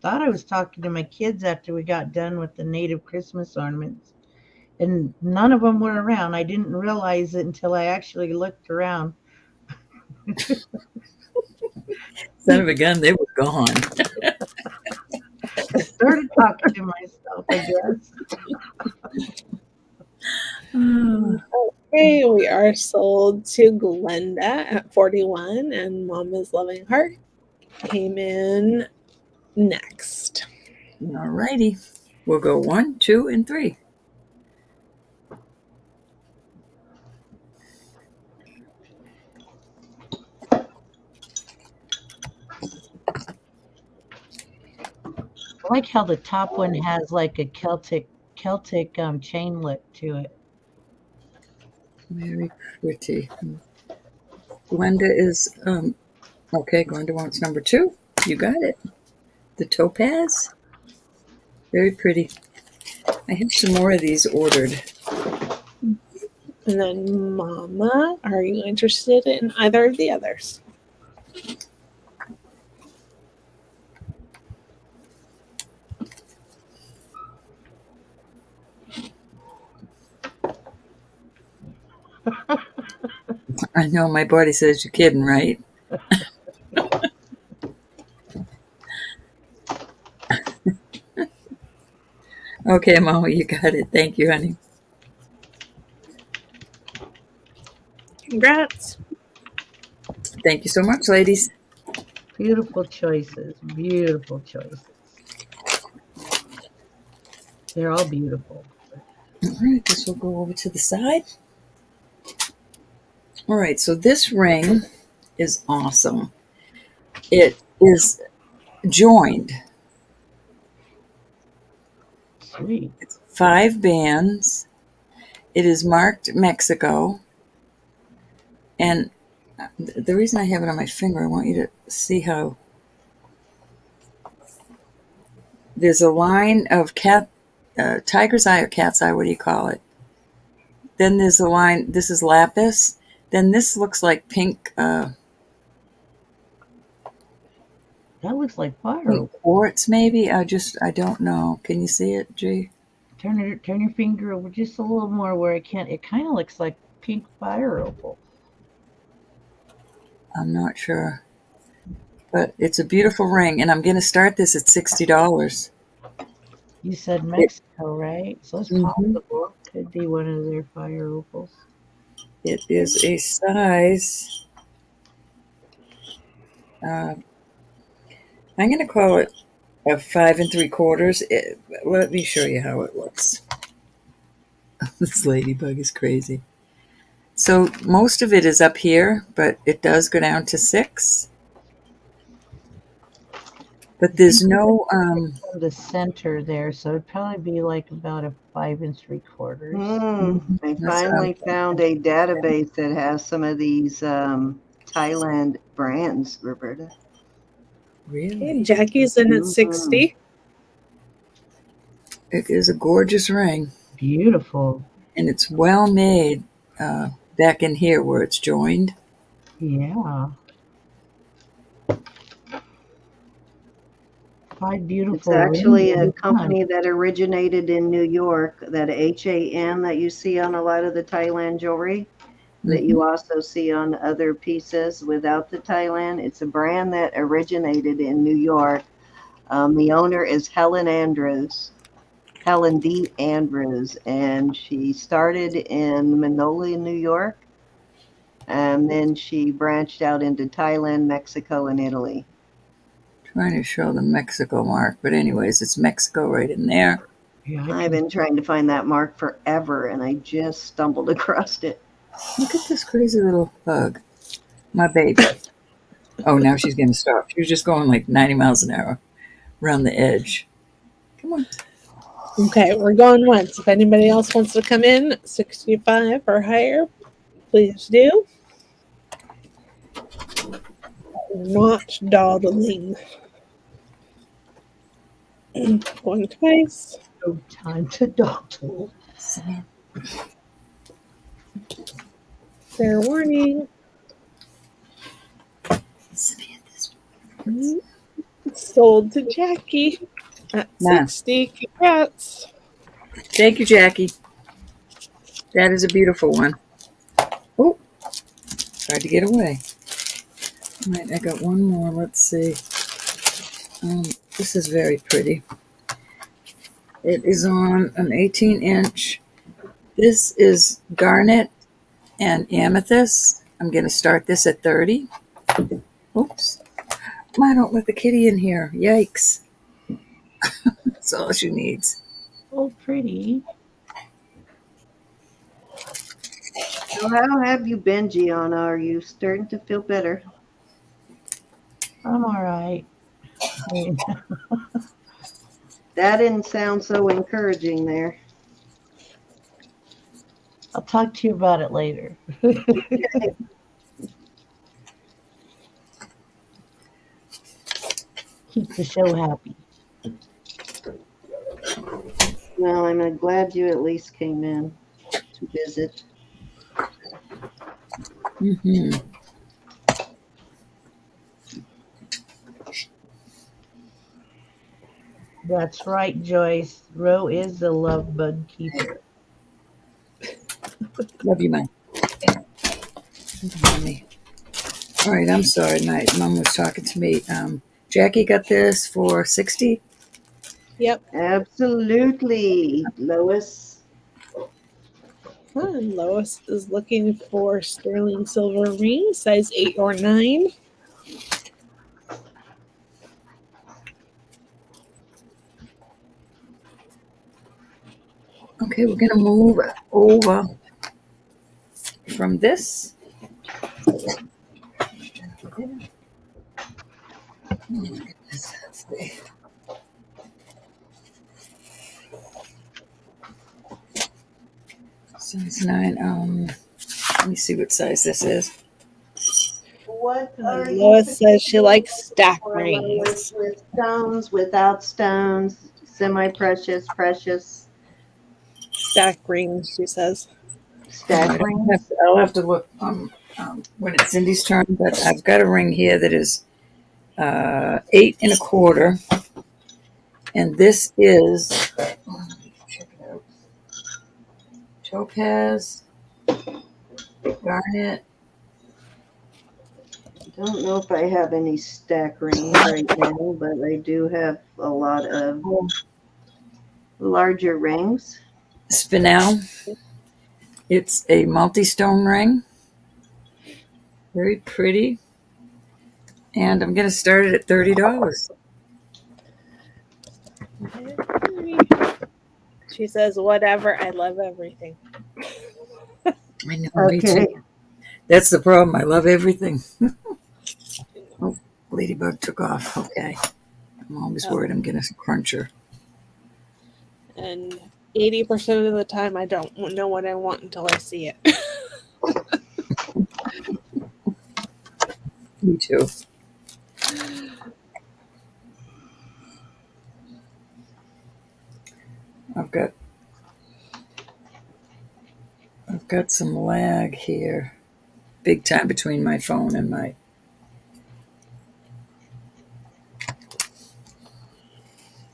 thought I was talking to my kids after we got done with the native Christmas ornaments, and none of them were around. I didn't realize it until I actually looked around. Son of a gun, they were gone. I started talking to myself, I guess. Okay, we are sold to Glenda at 41, and Mama's Loving Heart came in next. All righty. We'll go 1, 2, and 3. I like how the top one has like a Celtic chain look to it. Very pretty. Glenda is, okay, Glenda wants number 2. You got it. The topaz. Very pretty. I have some more of these ordered. And then, Mama, are you interested in either of the others? I know my body says you're kidding, right? Okay, Mama, you got it. Thank you, honey. Congrats. Thank you so much, ladies. Beautiful choices. Beautiful choices. They're all beautiful. All right, this will go over to the side. All right, so this ring is awesome. It is joined. Sweet. It's 5 bands. It is marked Mexico. And the reason I have it on my finger, I want you to see how there's a line of tiger's eye or cat's eye, what do you call it? Then there's a line, this is lapis. Then this looks like pink, That looks like fire. pink quartz maybe. I don't know. Can you see it, G? Turn your finger over just a little more where I can't. It kind of looks like pink fire opal. I'm not sure. But it's a beautiful ring, and I'm going to start this at $60. You said Mexico, right? So it's Mhm. possible. Could be one of their fire opals. It is a size, I'm going to call it a 5 3/4. Let me show you how it looks. This ladybug is crazy. So most of it is up here, but it does go down to 6. But there's no, From the center there, so it'd probably be like about a 5 3/4. I finally found a database that has some of these Thailand brands, Roberta. Really? Okay, Jackie's in at 60. It is a gorgeous ring, Beautiful. and it's well made back in here where it's joined. Yeah. 5 It's beautiful actually rings. a company that originated in New York, that HAN that you see on a lot of the Thailand jewelry, that you also see on other pieces without the Thailand. It's a brand that originated in New York. The owner is Helen D. Andrews, and she started in Manila, New York, and then she branched out into Thailand, Mexico, and Italy. Trying to show the Mexico mark, but anyways, it's Mexico right in there. Yeah, I've been trying to find that mark forever, and I just stumbled across it. Look at this crazy little bug. My baby. Oh, now she's going to stop. She was just going like 90 miles an hour around the edge. Come on. Okay, we're going once. If anybody else wants to come in, 65 or higher, please do. Not dawdling. Going twice. no time to dawdle. Fair warning. Sold to Jackie at 60. Congrats. Thank you, Jackie. That is a beautiful one. Oh, tried to get away. All right, I got one more. Let's see. This is very pretty. It is on an 18-inch. This is garnet and amethyst. I'm going to start this at 30. Oops. I don't let the kitty in here. Yikes. That's all she needs. Oh, pretty. So how have you been, Gianna? Are you starting to feel better? I'm all right. That didn't sound so encouraging there. I'll talk to you about it later. Keep the show happy. Well, I'm glad you at least came in to visit. Mm-hmm. That's right, Joyce. Ro is the love bug keeper. Love you, man. Mommy. All right, I'm sorry. My mom was talking to me. Jackie got this for 60. Yep. Absolutely, Lois. And Lois is looking for sterling silver ring, size 8 or 9. Okay, we're gonna move over from this. Oh my goodness. Let's see. Size 9. Let me see what size this is. What are And you Lois says she particularly likes looking stack for, Lois? rings. With stones, without stones, semi-precious, precious, Stack rings, she says. All stack right, rings? I'll have to look when it's Cindy's turn, but I've got a ring here that is 8 1/4, and this is let me check it out. Topaz, garnet. Don't know if I have any stack rings right now, but I do have a lot of larger rings. Spinel. It's a multi-stone ring. Very pretty. And I'm going to start it at $30. She says, whatever, I love everything. I know, me Okay. too. That's the problem. I love everything. Oh, Ladybug took off. Okay. I'm always worried I'm going to crunch her. And 80% of the time, I don't know what I want until I see it. Me too. I've got some lag here. Big time between my phone and my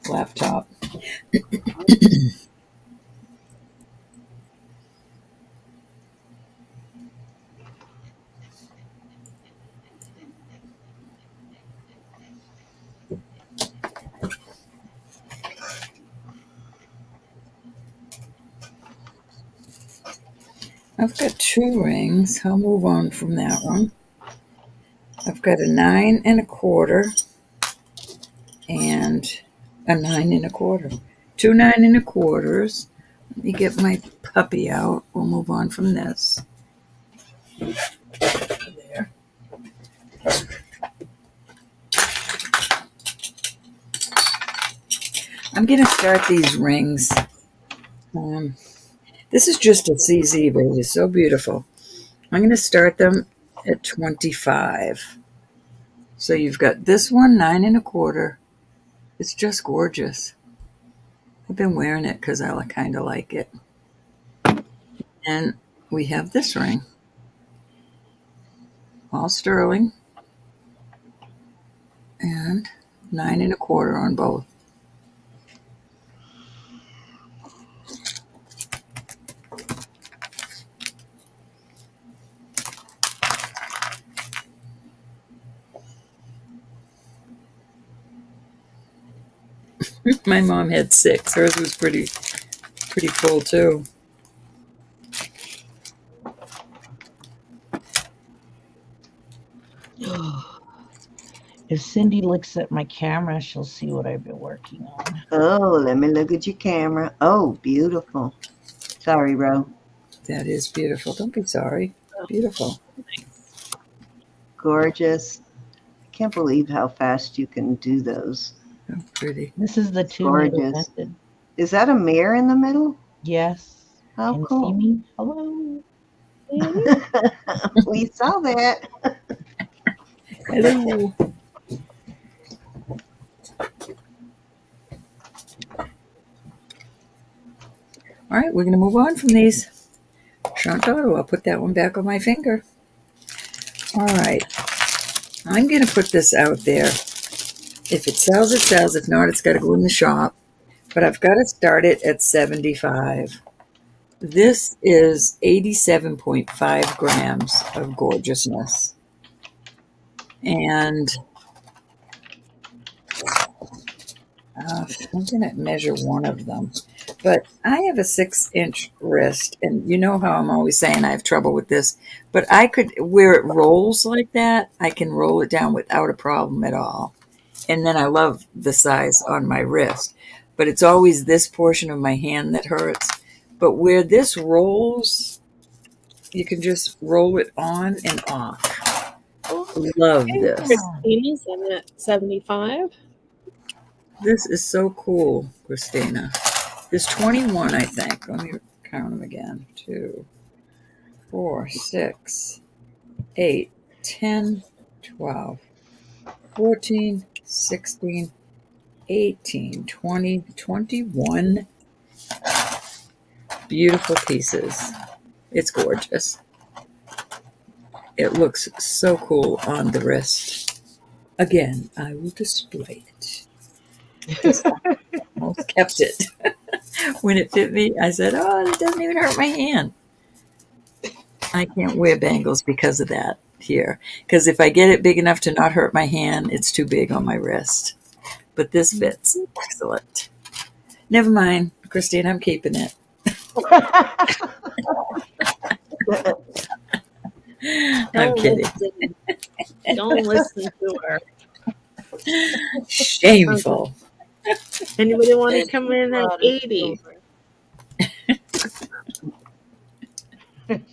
laptop. I've got 2 rings. I'll move on from that one. I've got a 9 1/4 and a 9 1/4. 2 9 1/4s. Let me get my puppy out. We'll move on from this. There. I'm going to start these rings. This is just a CZ, but it is so beautiful. I'm going to start them at 25. So you've got this one, 9 1/4. It's just gorgeous. I've been wearing it because I kind of like it. And we have this ring, all sterling, and 9 1/4 on both. My mom had 6. Hers was pretty full too. If Cindy looks at my camera, she'll see what I've been working on. Oh, let me look at your camera. Oh, beautiful. Sorry, Ro. That is beautiful. Don't be sorry. Beautiful. Gorgeous. I can't believe how fast you can do those. So pretty. This is the 2 needle Gorgeous. method. Is that a mirror in the middle? Yes. How Can you see cool. me? Hello. We saw that. Hello. All right, we're going to move on from these. Chantal, I'll put that one back on my finger. All right. I'm going to put this out there. If it sells, it sells. If not, it's got to go in the shop. But I've got to start it at 75. This is 87.5 grams of gorgeousness. And I'm going to measure one of them. But I have a 6-inch wrist, and you know how I'm always saying I have trouble with this. But I could, where it rolls like that, I can roll it down without a problem at all. And then I love the size on my wrist. But it's always this portion of my hand that hurts. But where this rolls, you can just roll it on and off. Love this. Christina's in at 75. This is so cool, Christina. There's 21, I think. Let me count them again. 2, 4, 6, 8, 10, 12, 14, 16, 18, 20, 21 beautiful pieces. It's gorgeous. It looks so cool on the wrist. Again, I will display it. I almost kept it. When it fit me, I said, oh, it doesn't even hurt my hand. I can't wear bangles because of that here. Because if I get it big enough to not hurt my hand, it's too big on my wrist. But this fits. Excellent. Never mind, Christine, I'm keeping it. I'm kidding. Don't listen to her. Shameful. Anybody want to come in at 80?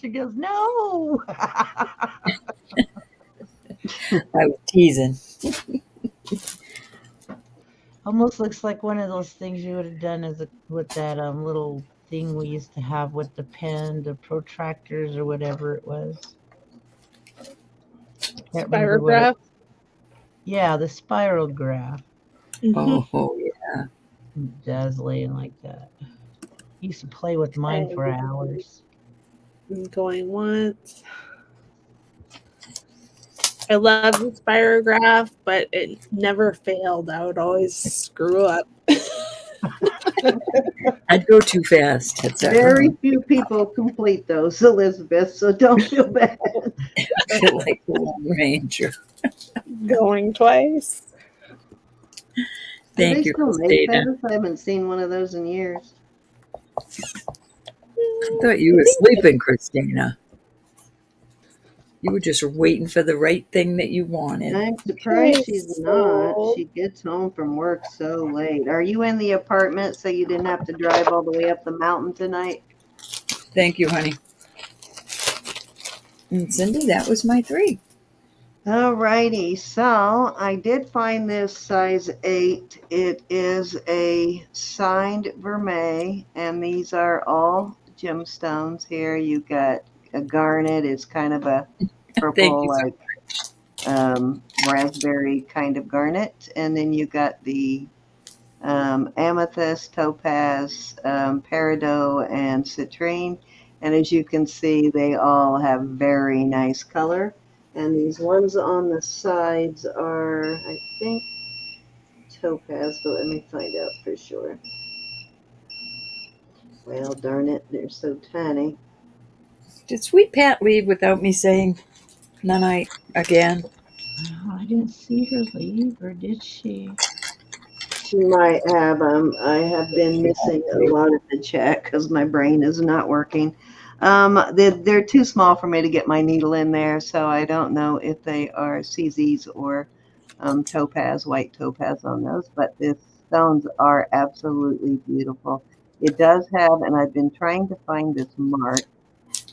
She goes, no. I was teasing. Almost looks like one of those things you would have done with that little thing we used to have with the pen, the protractors or whatever it was. Can't remember what Spirograph. Yeah, the spiral graph. Oh, yeah. Dazzling like that. Used to play with mine for hours. Going once. I love the spirograph, but it never failed. I would always screw up. I'd go too fast. Very few people complete those, Elizabeth, so don't feel bad. I feel like the Lone Ranger. Going twice. Thank you, Christina. I haven't seen one of those in years. I thought you were sleeping, Christina. You were just waiting for the right thing that you wanted. I'm surprised she's not. She gets home from work so late. Are you in the apartment so you didn't have to drive all the way up the mountain tonight? Thank you, honey. And Cindy, that was my 3. All righty. So I did find this size 8. It is a signed vermeil, and these are all gemstones here. You got a garnet. It's kind of a purple, like raspberry kind of garnet. And then you got the amethyst, topaz, peridot, and citrine. And as you can see, they all have very nice color. And these ones on the sides are, I think, topaz, but let me find out for sure. Well, darn it, they're so tiny. Did Sweet Pat leave without me saying nanite again? Oh, I didn't see her leave, or did she? She might have. I have been missing a lot of the chat because my brain is not working. They're too small for me to get my needle in there, so I don't know if they are CZs or topaz, white topaz on those, but the stones are absolutely beautiful. It does have, and I've been trying to find this mark.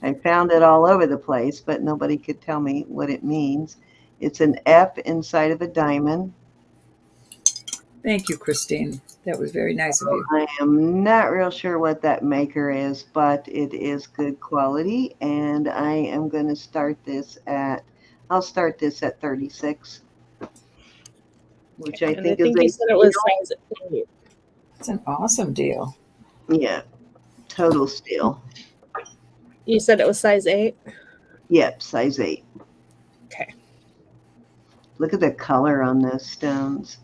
I found it all over the place, but nobody could tell me what it means. It's an F inside of a diamond. Thank you, Christine. That was very nice of you. I am not real sure what that maker is, but it is good quality. And I am going to start this at, I'll start this at 36, which I And think I is think you said it was size 8. It's an awesome deal. yeah, total steal. You said it was size 8? Yep, size 8. Okay. Look at the color on those stones.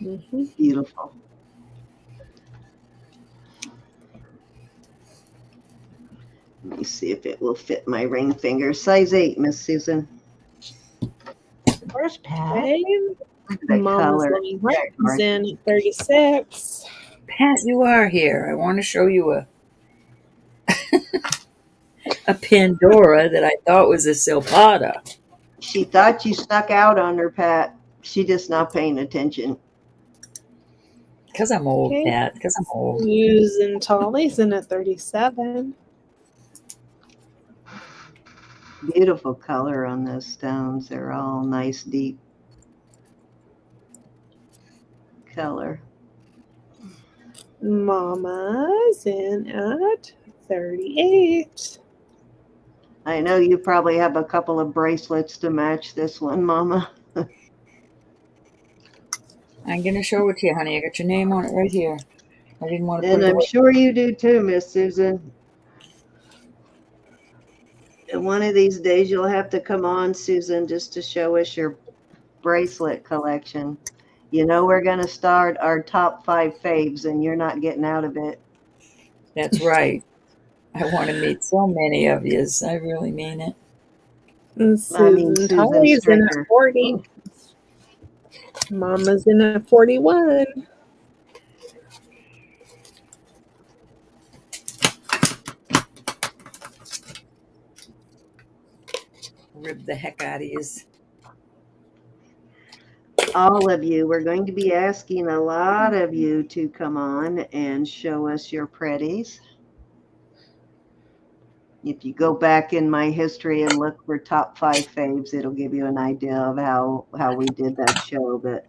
Mm-hmm. Beautiful. Let me see if it will fit my ring finger. Size 8, Miss Susan. Where's Pat? Okay. Look at that Mama's color. Living Hearts in at 36. Pat, you are here. I want to show you a Pandora that I thought was a Silpada. She thought you snuck out on her, Pat. She just not paying attention. Because I'm old, Okay. Pat. Because I'm old. Using Tolly's in at 37. Beautiful color on those stones. They're all nice, deep color. Mama's in at 38. I know you probably have a couple of bracelets to match this one, Mama. I'm going to show it to you, honey. I got your name on it right here. I didn't want to put And it I'm away. sure you do too, Miss Susan. And one of these days you'll have to come on, Susan, just to show us your bracelet collection. You know we're going to start our top 5 faves, and you're not getting out of it. That's right. I want to meet so many of you. I really mean it. Susan Tolly's in at 40. Mama's in at 41. Rib the heck out of you. All of you, we're going to be asking a lot of you to come on and show us your pretties. If you go back in my history and look for top 5 faves, it'll give you an idea of how we did that show, but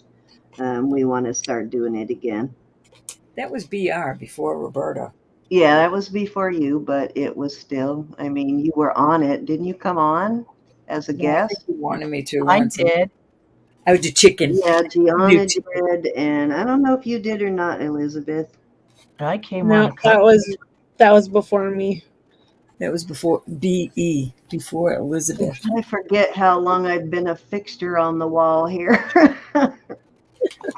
we want to start doing it again. That was BR before Roberta. Yeah, that was before you, but it was still, I mean, you were on it. Didn't you come on as a guest? I think you wanted me to. I did. I was a chicken. Yeah, Gianna did, and I don't know if you did or not, Elizabeth. I came No, on. that was before me. That was before BE, before Elizabeth. I forget how long I've been a fixture on the wall here.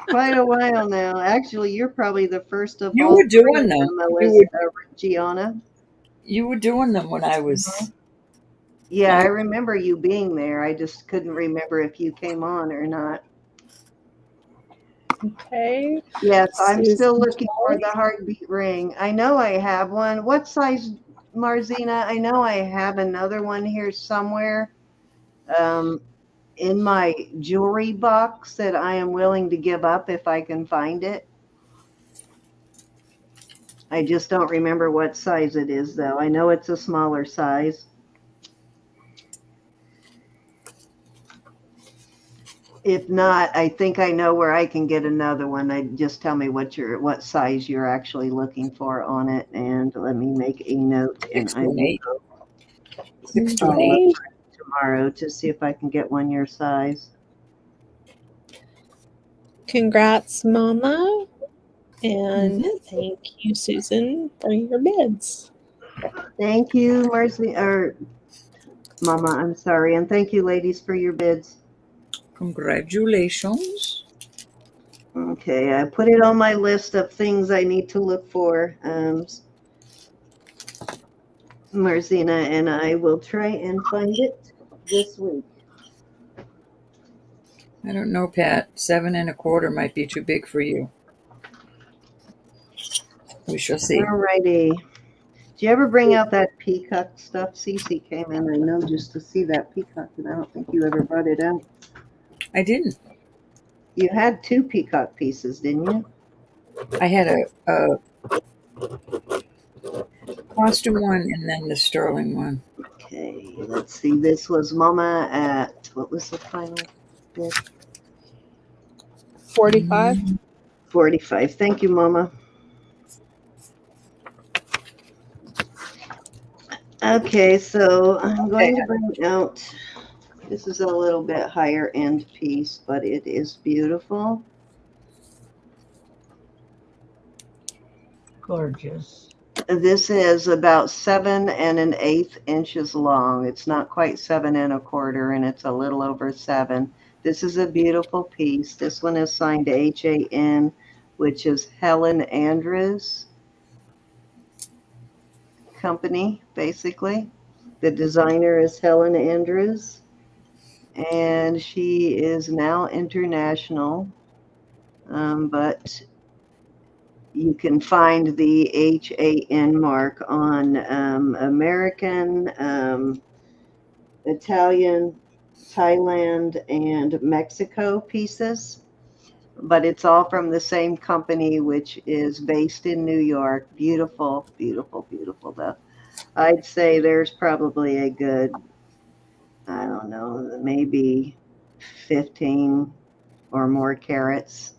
Quite a while now. Actually, you're probably the first of You all were doing them. Gianna. You were doing them when I was. Yeah, I remember you being there. I just couldn't remember if you came on or not. Okay. Yes, I'm still looking for the heartbeat ring. I know I have one. What size, Marzina? I know I have another one here somewhere in my jewelry box that I am willing to give up if I can find it. I just don't remember what size it is, though. I know it's a smaller size. If not, I think I know where I can get another one. Just tell me what size you're actually looking for on it, and let me make a note. And I will go 6 to an 8 tomorrow to see if I can get one your size. Congrats, Mama, and thank you, Susan, for your bids. Thank you, Marcy, or Mama. I'm sorry, and thank you, ladies, for your bids. Congratulations. Okay, I put it on my list of things I need to look for. Marcina and I will try and find it this week. I don't know, Pat. 7 1/4 might be too big for you. We shall see. All righty. Did you ever bring out that peacock stuff? Cece came in, I know, just to see that peacock, and I don't think you ever brought it out. I didn't. You had 2 peacock pieces, didn't you? I had a costume one and then the sterling one. Okay, let's see. This was Mama at, what was the final bid? 45. 45. Thank you, Mama. Okay, so I'm going to bring out, this is a little bit higher end piece, but it is beautiful. Gorgeous. This is about 7 1/8 inches long. It's not quite 7 1/4, and it's a little over 7. This is a beautiful piece. This one is signed HAN, which is Helen Andrews Company, basically. The designer is Helen Andrews, and she is now international, but you can find the HAN mark on American, Italian, Thailand, and Mexico pieces. But it's all from the same company, which is based in New York. Beautiful, beautiful, beautiful, though. I'd say there's probably a good, I don't know, maybe 15 or more carats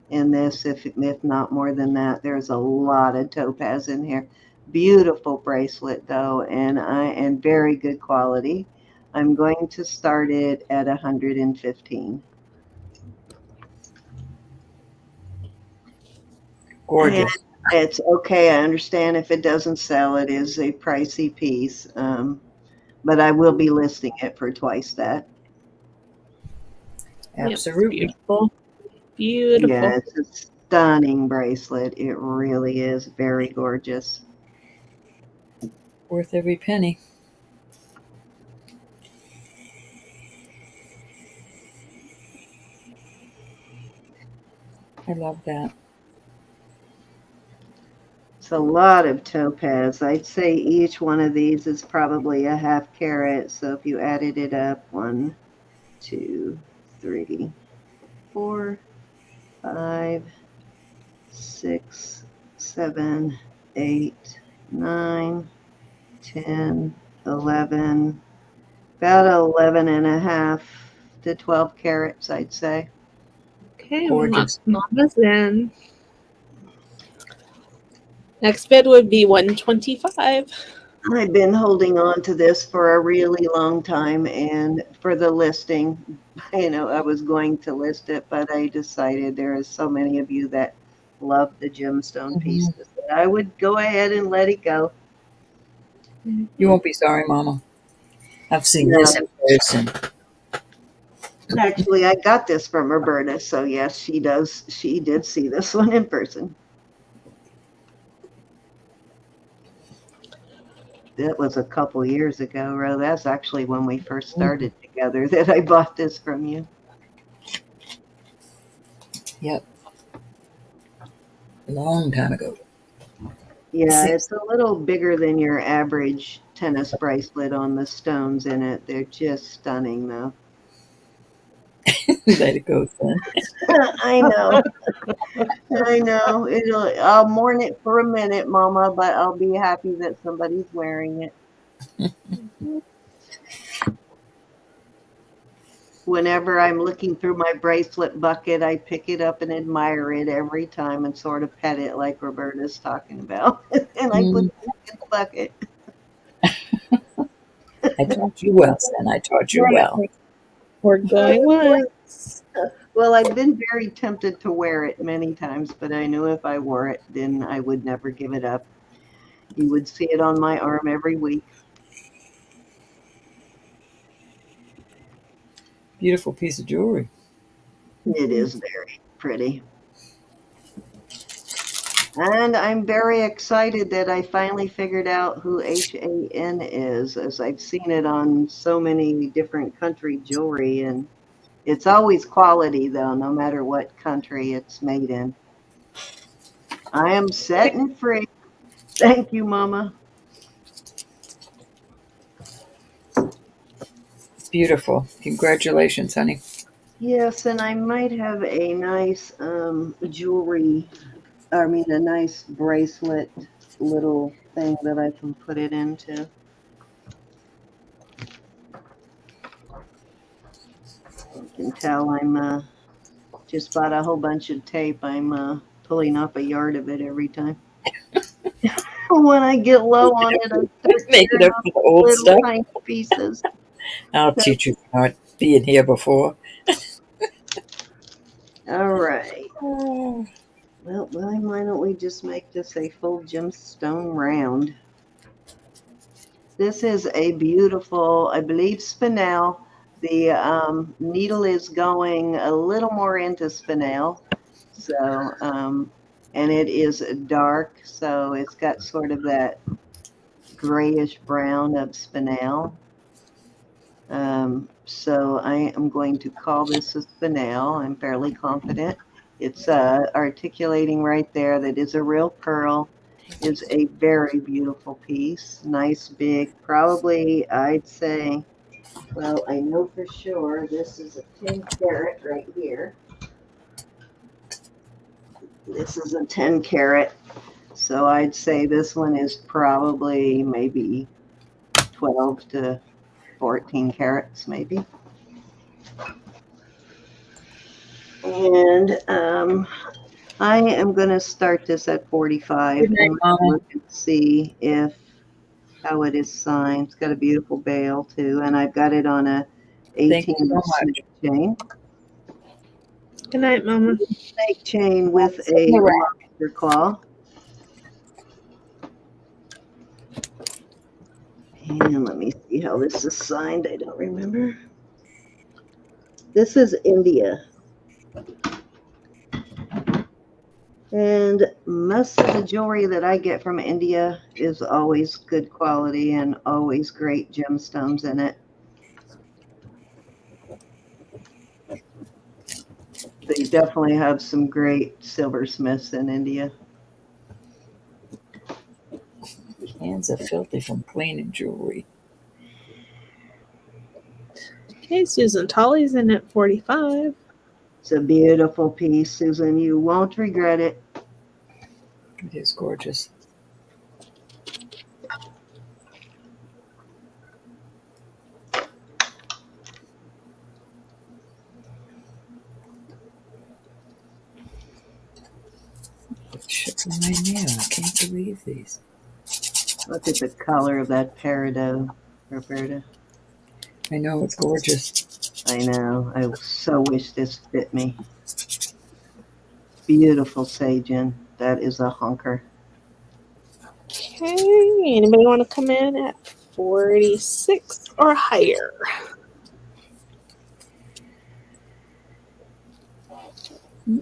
in this, if not more than that. There's a lot of topaz in here. Beautiful bracelet, though, and very good quality. I'm going to start it at 115. Gorgeous. And it's okay. I understand if it doesn't sell, it is a pricey piece, but I will be listing it for twice that. Absolutely. Yep, beautiful. Beautiful. Yeah, it's a stunning bracelet. It really is very gorgeous. Worth every penny. I love that. It's a lot of topaz. I'd say each one of these is probably a half carat. So if you added it up, 1, 2, 3, 4, 5, 6, 7, 8, 9, 10, 11, about 11 and a half to 12 carats, I'd say. Okay, Gorgeous. Mama's in. Next bid would be 125. I've been holding on to this for a really long time, and for the listing, I was going to list it, but I decided there is so many of you that love the gemstone pieces that I would go ahead and let it go. You won't be sorry, Mama. I've seen No. this in person. Actually, I got this from Roberta, so yes, she does. She did see this one in person. That was a couple years ago, Ro. That's actually when we first started together that I bought this from you. Yep. A long time ago. Yeah, it's a little bigger than your average tennis bracelet on the stones in it. They're just stunning, though. Let it go, son. I know. I know. I'll mourn it for a minute, Mama, but I'll be happy that somebody's wearing it. Whenever I'm looking through my bracelet bucket, I pick it up and admire it every time and sort of pet it like Roberta's talking about. And I put it in the bucket. I taught you well, son. I taught you well. We're going once. Well, I've been very tempted to wear it many times, but I knew if I wore it, then I would never give it up. You would see it on my arm every week. Beautiful piece of jewelry. It is very pretty. And I'm very excited that I finally figured out who HAN is, as I've seen it on so many different country jewelry. And it's always quality, though, no matter what country it's made in. I am set and free. Thank you, Mama. Beautiful. Congratulations, honey. Yes, and I might have a nice a nice bracelet little thing that I can put it into. You can tell I'm Just bought a whole bunch of tape. I'm pulling off a yard of it every time. When I get low on it, I start Make it tearing up off with the old little stuff. tiny pieces. I'll teach you for not being here before. All right. Oh, Well, why don't we just make this a full gemstone round? This is a beautiful, I believe, spinel. The needle is going a little more into spinel. So, and it is dark, so it's got sort of that grayish brown of spinel. So I am going to call this a spinel. I'm fairly confident. It's articulating right there. That is a real pearl. Is a very beautiful piece. Nice big, probably I'd say, well, I know for sure this is a 10 carat right here. This is a 10 carat. So I'd say this one is probably maybe 12 to 14 carats maybe. And I am going to start this at 45 good night, and Mama. look and see if how it is signed. It's got a beautiful bail too, and I've got it on a Thank you 18 so snake much. chain. Good night, Mama. Snake chain with Sitting a around. lobster claw. And let me see how this is signed. I don't remember. This is India. And most of the jewelry that I get from India is always good quality and always great gemstones in it. They definitely have some great silversmiths in India. Hands are filthy from cleaning jewelry. Okay, Susan Tolley's in at 45. It's a beautiful piece, Susan. You won't regret it. It is gorgeous. Chips in my nail. I can't believe these. Look at the color of that peridot, Roberta. I know, it's gorgeous. I know. I so wish this fit me. Beautiful Sajin. That is a hunker. Okay, anybody want to come in at 46 or higher?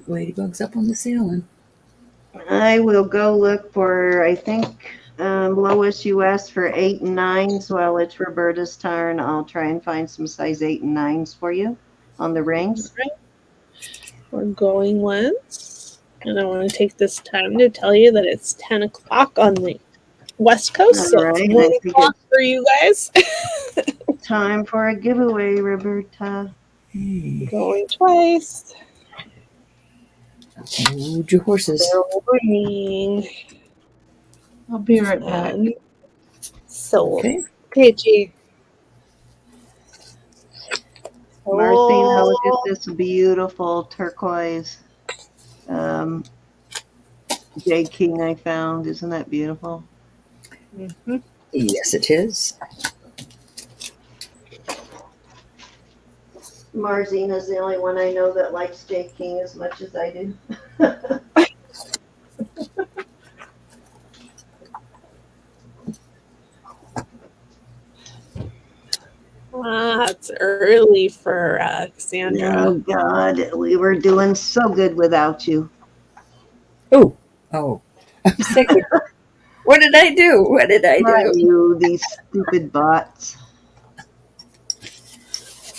Ladybug's up on the ceiling. I will go look for, I think, Lois, you asked for 8 and 9s. Well, it's Roberta's turn. I'll try and find some size 8 and 9s for you on the rings. All right. We're going once. And I want to take this time to tell you that it's 10 o'clock on the West Coast. So All right, it's 1 I think o'clock for you guys. it's time for a giveaway, Roberta. Going twice. Hold your horses. Going. I'll be right back. And so, Okay. okay, G. Marcina, look at this beautiful turquoise J King I found. Isn't that beautiful? Mm-hmm. Yes, it is. Marcina's the only one I know that likes J King as much as I do. It's early for Cassandra. Oh, God. We were doing so good without you. Oh. I was thinking, what did I do? What did I Not do? you, these stupid bots.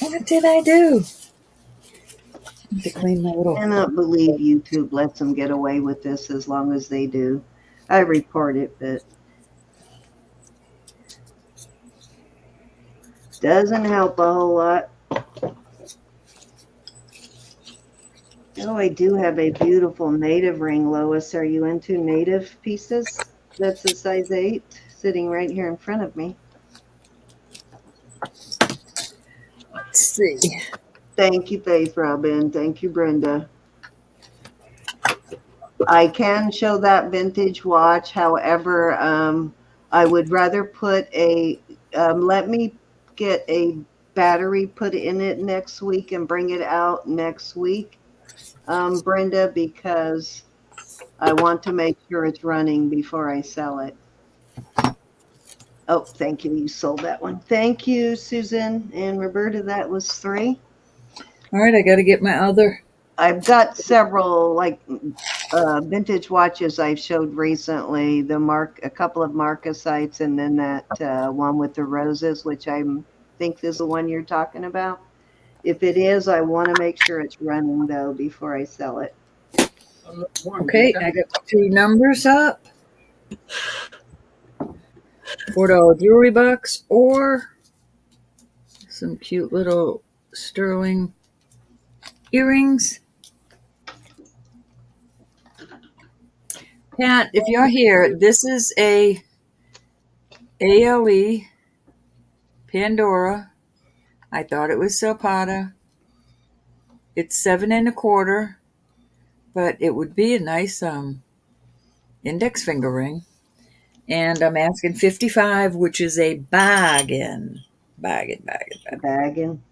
What did I do? I have to clean my little. I cannot believe YouTube lets them get away with this as long as they do. I report it, but doesn't help a whole lot. Oh, I do have a beautiful native ring, Lois. Are you into native pieces? That's a size 8, sitting right here in front of me. Let's see. Thank you, Faith Robin. Thank you, Brenda. I can show that vintage watch. However, I would rather put let me get a battery put in it next week and bring it out next week, Brenda, because I want to make sure it's running before I sell it. Oh, thank you. You sold that one. Thank you, Susan and Roberta. That was 3. All right, I got to get my other. I've got several vintage watches I've showed recently. A couple of Marcasites, and then that one with the roses, which I think is the one you're talking about. If it is, I want to make sure it's running though before I sell it. Okay, I got 2 numbers up. $4 jewelry box or some cute little sterling earrings. Pat, if you're here, this is a ALE Pandora. I thought it was Silpada. It's 7 1/4, but it would be a nice index finger ring. And I'm asking 55, which is a bargain. Bargain. Bagging.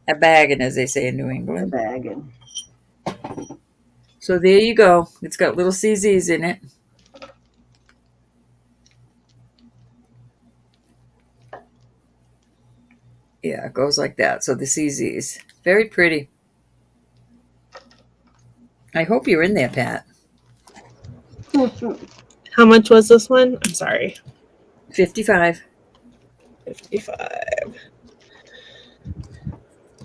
A bargain, as they say in New A England. bagging. So there you go. It's got little CZs in it. Yeah, it goes like that. So the CZs. Very pretty. I hope you're in there, Pat. How much was this one? I'm sorry. 55. 55.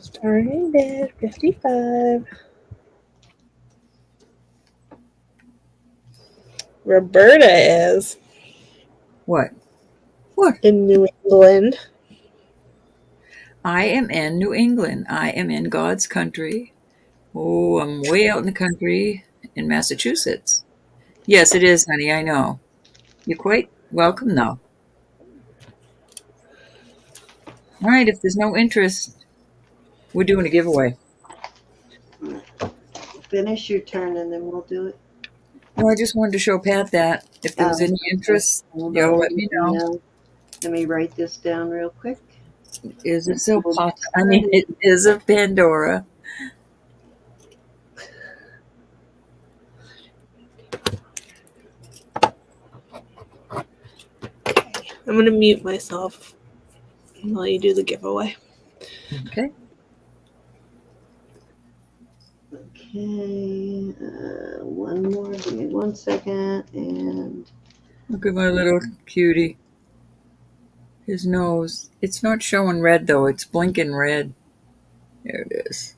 Starting at 55. Roberta is What? What? in New England. I am in New England. I am in God's country. Oh, I'm way out in the country in Massachusetts. Yes, it is, honey. I know. You're quite welcome, though. All right, if there's no interest, we're doing a giveaway. Finish your turn and then we'll do it. No, I just wanted to show Pat that if there was any interest, you'll let me know. Let me write this down real quick. Is it Silpada? I mean, it is a Pandora. I'm going to mute myself while you do the giveaway. Okay. Okay, one more. Give me 1 second. And Look at my little cutie. His nose. It's not showing red, though. It's blinking red. There it is.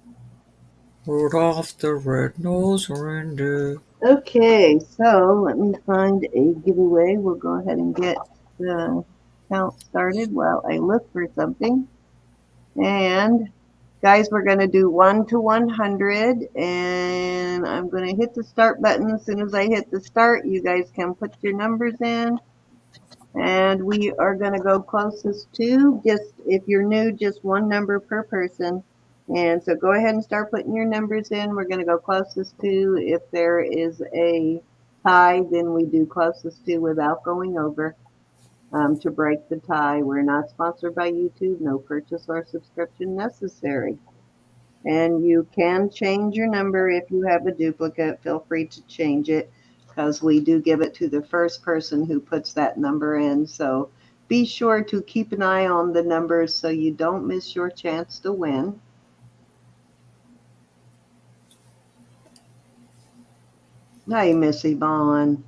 Rudolph the red-nosed reindeer. okay, so let me find a giveaway. We'll go ahead and get the count started while I look for something. And guys, we're going to do 1 to 100, and I'm going to hit the start button. As soon as I hit the start, you guys can put your numbers in. And we are going to go closest to, just if you're new, just 1 number per person. And so go ahead and start putting your numbers in. We're going to go closest to. If there is a tie, then we do closest to without going over to break the tie. We're not sponsored by YouTube. No purchase or subscription necessary. And you can change your number if you have a duplicate. Feel free to change it, because we do give it to the first person who puts that number in. So be sure to keep an eye on the numbers so you don't miss your chance to win. Hi, Miss Yvonne.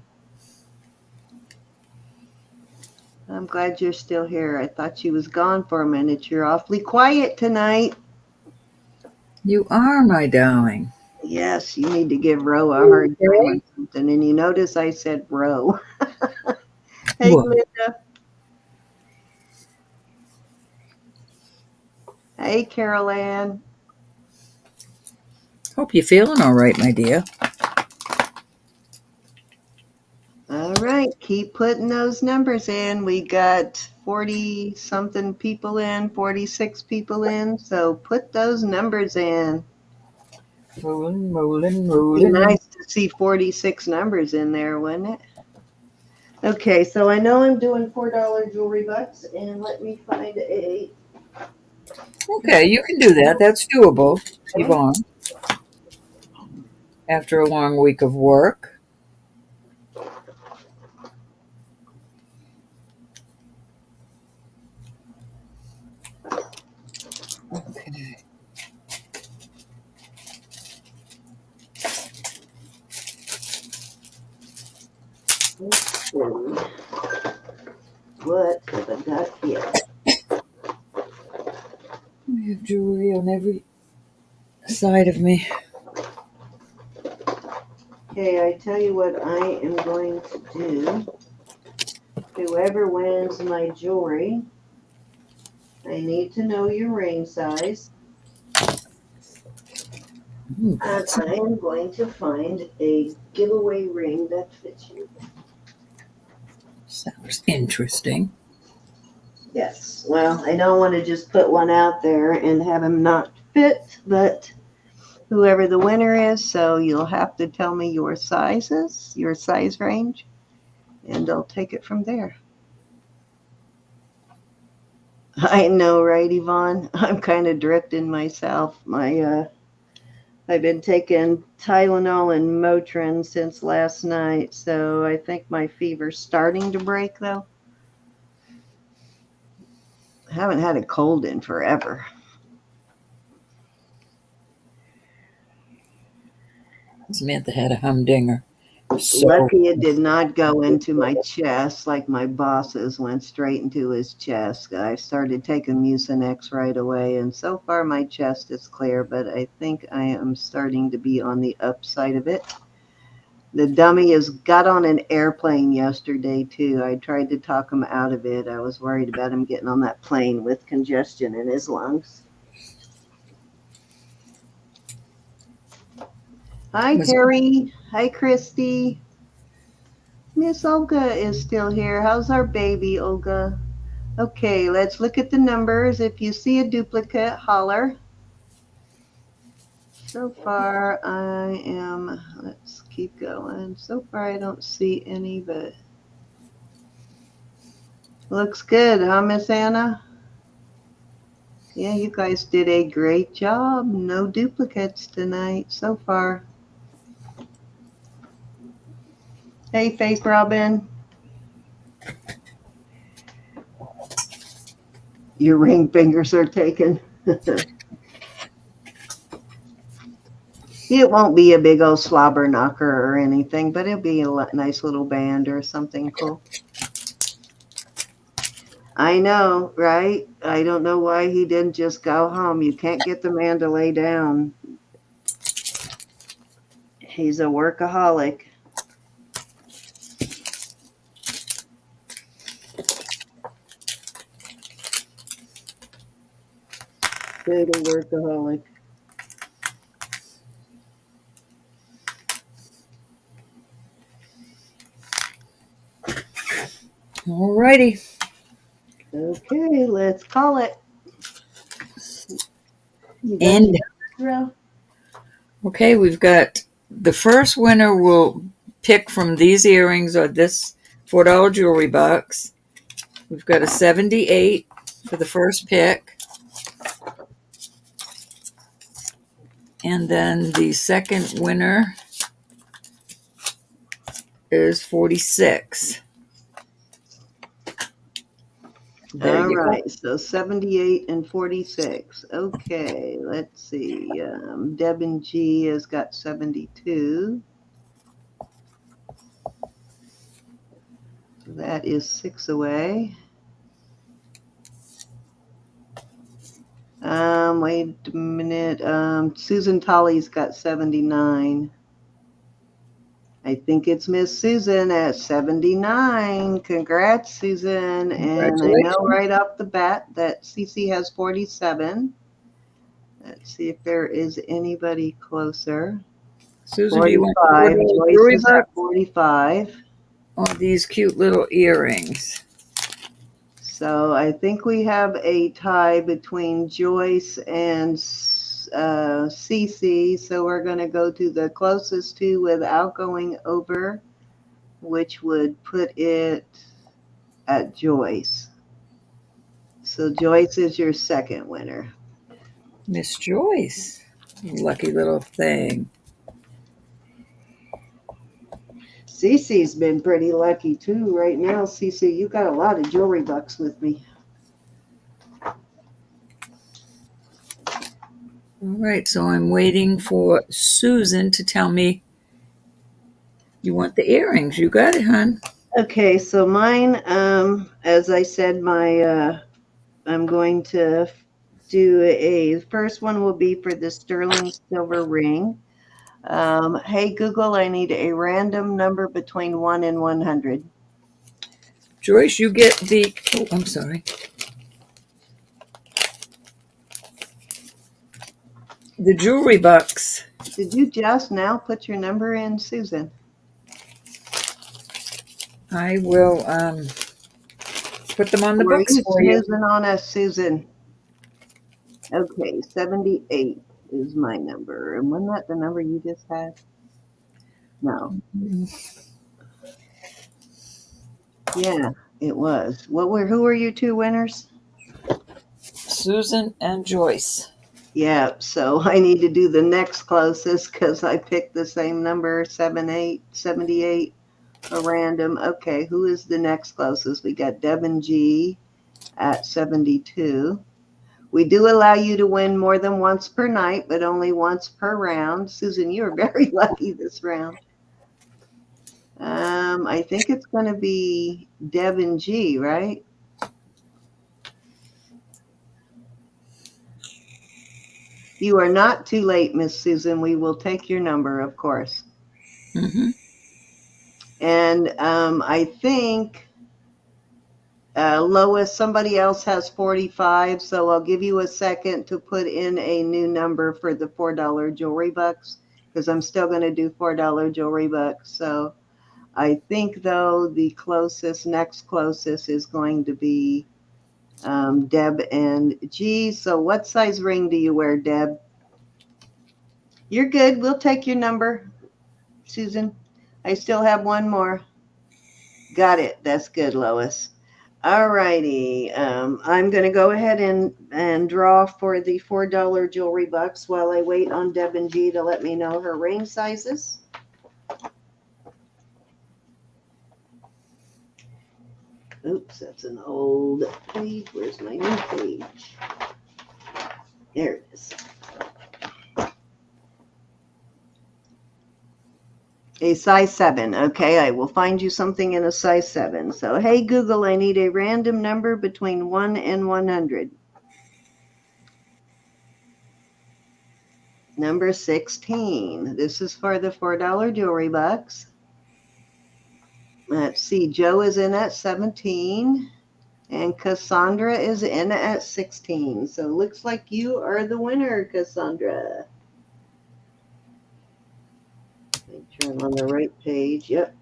I'm glad you're still here. I thought you was gone for a minute. You're awfully quiet tonight. You are, my darling. Yes, you need to give Ro a hard time or something. And you notice I said Ro. Hey, What? Linda. Hey, Carol Ann. Hope you're feeling all right, my dear. All right, keep putting those numbers in. We got 40 something people in, 46 people in. So put those numbers in. Rolling, rolling, Be rolling. nice to see 46 numbers in there, wouldn't it? Okay, so I know I'm doing $4 jewelry bucks, and let me find a. Okay, you can do that. That's doable, Yvonne. After a long week of work. Okay. What have I got here? I have jewelry on every side of me. Okay, I tell you what I am going to do. Whoever wins my jewelry, I need to know your ring size. And I am going to find a giveaway ring that fits you. Sounds interesting. Yes, well, I don't want to just put one out there and have him not fit, but whoever the winner is, so you'll have to tell me your sizes, your size range, and I'll take it from there. I know, right, Yvonne? I'm kind of drifting myself. I've been taking Tylenol and Motrin since last night, so I think my fever's starting to break, though. I haven't had a cold in forever. Samantha had a humdinger. So Lucky it did not go into my chest like my boss's went straight into his chest. I started taking Mucinex right away, and so far my chest is clear, but I think I am starting to be on the upside of it. The dummy has got on an airplane yesterday, too. I tried to talk him out of it. I was worried about him getting on that plane with congestion in his lungs. Hi, Terry. Hi, Christy. Miss Olga is still here. How's our baby, Olga? Okay, let's look at the numbers. If you see a duplicate, holler. So far, let's keep going. So far, I don't see any, but looks good, huh, Miss Anna? Yeah, you guys did a great job. No duplicates tonight so far. Hey, Faith Robin. Your ring fingers are taken. It won't be a big old slobber knocker or anything, but it'll be a nice little band or something cool. I know, right? I don't know why he didn't just go home. You can't get the man to lay down. He's a workaholic. Total workaholic. Alrighty. Okay, let's call it. And okay, we've got the first winner will pick from these earrings or this $4 jewelry box. We've got a 78 for the first pick. And then the second winner is 46. There All you right, go. so 78 and 46. Okay, let's see. Deb and G has got 72. That is 6 away. Wait a minute. Susan Tolley's got 79. I think it's Miss Susan at 79. Congrats, Susan. And I know right off the bat that Cece has 47. Let's see if there is anybody closer. Susan, do you want 45. Joyce jewelry is box at 45. on these cute little earrings? So I think we have a tie between Joyce and CC, so we're going to go to the closest to without going over, which would put it at Joyce. So Joyce is your second winner. Miss Joyce. Lucky little thing. Cece's been pretty lucky too right now. Cece, you got a lot of jewelry bucks with me. All right, so I'm waiting for Susan to tell me you want the earrings. You got it, hon. Okay, so mine, as I said, I'm going to do a first one will be for the sterling silver ring. Hey Google, I need a random number between 1 and 100. Joyce, you get the, oh, I'm sorry. The jewelry box. Did you just now put your number in, Susan? I will put them on the Were books you for you. snoozing on us, Susan? Okay, 78 is my number. And wasn't that the number you just had? No. Yeah, it was. Who were your two winners? Susan and Joyce. Yeah, so I need to do the next closest because I picked the same number, 78, a random. Okay, who is the next closest? We got Devin G at 72. We do allow you to win more than once per night, but only once per round. Susan, you are very lucky this round. I think it's going to be Devin G, right? You are not too late, Miss Susan. We will take your number, of course. Mm-hmm. And I think, Lois, somebody else has 45, so I'll give you a second to put in a new number for the $4 jewelry bucks, because I'm still going to do $4 jewelry bucks. So I think, though, the next closest is going to be Deb and G. So what size ring do you wear, Deb? You're good. We'll take your number, Susan. I still have one more. Got it. That's good, Lois. All righty. I'm going to go ahead and draw for the $4 jewelry bucks while I wait on Deb and G to let me know her ring sizes. Oops, that's an old page. Where's my new page? There it is. A size 7. Okay, I will find you something in a size 7. So, hey, Google, I need a random number between 1 and 100. Number 16. This is for the $4 jewelry box. Let's see, Joe is in at 17. And Cassandra is in at 16. So looks like you are the winner, Cassandra. Make sure I'm on the right page. Yep.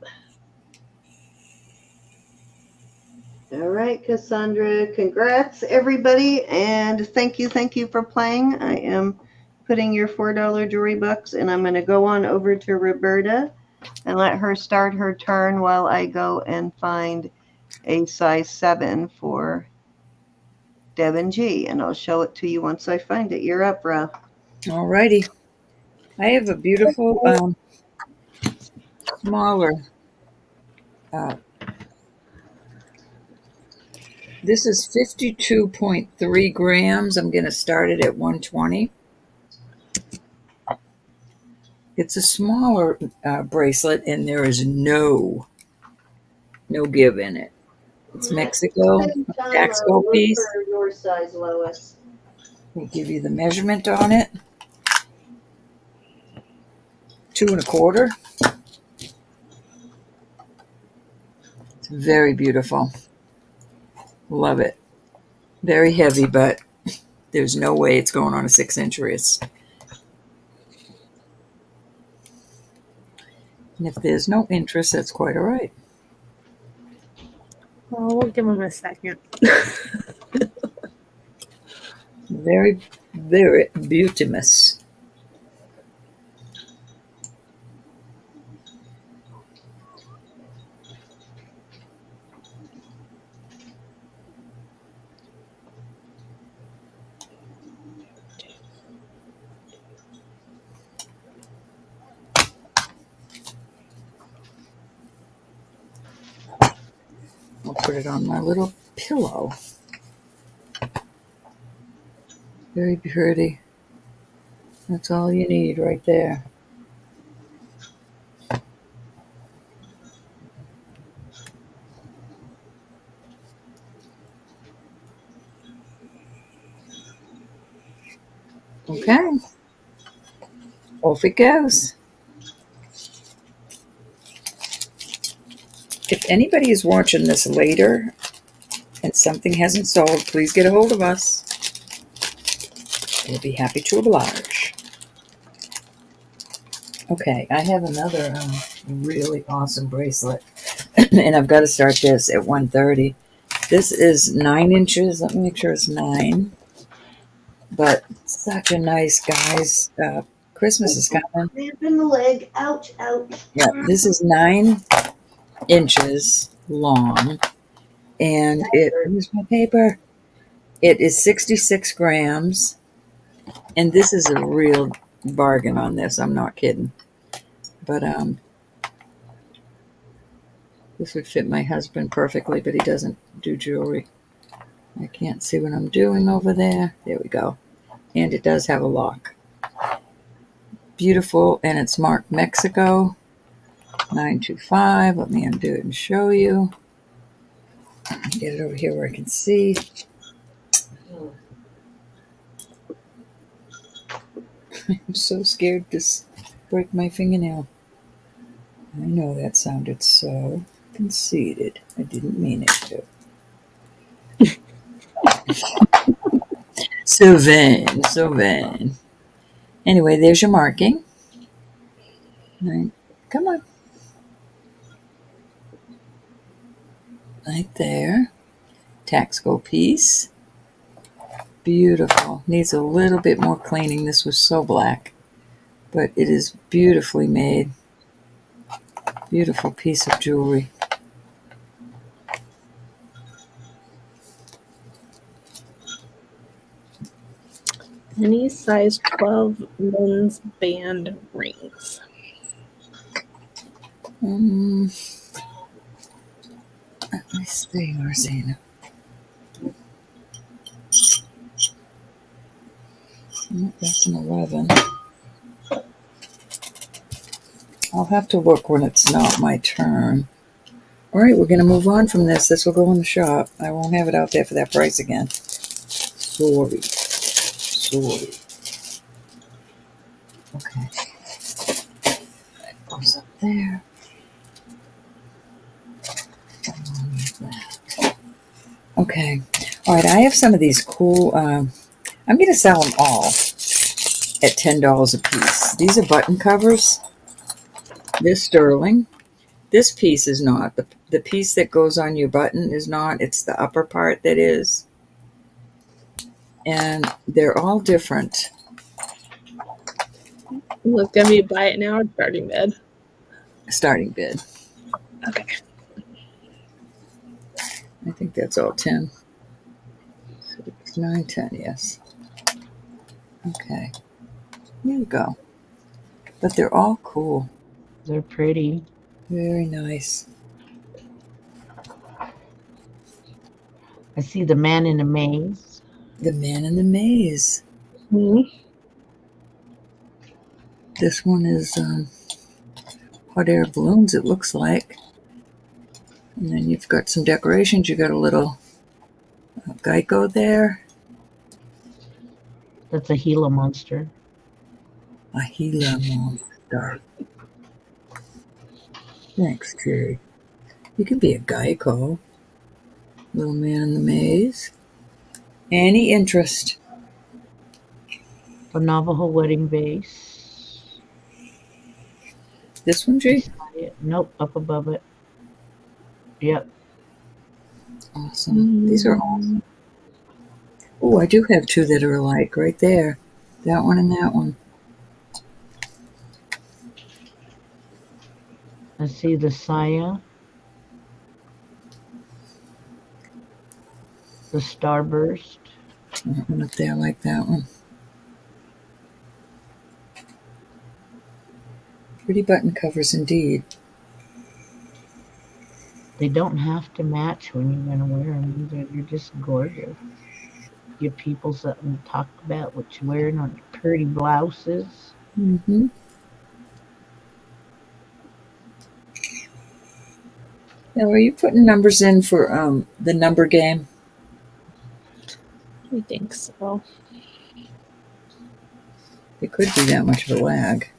All right, Cassandra. Congrats, everybody. And thank you for playing. I am putting your $4 jewelry bucks, and I'm going to go on over to Roberta and let her start her turn while I go and find a size 7 for Devin G, and I'll show it to you once I find it. You're up, Rob. All righty. I have a beautiful smaller. This is 52.3 grams. I'm going to start it at 120. It's a smaller bracelet, and there is no give in it. It's Mexico, Taxco piece. For your size, Lois. We'll give you the measurement on it. 2 1/4. It's very beautiful. Love it. Very heavy, but there's no way it's going on a 6-inch wrist. And if there's no interest, that's quite all right. Well, we'll give him a second. Very, very beautimous. I'll put it on my little pillow. Very pretty. That's all you need right there. Okay. Off it goes. If anybody is watching this later and something hasn't sold, please get a hold of us. We'll be happy to oblige. Okay, I have another really awesome bracelet, and I've got to start this at 1:30. This is 9 inches. Let me make sure it's 9. But such a nice, guys. Christmas is coming. Cramp in the leg. Ouch, ouch. Yeah, this is 9 inches long, and here's my paper. It is 66 grams, and this is a real bargain on this. I'm not kidding. But this would fit my husband perfectly, but he doesn't do jewelry. I can't see what I'm doing over there. There we go. And it does have a lock. Beautiful, and it's marked Mexico 925. Let me undo it and show you. Get it over here where I can see. I'm so scared to break my fingernail. I know that sounded so conceited. I didn't mean it to. So vain, so vain. Anyway, there's your marking. Right. Come on. Right there. Taxco piece. Beautiful. Needs a little bit more cleaning. This was so black. But it is beautifully made. Beautiful piece of jewelry. Any size 12 men's band rings. Let me see, Marcina. That's an 11. I'll have to look when it's not my turn. All right, we're going to move on from this. This will go in the shop. I won't have it out there for that price again. Sorry. Okay. That goes up there. Okay. All right, I have some of these cool, I'm going to sell them all at $10 a piece. These are button covers. They're sterling. This piece is not. The piece that goes on your button is not. It's the upper part that is. And they're all different. Look, gonna be buy it now or starting bid? Starting bid. Okay. I think that's all 10. 6, 9, 10, yes. Okay. There you go. But they're all cool. They're pretty. Very nice. I see the man in a maze. The Man in the Maze. Mm-hmm. This one is hot air balloons, it looks like. And then you've got some decorations. You've got a little Geico there. That's a Gila monster. A Gila monster. Thanks, Jerry. You could be a Geico. Little Man in the Maze. Any interest? A Navajo wedding vase. This one, G? Nope, up above it. Yep. Awesome. These are awesome. Oh, I do have two that are alike right there. That one and that one. I see the Saya, the Starburst. That one up there, I like that one. Pretty button covers indeed. They don't have to match when you're going to wear them. They're just gorgeous. Give people something to talk about what you're wearing on your pretty blouses. Mm-hmm. Now, are you putting numbers in for the number game? I think so. It could be that much of a lag.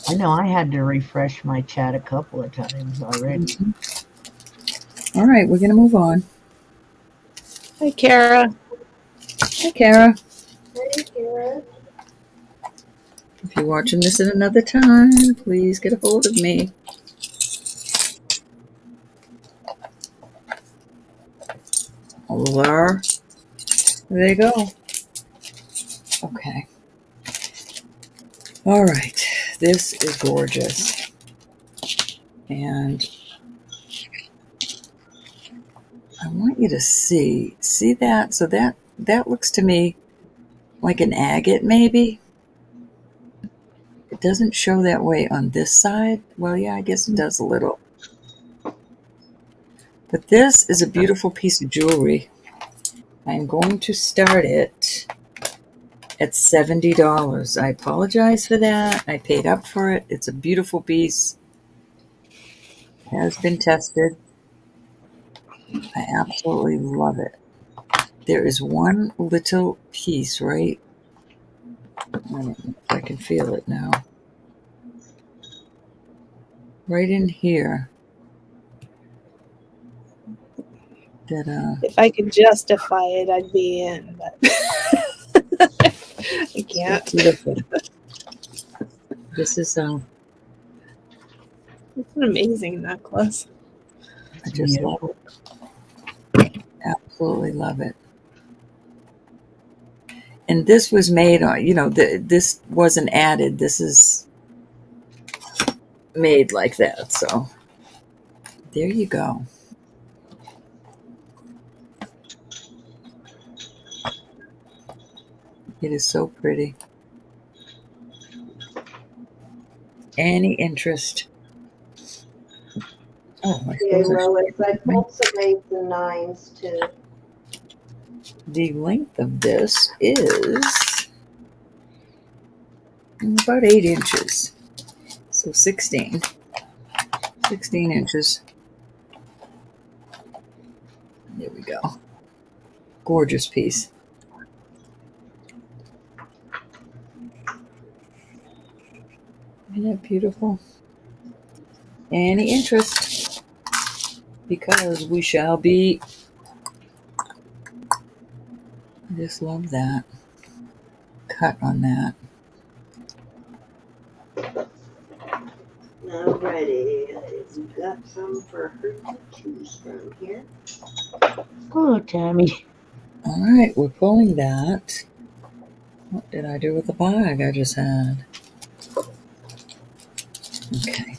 I know I had to refresh my chat a couple of times already. All right, we're going to move on. Hi, Kara. Hi, Kara. Hey, Kara. If you're watching this at another time, please get a hold of me. There they go. Okay. All right. This is gorgeous. And I want you to see that? So that looks to me like an agate, maybe. It doesn't show that way on this side. Well, yeah, I guess it does a little. But this is a beautiful piece of jewelry. I'm going to start it at $70. I apologize for that. I paid up for it. It's a beautiful piece. It has been tested. I absolutely love it. There is one little piece right, I don't know if I can feel it now, right in here that If I could justify it, I'd be in, but I can't. so beautiful. This is It's an amazing necklace. I just love it. Absolutely love it. And this was made on, this wasn't added. This is made like that. So there you go. It is so pretty. Any interest? Oh, I Okay, suppose Lois, I pulled some 8s and 9s too. the length of this is about 8 inches. So 16 inches. There we go. Gorgeous piece. Isn't that beautiful? Any interest? Because we shall be. I just love that cut on that. Alrighty, I've got some for her to choose from here. Oh, Tammy. All right, we're pulling that. What did I do with the bag I just had? Okay.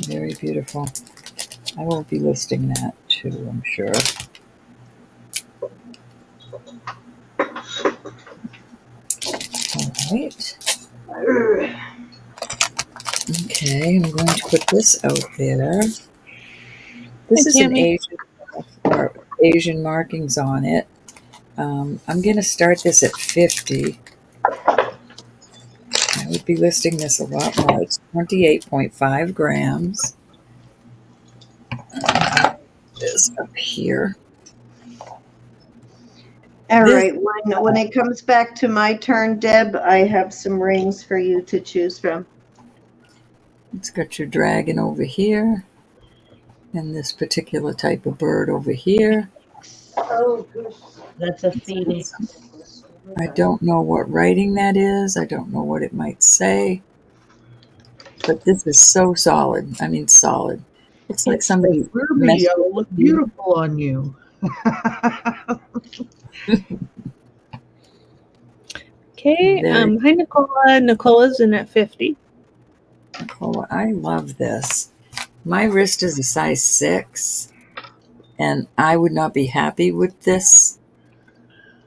Very beautiful. I will be listing that too, I'm sure. All right. Okay, I'm going to put this out there. This is an Asian markings on it. I'm going to start this at 50. I would be listing this a lot more. It's 28.5 grams. This up here. All right, when it comes back to my turn, Deb, I have some rings for you to choose from. It's got your dragon over here and this particular type of bird over here. Oh, that's a phoenix. I don't know what writing that is. I don't know what it might say. But this is so solid. I mean, solid. It's like It's the somebody ruby messed that with will look you. beautiful on you. Okay, Very hi Nicola. Nicola's in at 50. cool. I love this. My wrist is a size 6, and I would not be happy with this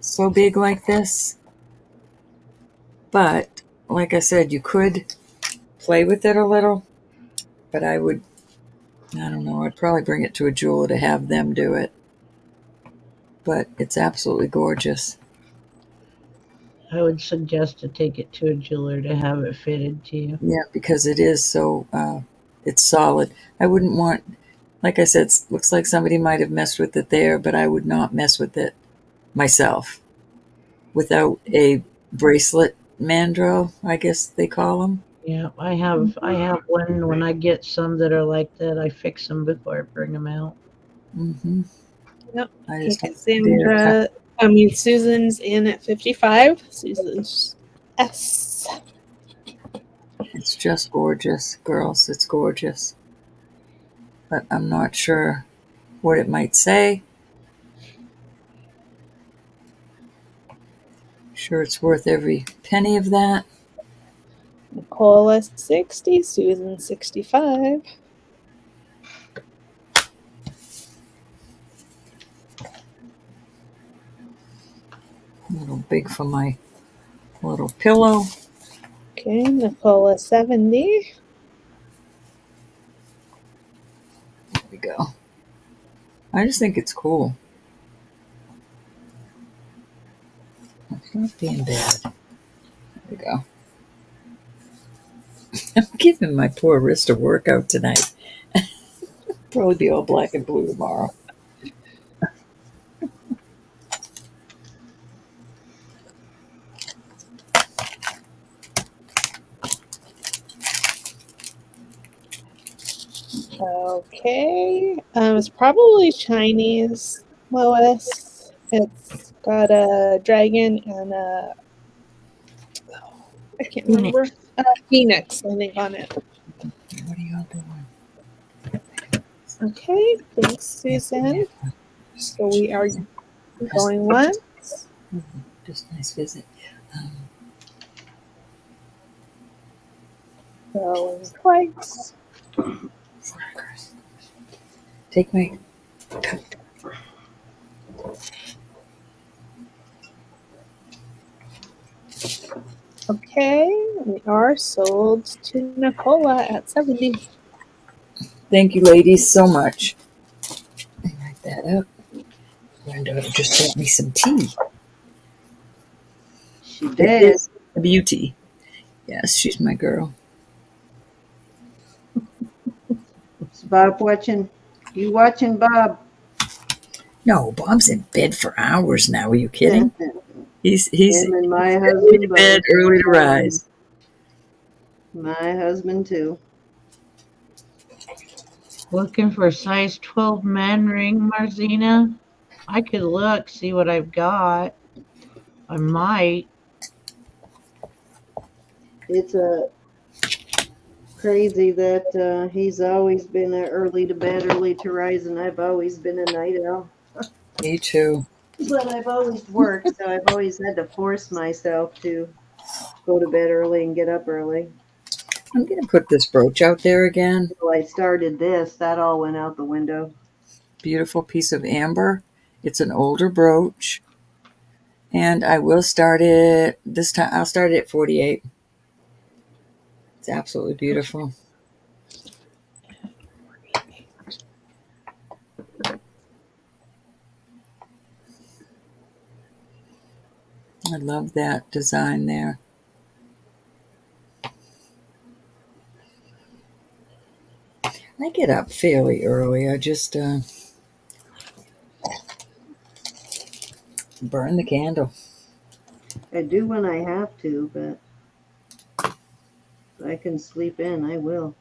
so big like this. But like I said, you could play with it a little, but I don't know, I'd probably bring it to a jeweler to have them do it. But it's absolutely gorgeous. I would suggest to take it to a jeweler to have it fitted to you. Yeah, because it is so, it's solid. I wouldn't want, like I said, it looks like somebody might have messed with it there, but I would not mess with it myself without a bracelet mandrel, I guess they call them. Yeah, I have one. When I get some that are like that, I fix them before I bring them out. Hmm. Yep. I Okay, just want their Susan's in at 55. Susan's S. It's just gorgeous, girls. It's gorgeous. But I'm not sure what it might say. Sure, it's worth every penny of that. Nicola 60. Susan 65. A little big for my little pillow. Okay, Nicola 70. There we go. I just think it's cool. It's not being bad. There we go. I'm giving my poor wrist a workout tonight. Probably be all black and blue tomorrow. Okay. It's probably Chinese, Lois. It's got a dragon and I can't remember. Phoenix, I think, on it. What are y'all doing? Okay, thanks, Susan. So we are going once. Just a nice visit. Going twice. Take my coat. Okay, we are sold to Nicola at 70. Thank you, ladies, so much. I write that up. Granddaughter just brought me some tea. She It did. is a beauty. Yes, she's my girl. Is Bob watching? You watching, Bob? No, Bob's in bed for hours now. Are you kidding? He's Him and my early husband to bed, both. early to rise. My husband too. Looking for a size 12 man ring, Marzina? I could look, see what I've got. I might. It's crazy that he's always been early to bed, early to rise, and I've always been a night owl. Me too. But I've always worked, so I've always had to force myself to go to bed early and get up early. I'm going to put this brooch out there again. Until I started this, that all went out the window. Beautiful piece of amber. It's an older brooch. And I will start it this time. I'll start it at 48. It's absolutely beautiful. I love that design there. I get up fairly early. I just burn the candle. I do when I have to, but if I can sleep in, I will.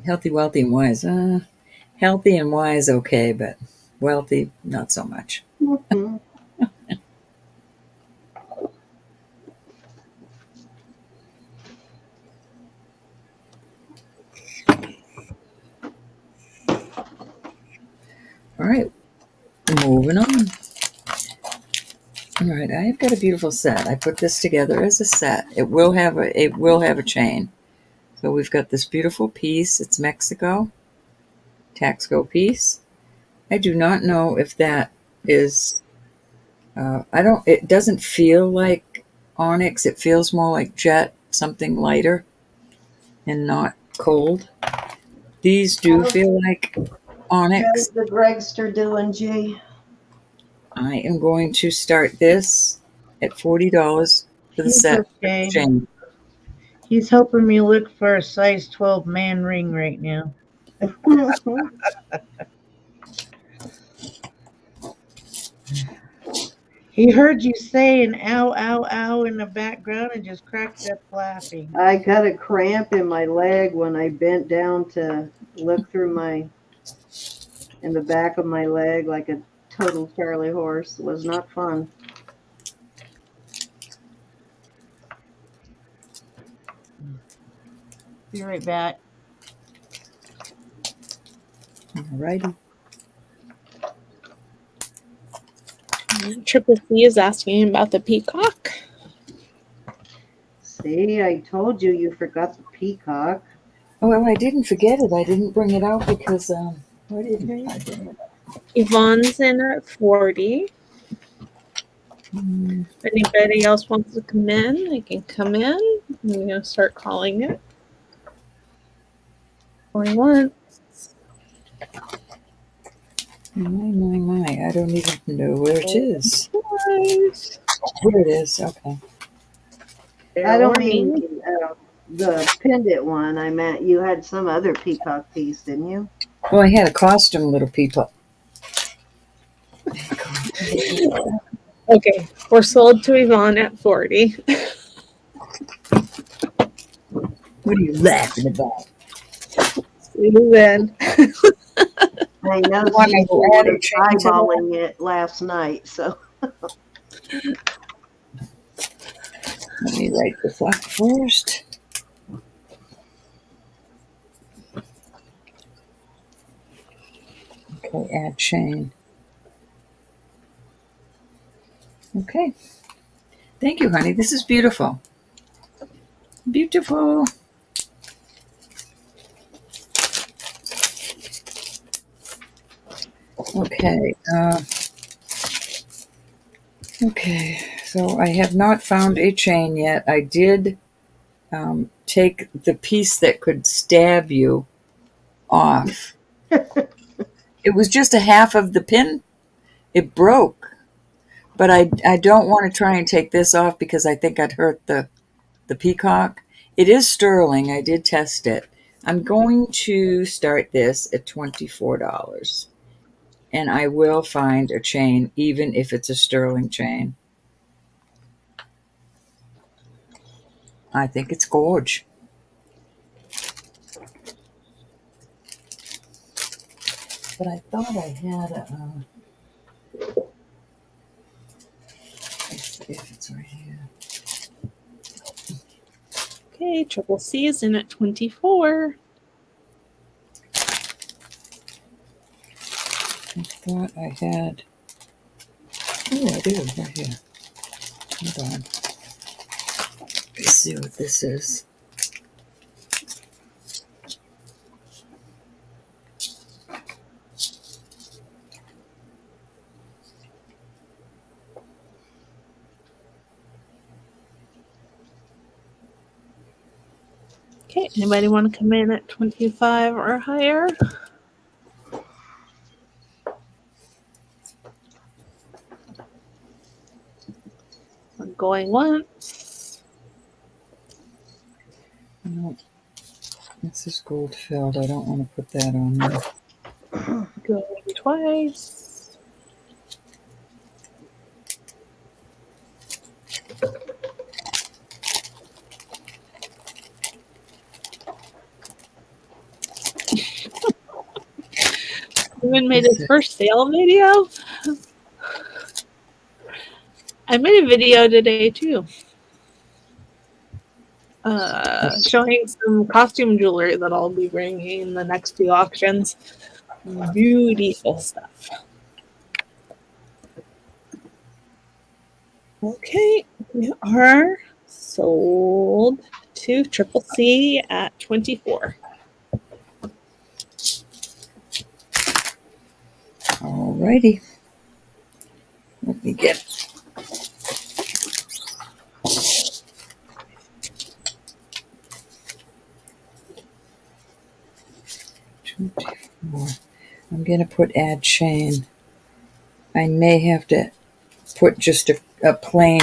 Healthy, wealthy, and wise. Healthy and wise, okay, but Wealthy, not so much. Mhm. All right, moving on. All right, I've got a beautiful set. I put this together as a set. It will have a chain. So we've got this beautiful piece. It's Mexico Taxco piece. I do not know if that is. I don't. It doesn't feel like onyx. It feels more like jet, something lighter and not cold. These do feel like How's onyx. the Gregster doing, G? I am going to start this at $40 for the He's set with the okay. chain. He's helping me look for a size 12 man ring right now. He heard you say an ow, ow, ow in the background and just cracked up laughing. I got a cramp in my leg when I bent down to look through in the back of my leg like a total Charlie horse. It was not fun. Be right back. Alrighty. Triple C is asking about the peacock. See, I told you you forgot the peacock. Oh, well, I didn't forget it. I didn't bring it out because why didn't I bring it out? Yvonne's in at 40. Mm, If anybody else wants to come in, they can come in. I'm going to start calling it. Going once. my. I don't even know where it is. Twice. Here it is. Okay. I don't Warning. mean the pendant one. I meant you had some other peacock piece, didn't you? Well, I had a costume little people. Okay, we're sold to Yvonne at 40. What are you laughing about? Susan. I know Want she to add a was chain to that? eyeballing it last night, so. Let me write this up first. Okay, add chain. Okay. Thank you, honey. This is beautiful. Beautiful. Okay. Okay. So I have not found a chain yet. I did take the piece that could stab you off. It was just a half of the pin. It broke. But I don't want to try and take this off because I think I'd hurt the peacock. It is sterling. I did test it. I'm going to start this at $24. And I will find a chain, even if it's a sterling chain. I think it's gorge. But I thought I had a... let's see if it's right here. Okay, Triple C is in at 24. I thought I had... Oh, I do, right here. Hold on. Let's see what this is. Okay, anybody want to come in at 25 or higher? We're going once. No, this is gold filled. I don't want to put that on there. Going twice. even made his first sale video. I made a video today too, showing some costume jewelry that I'll be bringing in the next few auctions. Beautiful stuff. Okay, we are sold to Triple C at 24. Alrighty. Let me get I'm going to put add chain. I may have to put just a plain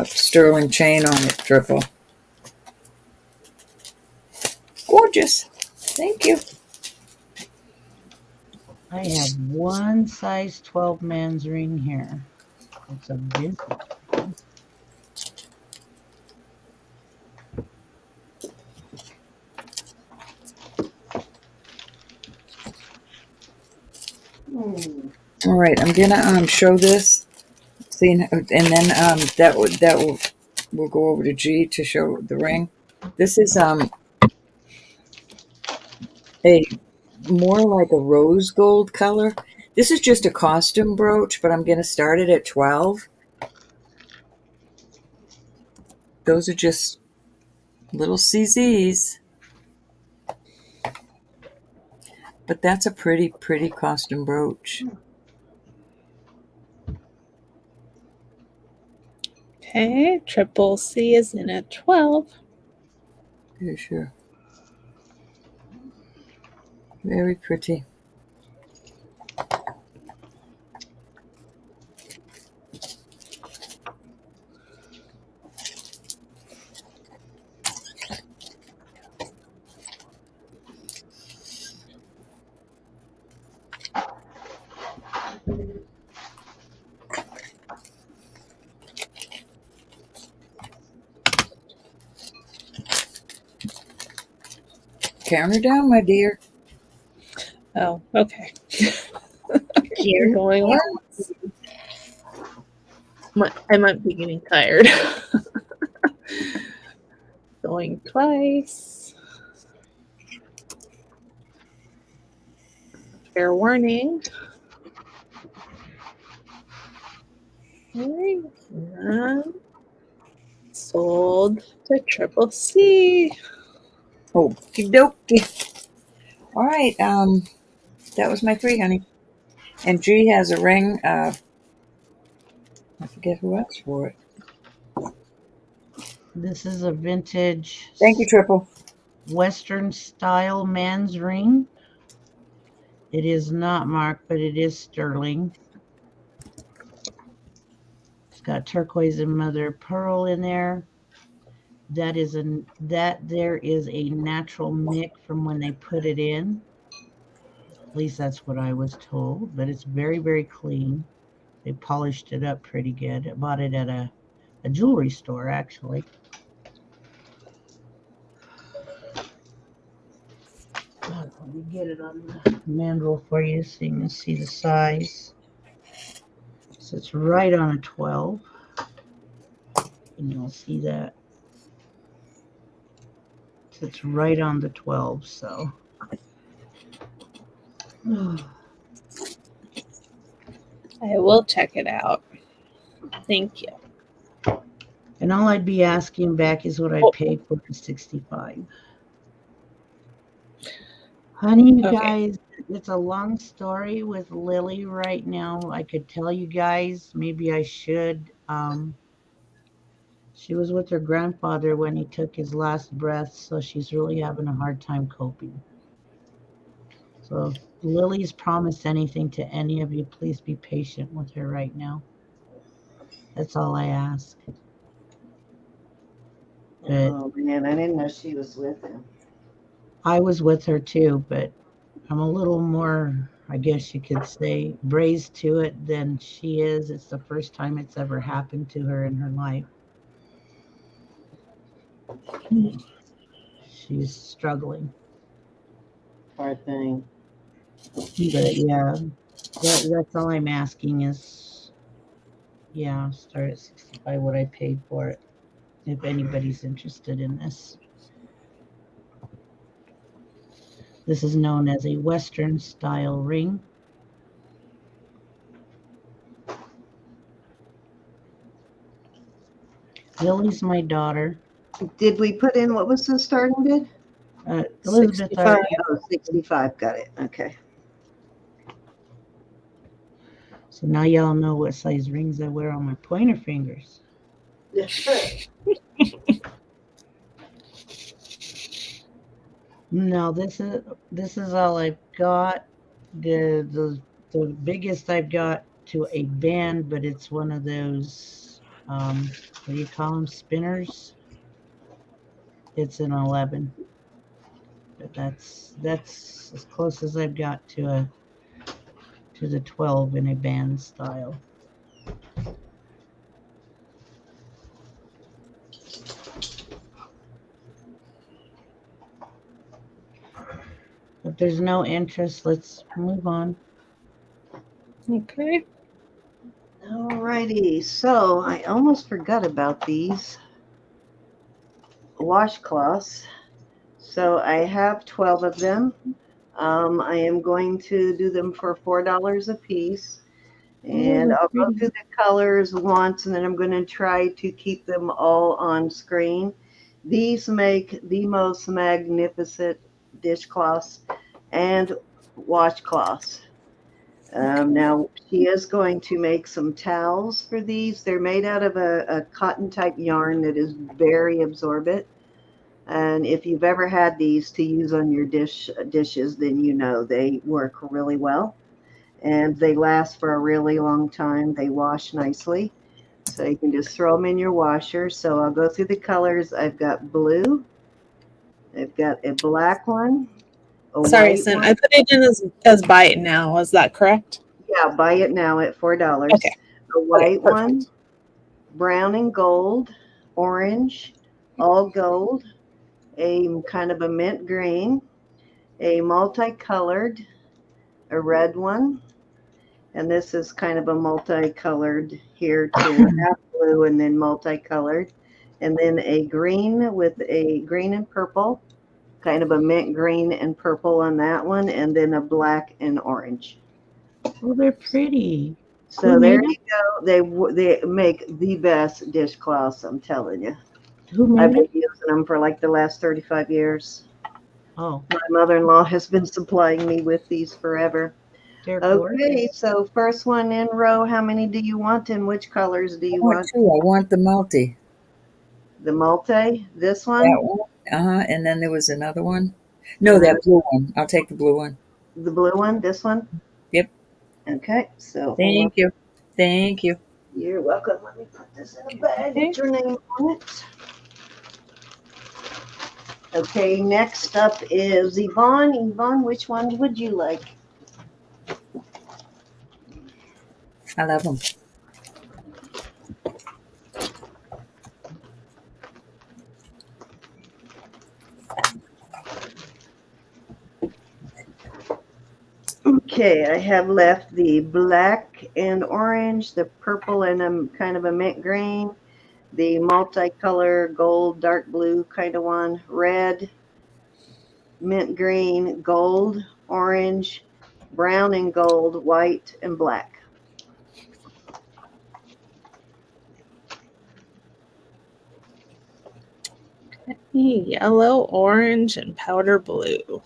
sterling chain on it, Triple. Gorgeous. Thank you. I have one size 12 man's ring here. It's a vintage. All right, I'm gonna show this, and then we'll go over to G to show the ring. This is a more like a rose gold color. This is just a costume brooch, but I'm gonna start it at 12. Those are just little CZs, but that's a pretty costume brooch. Okay, Triple C is in at 12. Yeah, sure. Very pretty. Counter down, my dear. Oh, okay. You're going once. I might be getting tired. Going twice. Fair warning. Okay. Sold to Triple C. Okie dokie. All right, that was my 3, honey. And G has a ring. I forget who asked for it. This is a vintage. Thank you, Triple. Western style man's ring. It is not marked, but it is sterling. It's got turquoise and mother of pearl in there. There is a natural nick from when they put it in. At least that's what I was told, but it's very, very clean. They polished it up pretty good. I bought it at a jewelry store, actually. Let me get it on the mandrel for you so you can see the size. So it's right on a 12. And you'll see that. So it's right on the 12, so. I will check it out. Thank you. And all I'd be asking back is what I paid for the 65. Honey, you guys, it's a long story with Lily right now. I could tell you guys, maybe I should. She was with her grandfather when he took his last breath, so she's really having a hard time coping. So if Lily's promised anything to any of you, please be patient with her right now. That's all I ask. Oh man, I didn't know she was with him. I was with her too, but I'm a little more, I guess you could say, brazen to it than she is. It's the first time it's ever happened to her in her life. She's struggling. Poor thing. But yeah, that's all I'm asking is, yeah, start at 65, what I paid for it, if anybody's interested in this. This is known as a Western style ring. Lily's my daughter. Did we put in what was the starting bid? Elizabeth 65. already. Oh, 65. Got it. Okay. So now y'all know what size rings I wear on my pointer fingers. No, this is all I've got. The biggest I've got to a band, but it's one of those what do you call them, spinners? It's an 11, but that's as close as I've got to the 12 in a band style. If there's no interest, let's move on. Okay. Alrighty. So I almost forgot about these washcloths. So I have 12 of them. I am going to do them for $4 a piece. And I'll go through the colors once, and then I'm going to try to keep them all on screen. These make the most magnificent dishcloths and washcloths. Now, she is going to make some towels for these. They're made out of a cotton type yarn that is very absorbent. And if you've ever had these to use on your dishes, then you know they work really well. And they last for a really long time. They wash nicely. So you can just throw them in your washer. So I'll go through the colors. I've got blue. I've got a black one. Sorry, Sin. I put it in as buy it now. Is that correct? Yeah, buy it now at $4. Okay. A white one, brown and gold, orange, all gold, a kind of a mint green, a multicolored, a red one, and this is kind of a multicolored here too, half blue and then multicolored, and then a green with a green and purple, kind of a mint green and purple on that one, and then a black and orange. Oh, they're pretty. So there you go. They make the best dishcloths, I'm telling you. I've been using them for like the last 35 years. Oh. My mother-in-law has been supplying me with these forever. Okay, so first one in row, how many do you want and which colors do you want? Two. I want the multi. The multi? This one? That one? And then there was another one. No, that blue one. I'll take the blue one. The blue one? This one? Yep. Okay, so thank you. Thank you. You're welcome. Let me put this in a bag. Get your name on it. Okay, next up is Yvonne. Yvonne, which one would you like? I love them. Okay, I have left the black and orange, the purple and kind of a mint green, the multicolor gold, dark blue kind of one, red, mint green, gold, orange, brown and gold, white and black. Yellow, orange, and powder blue.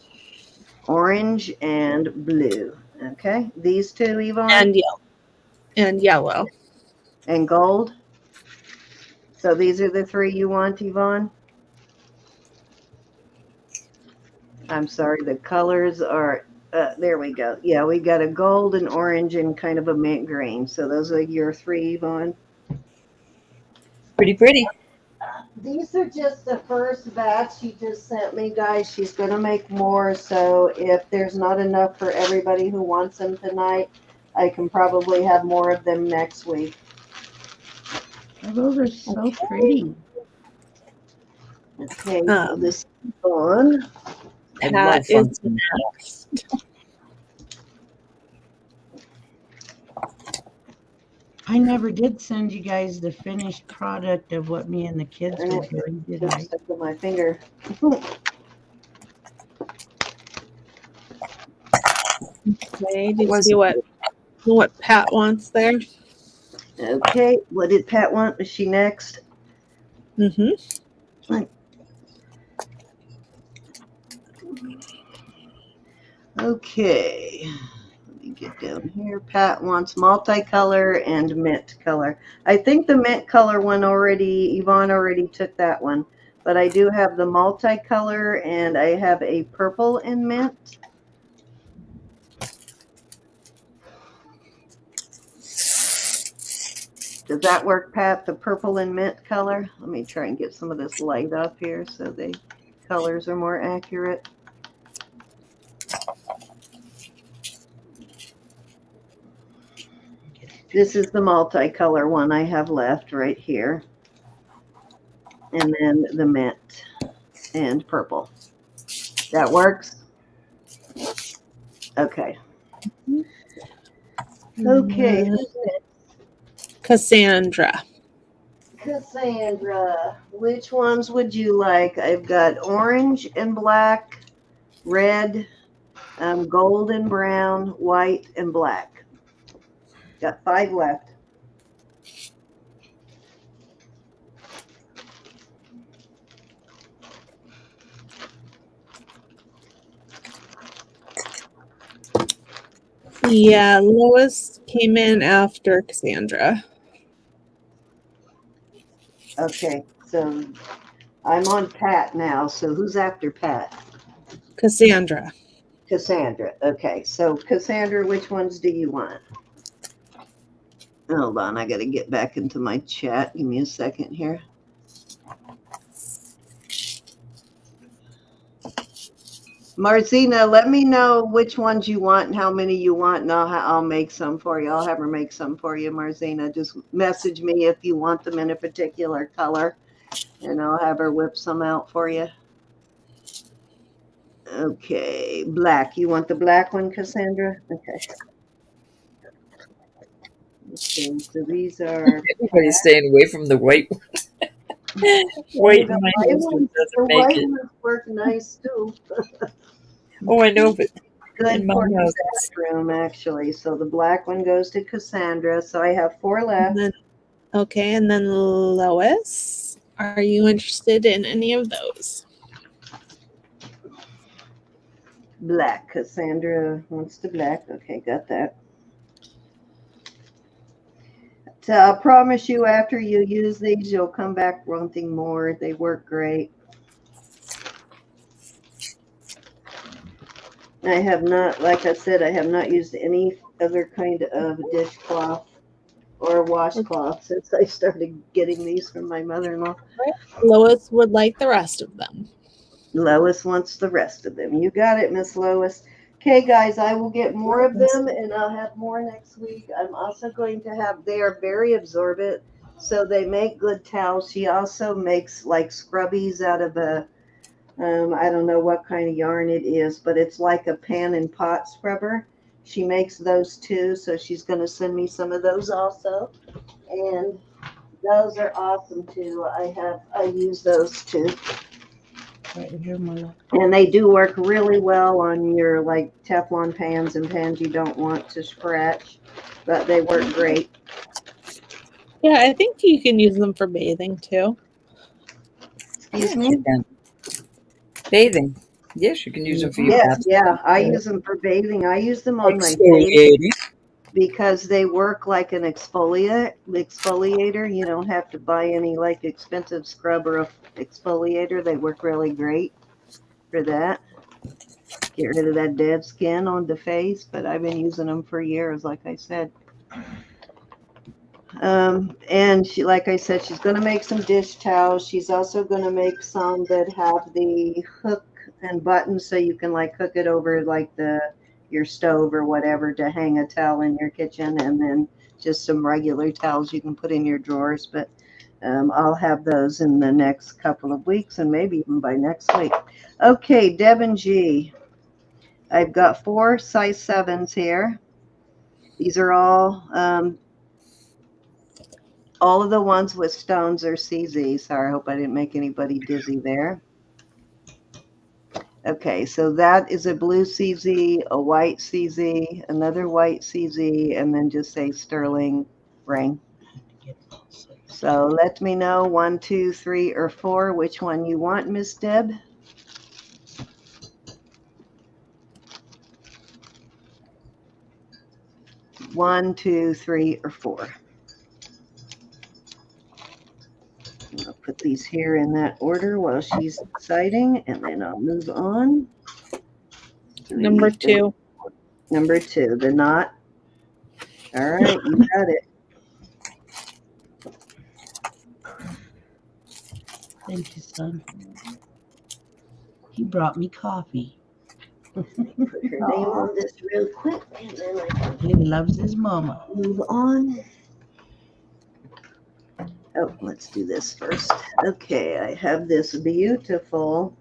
Orange and blue. Okay, these two, Yvonne? And yellow. And yellow. And gold? So these are the three you want, Yvonne? I'm sorry, the colors are, there we go. Yeah, we got a gold and orange and kind of a mint green. So those are your three, Yvonne. Pretty. These are just the first batch she just sent me, guys. She's going to make more. So if there's not enough for everybody who wants them tonight, I can probably have more of them next week. Oh, those are so pretty. Okay, so this is on. Pat is next. I never did send you guys the finished product of what me and the kids were And doing, did it I? stuck to my finger. Okay, do What you was see what Pat wants there? Okay, what did Pat want? Is she next? Mm-hmm. Okay, let me get down here. Pat wants multicolor and mint color. I think the mint color one already, Yvonne already took that one. But I do have the multicolor and I have a purple and mint. Does that work, Pat? The purple and mint color? Let me try and get some of this light up here so the colors are more accurate. This is the multicolor one I have left right here. And then the mint and purple. That works? Okay. Okay, who's next? Cassandra. Cassandra, which ones would you like? I've got orange and black, red, gold and brown, white and black. Got 5 left. Yeah, Lois came in after Cassandra. Okay, so I'm on Pat now. So who's after Pat? Cassandra. Cassandra. Okay, so Cassandra, which ones do you want? Hold on, I got to get back into my chat. Give me a second here. Marcina, let me know which ones you want and how many you want, and I'll make some for you. I'll have her make some for you, Marcina. Just message me if you want them in a particular color, and I'll have her whip some out for you. Okay, black. You want the black one, Cassandra? Okay. Okay, so these are. Everybody's staying away from the white one. White in my husband The doesn't make white it. ones work nice too. Oh, I know, but Good in my for the house, it's bathroom, actually. So the black one goes to Cassandra. So I have 4 left. And then Lois. Are you interested in any of those? Black. Cassandra wants the black. Okay, got that. So I promise you, after you use these, you'll come back wanting more. They work great. I have not, like I said, I have not used any other kind of dishcloth or washcloth since I started getting these from my mother-in-law. Lois would like the rest of them. Lois wants the rest of them. You got it, Miss Lois. Okay, guys, I will get more of them, and I'll have more next week. I'm also going to have, they are very absorbent, so they make good towels. She also makes like scrubbies out of a, I don't know what kind of yarn it is, but it's like a pan and pot scrubber. She makes those too, so she's going to send me some of those also. And those are awesome too. I use those too. Right here, my love. And they do work really well on your like Teflon pans and pans you don't want to scratch, but they work great. Yeah, I think you can use them for bathing too. Excuse yes, me? you can. Bathing. Yes, you can use them for your Yes, bath. yeah. I use them for bathing. I use them on my face Exfoliating. because they work like an exfoliator. You don't have to buy any like expensive scrub or exfoliator. They work really great for that. Get rid of that dead skin on the face, but I've been using them for years, like I said. And she, like I said, she's going to make some dish towels. She's also going to make some that have the hook and button, so you can like hook it over like your stove or whatever to hang a towel in your kitchen, and then just some regular towels you can put in your drawers. But I'll have those in the next couple of weeks, and maybe even by next week. Okay, Devin G. I've got 4 size 7s here. These are all all of the ones with stones are CZ. Sorry, I hope I didn't make anybody dizzy there. Okay, so that is a blue CZ, a white CZ, another white CZ, and then just say sterling ring. So let me know 1, 2, 3, or 4 which one you want, Miss Deb. One, 2, 3, or 4. I'll put these here in that order while she's deciding, and then I'll move on. Number 2. Number 2, the knot. All right, you got it. Thank you, son. He brought me coffee. Put her name on this real quick, and then I can He loves his mama. move on. Oh, let's do this first. Okay, I have this beautiful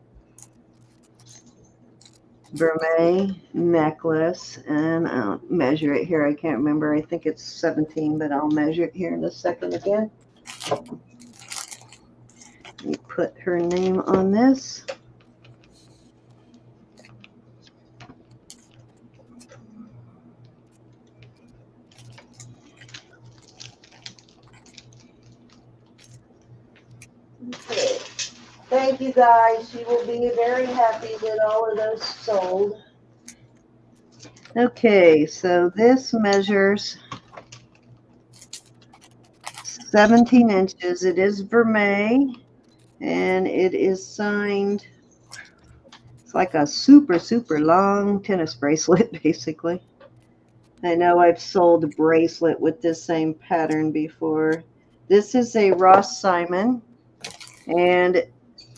vermeil necklace, and I'll measure it here. I can't remember. I think it's 17, but I'll measure it here in a second again. You put her name on this. Okay. Thank you guys. She will be very happy with all of those sold. Okay, so this measures 17 inches. It is vermeil, and it is signed. It's like a super, super long tennis bracelet, basically. I know I've sold a bracelet with this same pattern before. This is a Ross Simon, and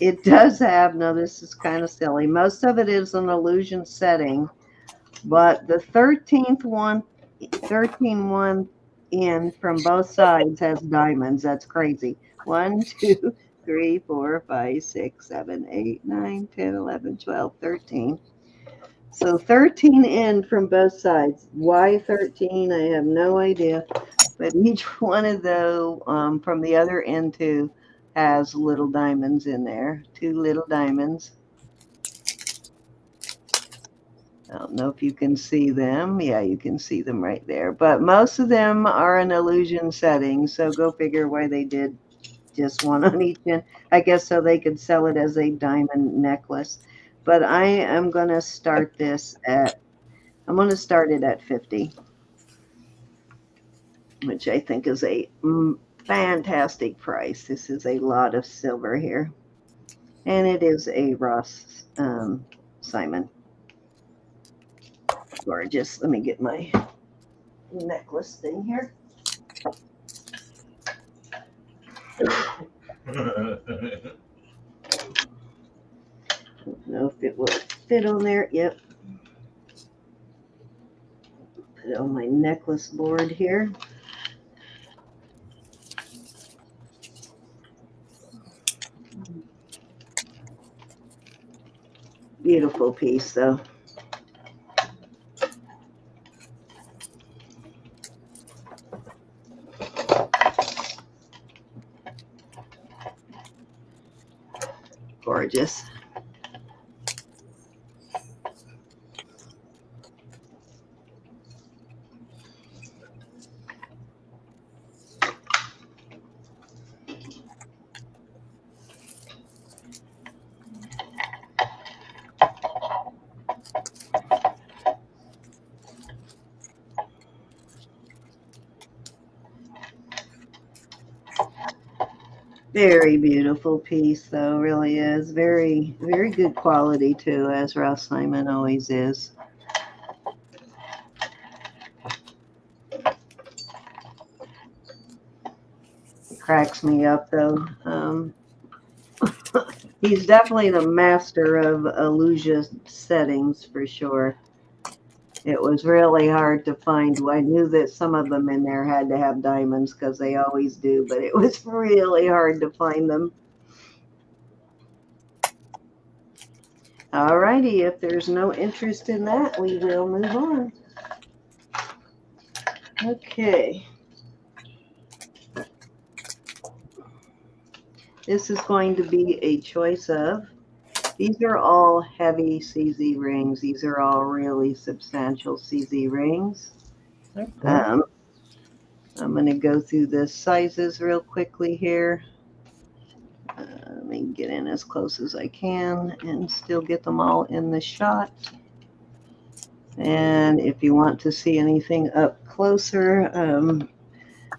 it does have, no, this is kind of silly. Most of it is an illusion setting, but the 13th one, 13 one in from both sides has diamonds. That's crazy. 1, 2, 3, 4, 5, 6, 7, 8, 9, 10, 11, 12, 13. So 13 in from both sides. Why 13? I have no idea. But each one of those from the other end too has little diamonds in there. 2 little diamonds. I don't know if you can see them. Yeah, you can see them right there. But most of them are an illusion setting. So go figure why they did just one on each end. I guess so they could sell it as a diamond necklace. But I am going to start this at, I'm going to start it at 50, which I think is a fantastic price. This is a lot of silver here. And it is a Ross Simon. Gorgeous. Let me get my necklace thing here. I don't know if it will fit on there. Yep. Put it on my necklace board here. Beautiful piece, though. Gorgeous. Very beautiful piece, though, really is. Very, very good quality, too, as Ross Simon always is. It cracks me up, though. He's definitely the master of illusion settings, for sure. It was really hard to find. I knew that some of them in there had to have diamonds because they always do, but it was really hard to find them. Alrighty, if there's no interest in that, we will move on. Okay. This is going to be a choice of, these are all heavy CZ rings. These are all really substantial CZ rings. I'm going to go through the sizes real quickly here. Let me get in as close as I can and still get them all in the shot. And if you want to see anything up closer,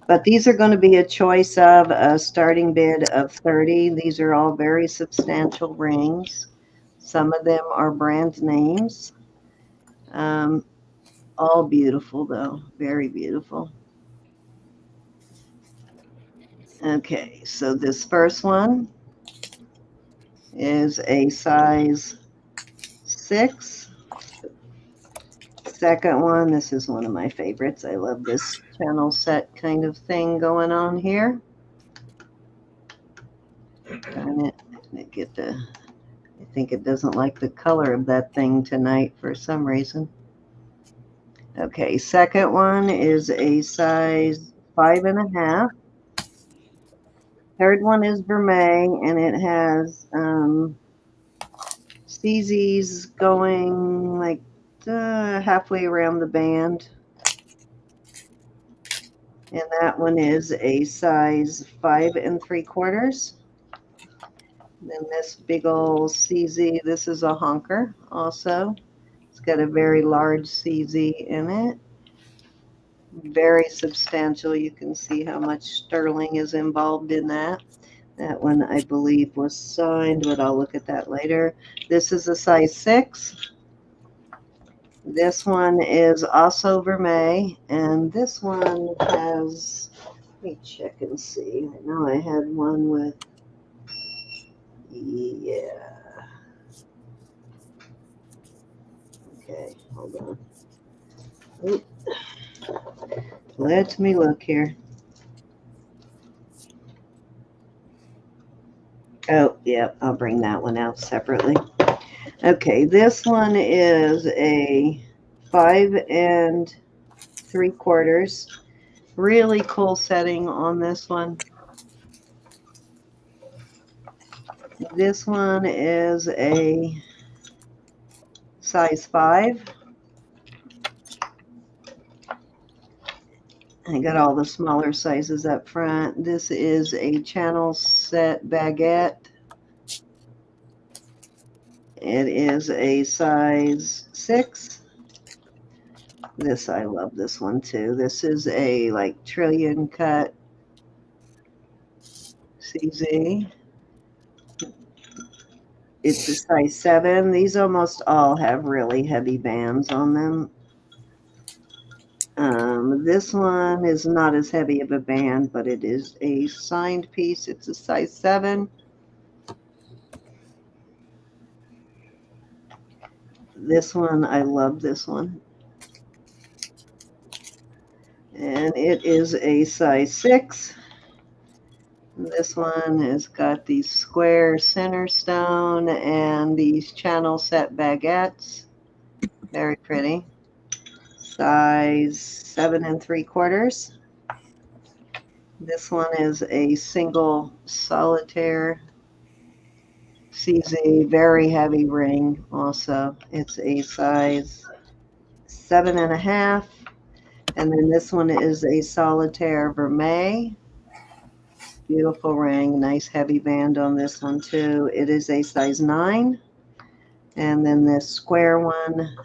but these are going to be a choice of a starting bid of 30. These are all very substantial rings. Some of them are brand names. All beautiful though, very beautiful. Okay, so this first one is a size 6. Second one, this is one of my favorites. I love this channel set kind of thing going on here. Darn it, I think it doesn't like the color of that thing tonight for some reason. Okay, second one is a size 5.5. Third one is vermeil, and it has CZs going like halfway around the band. And that one is a size 5 3/4. Then this big old CZ, this is a honker also. It's got a very large CZ in it. Very substantial. You can see how much sterling is involved in that. That one, I believe, was signed, but I'll look at that later. This is a size 6. This one is also vermeil, and this one has, let me check and see. I know I had one with, yeah. Okay, hold on. Oop. Let me look here. Oh, yeah, I'll bring that one out separately. Okay, this one is a 5 3/4. Really cool setting on this one. This one is a size 5. I got all the smaller sizes up front. This is a channel set baguette. It is a size 6. This, I love this one too. This is a like trillion cut CZ. It's a size 7. These almost all have really heavy bands on them. This one is not as heavy of a band, but it is a signed piece. It's a size 7. This one, I love this one. And it is a size 6. This one has got these square center stone and these channel set baguettes. Very pretty. Size 7 3/4. This one is a single solitaire CZ, very heavy ring also. It's a size 7.5. And then this one is a solitaire vermeil. Beautiful ring, nice heavy band on this one too. It is a size 9. And then this square one,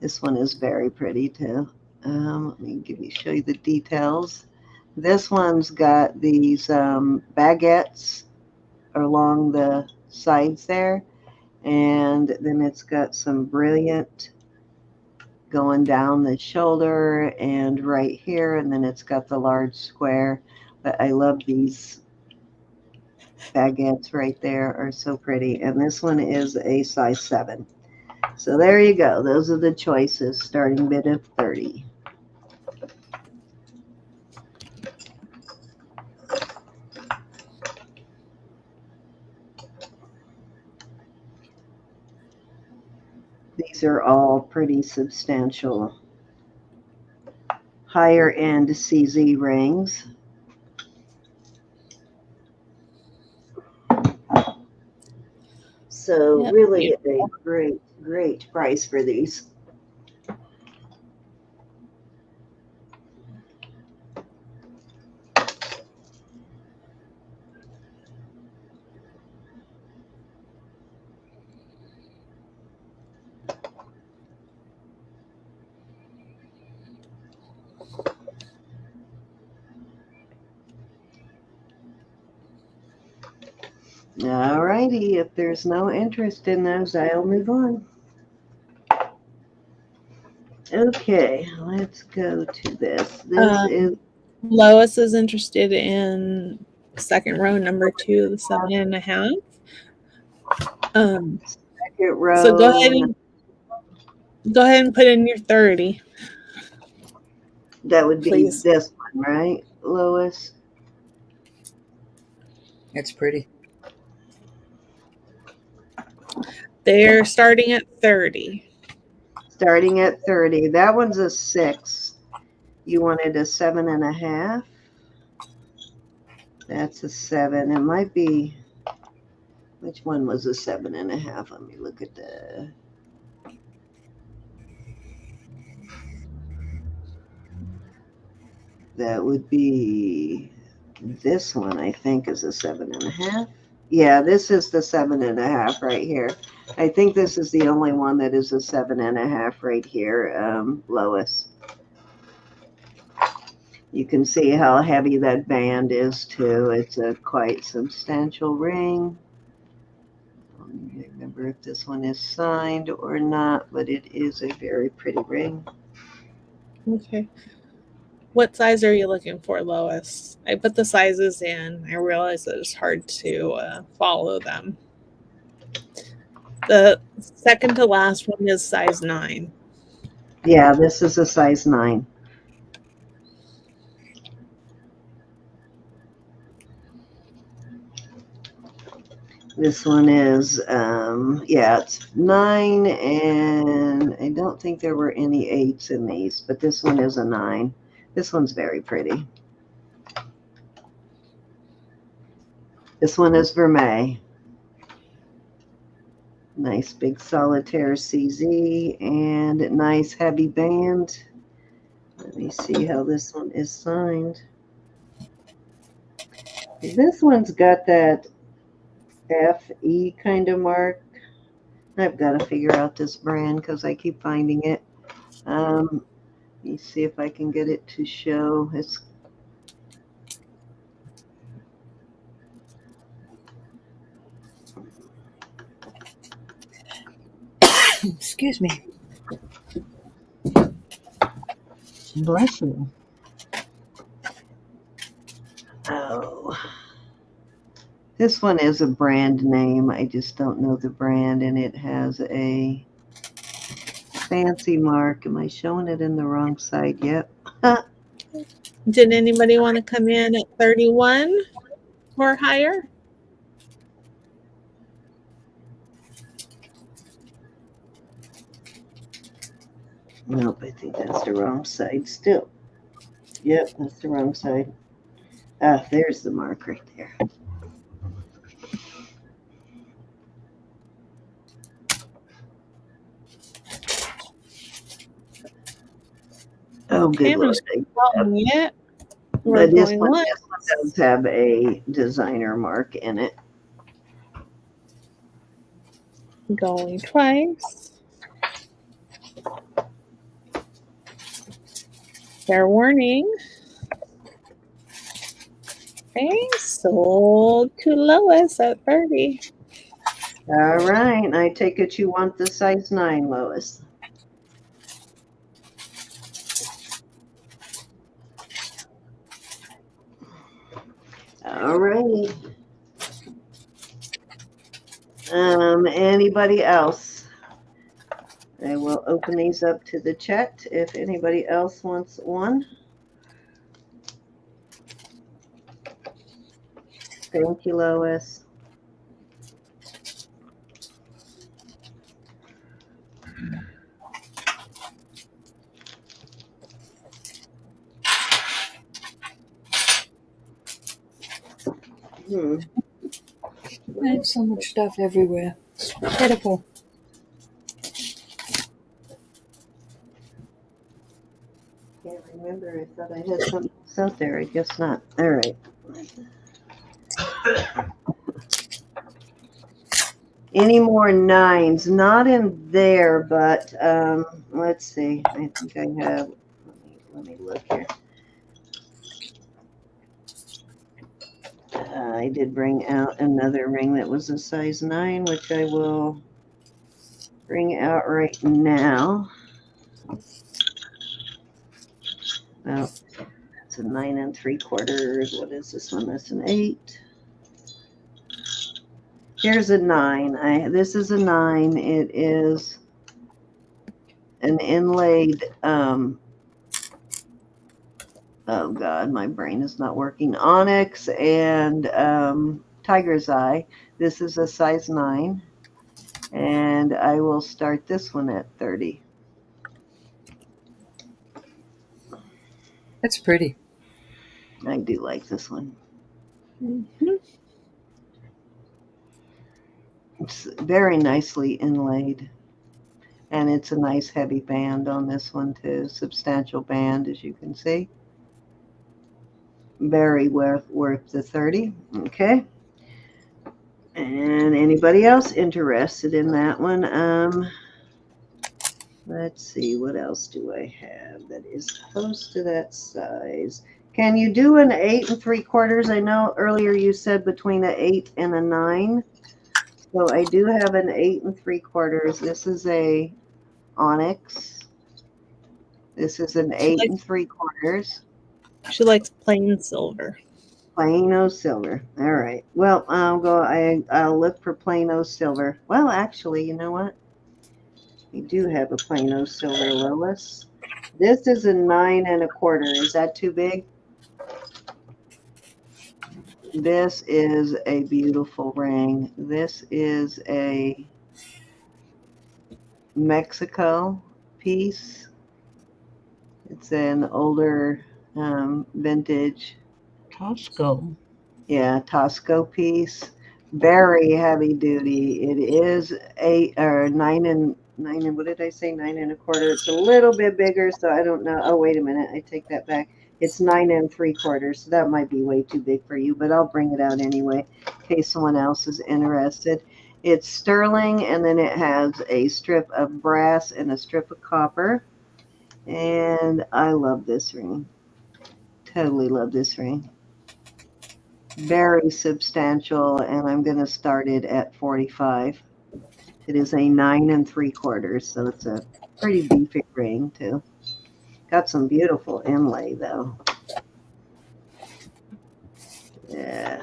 this one is very pretty too. Let me show you the details. This one's got these baguettes along the sides there, and then it's got some brilliant going down the shoulder and right here, and then it's got the large square. But I love these baguettes right there, are so pretty. And this one is a size 7. So there you go. Those are the choices. Starting bid of 30. These are all pretty substantial higher end CZ rings. So Yep, really a beautiful. great price for these. All righty, if there's no interest in those, I'll move on. Okay, let's go to this. This is Lois is interested in second row, number 2, the 7.5. second So go row. ahead and put in your 30, That would be please. this one, right, Lois? It's pretty. They're starting at 30. Starting at 30. That one's a 6. You wanted a 7.5. That's a 7. It might be. Which one was a 7.5? Let me look at the. That would be this one, I think, is a 7.5. Yeah, this is the 7.5 right here. I think this is the only one that is a 7.5 right here, Lois. You can see how heavy that band is too. It's a quite substantial ring. I don't remember if this one is signed or not, but it is a very pretty ring. Okay. What size are you looking for, Lois? I put the sizes in. I realize that it's hard to follow them. The second to last one is size 9. Yeah, this is a size 9. This one is, yeah, it's 9, and I don't think there were any 8s in these, but this one is a 9. This one's very pretty. This one is vermeil. Nice big solitaire CZ and nice heavy band. Let me see how this one is signed. This one's got that FE kind of mark. I've got to figure out this brand because I keep finding it. Let me see if I can get it to show. It's Excuse me. Bless you. oh, this one is a brand name. I just don't know the brand, and it has a fancy mark. Am I showing it in the wrong side yet? Did anybody want to come in at 31 or higher? Nope, I think that's the wrong side still. Yep, that's the wrong side. Ah, there's the mark right there. Oh, good Okay, I'm Lord. just following it. We're But this going one once, does have a designer mark in it. going twice. Fair warning. Okay, sold to Lois at 30. All right, I take it you want the size 9, Lois. All righty. Anybody else? I will open these up to the chat if anybody else wants one. Thank you, Lois. I have so much stuff everywhere. Pitiful. Can't remember. I thought I had something else out there. I guess not. All right. Any more nines? Not in there, but let's see. I think I have. Let me look here. I did bring out another ring that was a size 9, which I will bring out right now. Oh, that's a 9 3/4. What is this one? That's an 8. Here's a 9. This is a 9. It is an inlaid. Oh God, my brain is not working. Onyx and tiger's eye. This is a size 9, and I will start this one at 30. That's pretty. I do like this one. Mhm. It's very nicely inlaid, and it's a nice heavy band on this one too. Substantial band, as you can see. Very worth the 30. Okay. And anybody else interested in that one? Let's see, what else do I have that is close to that size? Can you do an 8 3/4? I know earlier you said between an 8 and a 9. So I do have an 8 3/4. This is a onyx. This is an 8 3/4. She likes plain silver. Plain silver. All right. Well, I'll look for plain silver. Well, actually, you know what? We do have a plain silver, Lois. This is a 9 1/4. Is that too big? This is a beautiful ring. This is a Mexico piece. It's an older vintage. Costco. Yeah, Tosco piece. Very heavy duty. It is 8 or 9 and what did I say? 9 1/4. It's a little bit bigger, so I don't know. Oh, wait a minute. I take that back. It's 9 3/4. So that might be way too big for you, but I'll bring it out anyway in case someone else is interested. It's sterling, and then it has a strip of brass and a strip of copper. And I love this ring. Totally love this ring. Very substantial, and I'm going to start it at 45. It is a 9 3/4, so it's a pretty beefy ring too. Got some beautiful inlay though. Yeah.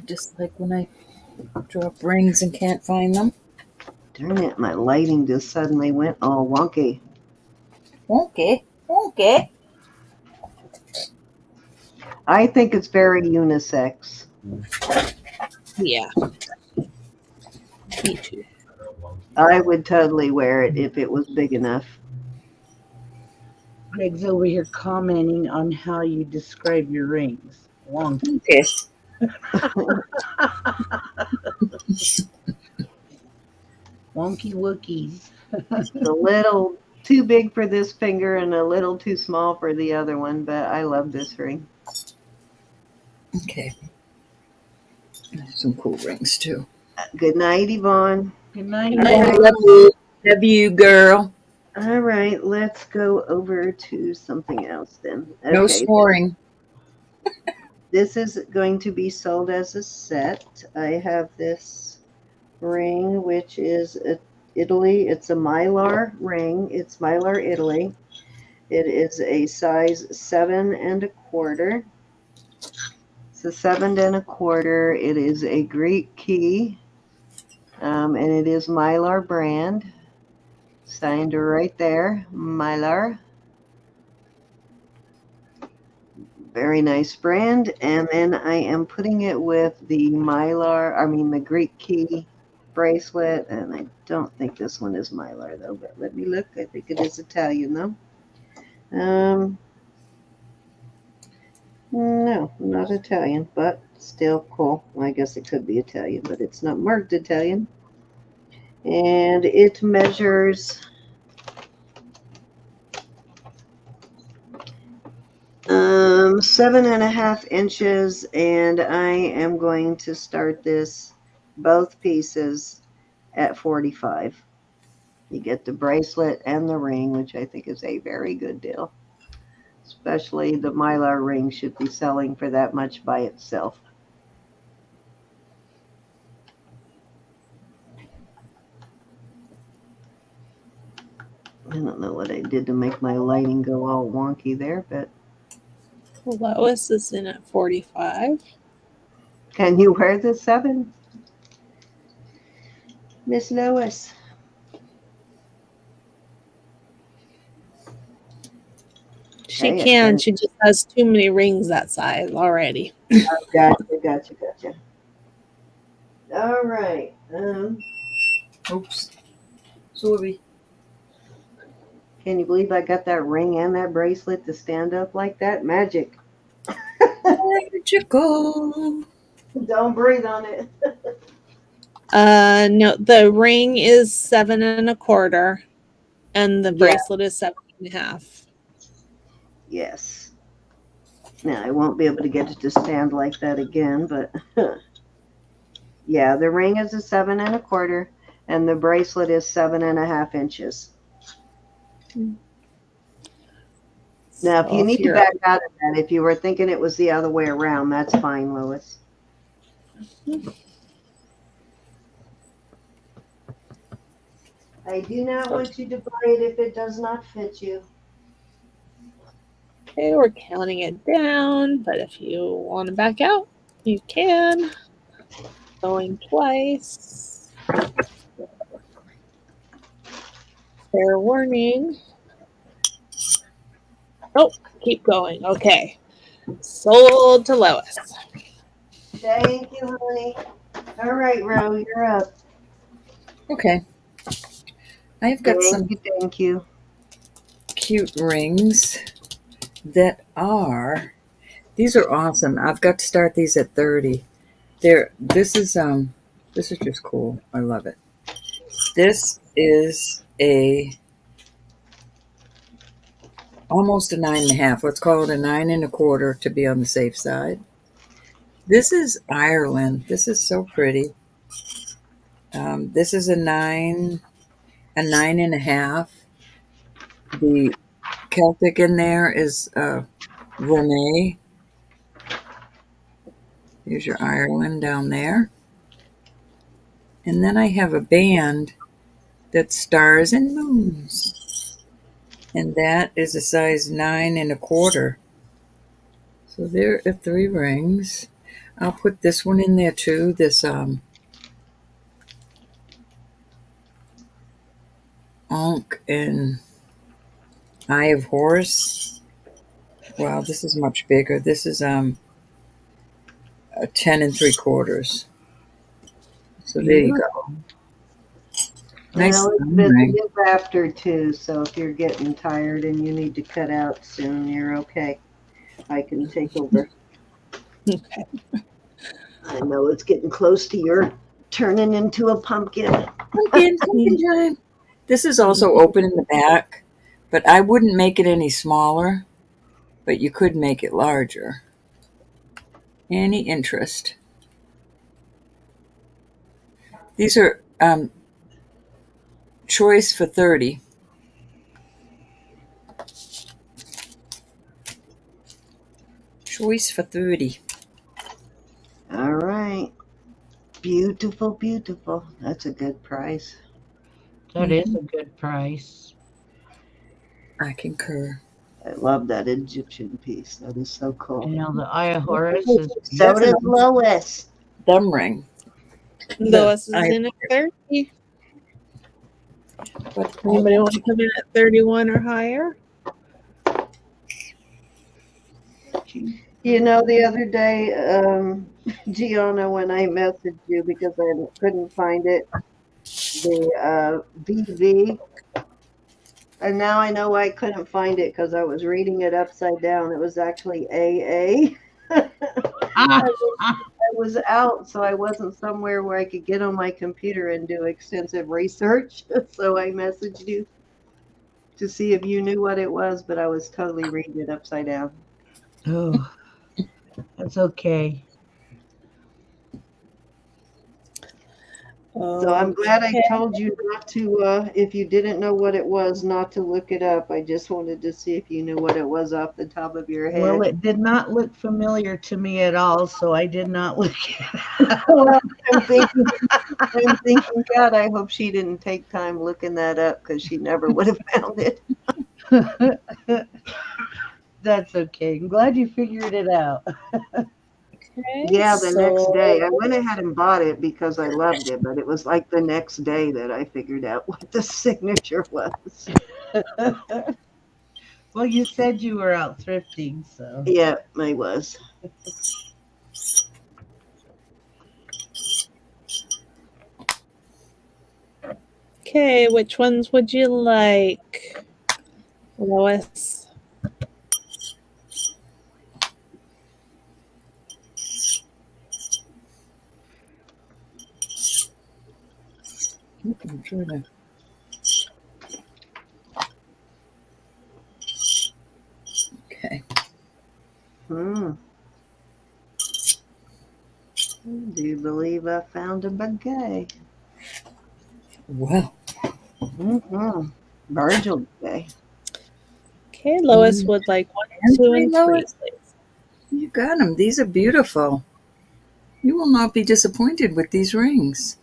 Just like when I drop rings and can't find them. Darn it, my lighting just suddenly went all wonky. Okay. Okay. I think it's very unisex. Yeah. Me too. I would totally wear it if it was big enough. Greg's over here commenting on how you describe your rings. Wonky. Okay. Wonky wookies. A little too big for this finger and a little too small for the other one, but I love this ring. Okay. Some cool rings too. Good night, Yvonne. Good night. Love you. Love you, girl. All right, let's go over to something else then. Okay. No snoring. This is going to be sold as a set. I have this ring, which is Italy. It's a Mylar ring. It's Mylar, Italy. It is a size 7 1/4. It's a 7 1/4. It is a Greek key, and it is Mylar brand. Signed right there, Mylar. Very nice brand. And then I am putting it with the the Greek key bracelet. And I don't think this one is Mylar though, but let me look. I think it is Italian though. No, not Italian, but Still cool. Well, I guess it could be Italian, but it's not marked Italian. And it measures 7.5 inches, and I am going to start this both pieces at 45. You get the bracelet and the ring, which I think is a very good deal. Especially the Mylar ring should be selling for that much by itself. I don't know what I did to make my lighting go all wonky there, but Lois is in at 45. can you wear the 7? Miss Lois? She Hey, can. She just has too many rings that size already. Oh, gotcha. All right. Oops. Sorry. Can you believe I got that ring and that bracelet to stand up like that? Magic. Magical. Don't breathe on it. No, the ring is 7.25, and the bracelet is 7.5. Yes. Now, I won't be able to get it to stand like that again, but yeah, the ring is a 7.25, and the bracelet is 7.5 inches. Now, if you need to back out of that, if you were thinking it was the other way around, that's fine, Lois. I do not want you to buy it if it does not fit you. Okay, we're counting it down, but if you want to back out, you can. Going twice. Fair warning. Oh, keep going. Okay. Sold to Lois. Thank you, honey. All right, Ro, you're up. Okay. I've got some Thank you. cute rings that are, these are awesome. I've got to start these at 30. This is just cool. I love it. This is almost a 9.5. Let's call it a 9.25 to be on the safe side. This is Ireland. This is so pretty. This is a 9.5. The Celtic in there is Vermeil. Here's your Ireland down there. And then I have a band that's stars and moons. And that is a size 9.25. So there are 3 rings. I'll put this one in there too. This Ankh and Eye of Horus. Wow, this is much bigger. This is a 10.75. So there you go. Nice. Elizabeth, it is after 2, so if you're getting tired and you need to cut out soon, you're okay. I can take over. Okay. I know it's getting close to your turning into a pumpkin. Pumpkin time. This is also open in the back, but I wouldn't make it any smaller, but you could make it larger. Any interest? These are choice for 30. Choice for 30. All right. Beautiful, beautiful. That's a good price. That is a good price. I concur. I love that Egyptian piece. That is so cool. You know, the Eye of Horus is So does Lois. Thumb ring. Lois is in at 30. Anybody want to come in at 31 or higher? You know, the other day, Gianna, when I messaged you because I couldn't find it, the VV, and now I know why I couldn't find it because I was reading it upside down. It was actually AA. I was out, so I wasn't somewhere where I could get on my computer and do extensive research. So I messaged you to see if you knew what it was, but I was totally reading it upside down. Oh, that's okay. So I'm glad I Okay. told you not to, if you didn't know what it was, not to look it up. I just wanted to see if you knew what it was off the top of your Well, head. it did not look familiar to me at all, so I did not look Well, I'm thinking, God, I hope she didn't take time looking that up because she never would have found it. it. That's okay. I'm glad you figured it out. Okay. Yeah, the next day. I So went ahead and bought it because I loved it, but it was like the next day that I figured out what the signature was. Well, you said you were out thrifting, so. Yeah, I was. okay, which ones would you like, Lois? I'm trying to. Okay. Hmm. Do you believe I found a bouquet? Well, Mm-hmm. Virgil bouquet. Okay, Lois Mm. would like 1, And 2, three, and 3, Lois. please. You got them. These are beautiful. You will not be disappointed with these rings.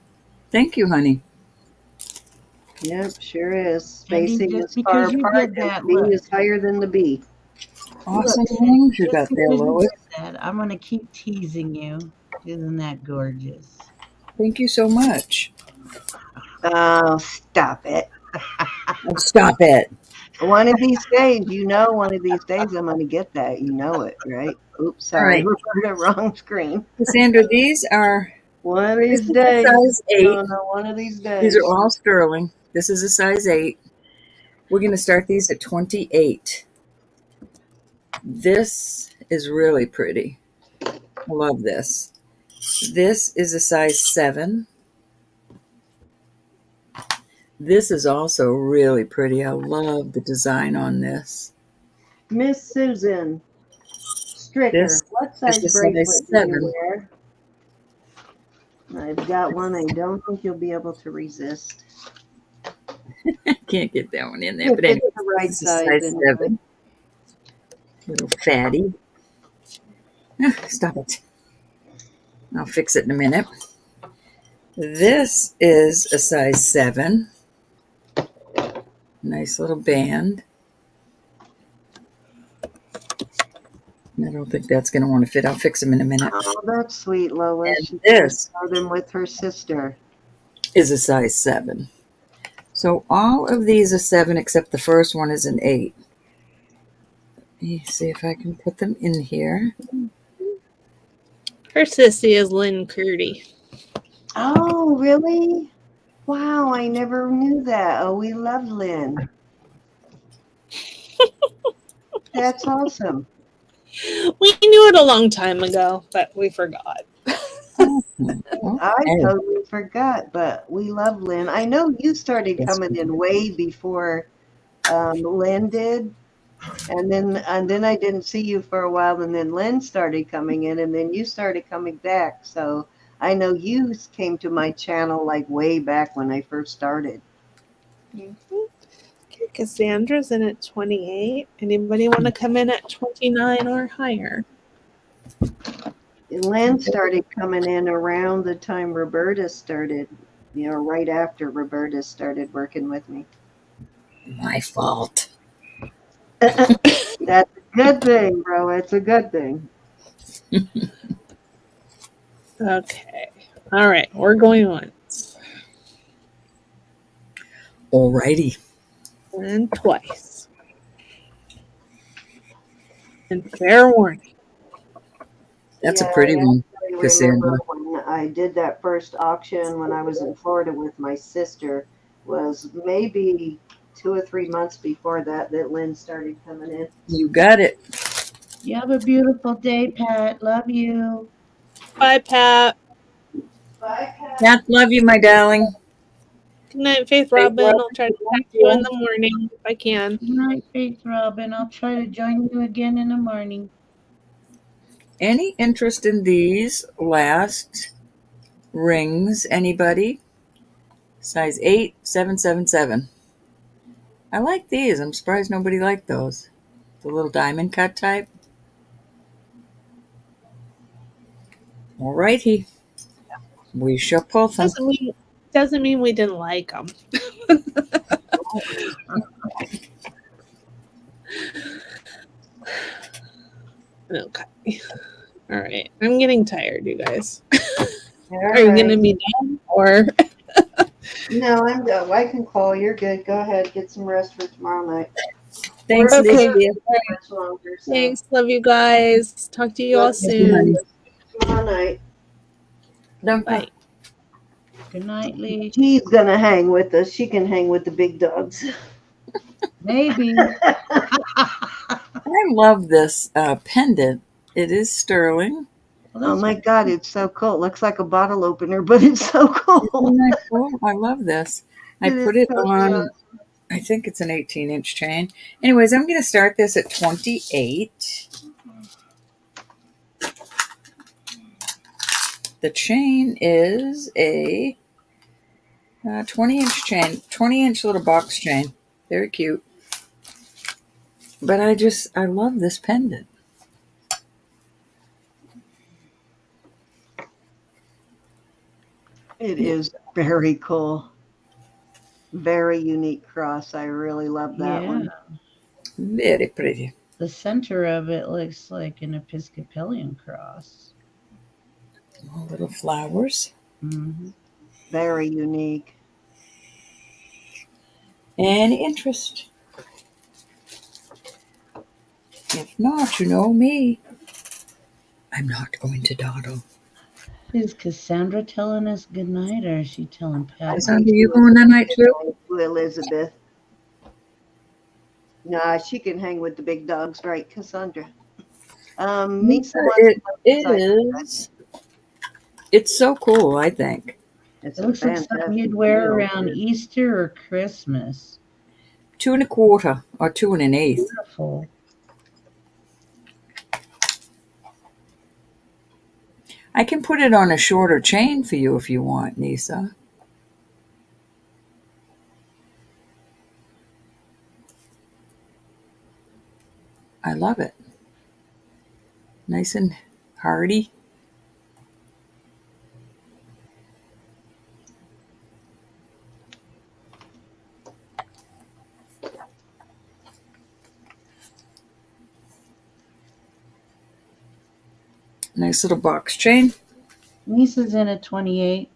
Thank you, honey. Yep, sure is. Maybe Spacing just is far because you apart did and that, the B look. is higher than the B. Awesome Look, rings you just got there, because you Lois. did that, I'm going to keep teasing you. Isn't that gorgeous? Thank you so much. Oh, stop it. Oh, stop it. One of these days, one of these days I'm going to get that. You know it, right? Oops, All sorry. right, Look on the wrong screen. Cassandra, these are, One of this these is a days. size No, 8. no, one of these These are days. all sterling. This is a size 8. We're going to start these at 28. This is really pretty. I love this. This is a size 7. This is also really pretty. I love the design on this. Miss Susan Stricker, This what is size a size bracelet do you 7. wear? I've got one I don't think you'll be able to resist. Can't get that one in there. If But it's anyway, the right this is a size size anyway. 7. Little fatty. Stop it. I'll fix it in a minute. This is a size 7. Nice little band. I don't think that's going to want to fit. I'll fix them in a minute. Oh, that's sweet, Lois. And She's going to this show them with her sister. is a size 7. So all of these are 7 except the first one is an 8. Let me see if I can put them in here. Her sissy is Lynn Curdy. Oh, really? Wow, I never knew that. Oh, we love Lynn. That's awesome. We knew it a long time ago, but we forgot. I Okay. totally forgot, but we love Lynn. I know you started Yes, coming we in do. way before Lynn did, and then I didn't see you for a while, and then Lynn started coming in, and then you started coming back. So I know you came to my channel like way back when I first started. Okay, Cassandra's in at 28. Anybody want to come in at 29 or higher? Lynn started coming in around the time Roberta started, right after Roberta started working with me. My fault. That's a good thing, bro. It's a good thing. Okay. All right. We're going once Alrighty. and twice. And fair warning. That's a Yeah, pretty one, I remember Cassandra. when I did that first auction when I was in Florida with my sister, was maybe 2 or 3 months before that Lynn started coming in. You got it. You have a beautiful day, Pat. Love you. Bye, Pat. Bye, Kat. Cat, love you, my darling. Good night, Faith Faith Robin. Robin, I'll try to thank talk to you in you. the morning if I can. Good night, Faith Robin. I'll try to join you again in the morning. Any interest in these last rings? Anybody? Size 8, 777. I like these. I'm surprised nobody liked those. The little diamond cut type. Alrighty. We shall pull them. Doesn't mean we didn't like them. Okay. All right. I'm getting tired, you guys. Are you going to be done or? No, I'm done. I can call. You're good. Go ahead. Get some rest for tomorrow night. Thanks, Okay. Lydia. Much longer, so. Thanks. Love you guys. Talk to you all Love you, soon. Tomorrow night. Bye. Good night, Lee. She's gonna hang with us. She can hang with the big dogs. Maybe. I love this pendant. It is sterling. Oh my God, it's so cool. It looks like a bottle opener, but it's so cool. Isn't that cool? I love this. I put it so on, awesome. I think it's an 18-inch chain. Anyways, I'm going to start this at 28. The chain is a 20-inch chain, 20-inch little box chain. Very cute. But I love this pendant. It is very cool. Very unique cross. I really love that one. Very pretty. The center of it looks like an Episcopalian cross. All little flowers. Mm-hmm. Very unique. Any interest? If not, you know me. I'm not going to dawdle. Is Cassandra telling us good night, or is she telling Pat? Cassandra, you going that night too? To Elizabeth. Nah, she can hang with the big dogs, right, Cassandra? Nisa it's so cool, I think. It looks like something you'd wear around Easter or Christmas. 2 1/4 or 2 1/8. Beautiful. I can put it on a shorter chain for you if you want, Nisa. I love it. Nice and hardy. Nice little box chain. Nisa's in at 28.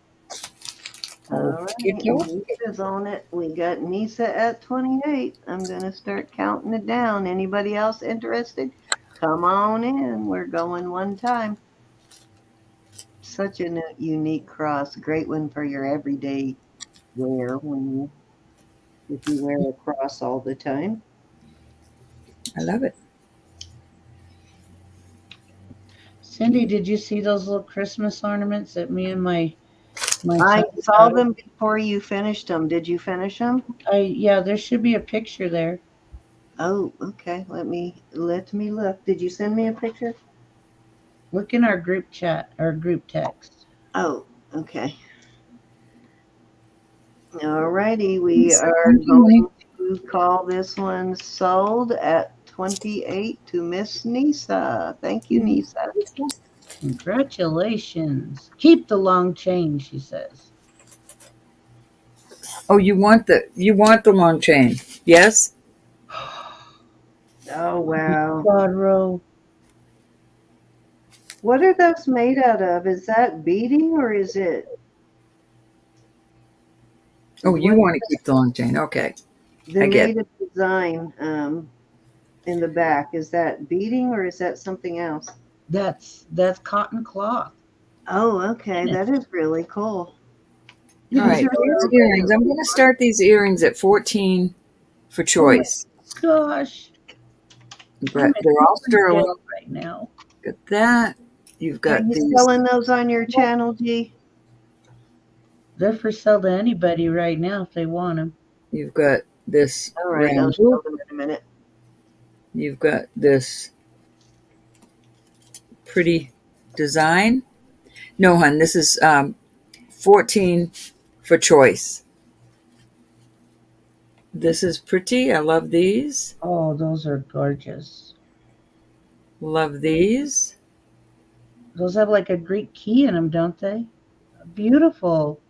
All right, Nisa's on it. We got Nisa at 28. I'm going to start counting it down. Anybody else interested? Come on in. We're going one time. Such a unique cross. Great one for your everyday wear if you wear a cross all the time. I love it. Cindy, did you see those little Christmas ornaments that me and my I saw them before you finished them. Did you finish them? Yeah, there should be a picture there. Oh, okay. Let me look. Did you send me a picture? Look in our group chat, our group text. Oh, okay. All righty. We are going to call this one sold at 28 to Miss Nisa. Thank you, Nisa. Congratulations. Keep the long chain, she says. Oh, you want the long chain? Yes. Oh wow. Quadro. What are those made out of? Is that beading or is it? Oh, you want to keep the long chain? Okay. The native design in the back, is that beading or is that something else? That's cotton cloth. Oh, okay. That is really cool. All right, these earrings. I'm going to start these earrings at 14 for choice. Oh gosh. But they're all sterling. right now. Got that. You've Are got you these. selling those on your channel, G? They're for sale to anybody right now if they want them. You've got this All right, I'll round show hoop. them in a minute. You've got this pretty design. No, hon, this is 14 for choice. This is pretty. I love these. Oh, those are gorgeous. Love these. Those have like a Greek key in them, don't they? Beautiful.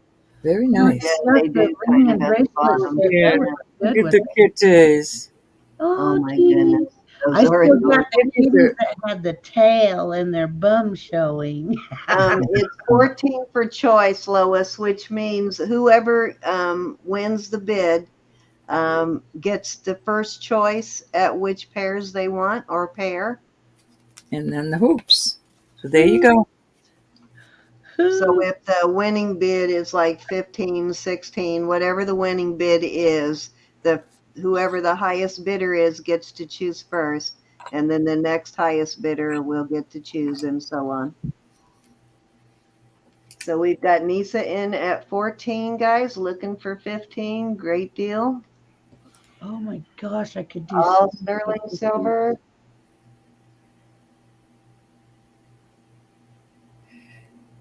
Very Oh my Yeah, nice. gosh, they the do ring kind of and at the bracelet bottom. set, Yeah. that was Look good at with the it. kitties. Oh Oh, my goodness, kitties. those I are still got adorable. the Kitties kitties are, that had the tail and their bum showing. It's 14 for choice, Lois, which means whoever wins the bid gets the first choice at which pairs they want or pair. and then the hoops. So there you go. So if the winning bid is like 15, 16, whatever the winning bid is, the whoever the highest bidder is gets to choose first, and then the next highest bidder will get to choose, and so on. So we've got Nisa in at 14, guys, looking for 15. Great deal. Oh my gosh, I could do so All much sterling with this. silver.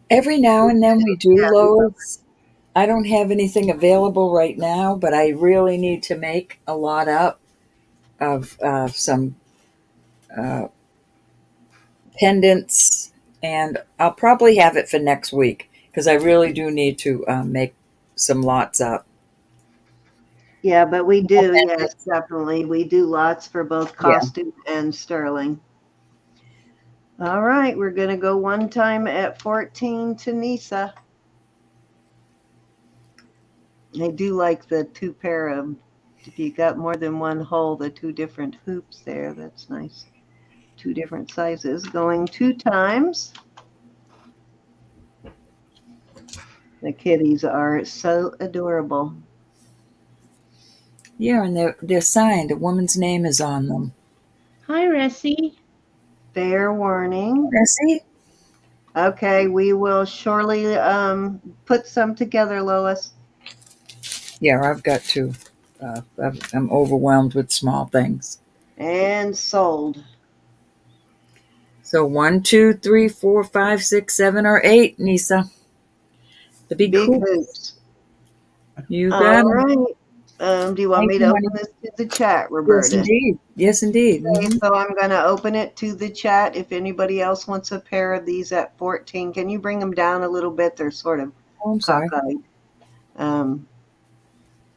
Every now and then we do, Yeah. Lois. I don't have anything available right now, but I really need to make a lot up of some uh, pendants, and I'll probably have it for next week because I really do need to make some lots up. Yeah, but we More do, yes, pendants. definitely. We do lots for both Yeah. costume and sterling. All right, we're going to go one time at 14 to Nisa. I do like the two pair of, if you got more than one hole, the two different hoops there. That's nice. Two different sizes. Going two times. The kitties are so adorable. Yeah, and they're signed. A woman's name is on them. Hi, Ressie. Fair warning. See? Okay, we will surely put some together, Lois. Yeah, I've got to. I'm overwhelmed with small things. And sold. So 1, 2, 3, 4, 5, 6, 7, or 8, Nisa. The big Big hoop. hoops. You All got 'em. right. Do you want Thank me you, to honey. open this to the chat, Yes, Roberta? indeed. Yes, indeed. Okay, so I'm going to open it to the chat. If anybody else wants a pair of these at 14, can you bring them down a little bit? They're sort of Oh, I'm sorry. cockeyed.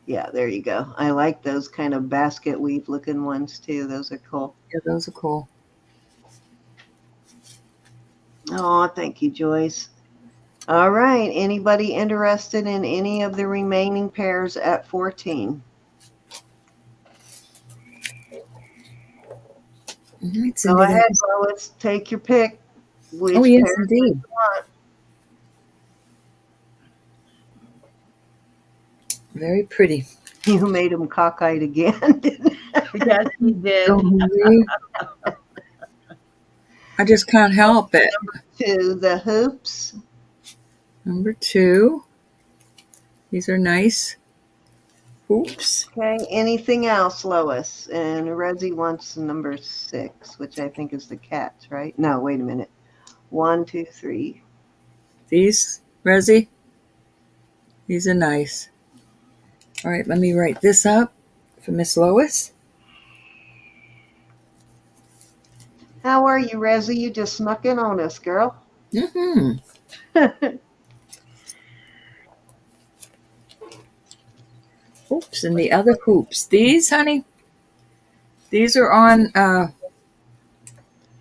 Yeah, there you go. I like those kind of basket weave looking ones too. Those are cool. Yeah, those are cool. Oh, thank you, Joyce. All right. Anybody interested in any of the remaining pairs at 14? All right, Go Cindy. ahead, Lois. Take your pick. Oh, Which yes, pair do indeed. you want? Very pretty. You made them cockeyed again, didn't you? Yes, he did. So hungry. I just can't help it. To the hoops. Number 2. These are nice hoops. Okay. Anything else, Lois? And Resi wants number 6, which I think is the cats, right? No, wait a minute. 1, 2, 3. These, Resi, these are nice. All right, let me write this up for Miss Lois. How are you, Resi? You just snuck in on us, girl. Mm-hmm. Oops, and the other hoops. These, honey, these are on,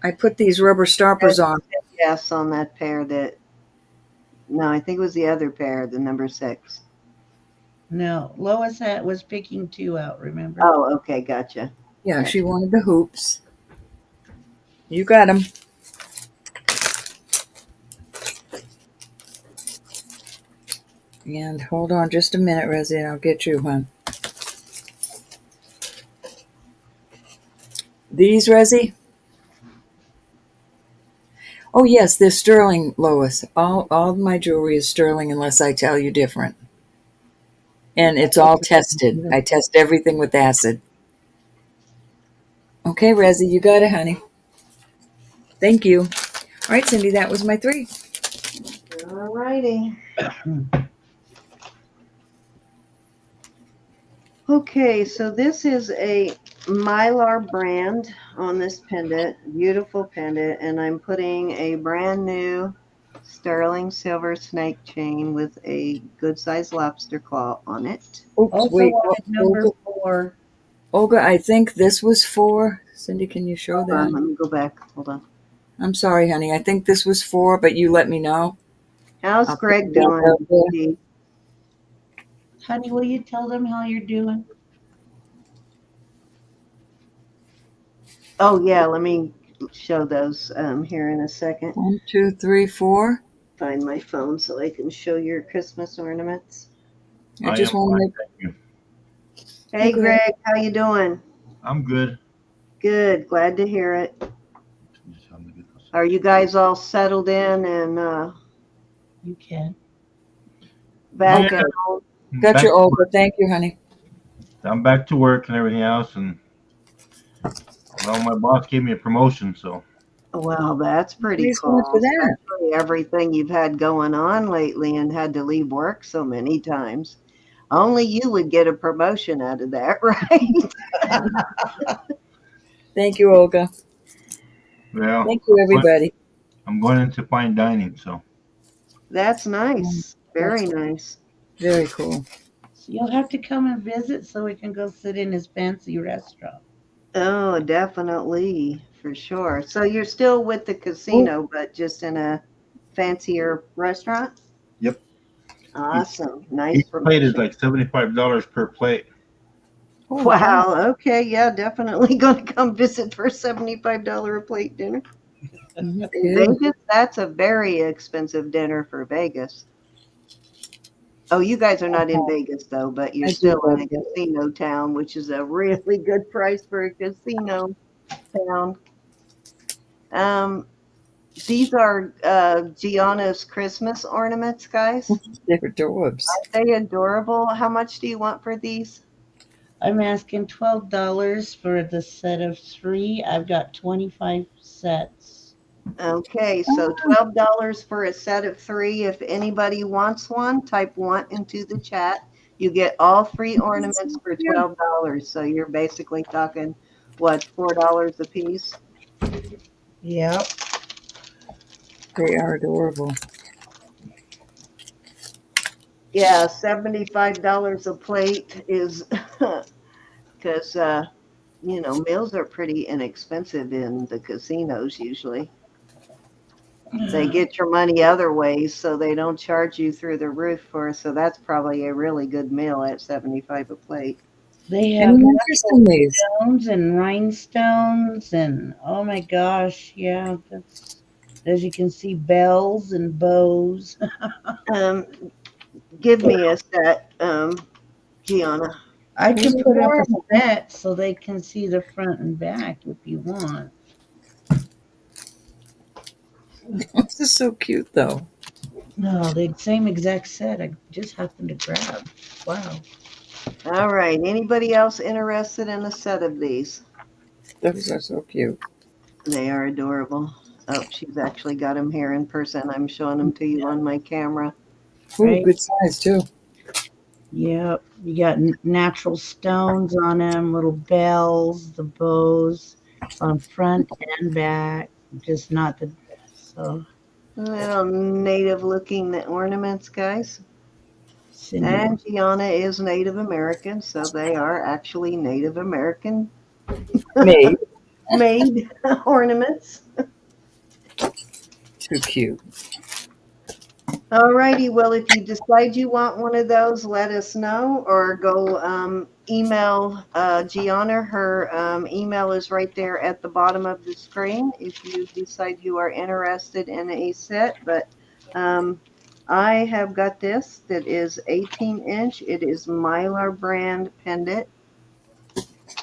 I put these rubber stoppers on. Yes, on that pair that. No, I think it was the other pair, the number 6. No, Lois was picking 2 out, remember? Oh, okay, gotcha. Yeah, she wanted the hoops. You got them. And hold on just a minute, Resi, and I'll get you one. These, Resi, Oh yes, they're sterling, Lois. All my jewelry is sterling unless I tell you different. And it's all tested. I test everything with acid. Okay, Rezzy, you got it, honey. Thank you. All right, Cindy, that was my 3. All righty. Okay, so this is a Mylar brand on this pendant, beautiful pendant, and I'm putting a brand new sterling silver snake chain with a good sized lobster claw on it. Oops, Also wait. wanted number Olga, 4. Olga, I think this was for. Cindy, can you show Hold on, that? let me go back. Hold on. I'm sorry, honey. I think this was 4, but you let me know. How's I'll put Greg it back doing? out there. Steve? Honey, will you tell them how you're doing? Oh yeah, let me show those here in a second. 1, 2, 3, 4. Find my phone so I can show your Christmas ornaments. I just am want to fine, make. thank you. Hey Okay. Greg, how you doing? I'm good. Good, glad to hear it. Just help me get this. Are you guys all settled in and You can. back Yeah. at home? Got Back your to Olga. work. Thank you, honey. I'm back to work and everything else, and well, my boss gave me a promotion, so Well, that's pretty Praise God for cool, that. especially everything you've had going on lately and had to leave work so many times. Only you would get a promotion out of that, right? Thank you, Olga. well, Thank you, everybody. I'm going into fine dining, so That's nice. Very That's nice. very cool. So you'll have to come and visit so we can go sit in his fancy restaurant. Oh, definitely, for sure. So you're still with the Oh, casino, but just in a fancier restaurant? yep. Each, Awesome. Nice each plate is promotion. like $75 per plate. holy cow. Wow. Okay. Yeah, definitely going to come visit for a $75 a plate dinner. In Okay. Vegas, that's a very expensive dinner for Vegas. Oh, you guys are not in Vegas though, but you're I do still love in a it. casino town, which is a really good price for a casino town. Um, these are Gianna's Christmas ornaments, guys. They're adorbs. Aren't they adorable? How much do you want for these? I'm asking $12 for the set of 3. I've got 25 sets. Okay, so Ah, $12 for a set of 3. If anybody wants one, type 1 into the chat. You get all 3 that's ornaments so for cute. $12. So you're basically talking, what, $4 a piece? Yep. They are adorable. Yeah, $75 a plate is because, meals are pretty inexpensive in the casinos usually. They get your money other ways, so they don't charge you through the roof for. So that's probably a really good meal at 75 a plate. They have Any interest in these? stones and rhinestones and oh my gosh, yeah, that's as you can see, bells and bows. Um, give me a set, Gianna. I Those can are put up a adorable. set so they can see the front and back if you want. This is so cute, though. No, the same exact set I just happened to grab. Wow. All right. Anybody else interested in a set of these? Those are so cute. They are adorable. Oh, she's actually got them here in person. I'm showing them to you on my camera. Ooh, Right? good size, too. Yep. You got natural stones on them, little bells, the bows on front and back. Just not the so Little native looking ornaments, guys. Cindy And wants. Gianna is Native American, so they are actually Native American Made. made ornaments. Too cute. All righty. Well, if you decide you want one of those, let us know or go email Gianna. Her email is right there at the bottom of the screen if you decide you are interested in a set. But I have got this that is 18-inch. It is Mylar brand pendant,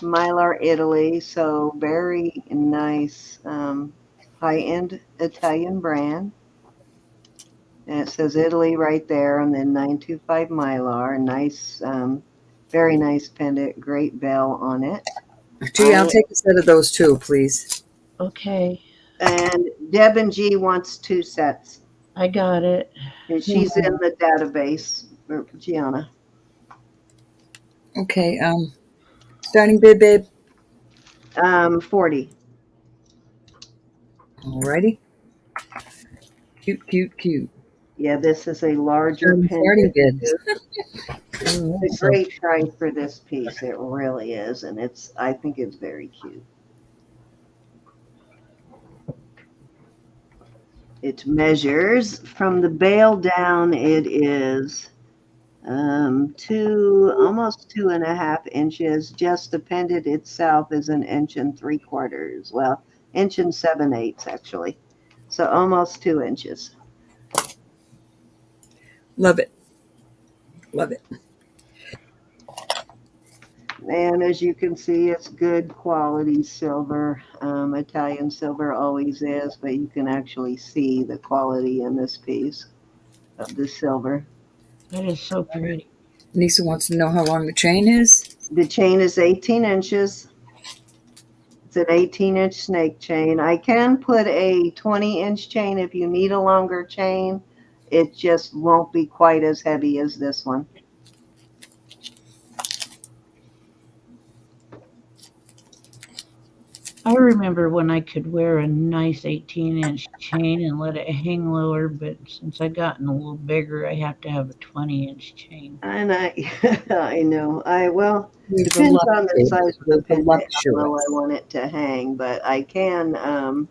Mylar, Italy. So very nice. high-end Italian brand. And it says Italy right there, and then 925 Mylar. Nice, very nice pendant, great bell on it. Gee, I'll take a set of those too, please. Okay, And Deb and G wants 2 sets. I got it. And she's in the database, Gianna. Okay, starting bid, babe. 40. Alrighty. Cute, cute, cute. Yeah, this is a larger Starting pendant. bids. It's a great price for this piece. It really is, and I think it's very cute. It measures from the bail down. It is almost 2.5 inches. Just the pendant itself is 1 3/4 inches. Well, 1 7/8 actually. So almost 2 inches. Love it. Love it. And as you can see, it's good quality silver. Italian silver always is, but you can actually see the quality in this piece of the silver. That is so pretty. Nisa wants to know how long the chain is. The chain is 18 inches. It's an 18-inch snake chain. I can put a 20-inch chain if you need a longer chain. It just won't be quite as heavy as this one. I remember when I could wear a nice 18-inch chain and let it hang lower, but since I gotten a little bigger, I have to have a 20-inch chain. And I know. He's Depends on the size of the pendant, how voluptuous. low I want it to hang, but I can, and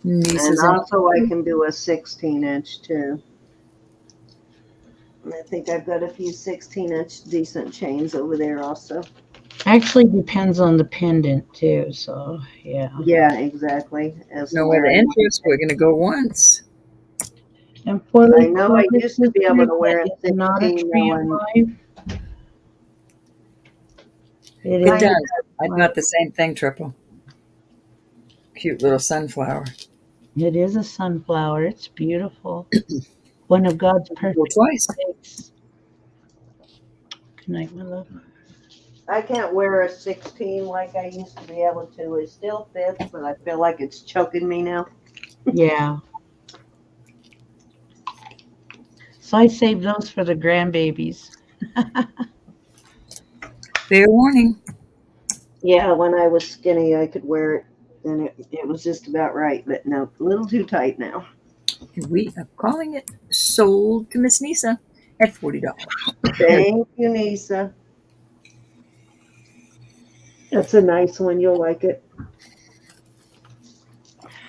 Nisa's also I can do a 16-inch too. And I think I've got a few 16-inch decent chains over there also. Actually depends on the pendant too, so yeah. Yeah, exactly. no other interest. We're gonna go once. And for I know I used to be able to wear it it's not a 16 tree now, of and life. It It is. does. I got the same thing, Triple. Cute little sunflower. It is a sunflower. It's beautiful. One of God's Go perfect twice. mistakes. Good night, my love. I can't wear a 16 like I used to be able to. It still fits, but I feel like it's choking me now. Yeah. So I saved those for the grandbabies. Fair warning. Yeah, when I was skinny, I could wear it, and it was just about right, but no, a little too tight now. We are calling it sold to Miss Nisa at $40. Thank you, Nisa. That's a nice one. You'll like it.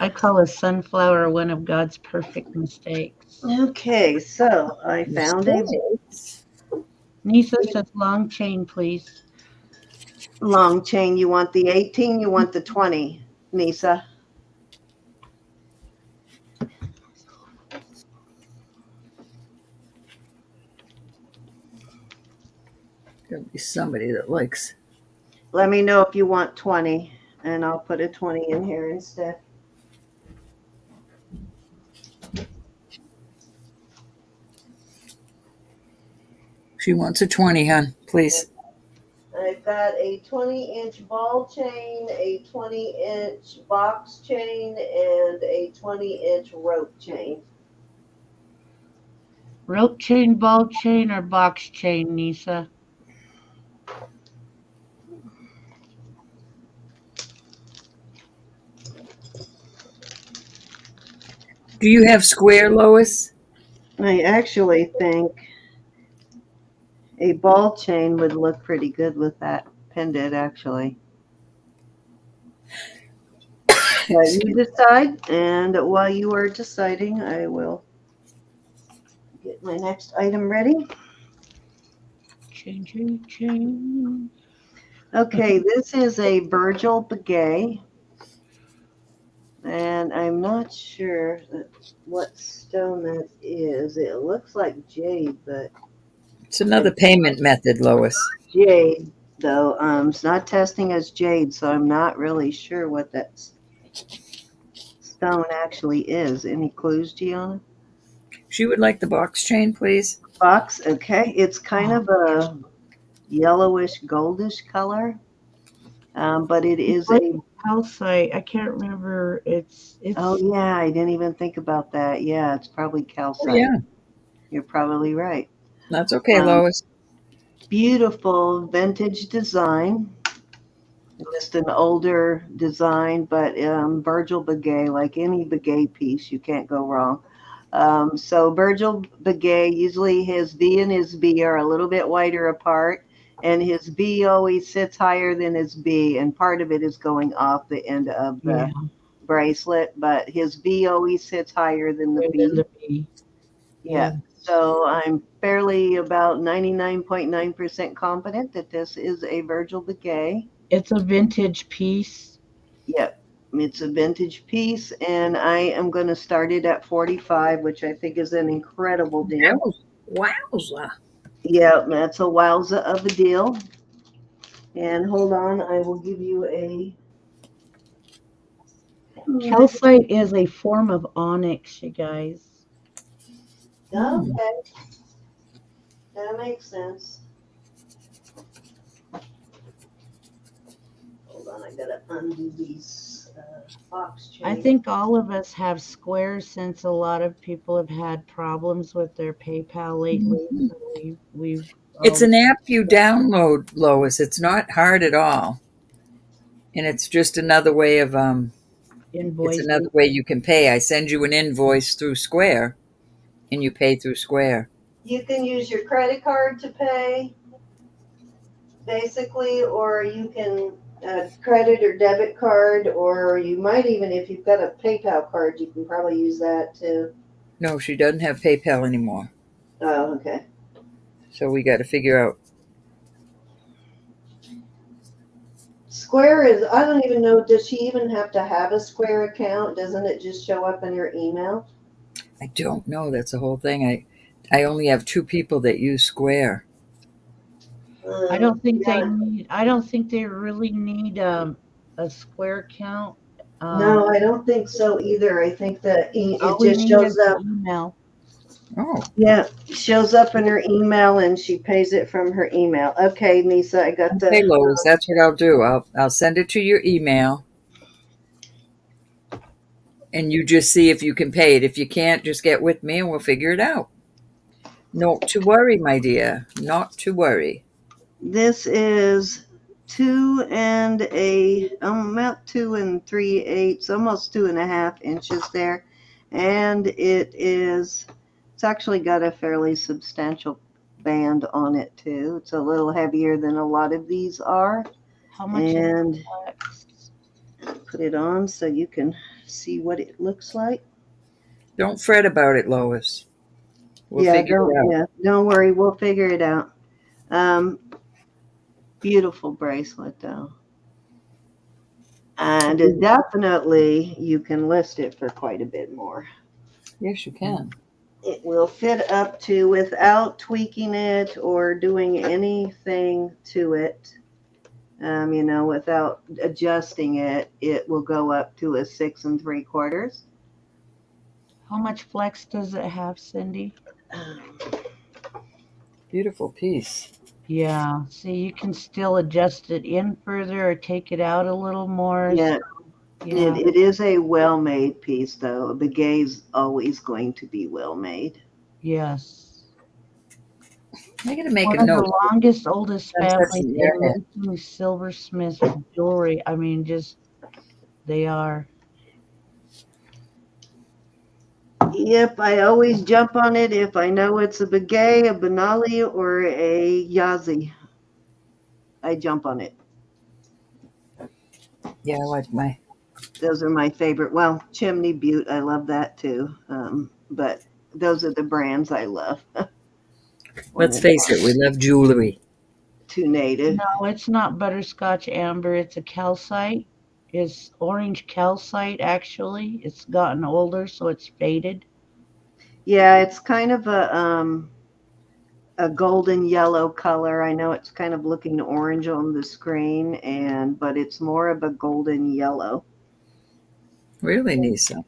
I call a sunflower one of God's perfect mistakes. Okay, so I found a Nisa says long chain, please. long chain. You want the 18? You want the 20, Nisa? There'll be somebody that likes. Let me know if you want 20, and I'll put a 20 in here instead. She wants a 20, hon. Please. I've got a 20-inch ball chain, a 20-inch box chain, and a 20-inch rope chain. Rope chain, ball chain, or box chain, Nisa? Do you have square, Lois? I actually think a ball chain would look pretty good with that pendant, actually. But you decide, and while you are deciding, I will get my next item ready. Chain, chain, chain. Okay, this is a Virgil Begay, and I'm not sure what stone that is. It looks like jade, but It's another payment method, Lois. jade, though. It's not testing as jade, so I'm not really sure what that stone actually is. Any clues, Gianna? She would like the box chain, please. Box, okay. It's kind of a yellowish, goldish color, but it is a. Calcite. I can't remember. It's. Oh yeah, I didn't even think about that. Yeah, it's probably Oh, calcite. yeah. You're probably right. That's okay, Um, Lois. Beautiful vintage design. Just an older design, but Virgil Begay, like any Begay piece, you can't go wrong. So Virgil Begay, usually his V and his B are a little bit wider apart, and his V always sits higher than his B, and part of it is going off the end of the bracelet, but his V always sits higher than the B. Yeah. So I'm fairly about 99.9% confident that this is a Virgil Begay. It's a vintage piece. Yep. It's a vintage piece, and I am going to start it at 45, which I think is an incredible deal. Wowza. Yeah, that's a wowza of a deal. And hold on, I will give you a. Calcite is a form of onyx, you guys. Okay. That makes sense. Hold on, I gotta undo these box chains. I think all of us have squares since a lot of people have had problems with their PayPal lately. So we've It's an app you download, Lois. It's not hard at all. And it's just another way of it's another way you can pay. I send you an invoice through Square and you pay through Square. You can use your credit card to pay, basically, or you can credit or debit card, or you might even, if you've got a PayPal card, you can probably use that too. No, she doesn't have PayPal anymore. Oh, okay. So we got to figure out. Square is, I don't even know, does she even have to have a Square account? Doesn't it just show up in her email? I don't know. That's the whole thing. I only have 2 people that use Square. I don't think they need. I don't think they really need a Square account. No, I don't think so either. I think that all it we just need shows is the up. email. Oh, Yeah, shows up in her email, and she pays it from her email. Okay, Nisa, I got the. hey Lois, that's what I'll do. I'll send it to your email, and you just see if you can pay it. If you can't, just get with me, and we'll figure it out. Not to worry, my dear. Not to worry. This is 2 and about 2 3/8, almost 2.5 inches there, and it's actually got a fairly substantial band on it too. It's a little heavier than a lot of these are. How much? And put it on so you can see what it looks like. Don't fret about it, Lois. We'll figure it out. Yeah, don't worry, we'll figure it out. Beautiful bracelet though. And definitely you can list it for quite a bit more. Yes, you can. It will fit up to, without tweaking it or doing anything to it, without adjusting it, it will go up to a 6 3/4. How much flex does it have, Cindy? Beautiful piece. Yeah. See, you can still adjust it in further or take it out a little more. Yeah. So, yeah. It is a well-made piece, though. A Begay's always going to be well-made. Yes. I'm going to make One a of note. the longest, oldest That's families in your head. in making silversmith jewelry. I mean, just they are. Yep, I always jump on it if I know it's a Begay, a Benali, or a Yazi. I jump on it. Yeah, I like my. Those are my favorite. Well, Chimney Butte, I love that too. But those are the brands I love. Let's face it, we love jewelry. Too native. No, it's not butterscotch amber. It's a calcite. It's orange calcite, actually. It's gotten older, so it's faded. Yeah, it's kind of a golden yellow color. I know it's kind of looking orange on the screen, but it's more of a golden yellow. Really, Nisa?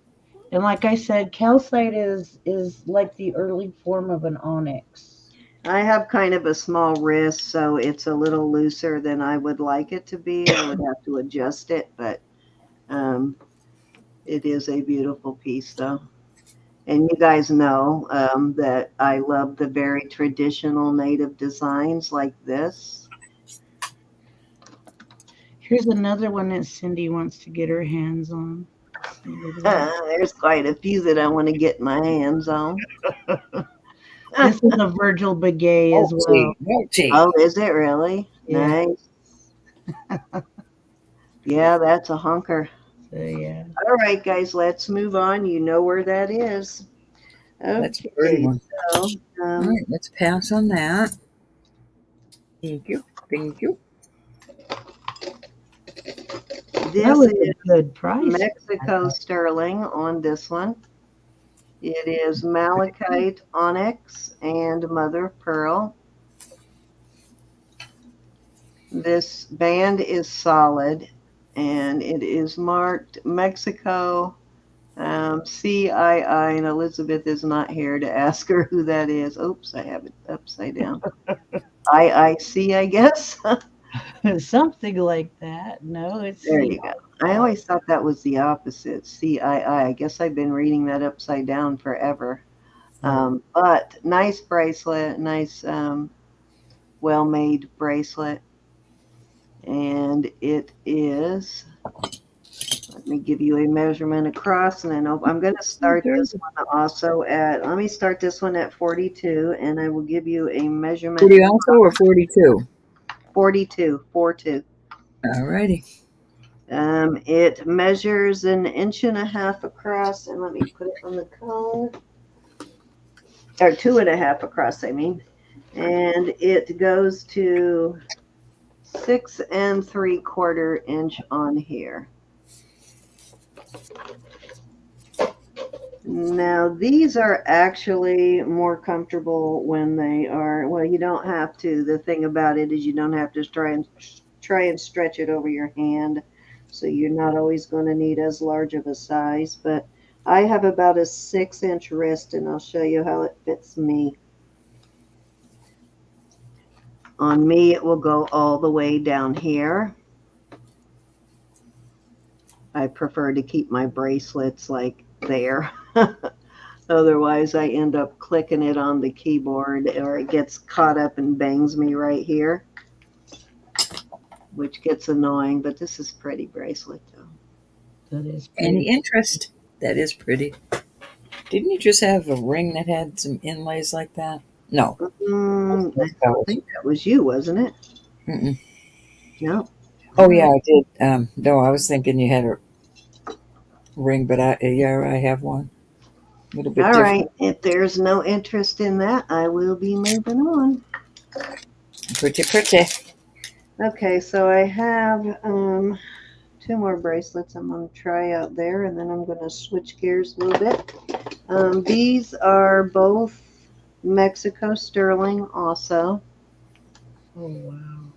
And like I said, calcite is like the early form of an onyx. I have kind of a small wrist, so it's a little looser than I would like it to be. I would have to adjust it, but it is a beautiful piece, though. And you guys know that I love the very traditional native designs like this. Here's another one that Cindy wants to get her hands on. There's quite a few that I want to get my hands on. This is a Virgil Begay as well. Oh, is it really? Yeah. Nice. Yeah, that's a hunker. So yeah. All right, guys, let's move on. You know where that is. That's a pretty Okay, one. so All right, let's pass on that. Thank you. Thank you. That was this is a good price. Mexico sterling on this one. It is malachite, onyx, and mother of pearl. This band is solid, and it is marked Mexico CII, and Elizabeth is not here to ask her who that is. Oops, I have it upside down. IIC, I guess. Something like that. No, it's There you go. I always thought that was the opposite, CII. I guess I've been reading that upside down forever. But nice bracelet, nice well-made bracelet. And it is, let me give you a measurement across, and then I'm going to start this one also at, let me start this one at 42, and I will give you a measurement. 40 also or 42? 42, 42. All righty. It measures 1.5 inches across, and let me put it on the cone, or 2.5 across, I mean, and it goes to 6 3/4 inch on here. Now these are actually more comfortable when they are, well, you don't have to. The thing about it is you don't have to try and stretch it over your hand, so you're not always going to need as large of a size, but I have about a 6-inch wrist, and I'll show you how it fits me. On me, it will go all the way down here. I prefer to keep my bracelets like there. Otherwise, I end up clicking it on the keyboard, or it gets caught up and bangs me right here, which gets annoying, but this is pretty bracelet, though. That is pretty. Any interest? That is pretty. Didn't you just have a ring that had some inlays like that? No. I think that was you, wasn't it? Mm-mm. No. Oh, yeah, I did. No, I was thinking you had a ring, but I have one. A little bit All different. right. If there's no interest in that, I will be moving on. Pretty, pretty. Okay, so I have 2 more bracelets I'm going to try out there, and then I'm going to switch gears a little bit. These are both Mexico sterling also. Oh, wow.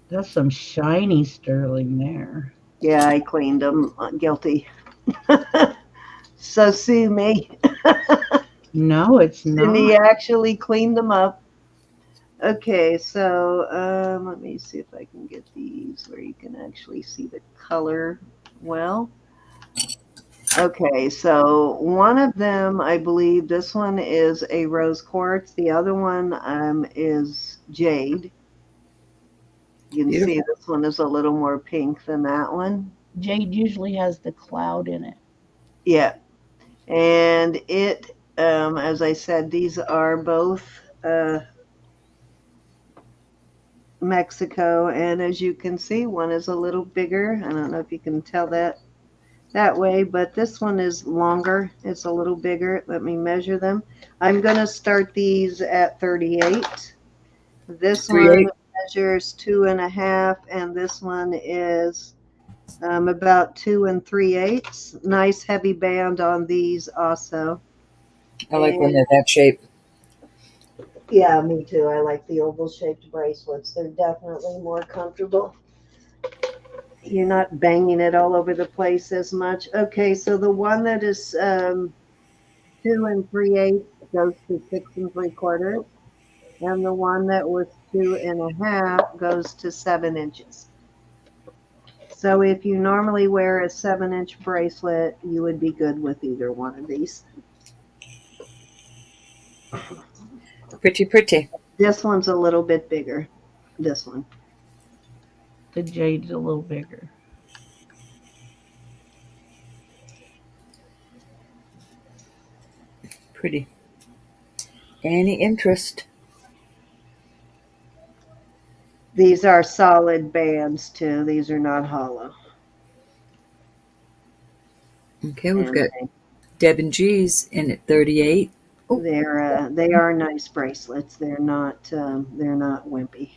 That's some shiny sterling there. Yeah, I cleaned them. Guilty. So sue me. No, it's not. Cindy actually cleaned them up. Okay, so let me see if I can get these where you can actually see the color well. Okay, so one of them, I believe this one is a rose quartz. The other one is jade. You can see this one is a little more pink than that one. Jade usually has the cloud in it. Yeah. And it, as I said, these are both Mexico. And as you can see, one is a little bigger. I don't know if you can tell that way, but this one is longer. It's a little bigger. Let me measure them. I'm going to start these at 38. This 38. One measures 2.5, and this one is about 2 3/8. Nice heavy band on these also. I like when they're that shape. Yeah, me too. I like the oval shaped bracelets. They're definitely more comfortable. you're not banging it all over the place as much. Okay, so the one that is 2 3/8 goes to 6 3/4, and the one that was 2 1/2 goes to 7 inches. So if you normally wear a 7 inch bracelet, you would be good with either one of these. Pretty, pretty. This one's a little bit bigger. This one. The jade's a little bigger. Pretty. Any interest? These are solid bands too. These are not hollow. Okay, we've got Deb and G's in at 38. Oh. They are nice bracelets. They're not wimpy.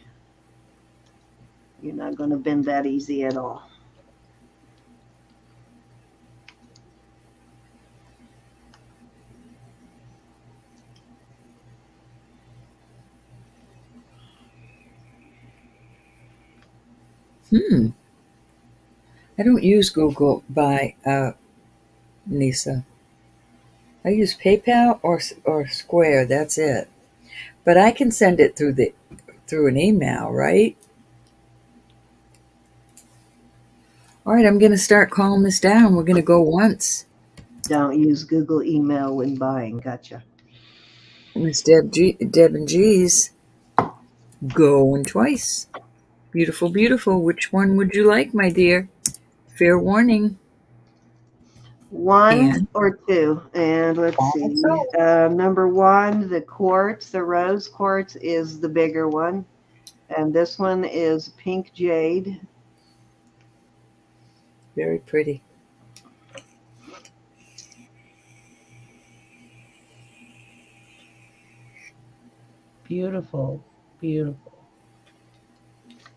You're not going to bend that easy at all. I don't use Google by Lisa. I use PayPal or Square. That's it. But I can send it through an email, right? All right, I'm going to start calling this down. We're going to go once. Don't use Google email when buying. Gotcha. Miss Deb and G's going twice. Beautiful, beautiful. Which one would you like, my dear? Fair warning. One or two. And let's see. Number one, the quartz, the rose quartz is the bigger one. And this one is pink jade. Very pretty. Beautiful, beautiful.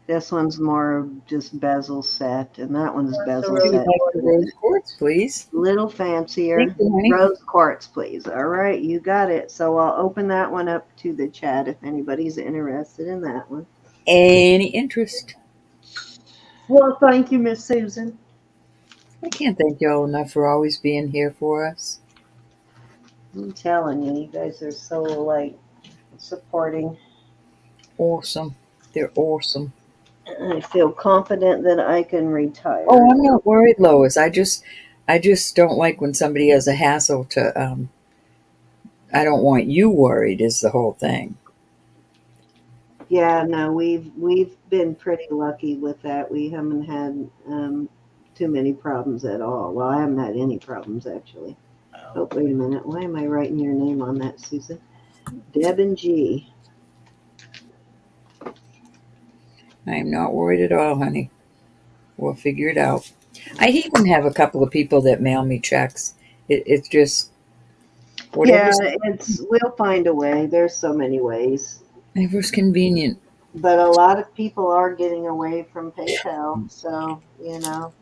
This one's more just bezel set, and that one's bezel Would you set. like the rose quartz, please? Little fancier. Thank you, honey. Rose quartz, please. All right, you got it. So I'll open that one up to the chat if anybody's interested in that one. Any interest? Well, thank you, Miss Susan. I can't thank y'all enough for always being here for us. I'm telling you, you guys are so supporting. Awesome. They're awesome. I feel confident that I can retire. Oh, I'm not worried, Lois. I just don't like when somebody has a hassle to. I don't want you worried. Is the whole thing. Yeah, no, we've been pretty lucky with that. We haven't had too many problems at all. Well, I haven't had any problems actually. Oh, wait a minute. Why am I writing your name on that, Susan? Deb and G. I am not worried at all, honey. We'll figure it out. I even have a couple of people that mail me checks. It's just whatever. Yeah, we'll find a way. There's so many ways. Whatever's convenient. But a lot of people are getting away from PayPal. So,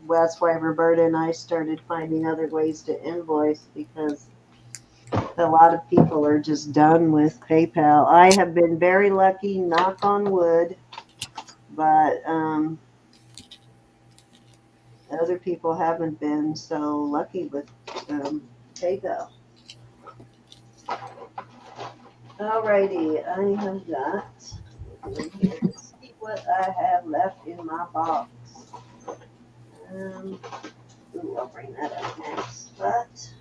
that's why Roberta and I started finding other ways to invoice, because a lot of people are just done with PayPal. I have been very lucky, knock on wood, but other people haven't been so lucky with PayPal. Alrighty, I have got. Let's see what I have left in my box. I'll bring that up next. But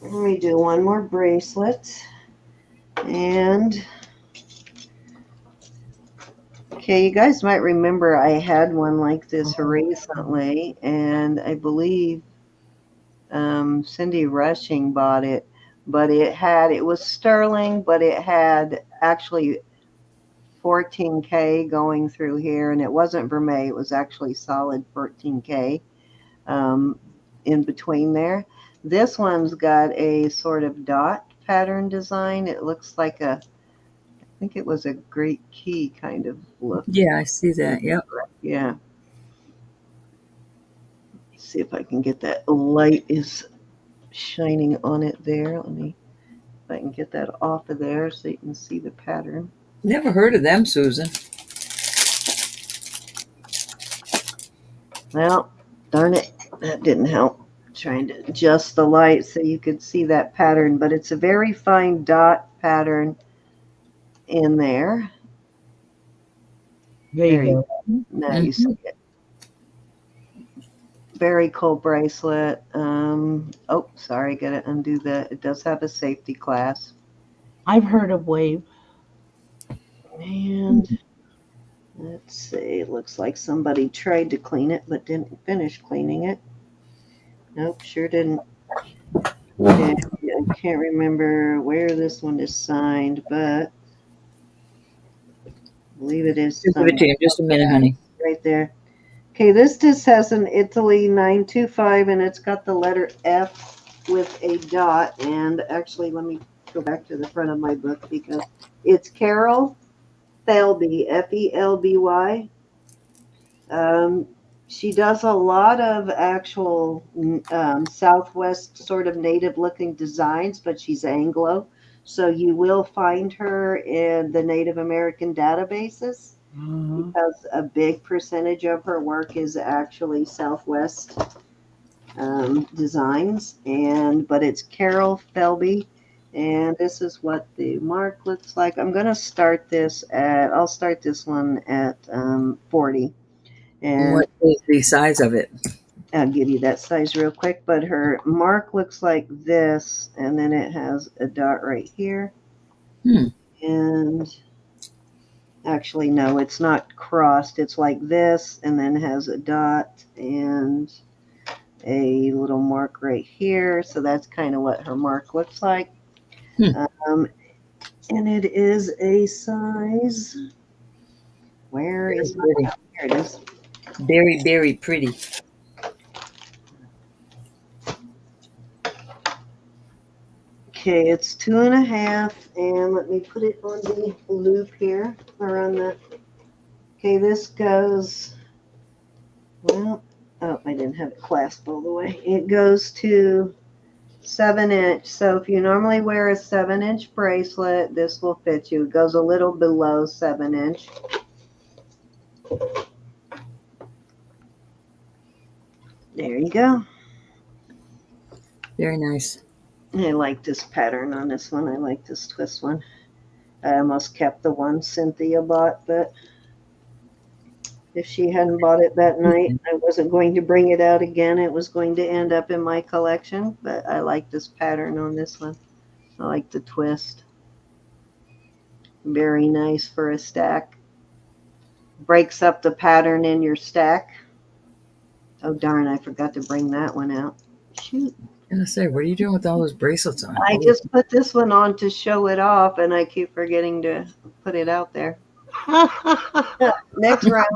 let me do one more bracelet. And okay, you guys might remember I had one like this recently, and I believe Cindy Rushing bought it. But it was sterling, but it had actually 14K going through here, and it wasn't vermeil, it was actually solid 14K in between there. This one's got a sort of dot pattern design. It looks like I think it was a Greek key kind of look. Yeah, I see that. Yep. Yeah. Let's see if I can get that light is shining on it there. Let me, if I can get that off of there so you can see the pattern. Never heard of them, Susan. Well, darn it, that didn't help. Trying to adjust the light so you could see that pattern, but it's a very fine dot pattern in there. There you go. Go. Now you see it. Very cool bracelet. Oh, sorry, gotta undo the. It does have a safety clasp. I've heard of Wave. And let's see. It looks like somebody tried to clean it but didn't finish cleaning it. Nope, sure didn't. And I can't remember where this one is signed, but I believe it is Give it to you in just a minute, honey. right there. Okay, this just has an Italy 925 and it's got the letter F with a dot. And actually, let me go back to the front of my book because it's Carol Felby, Felby. She does a lot of actual Southwest sort of native looking designs, but she's Anglo. So you will find her in the Native American databases because a big percentage of her work is actually Southwest designs. But it's Carol Felby. And this is what the mark looks like. I'm going to start this I'll start this one at 40. And what is the size of it? I'll give you that size real quick. But her mark looks like this. And then it has a dot right here. And actually, no, it's not crossed. It's like this. And then has a dot and a little mark right here. So that's kind of what her mark looks like. And it is a size. Where is pretty? Here it is. Very, very pretty. Okay, it's 2.5, and let me put it on the loop here, or on the. Okay, this goes. Well, oh, I didn't have it clasped all the way. It goes to 7-inch. So if you normally wear a 7-inch bracelet, this will fit you. It goes a little below 7-inch. There you go. Very nice. I like this pattern on this one. I like this twist one. I almost kept the one Cynthia bought, but if she hadn't bought it that night, I wasn't going to bring it out again. It was going to end up in my collection, but I like this pattern on this one. I like the twist. Very nice for a stack. Breaks up the pattern in your stack. Oh, darn, I forgot to bring that one out. Shoot. I was gonna say, what are you doing with all those bracelets on? I just put this one on to show it off, and I keep forgetting to put it out there. Next round.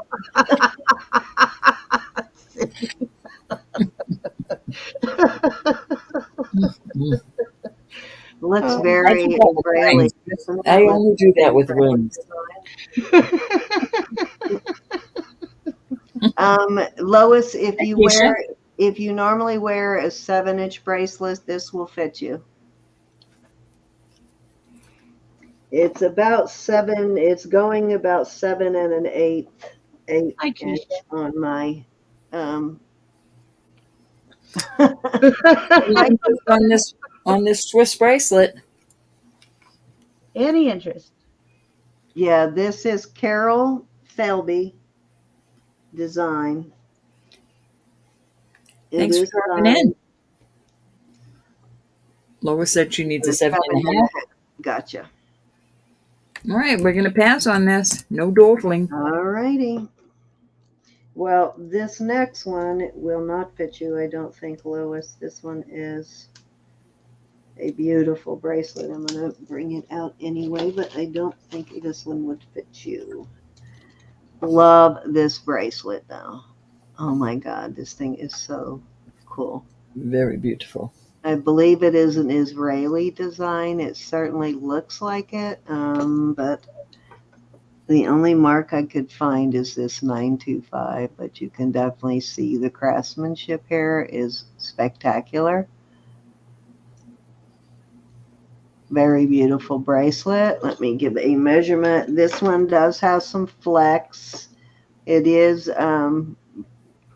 Looks very Israeli. I only do that with rings. Lois, if you normally wear a 7-inch bracelet, this will fit you. It's about 7. It's going about 7 1/8 inch on my. on this Swiss bracelet. Any interest? Yeah, this is Carol Felby design. Thanks for dropping in. Lois said she needs a 7.5. Gotcha. All right, we're going to pass on this. No dawdling. All righty. Well, this next one will not fit you, I don't think, Lois. This one is a beautiful bracelet. I'm going to bring it out anyway, but I don't think this one would fit you. Love this bracelet, though. Oh, my God. This thing is so cool. Very beautiful. I believe it is an Israeli design. It certainly looks like it, but the only mark I could find is this 925, but you can definitely see the craftsmanship here is spectacular. Very beautiful bracelet. Let me give a measurement. This one does have some flex. It is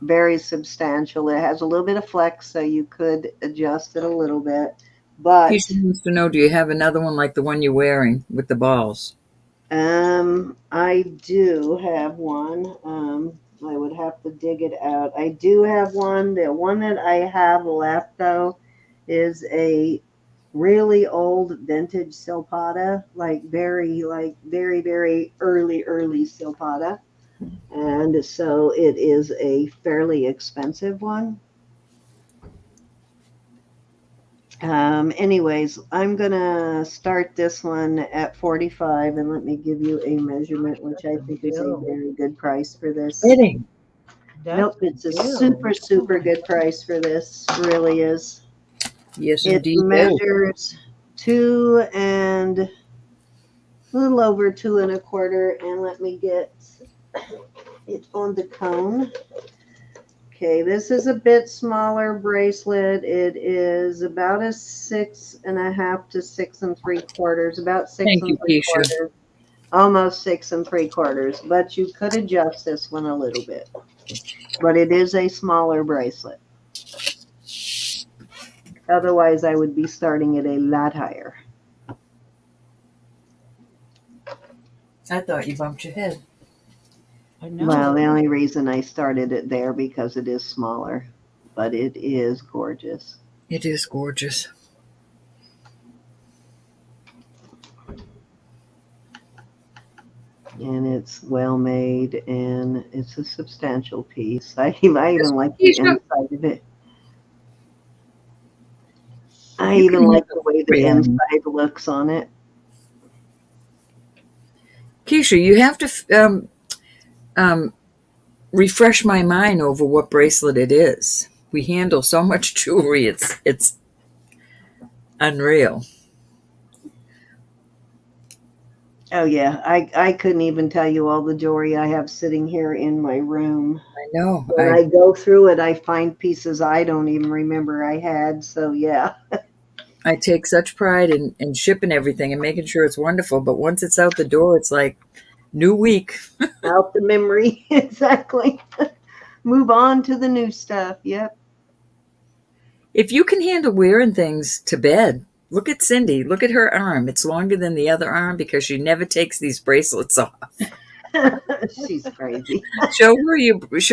very substantial. It has a little bit of flex, so you could adjust it a little bit. But Keisha wants to know, do you have another one like the one you're wearing with the balls? I do have one. I would have to dig it out. I do have one. The one that I have left though is a really old vintage Silpada, very early Silpada. And so it is a fairly expensive one. Anyways, I'm gonna start this one at 45, and let me give you a measurement, which I think is a very good price for this. Fitting. Nope, it's a super good price for this. Really is. Yes, It indeed. measures 2 and a little over 2 1/4, and let me get it on the cone. Okay, this is a bit smaller bracelet. It is about a 6.5 to 6 3/4, about six Thank and you, three Keisha. quarters, almost 6 3/4. But you could adjust this one a little bit. But it is a smaller bracelet. Otherwise, I would be starting it a lot higher. I thought you bumped your head. I know. Well, the only reason I started it there because it is smaller, but it is gorgeous. It is gorgeous. And it's well made, and it's a substantial piece. I even like the Keisha. inside of it. I You even can like have the way the three on. inside looks on it. Keisha, you have to refresh my mind over what bracelet it is. We handle so much jewelry; it's unreal. Oh yeah, I couldn't even tell you all the jewelry I have sitting here in my room. I know. When I go through it, I find pieces I don't even remember I had. So yeah. I take such pride in shipping everything and making sure it's wonderful. But once it's out the door, it's like new week. Out the memory. Exactly. Move on to the new stuff. Yep. If you can handle wearing things to bed, look at Cindy. Look at her arm. It's longer than the other arm because she never takes these bracelets off. She's crazy. Show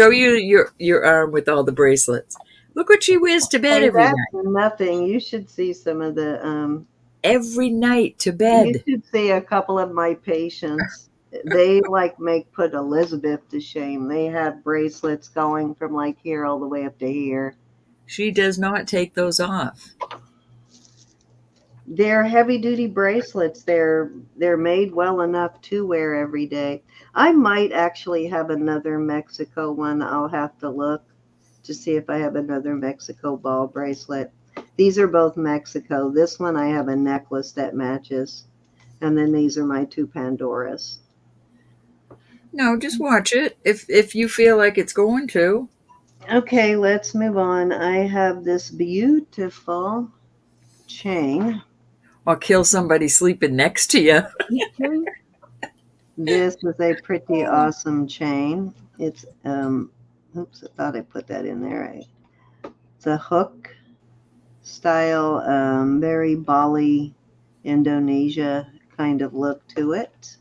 you your arm with all the bracelets. Look what she wears to bed Hey, every that's night. nothing. You should see some of the Every night to you bed. should see a couple of my patients. They put Elizabeth to shame. They have bracelets going from like here all the way up to here. She does not take those off. They're heavy duty bracelets. They're made well enough to wear every day. I might actually have another Mexico one. I'll have to look to see if I have another Mexico ball bracelet. These are both Mexico. This one I have a necklace that matches. And then these are my 2 Pandoras. No, just watch it. If you feel like it's going to. Okay, let's move on. I have this beautiful chain. Or kill somebody sleeping next to you. This is a pretty awesome chain. It's oops, I thought I put that in there. It's a hook style, very Bali, Indonesia kind of look to it.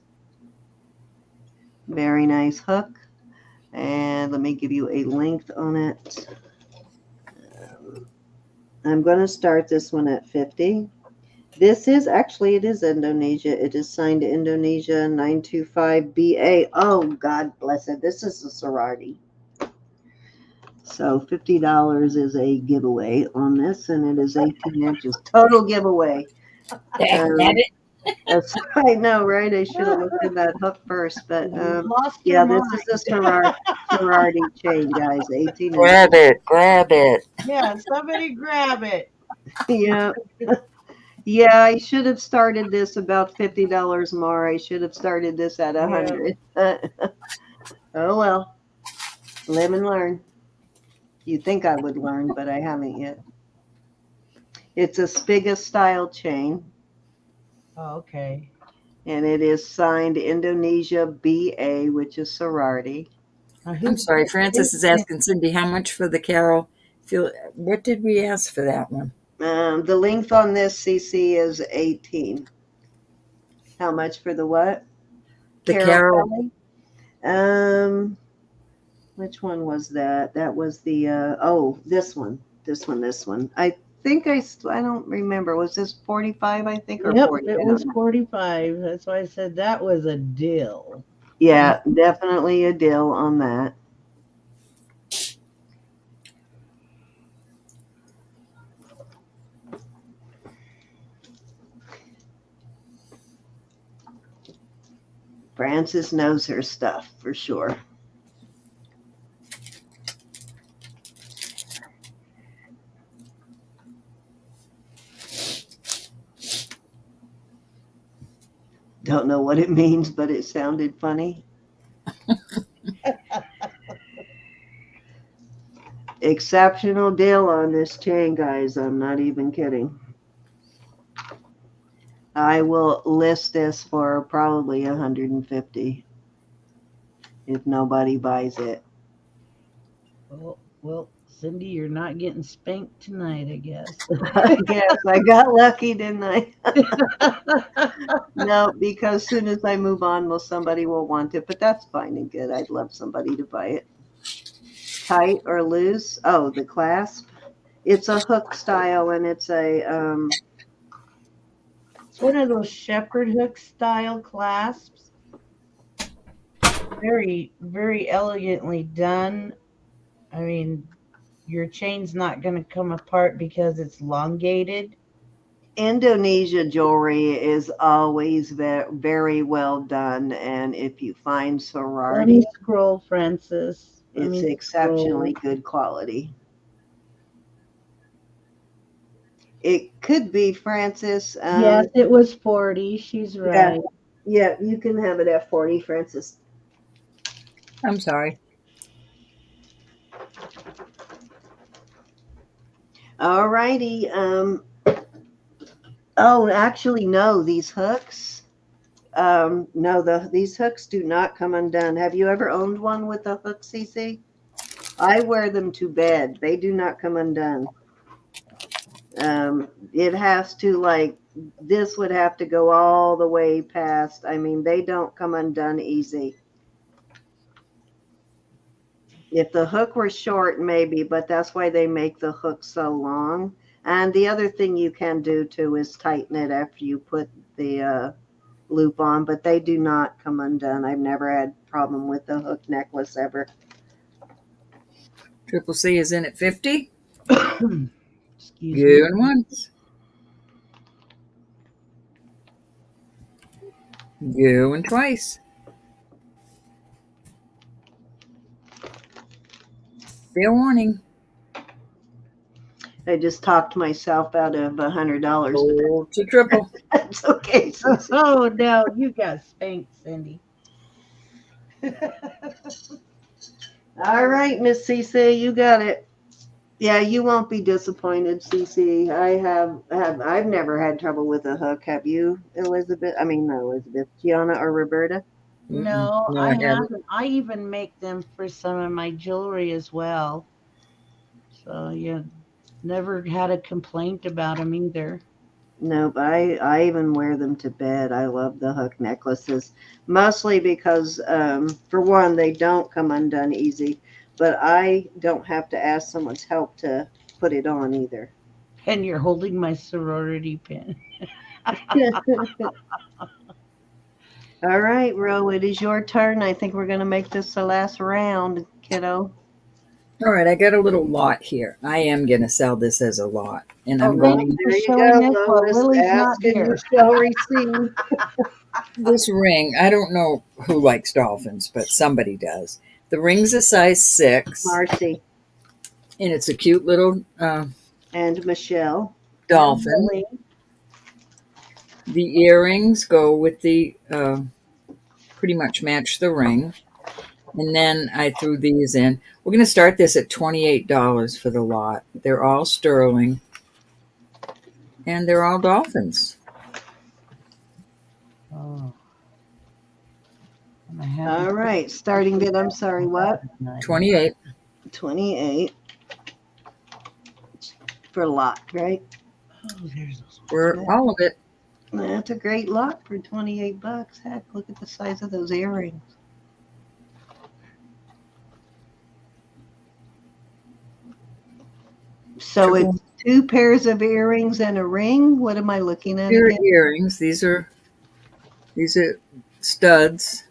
Very nice hook. And let me give you a length on it. I'm going to start this one at 50. This is it is Indonesia. It is signed Indonesia 925BA. Oh, God bless it. This is a sorority. So $50 is a giveaway on this, and it is 18 inches. Total giveaway. I know, right? I should have looked at that hook first, but yeah, this is a sorority chain, guys. 18 inches. Grab it. Yeah, somebody grab it. Yeah. Yeah, I should have started this about $50 more. I should have started this at 100. Oh well, live and learn. You think I would learn, but I haven't yet. It's a Spiga style chain. Oh, okay. And it is signed Indonesia BA, which is sorority. I'm sorry, Francis is asking Cindy how much for the Carol. What did we ask for that one? The length on this CC is 18. How much for the what? The Carol. Kelly? Which one was that? That was the this one. I think I don't remember. Was this 45? I think, or Yep, 40? it was 45. That's why I said that was a deal. Yeah, definitely a deal on that. Frances knows her stuff for sure. Don't know what it means, but it sounded funny. Exceptional deal on this chain, guys. I'm not even kidding. I will list this for probably 150 if nobody buys it. Well, Cindy, you're not getting spanked tonight, I guess. I guess I got lucky, didn't I? No, because as soon as I move on, somebody will want it, but that's fine and good. I'd love somebody to buy it. Tight or loose? Oh, the clasp. It's a hook style, and it's a It's one of those shepherd hook style clasps. Very, very elegantly done. I mean, your chain's not going to come apart because it's elongated. Indonesia jewelry is always very well done, and if you find Let sorority, me scroll, Francis. it's exceptionally good quality. It could be, Francis. Yes, it was 40. She's right. Yeah, you can have it at 40, Francis. I'm sorry. All righty. Oh, actually, no, these hooks. No, these hooks do not come undone. Have you ever owned one with a hook, CC? I wear them to bed. They do not come undone. It has to, this would have to go all the way past. I mean, they don't come undone easy. If the hook were short, maybe, but that's why they make the hook so long. And the other thing you can do too is tighten it after you put the loop on, but they do not come undone. I've never had a problem with the hook necklace ever. Triple C is in at 50. Excuse me. Going once. Going twice. Fair warning. I just talked myself out of $100. Gold to triple. That's okay. CC. Oh, no, you got spanked, Cindy. All right, Miss CC, you got it. Yeah, you won't be disappointed, CC. I've never had trouble with a hook. Have you, Elizabeth? I mean, not Elizabeth, Gianna or Roberta? No, No, I I haven't. haven't. I even make them for some of my jewelry as well. So, yeah, never had a complaint about them either. Nope, I even wear them to bed. I love the hook necklaces, mostly because, for one, they don't come undone easy, but I don't have to ask someone's help to put it on either. And you're holding my sorority pin. All right, Ro, it is your turn. I think we're going to make this the last round, kiddo. All right, I got a little lot here. I am going to sell this as a lot. And I'm thank going you for There you showing go, this while Lois. Lily's not Ask and here. you shall receive. this ring. I don't know who likes dolphins, but somebody does. The ring's a size 6. Marcy And it's a cute little and Michelle. dolphin. Lily. The earrings go with the, pretty much match the ring. And then I threw these in. We're going to start this at $28 for the lot. They're all sterling. And they're all dolphins. Oh. All right, starting bid. I'm sorry, what? 28. 28 for lot, right? Oh, there's those. For all of it. That's a great lot for 28 bucks. Heck, look at the size of those earrings. So it's 2 pairs of earrings and a ring. What am I looking at Here are again? earrings. These are studs.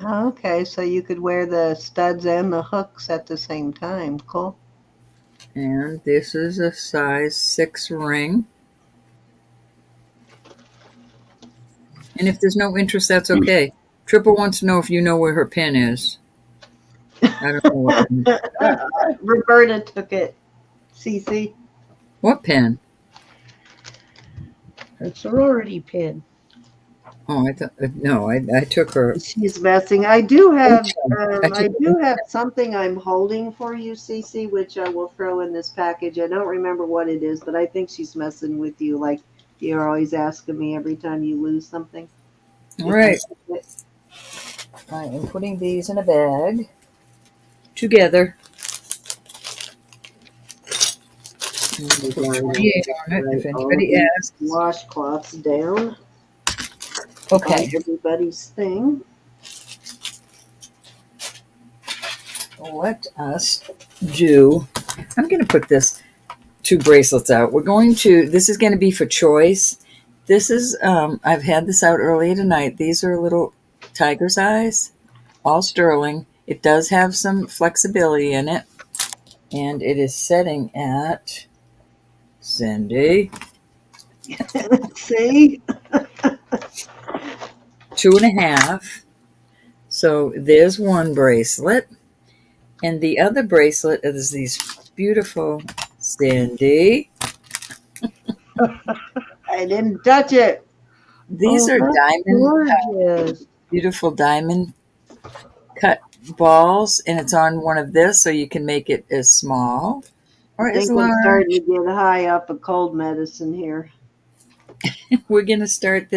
Okay, so you could wear the studs and the hooks at the same time. Cool. And this is a size 6 ring. And if there's no interest, that's okay. Triple wants to know if you know where her pin is. I don't know what. Roberta took it. CC. What pin? Her sorority pin. Oh, I thought no. I took her. She's messing. I do have something I'm holding for you, CC, which I will throw in this package. I don't remember what it is, but I think she's messing with you. Like you're always asking me every time you lose something. All right. I am putting these in a bag together. And we'll put 28 on it if anybody asks. Washcloths down. Okay. Everybody's thing. Let us do. I'm going to put this 2 bracelets out. This is going to be for choice. This is, I've had this out earlier tonight. These are little tiger's eyes, all sterling. It does have some flexibility in it. And it is setting at, Cindy, See? 2.5. So there's one bracelet. And the other bracelet is these beautiful, Cindy. I didn't touch it. These are diamond, Gorgeous. beautiful diamond cut balls, and it's on one of this, so you can make it as small or I as think I'm large. starting to get high up a cold medicine here. We're going to start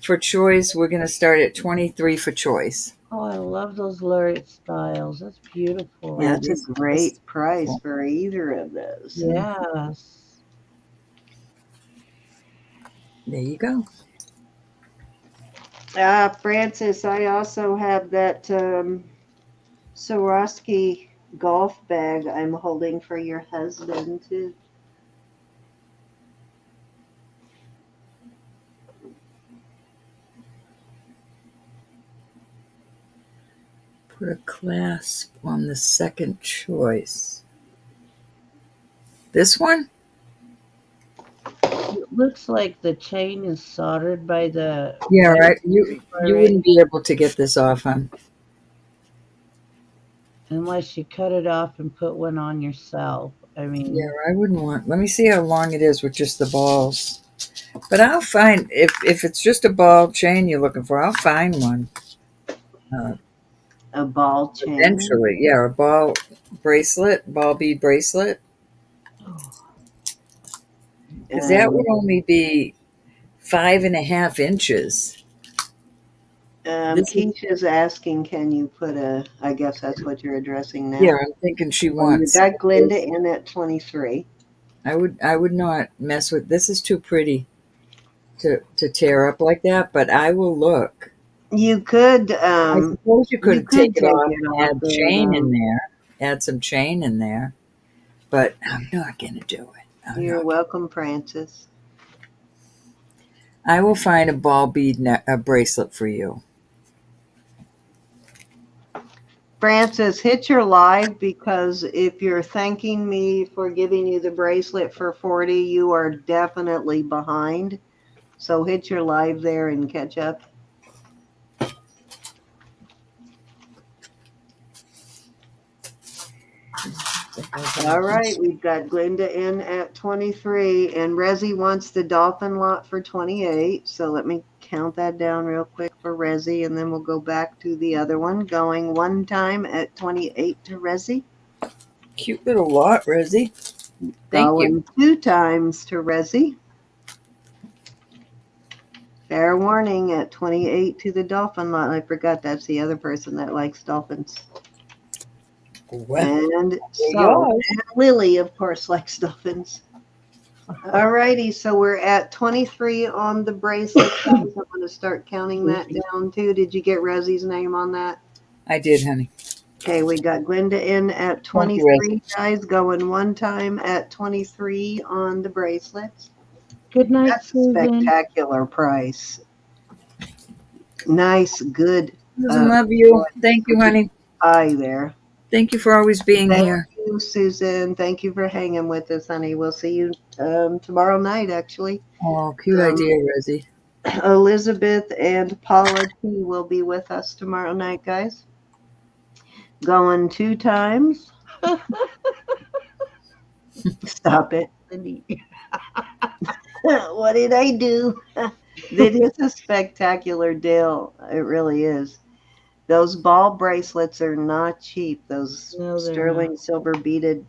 for choice. We're going to start at 23 for choice. Oh, I love those laureate styles. That's beautiful. Yeah, That's a great price for either of those. Yes. There you go. Francis, I also have that Swarovski golf bag I'm holding for your husband too. Put a clasp on the second choice. This one? It looks like the chain is soldered by the... Yeah, right. You wouldn't be able to get this off, huh? Unless you cut it off and put one on yourself. I mean... Yeah, I wouldn't want... Let me see how long it is with just the balls. But I'll find... If it's just a ball chain you're looking for, I'll find one. A ball chain. Eventually, yeah, a ball bead bracelet. Because that would only be 5.5 inches. Keisha's asking, can you put I guess that's what you're addressing now. Yeah, I'm thinking she wants. You got Glinda in at 23. I would not mess with, this is too pretty to tear up like that, but I will look. You could, I suppose you could take it off and add chain in there, add some chain in there, but I'm not going to do it. You're welcome, Francis. I will find a ball bead bracelet for you. Francis, hit your live, because if you're thanking me for giving you the bracelet for 40, you are definitely behind. So hit your live there and catch up. All right, we've got Glinda in at 23, and Resi wants the dolphin lot for 28. So let me count that down real quick for Resi, and then we'll go back to the other one. Going one time at 28 to Resi. Cute little lot, Resi. Thank you. Two times to Resi. Fair warning at 28 to the dolphin lot. I forgot that's the other person that likes dolphins. Well, And there you so, go. and Lily, of course, likes dolphins. All righty, so we're at 23 on the bracelet. I'm going to start counting that down too. Did you get Rosie's name on that? I did, honey. Okay, we got Glenda in at 23, guys, going one time at 23 on the bracelets. Good night, That's a Susan. spectacular price. Nice, good. Susan, love you. Thank you, honey. Eye there. Thank you for always being here. Thank you, Susan. Thank you for hanging with us, honey. We'll see you tomorrow night, actually. Oh, cute idea, Rosie. Elizabeth and Paula T will be with us tomorrow night, guys. Going 2 times. Stop it. What did I do? It is a spectacular deal. It really is. Those ball bracelets are not cheap. Those sterling silver beaded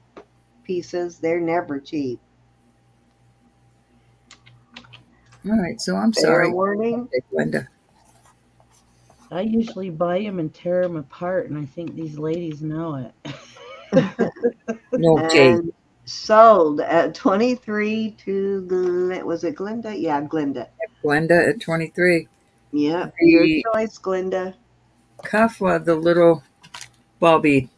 pieces, they're never cheap. All right, so I'm sorry. Warning. Glenda. I usually buy them and tear them apart, and I think these ladies know it. No, Jay. Sold at 23 to, was it Glenda? Yeah, Glenda. Glenda at 23. Yeah, your choice, Glenda. Cuff the little ball bead.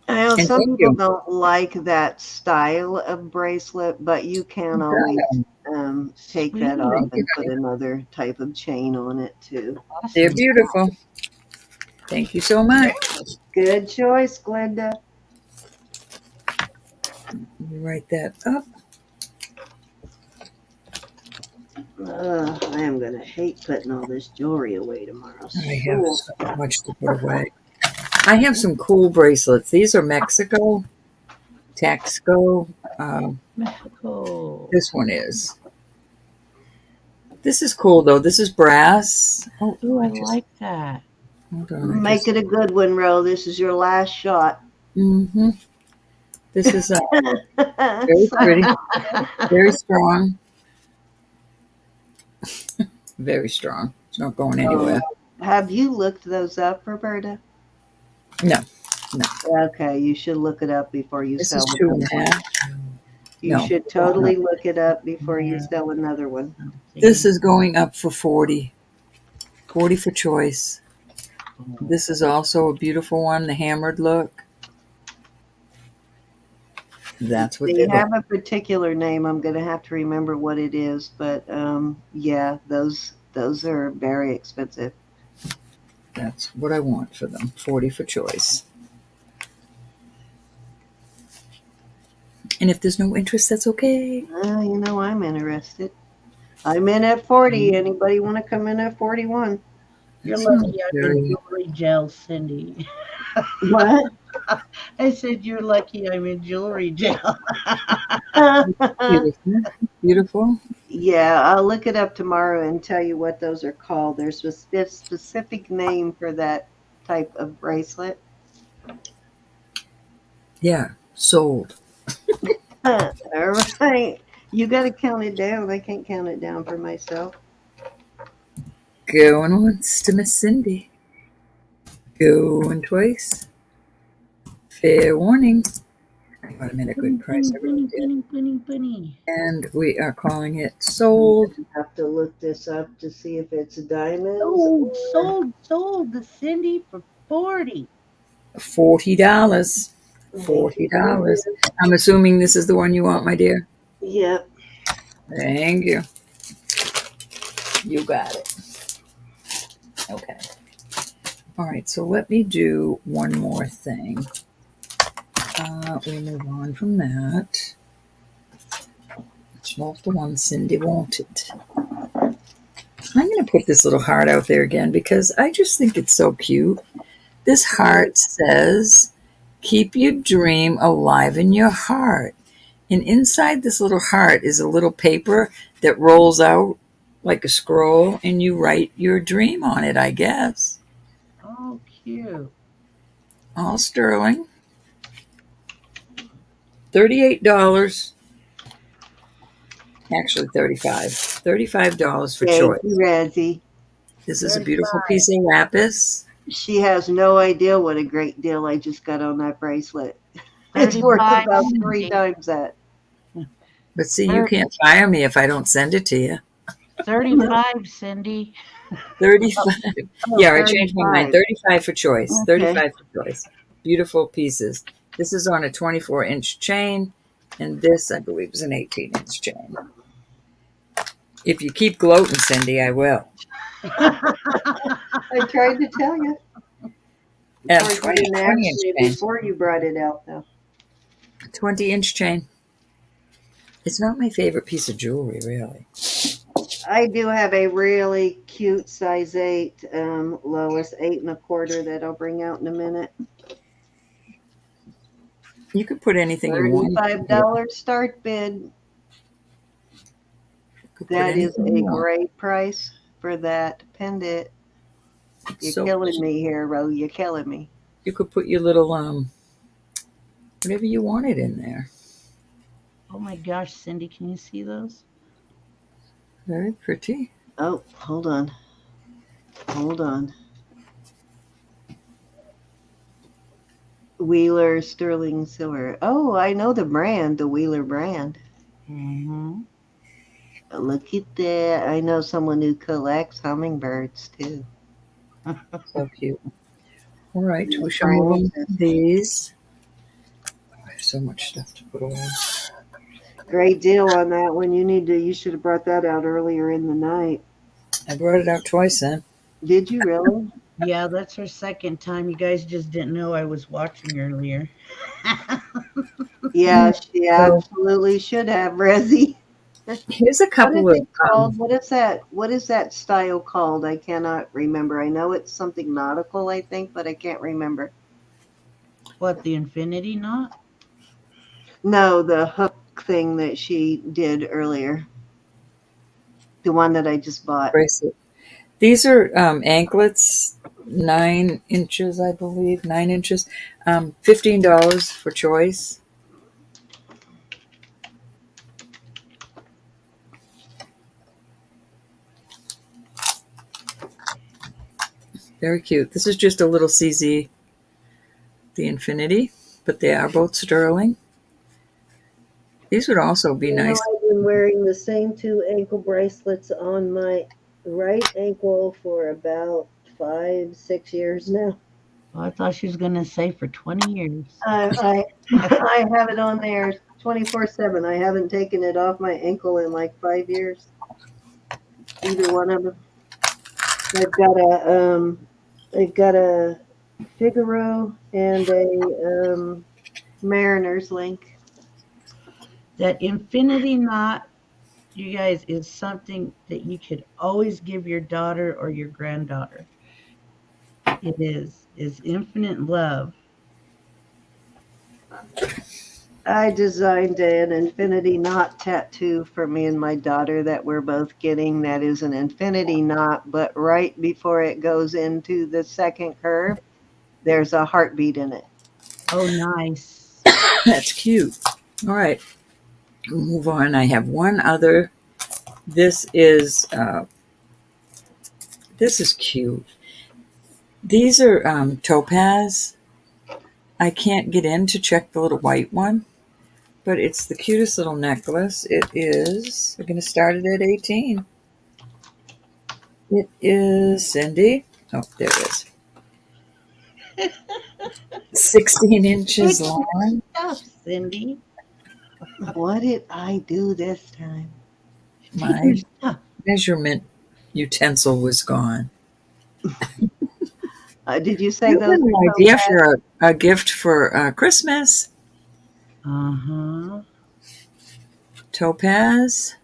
I know some people don't like that style of bracelet, but you can always take that off and put another type of chain on it too. Awesome. They're beautiful. Thank you so much. Good choice, Glenda. Let me write that up. I am going to hate putting all this jewelry away tomorrow. I have so much to put away. I have some cool bracelets. These are Mexico. Taxco. Mexico. This one is. This is cool, though. This is brass. Oh, I like that. Hold on. Make it a good one, Ro. This is your last shot. Mm-hmm. This is very pretty. Very strong. Very strong. It's not going anywhere. Have you looked those up, Roberta? No. Okay, you should look it up before you sell This is them. 2.5. You should totally look it up before you sell another one. This is going up for 40. 40 for choice. This is also a beautiful one, the hammered look. That's what they have a particular name. I'm going to have to remember what it is, but yeah, those are very expensive. That's what I want for them. 40 for choice. And if there's no interest, that's okay. You know, I'm interested. I'm in at 40. Anybody want to come in at 41? You're lucky I'm in jewelry gel, Cindy. What? I said you're lucky I'm in jewelry gel. Beautiful. Beautiful. Yeah, I'll look it up tomorrow and tell you what those are called. There's a specific name for that type of bracelet. Yeah, sold. All right. You got to count it down. I can't count it down for myself. Going once to Miss Cindy. Going twice. Fair warning. I got them at a good price. Bunny. And we are calling it sold. I have to look this up to see if it's a diamond. Sold the Cindy for $40. $40. $40. I'm assuming this is the one you want, my dear. Yep. Thank you. You got it. Okay. All right, so let me do one more thing. We'll move on from that. It's not the one Cindy wanted. I'm going to put this little heart out there again because I just think it's so cute. This heart says, keep your dream alive in your heart. And inside this little heart is a little paper that rolls out like a scroll, and you write your dream on it, I guess. Oh, cute. All sterling. $38. Actually, $35 for Thank choice. you, Razzie. This is a 35. beautiful piece of lapis. She has no idea what a great deal I just got on that bracelet. It's worth 35, about 3 Cindy. times that. But see, you can't fire me if I don't send it to you. 35, Cindy. 35. Oh, Yeah, I changed my mind. 35. 35 for choice. Okay. 35 for choice. Beautiful pieces. This is on a 24-inch chain, and this, I believe, is an 18-inch chain. If you keep gloating, Cindy, I will. I tried to tell you. And Or you 20, didn't 20-inch actually chain. before you brought it out, though. 20-inch chain. It's not my favorite piece of jewelry, really. I do have a really cute size 8, Lois, 8 1/4 that I'll bring out in a minute. You could put anything you want. $35 start bid. That is a great price for that pendant. You're killing me here, Ro. You're killing me. You could put your little whatever you wanted in there. Oh my gosh, Cindy, can you see those? Very pretty. Oh, hold on. Hold on. Wheeler Sterling Silver. Oh, I know the brand, the Wheeler brand. Mm-hmm. Look at that. I know someone who collects hummingbirds, too. So cute. All right, we shall move on to these. I have so much stuff to put away. Great deal on that one. You should have brought that out earlier in the night. I brought it out twice then. Did you really? Yeah, that's her second time. You guys just didn't know I was watching earlier. Yeah, she absolutely should have, Rezzy. Here's a couple What is of it called? What is that style called? I cannot remember. I know it's something nautical, I think, but I can't remember. What, the infinity knot? No, the hook thing that she did earlier. The one that I just bought. bracelet. These are anklets, 9 inches, I believe, 9 inches. $15 for choice. Very cute. This is just a little CZ, the infinity, but they are both sterling. These would also be nice. I've been wearing the same 2 ankle bracelets on my right ankle for about 5-6 years now. Oh, I thought she was going to say for 20 years. I have it on there 24/7. I haven't taken it off my ankle in like 5 years. Either one of them. They've got a Figaro and a Mariner's Link. That infinity knot, you guys, is something that you could always give your daughter or your granddaughter. It is infinite love. I designed an infinity knot tattoo for me and my daughter that we're both getting. That is an infinity knot, but right before it goes into the second curve, there's a heartbeat in it. Oh, nice. That's cute. All right, we'll move on. I have one other. This is cute. These are topaz. I can't get in to check the little white one, but it's the cutest little necklace. It is, we're going to start it at 18. It is, Cindy. Oh, there it is. 16 inches long. Stuff, Cindy. What did I do this time? My measurement utensil was gone. Did you say You those? have an idea for a gift for Christmas? Uh-huh. Topaz.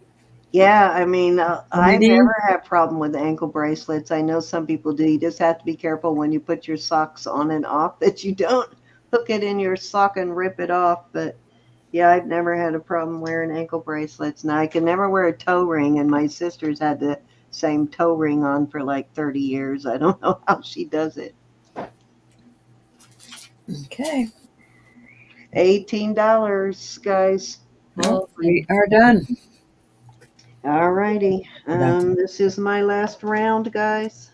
Yeah, I mean, I Maybe. never have problem with ankle bracelets. I know some people do. You just have to be careful when you put your socks on and off that you don't hook it in your sock and rip it off. But yeah, I've never had a problem wearing ankle bracelets. Now I can never wear a toe ring, and my sister's had the same toe ring on for like 30 years. I don't know how she does it. Okay. $18, guys. Well, we are done. All righty. This is my last round, guys.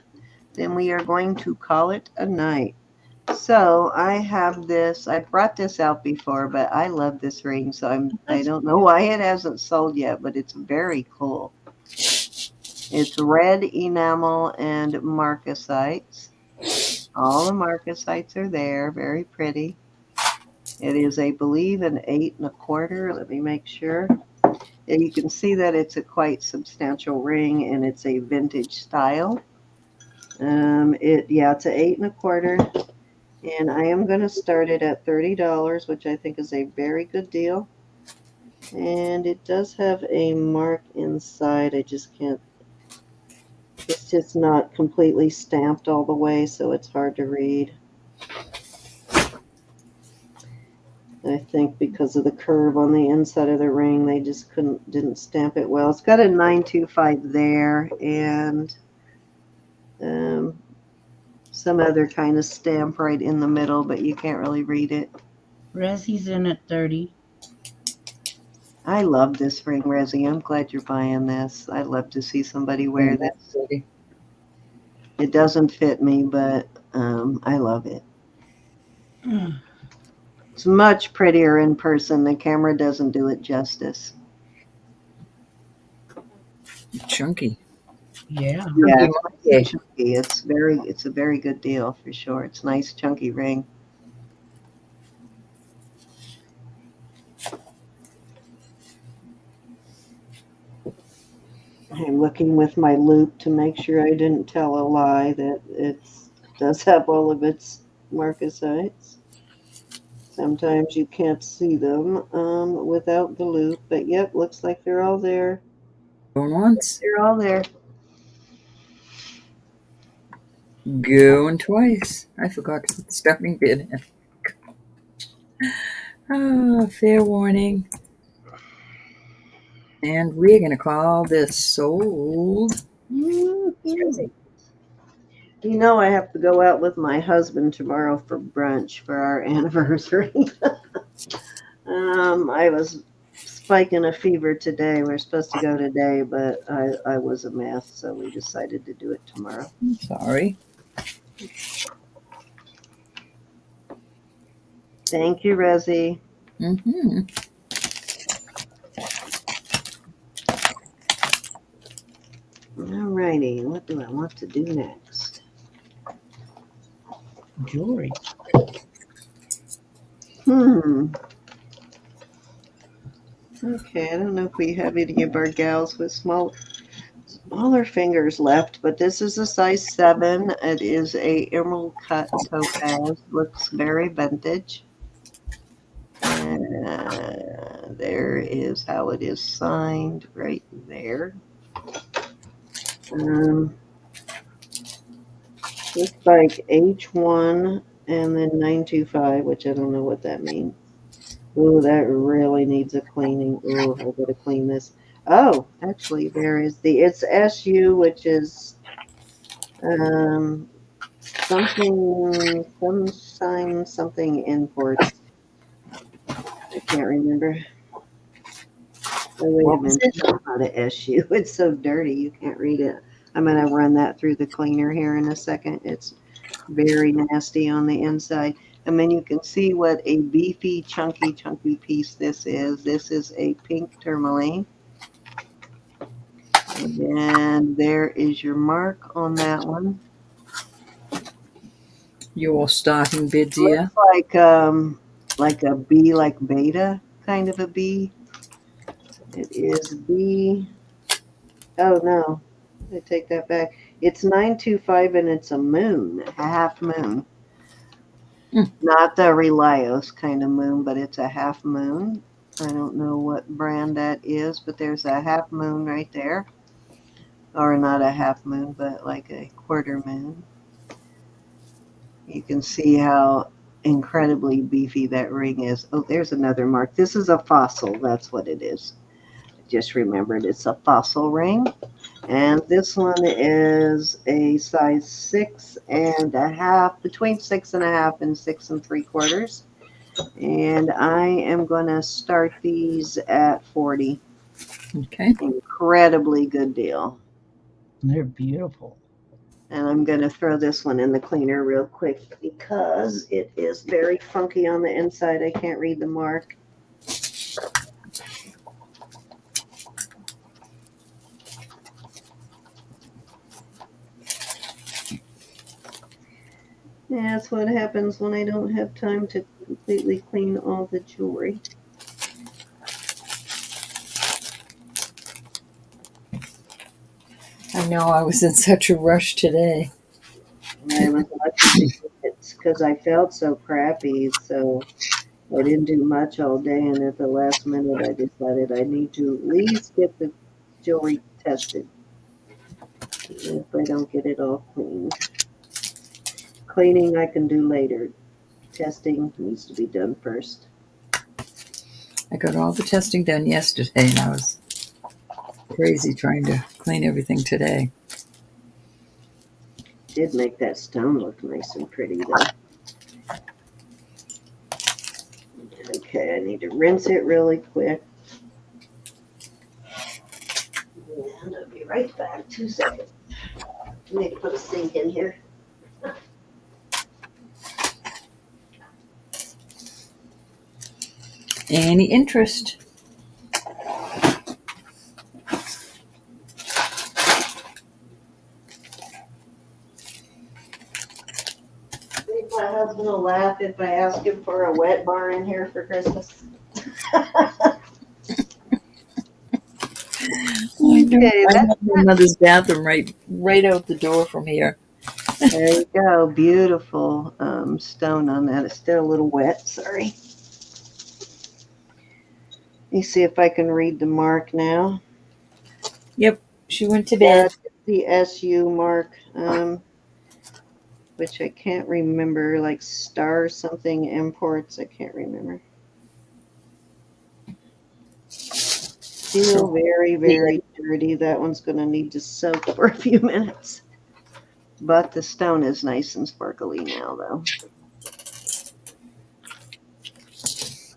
Then we are going to call it a night. So I have this. I brought this out before, but I love this ring. So I don't know why it hasn't sold yet, but it's very cool. It's red enamel and marcasites. All the marcasites are there. Very pretty. It is, I believe, an 8 1/4. Let me make sure. And you can see that it's a quite substantial ring, and it's a vintage style. It's an 8 1/4, and I am going to start it at $30, which I think is a very good deal. And it does have a mark inside. I just can't. It's just not completely stamped all the way, so it's hard to read. I think because of the curve on the inside of the ring, they just didn't stamp it well. It's got a 925 there, and some other kind of stamp right in the middle, but you can't really read it. Resi's in at 30. I love this ring, Resi. I'm glad you're buying this. I'd love to see somebody wear this. It doesn't fit me, but I love it. It's much prettier in person. The camera doesn't do it justice. Chunky. Yeah. Yeah, it's chunky. It's a very good deal for sure. It's a nice chunky ring. I'm looking with my loop to make sure I didn't tell a lie that it does have all of its marcasites. Sometimes you can't see them without the loop, but yep, looks like they're all there. Going once. They're all there. Going twice. I forgot to put the stuffing bit in. Fair warning. And we're going to call this sold. Mm-hmm. You know, I have to go out with my husband tomorrow for brunch for our anniversary. I was spiking a fever today. We were supposed to go today, but I was a mess, so we decided to do it tomorrow. I'm sorry. Thank you, Resi. Mm-hmm. All righty, what do I want to do next? Jewelry. Okay, I don't know if we have any of our gals with smaller fingers left, but this is a size 7. It is a emerald cut topaz. Looks very vintage. And there is how it is signed right there. Looks like H1 and then 925, which I don't know what that means. Ooh, that really needs a cleaning. Ooh, I gotta clean this. Oh, actually, it's SU, which is something imports. I can't remember. Oh, wait a minute. It's not an SU. It's so dirty you can't read it. I'm going to run that through the cleaner here in a second. It's very nasty on the inside. And then you can see what a beefy, chunky piece this is. This is a pink tourmaline. And there is your mark on that one. Your starting bids here. Looks like a B, like beta, kind of a B. It is B. Oh, no. I take that back. It's 925 and it's a moon, a half moon. Not the Relios kind of moon, but it's a half moon. I don't know what brand that is, but there's a half moon right there. Or not a half moon, but like a quarter moon. You can see how incredibly beefy that ring is. Oh, there's another mark. This is a fossil. That's what it is. I just remembered it's a fossil ring. And this one is a size 6.5, between 6.5 and 6 3/4. And I am going to start these at 40. Okay. Incredibly good deal. They're beautiful. And I'm going to throw this one in the cleaner real quick because it is very funky on the inside. I can't read the mark. Yeah, that's what happens when I don't have time to completely clean all the jewelry. I know I was in such a rush today. I was lucky it's because I felt so crappy, so I didn't do much all day, and at the last minute I decided I need to at least get the jewelry tested if I don't get it all cleaned. Cleaning I can do later. Testing needs to be done first. I got all the testing done yesterday, and I was crazy trying to clean everything today. Did make that stone look nice and pretty though. Okay, I need to rinse it really quick. And I'll be right back. 2 seconds. I need to put a sink in here. Any interest? I think my husband will laugh if I ask him for a wet bar in here for Christmas. Okay, I that's have my mother's bathroom right out the door from here. there you go. Beautiful stone on that. It's still a little wet. Sorry. Let me see if I can read the mark now. Yep, she went to Yeah, bed. it's the SU mark, which I can't remember, like Star something imports. I can't remember. Still very, very dirty. That one's going to need to soak for a few minutes. But the stone is nice and sparkly now, though.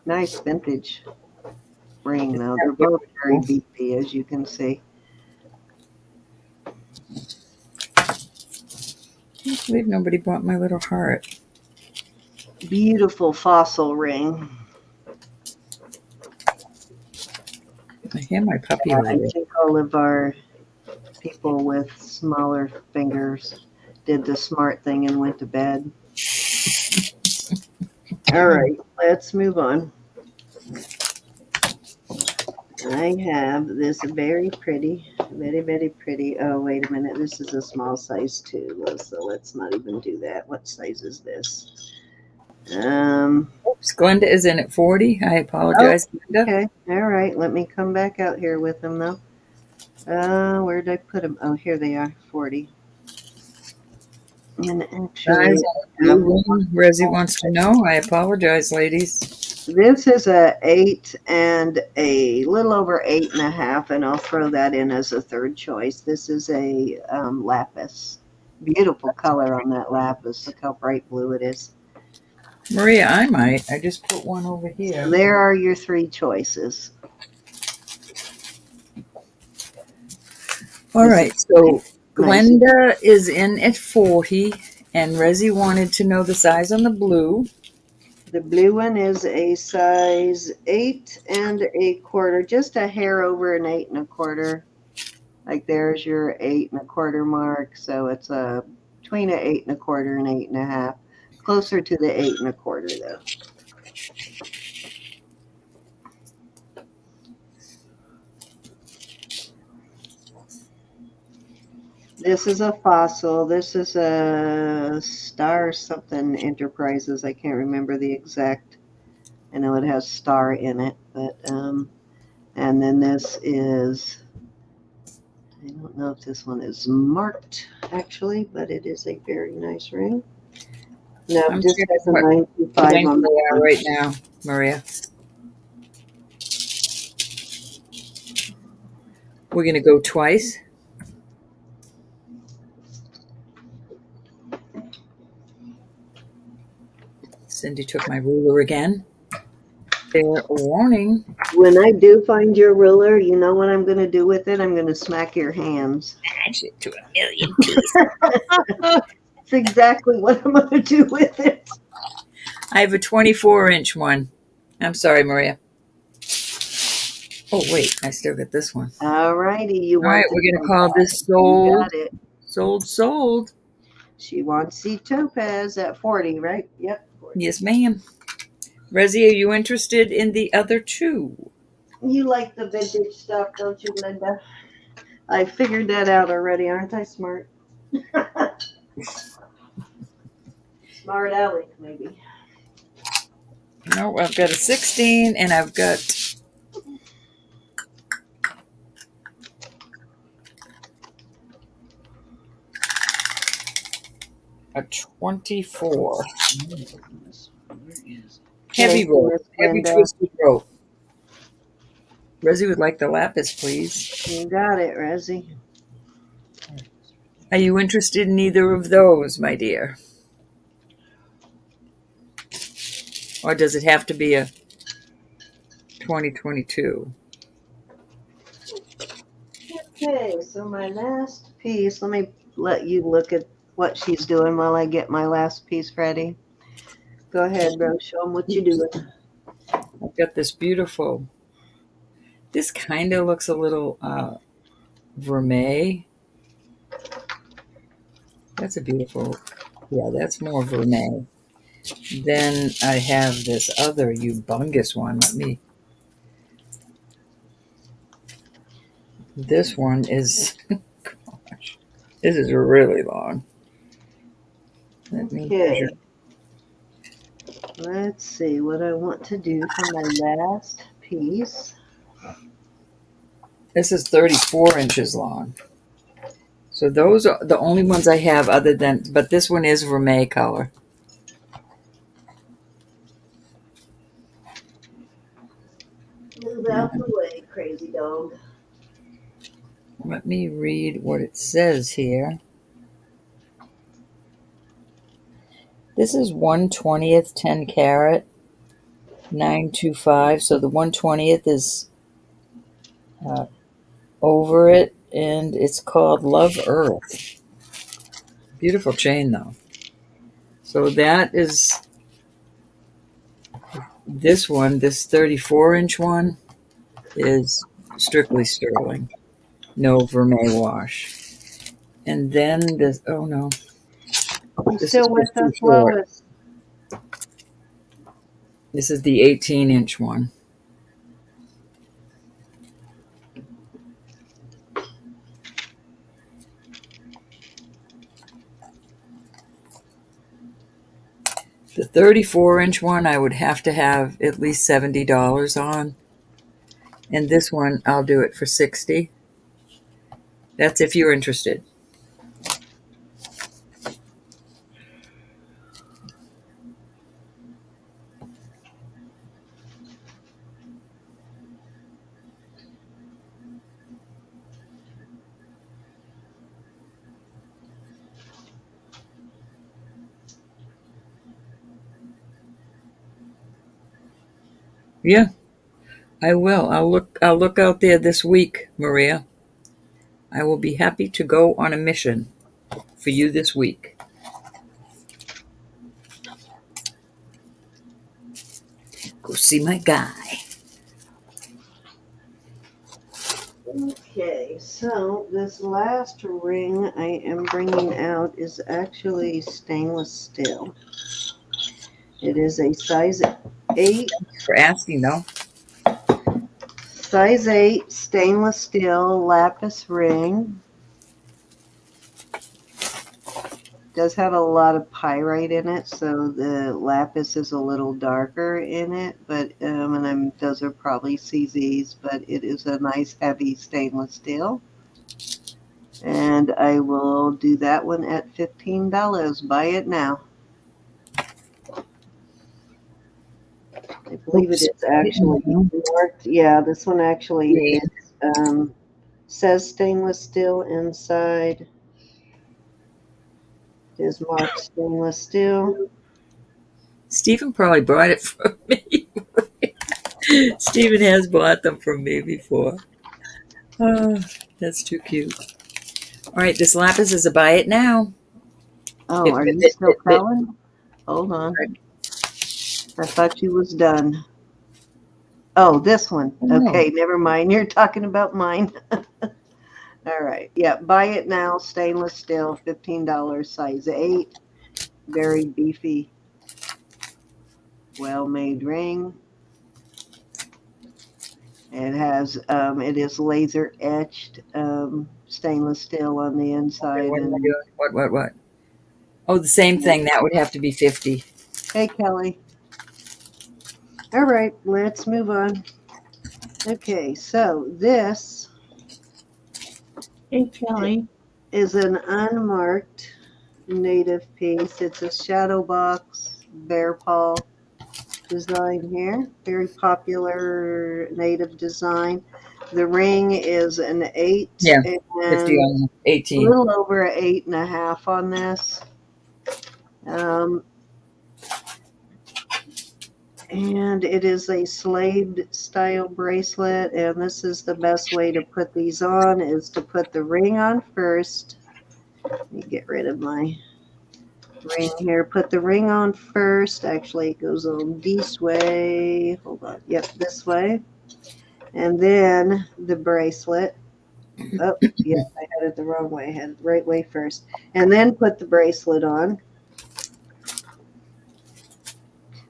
Nice vintage ring, though. They're both very beefy, as you can see. I can't believe nobody bought my little heart. Beautiful fossil ring. I hear my puppy I over there. think all of our people with smaller fingers did the smart thing and went to bed. All right, let's move on. I have this very pretty, very, very pretty. Oh, wait a minute. This is a small size too, so let's not even do that. What size is this? Oops, Glenda is in at 40. I apologize, Glenda. Okay. All right. Let me come back out here with them, though. Where did I put them? Oh, here they are. 40. And actually, Guys, blue ring, Resi wants to know. I apologize, ladies. this is a 8 and a little over 8.5, and I'll throw that in as a third choice. This is a lapis. Beautiful color on that lapis. Look how bright blue it is. Maria, I might. I just put one over here. So there are your 3 choices. All right, so Glenda is in at 40, and Resi wanted to know the size on the blue. The blue one is a size 8.25, just a hair over an 8.25. Like there's your 8.25 mark, so it's between an 8.25 and 8.5. Closer to the 8.25 though. This is a fossil. This is a Star something Enterprises. I can't remember the exact. I know it has Star in it, but and then this is, I don't know if this one is marked actually, but it is a very nice ring. No, I'm just checking has a what 925 rank on they that are one. right now, Maria. We're going to go twice. Cindy took my ruler again. Fair warning. When I do find your ruler, you know what I'm going to do with it? I'm going to smack your hands. Smash it to a million pieces. That's exactly what I'm going to do with it. I have a 24-inch one. I'm sorry, Maria. Oh, wait. I still got this one. All righty. You All right, want we're the going to call topaz. this You sold. got it. Sold. She wants the topaz at 40, right? Yep. 40. Yes, ma'am. Resi, are you interested in the other two? You like the vintage stuff, don't you, Linda? I figured that out already. Aren't I smart? Smart Alec, maybe. No, I've got a 16 and I've got a 24. Heavy rope. Heavy twisted rope. Resi would like the lapis, please. You got it, Rezzy. Are you interested in either of those, my dear? Or does it have to be a 2022? Okay, so my last piece, let me let you look at what she's doing while I get my last piece ready. Go ahead, bro. Show them what you're doing. I've got this beautiful, this kind of looks a little vermeil. That's a beautiful, yeah, that's more vermeil. Then I have this other humongous one. This one is, gosh, this is really long. Let me measure. Let's see what I want to do for my last piece. This is 34 inches long. So those are the only ones I have other than, but this one is vermeil color. Move out the way, crazy dog. Let me read what it says here. This is 1/20th 10 carat, 925. So the 1/20th is over it, and it's called Love Earth. Beautiful chain, though. So that is this one. This 34-inch one is strictly sterling, no vermeil wash. And then this, oh no, You this still is with just too us, short. Lois? This is the 18-inch one. The 34-inch one I would have to have at least $70 on. And this one I'll do it for $60. That's if you're interested. Yeah, I will. I'll look out there this week, Maria. I will be happy to go on a mission for you this week. Go see my guy. Okay, so this last ring I am bringing out is actually stainless steel. It is a size 8. Thanks for asking, though. Size 8 stainless steel lapis ring. Does have a lot of pyrite in it, so the lapis is a little darker in it, but those are probably CZs, but it is a nice heavy stainless steel. And I will do that one at $15. Buy it now. I believe it is actually marked. Yeah, this one actually is, says stainless steel inside. It is marked stainless steel. Stephen probably brought it for me. Stephen has bought them from me before. Oh, that's too cute. All right, this lapis is a buy it now. Oh, are you still selling? Hold on. I thought you was done. Oh, this one. Okay, never mind. You're talking about mine. All right. Yeah, buy it now. Stainless steel, $15, size 8. Very beefy, well-made ring. It has, it is laser etched stainless steel on the inside. What am I And doing? What? Oh, the same thing. That would have to be 50. hey, Kelly. All right, let's move on. Okay, so this Hey, Kelly. is an unmarked native piece. It's a shadow box bear paw design here. Very popular native design. The ring is an 8. Yeah, and 50 on a 18. little over an 8.5 on this. And it is a slaved style bracelet, and this is the best way to put these on, is to put the ring on first. Let me get rid of my ring here. Put the ring on first. Actually, it goes on this way. Hold on. Yep, this way. And then the bracelet. Oh, yeah, I had it the wrong way. I had it the right way first. And then put the bracelet on.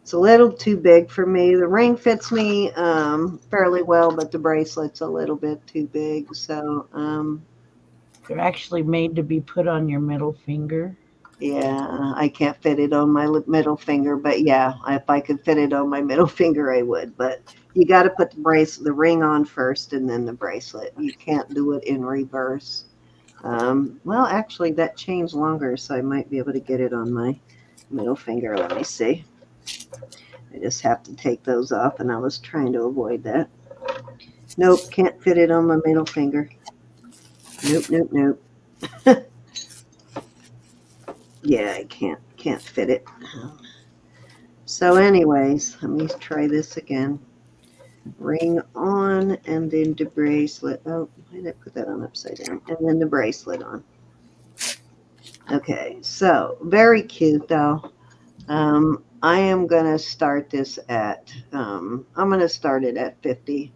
It's a little too big for me. The ring fits me fairly well, but the bracelet's a little bit too big. So, They're actually made to be put on your middle finger. yeah, I can't fit it on my middle finger, but yeah, if I could fit it on my middle finger, I would. But you got to put the ring on first and then the bracelet. You can't do it in reverse. Well, actually, that chain's longer, so I might be able to get it on my middle finger. Let me see. I just have to take those off, and I was trying to avoid that. Nope, can't fit it on my middle finger. Nope. Yeah, I can't fit it. So anyways, let me try this again. Ring on and then the bracelet. Oh, why did I put that on upside down? And then the bracelet on. Okay, so very cute though. I am gonna start this at I'm gonna start it at 50.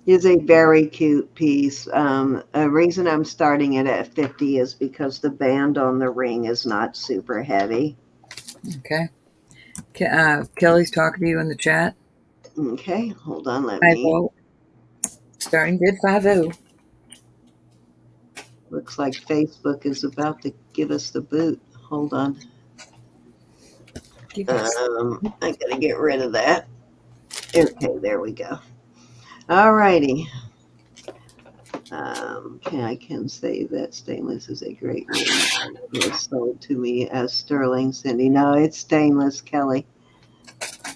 It's a very cute piece. A reason I'm starting it at 50 is because the band on the ring is not super heavy. Okay. Kelly's talking to you in the chat. Okay, hold on, let me. 50. Starting bid 50. Looks like Facebook is about to give us the boot. Hold on. I gotta get rid of that. Okay, there we go. All righty. I can say that stainless is a great ring. It was sold to me as sterling, Cindy. No, it's stainless, Kelly.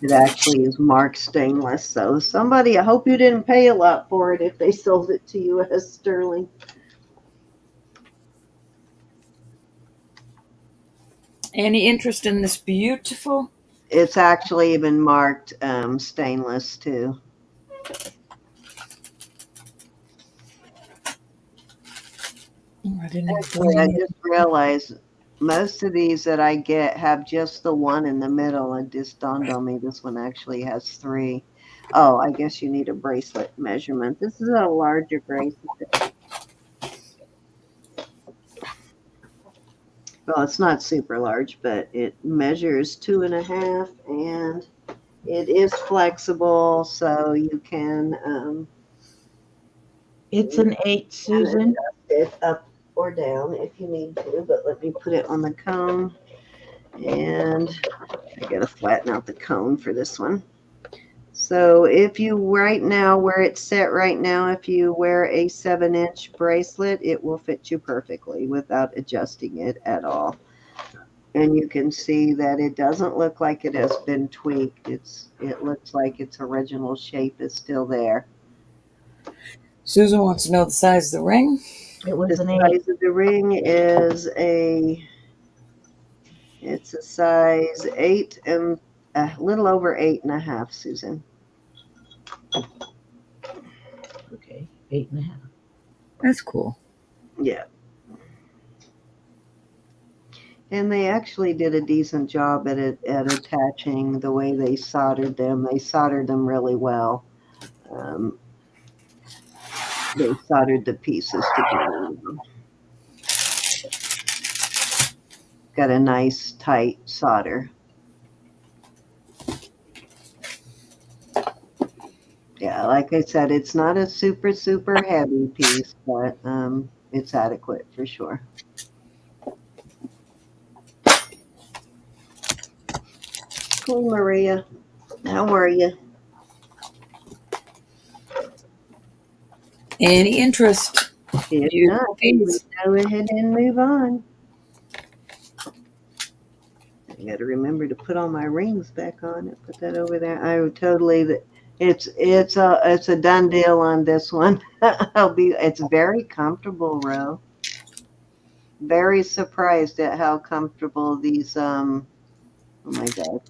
It actually is marked stainless. So somebody, I hope you didn't pay a lot for it if they sold it to you as sterling. Any interest in this beautiful? It's actually been marked stainless too. Actually, I just realized most of these that I get have just the one in the middle. It just dawned on me this one actually has 3. Oh, I guess you need a bracelet measurement. This is a larger bracelet. Well, it's not super large, but it measures 2.5, and it is flexible, so you can. It's an 8, Susan. It up or down if you need to, but let me put it on the cone, and I gotta flatten out the cone for this one. So if you right now, where it's set right now, if you wear a 7-inch bracelet, it will fit you perfectly without adjusting it at all. And you can see that it doesn't look like it has been tweaked. It looks like its original shape is still there. Susan wants to know the size of the ring. It was an 8. The size of the ring is it's a size 8 a little over 8.5, Susan. Okay, 8.5. That's cool. Yeah. And they actually did a decent job at attaching the way they soldered them. They soldered them really well. They soldered the pieces together. Got a nice tight solder. Yeah, like I said, it's not a super, super heavy piece, but it's adequate for sure. Cool, Maria. How are you? Any interest? If Beautiful not, piece. go ahead and move on. I got to remember to put all my rings back on it. Put that over there. I would totally. It's a done deal on this one. It's very comfortable, Ro. Very surprised at how comfortable these. Oh my God,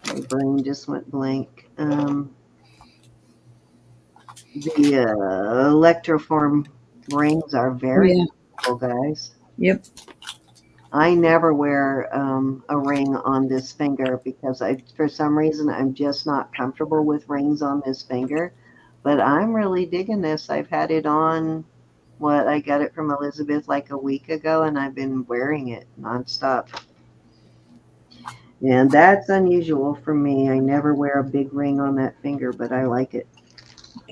my brain just went blank. The electroform rings are very comfortable, guys. Yep. I never wear a ring on this finger because for some reason, I'm just not comfortable with rings on this finger. But I'm really digging this. I've had it on, I got it from Elizabeth like a week ago, and I've been wearing it nonstop. And that's unusual for me. I never wear a big ring on that finger, but I like it.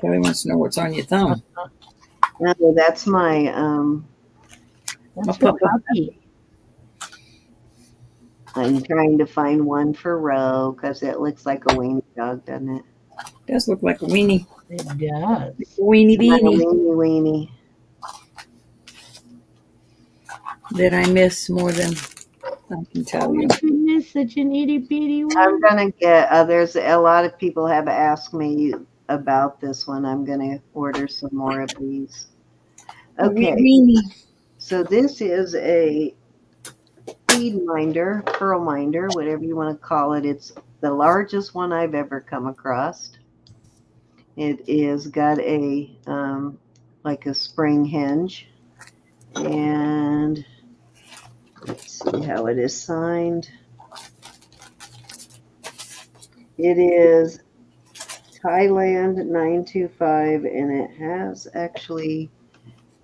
Kelly wants to know what's on your thumb. No, that's my That's your puppy. I'm trying to find one for Ro because it looks like a weenie dog, doesn't it? It does look like a weenie. It does. Weenie beanie. Weenie. That I miss more than I can tell you. Oh my goodness, such an itty bitty one. I'm gonna get. There's a lot of people have asked me about this one. I'm gonna order some more of these. Okay. Weenie. So this is a bead minder, pearl minder, whatever you want to call it. It's the largest one I've ever come across. It is got a like a spring hinge, and let's see how it is signed. It is Thailand 925, and it has actually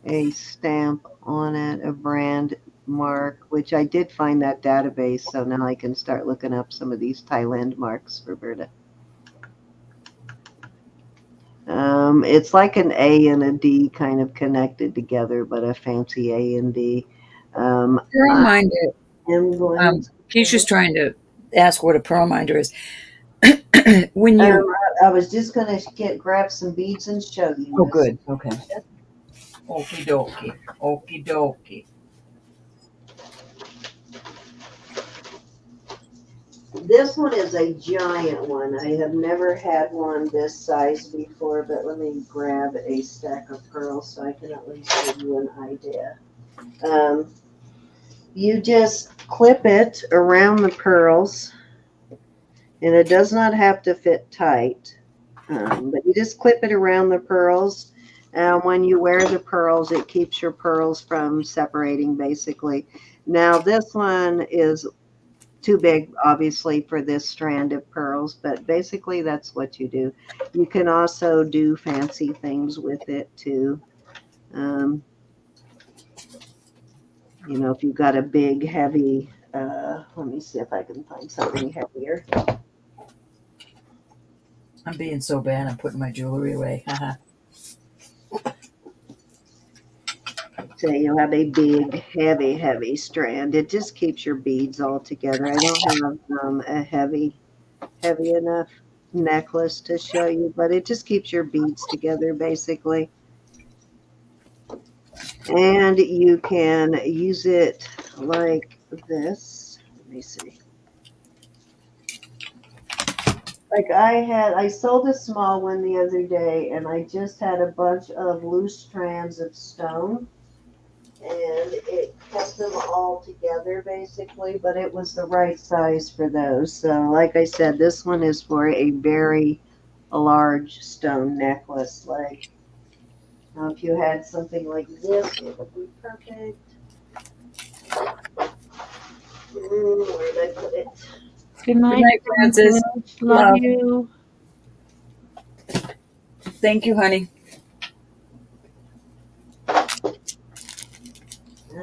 a stamp on it, a brand mark, which I did find that database, so now I can start looking up some of these Thailand marks, Roberta. It's like an A and a D kind of connected together, but a fancy A and D. Pearl minder. Keisha's trying to ask what a pearl minder is. When you, I was just gonna grab some beads and show you. Oh, good. Okay. Okie dokie. Okie dokie. This one is a giant one. I have never had one this size before, but let me grab a stack of pearls so I can at least give you an idea. You just clip it around the pearls, and it does not have to fit tight, but you just clip it around the pearls. When you wear the pearls, it keeps your pearls from separating, basically. Now, this one is too big, obviously, for this strand of pearls, but basically that's what you do. You can also do fancy things with it, too. You know, if you've got a big, heavy, let me see if I can find something heavier. I'm being so bad, I'm putting my jewelry away. Say you have a big, heavy strand. It just keeps your beads all together. I don't have a heavy enough necklace to show you, but it just keeps your beads together, basically. And you can use it like this. Let me see. Like I sold a small one the other day, and I just had a bunch of loose strands of stone. and it kept them all together basically, but it was the right size for those. So like I said, this one is for a very large stone necklace. Like if you had something like this, it would be perfect. Where did I put it? Good night, night, Francis. Francis. Love Love. you. Thank you, honey.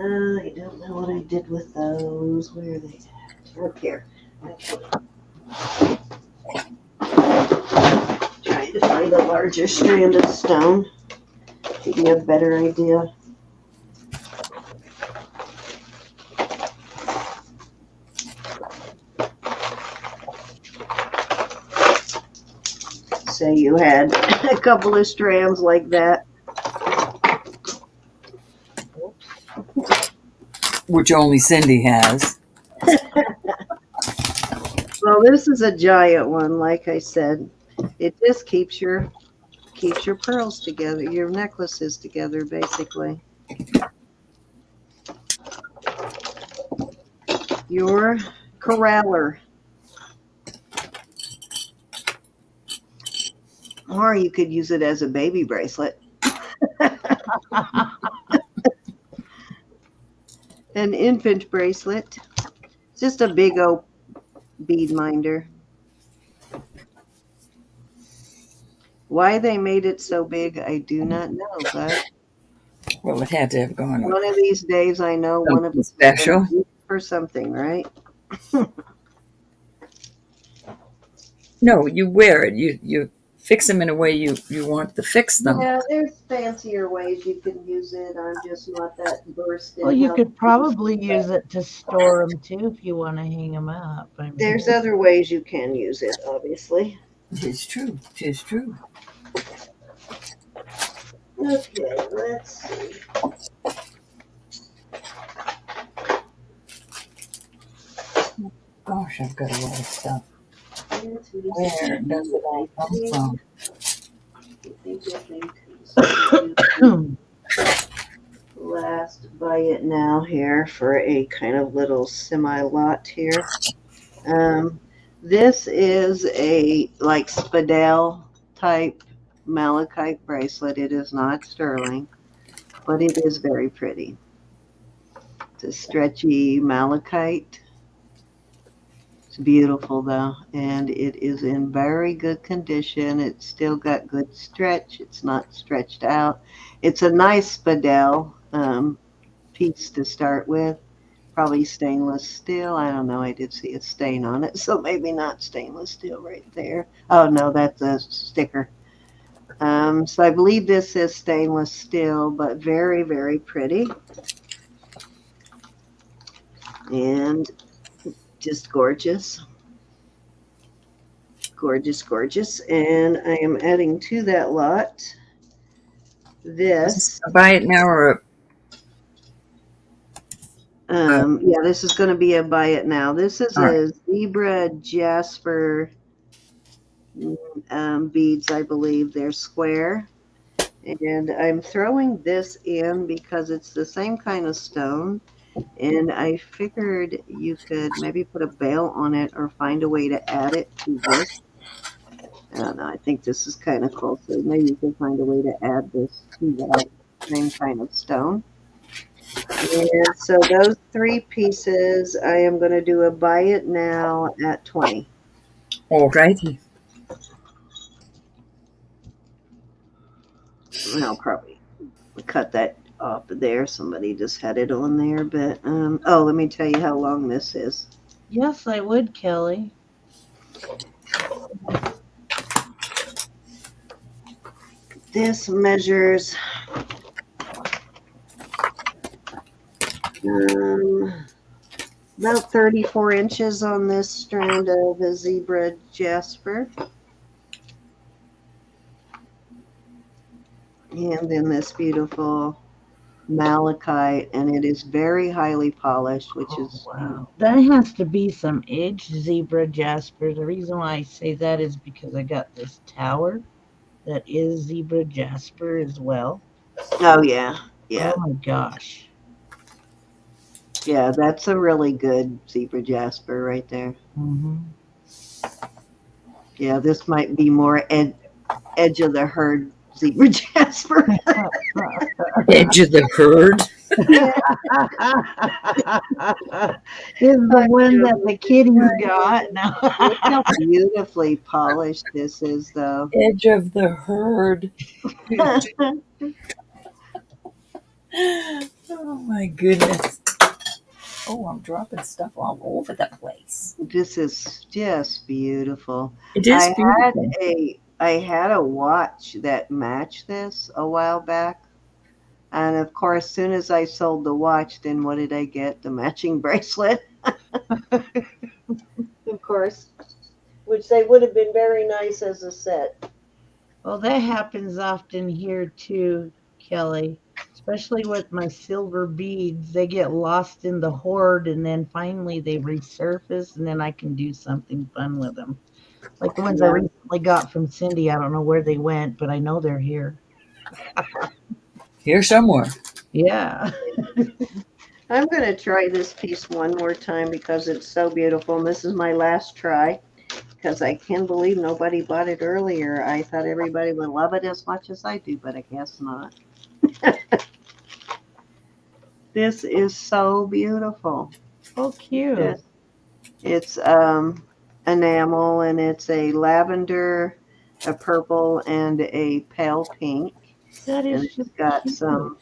I don't know what I did with those. Where are they at? Up here. Trying to find a larger strand of stone to give you a better idea. Say you had a couple of strands like that. Which only Cindy has. Well, this is a giant one, like I said. It just keeps your pearls together, your necklaces together, basically. Your corraller. Or you could use it as a baby bracelet. An infant bracelet. Just a big old bead minder. Why they made it so big, I do not know, but Well, it had to have gone one of these days I know one of something us is special. going to use it for something, right? No, you wear it. You fix them in a way you want to fix them. Yeah, there's fancier ways you can use it. I'm just not that versed in Well, you how could to probably use use it to store them too if you want to hang them up. I mean, There's other ways you can use it, obviously. It's true. It's true. Okay, let's see. Gosh, I've got a lot of stuff. Into this Where does it all come from? Last buy it now here for a kind of little semi-lot here. This is a like spadale type malachite bracelet. It is not sterling, but it is very pretty. It's a stretchy malachite. It's beautiful though, and it is in very good condition. It's still got good stretch. It's not stretched out. It's a nice spadale piece to start with. Probably stainless steel. I don't know. I did see a stain on it, so maybe not stainless steel right there. Oh no, that's a sticker. So I believe this is stainless steel, but very, very pretty. And just gorgeous. Gorgeous, gorgeous. And I am adding to that lot this. Buy it now or Yeah, this is going to be a buy it now. This is all right. a zebra jasper beads, I believe. They're square. And I'm throwing this in because it's the same kind of stone. And I figured you could maybe put a bail on it or find a way to add it to this. I don't know. I think this is kind of cool. So maybe you can find a way to add this to that same kind of stone. And so those three pieces, I am going to do a buy it now at 20. All righty. I'll probably cut that off of there. Somebody just had it on there. But, oh, let me tell you how long this is. yes, I would, Kelly. This measures about 34 inches on this strand of a zebra jasper. And then this beautiful malachite, and it is very highly polished, which is Wow. That has to be some aged zebra jasper. The reason why I say that is because I got this tower that is zebra jasper as well. oh yeah, yeah. Oh my gosh. Yeah, that's a really good zebra jasper right there. Mm-hmm. Yeah, this might be more edge of the herd zebra jasper. Edge of the herd. Yeah, Is the I'm one that the joking. kitties got. No. Look how beautifully polished this is, though. Edge of the herd. Oh my goodness. Oh, I'm dropping stuff all over the place. This is just beautiful. It is beautiful. I had a watch that matched this a while back. And of course, soon as I sold the watch, then what did I get? The matching bracelet. Of course. Which they would have been very nice as a set. Well, that happens often here too, Kelly. Especially with my silver beads. They get lost in the hoard and then finally they resurface and then I can do something fun with them. Like the ones I Yeah. recently got from Cindy. I don't know where they went, but I know they're here. Here somewhere. Yeah. I'm going to try this piece one more time because it's so beautiful. And this is my last try because I can't believe nobody bought it earlier. I thought everybody would love it as much as I do, but I guess not. This is so beautiful. Oh, cute. It's enamel, and it's a lavender, a purple, and a pale pink. That And is it's just got cute. some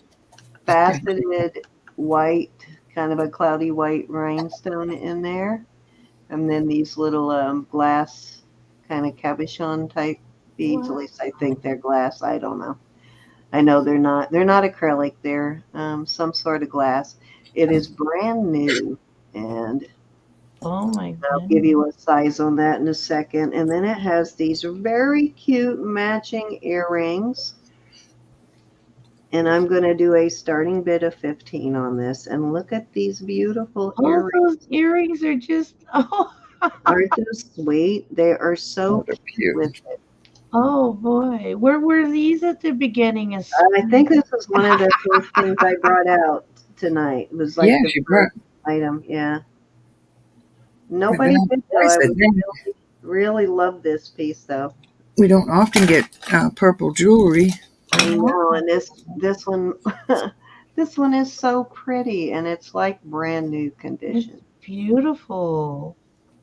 faceted white, kind of a cloudy white rhinestone in there. And then these little glass kind of cabochon type beads. Wow. At least I think they're glass. I don't know. I know they're not. They're not acrylic. They're some sort of glass. It is brand new, and Oh my I'll goodness. give you a size on that in a second. And then it has these very cute matching earrings. And I'm going to do a starting bid of 15 on this. And look at these beautiful Oh, earrings. those earrings are just Aren't those sweet? They are so Oh, they're cute cute. with it. oh boy. Where were these at the beginning of I think this was one of the first things I brought out tonight. It was like Yeah, the she brought. first item. Yeah. We've Nobody been on did, though. twice, I I would think. really love this piece, though. We don't often get purple jewelry. I know, and this one this one is so pretty, and it's like brand new It's condition. beautiful.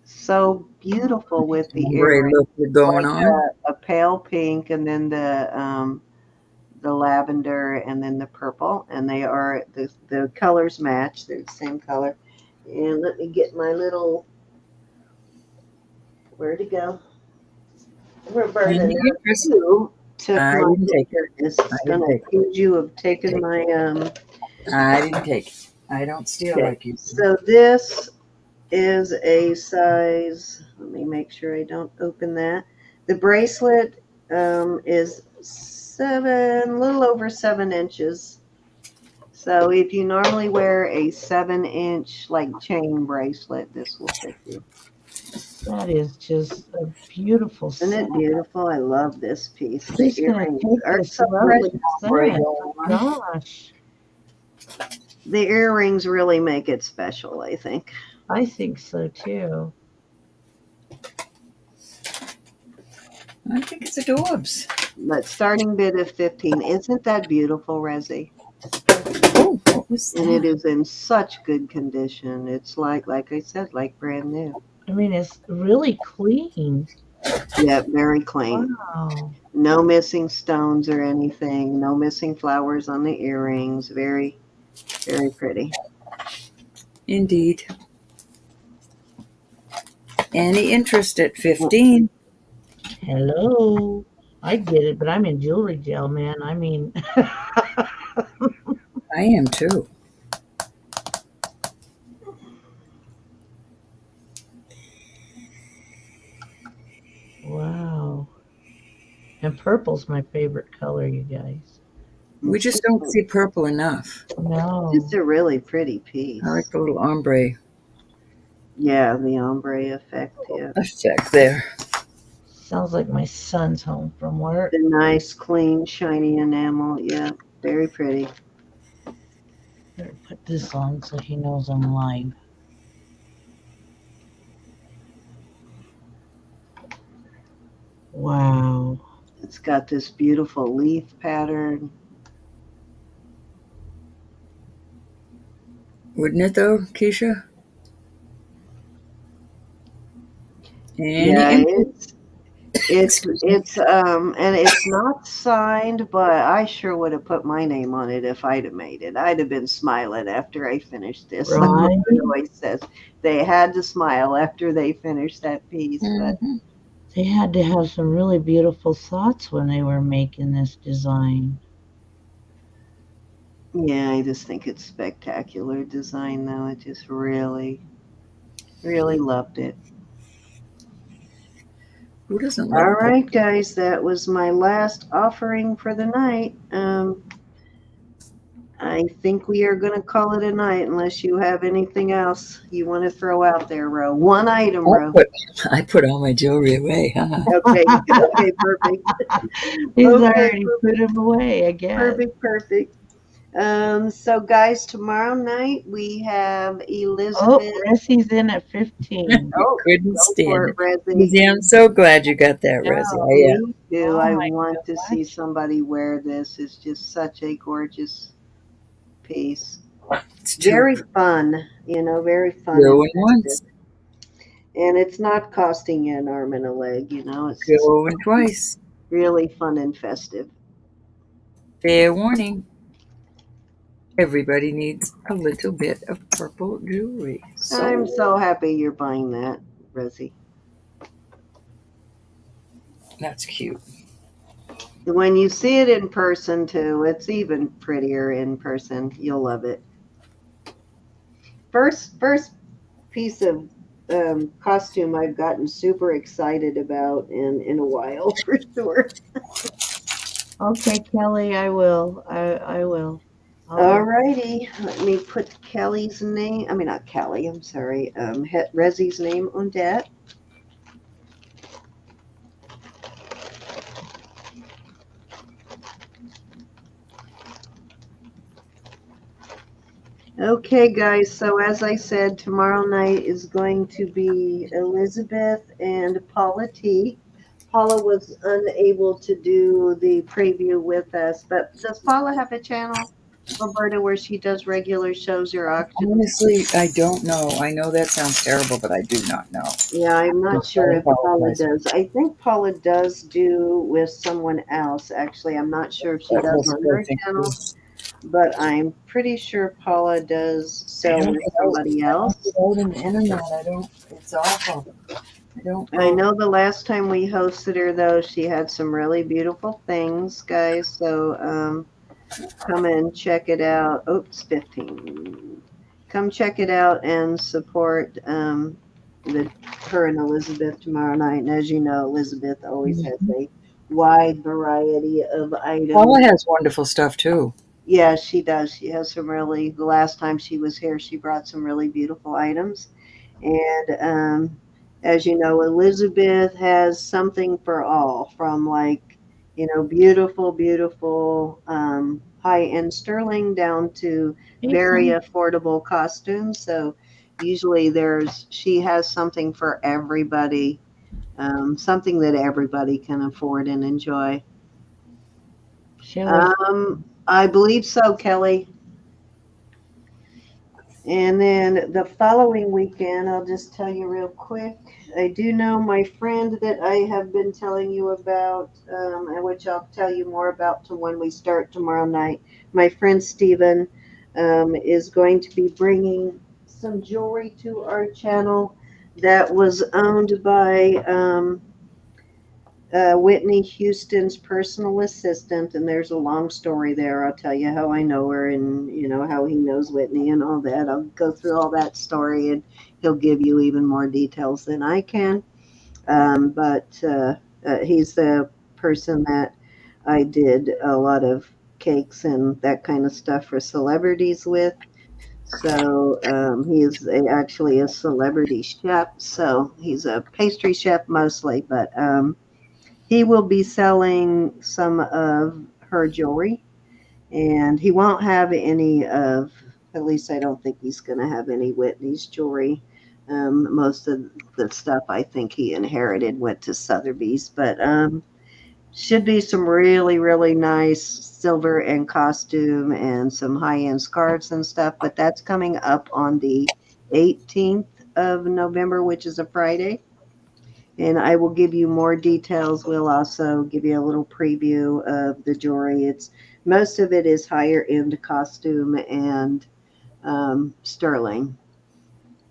So beautiful with the Ombre earrings, look going like on. a pale pink, and then the lavender, and then the purple, and they are the colors match. They're the same color. And let me get my little where'd it go? Roberta, In the now interest, you took I my didn't take it. picture. This I is didn't gonna take it. accuse you of taking my I didn't take it. I don't steal Okay, like you do. so this is a size. Let me make sure I don't open that. The bracelet is a little over 7 inches. So if you normally wear a 7-inch like chain bracelet, this will fit you. That is just a beautiful Isn't set. it beautiful? I love this piece. The She's gonna earrings take are this so lovely precious. set. Right Oh on. gosh. The earrings really make it special, I think. I think so too. I think it's adorbs. But starting bid of 15, isn't that beautiful, Resi? Oh, what was And it that? is in such good condition. It's like I said, like brand new. I mean, it's really clean. Yeah, very clean. Wow. No missing stones or anything. No missing flowers on the earrings. Very, very pretty. Indeed. Any interest at 15? Hello. I get it, but I'm in jewelry jail, man. I mean, I am too. wow. And purple's my favorite color, you guys. We just don't see purple enough. No. It's a really pretty piece. I like the little ombre Yeah, the ombre effect. Yeah, effect there. Sounds like my son's home from work. the nice, clean, shiny enamel. Yeah, very pretty. Better put this on so he knows I'm live. Wow. It's got this beautiful leaf pattern. Wouldn't it though, Keisha? And Yeah, empty. it's and it's not signed, but I sure would have put my name on it if I'd have made it. I'd have been smiling after I finished this. Like Right. Roberta always says, they had to smile after they finished that piece. But Mhm. They had to have some really beautiful thoughts when they were making this design. yeah, I just think it's spectacular design, though. I just really, really loved it. Who doesn't All love right, guys, that was my last offering for the night. I think we are going to call it a night unless you have anything else you want to throw out there, Ro. One item, Ro. I put all my jewelry away, huh? Okay, okay, perfect. He's Okay, already put him away, I guess. perfect. So guys, tomorrow night we have Oh, Elizabeth. Ressie's in at 15. Oh, Couldn't go stand for it. it, Resi. Lizzie, I'm so glad you got that, Resi. Me too. Oh I my want to see gosh. somebody wear this. It's just such a gorgeous piece. It's too Very fun, very fun and going once, festive. And it's not costing you an arm and a leg, it's just going twice. really fun and festive. Fair warning. Everybody needs a little bit of purple jewelry. I'm So so happy you're buying that, Rosie. that's cute. When you see it in person too, it's even prettier in person. You'll love it. First piece of costume I've gotten super excited about in a while for sure. Okay, Kelly, I will. I will. All righty, let me put Kelly's name. I mean, not Kelly. I'm sorry. Resi's name on that. Okay, guys. So as I said, tomorrow night is going to be Elizabeth and Paula T. Paula was unable to do the preview with us, but does Paula have a channel, Roberta, where she does regular shows or auctions? Honestly, I don't know. I know that sounds terrible, but I do not know. Yeah, I'm not So sure I if Paula apologize. does. I think Paula does do with someone else. Actually, I'm not sure if she That does was on what I her think. channel, but I'm pretty sure Paula does sell with somebody I don't else. get out in the internet. I don't. It's awful. I don't. I know the last time we hosted her, though, she had some really beautiful things, guys. So come and check it out. Oops, 15. Come check it out and support her and Elizabeth tomorrow night. And as you know, Elizabeth always has a wide variety of items. Paula has wonderful stuff too. Yeah, she does. She has some really, the last time she was here, she brought some really beautiful items. And as you know, Elizabeth has something for all from like, beautiful, high-end sterling down to very affordable costumes. So usually she has something for everybody, something that everybody can afford and enjoy. I believe so, Kelly. And then the following weekend, I'll just tell you real quick. I do know my friend that I have been telling you about, and which I'll tell you more about to when we start tomorrow night. My friend Stephen is going to be bringing some jewelry to our channel that was owned by Whitney Houston's personal assistant, and there's a long story there. I'll tell you how I know her and how he knows Whitney and all that. I'll go through all that story, and he'll give you even more details than I can. But he's the person that I did a lot of cakes and that kind of stuff for celebrities with. So he is actually a celebrity chef. So he's a pastry chef mostly, but he will be selling some of her jewelry, and he won't have any of At least I don't think he's going to have any Whitney's jewelry. Most of the stuff I think he inherited went to Sotheby's, but should be some really, really nice silver and costume and some high-end scarves and stuff. But that's coming up on the 18th of November, which is a Friday. And I will give you more details. We'll also give you a little preview of the jewelry. It's most of it is higher end costume and sterling.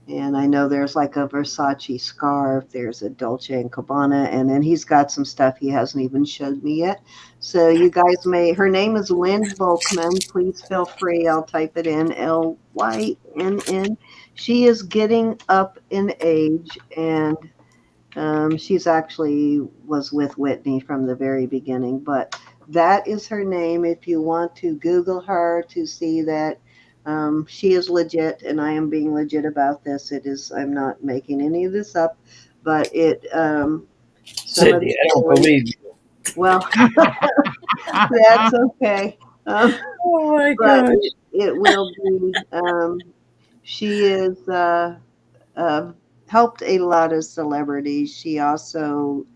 And I know there's like a Versace scarf, there's a Dolce and Gabbana, and then he's got some stuff he hasn't even showed me yet. So you guys may, her name is Lynn Volkman. Please feel free. I'll type it in, Lynn. She is getting up in age, and she's actually was with Whitney from the very beginning, but that is her name. If you want to Google her to see that she is legit, and I am being legit about this. It is. I'm not making any of this up, but it. Cindy, I don't believe you. Well, that's okay. Oh my But gosh. it will be. She is. Helped a lot of celebrities. She also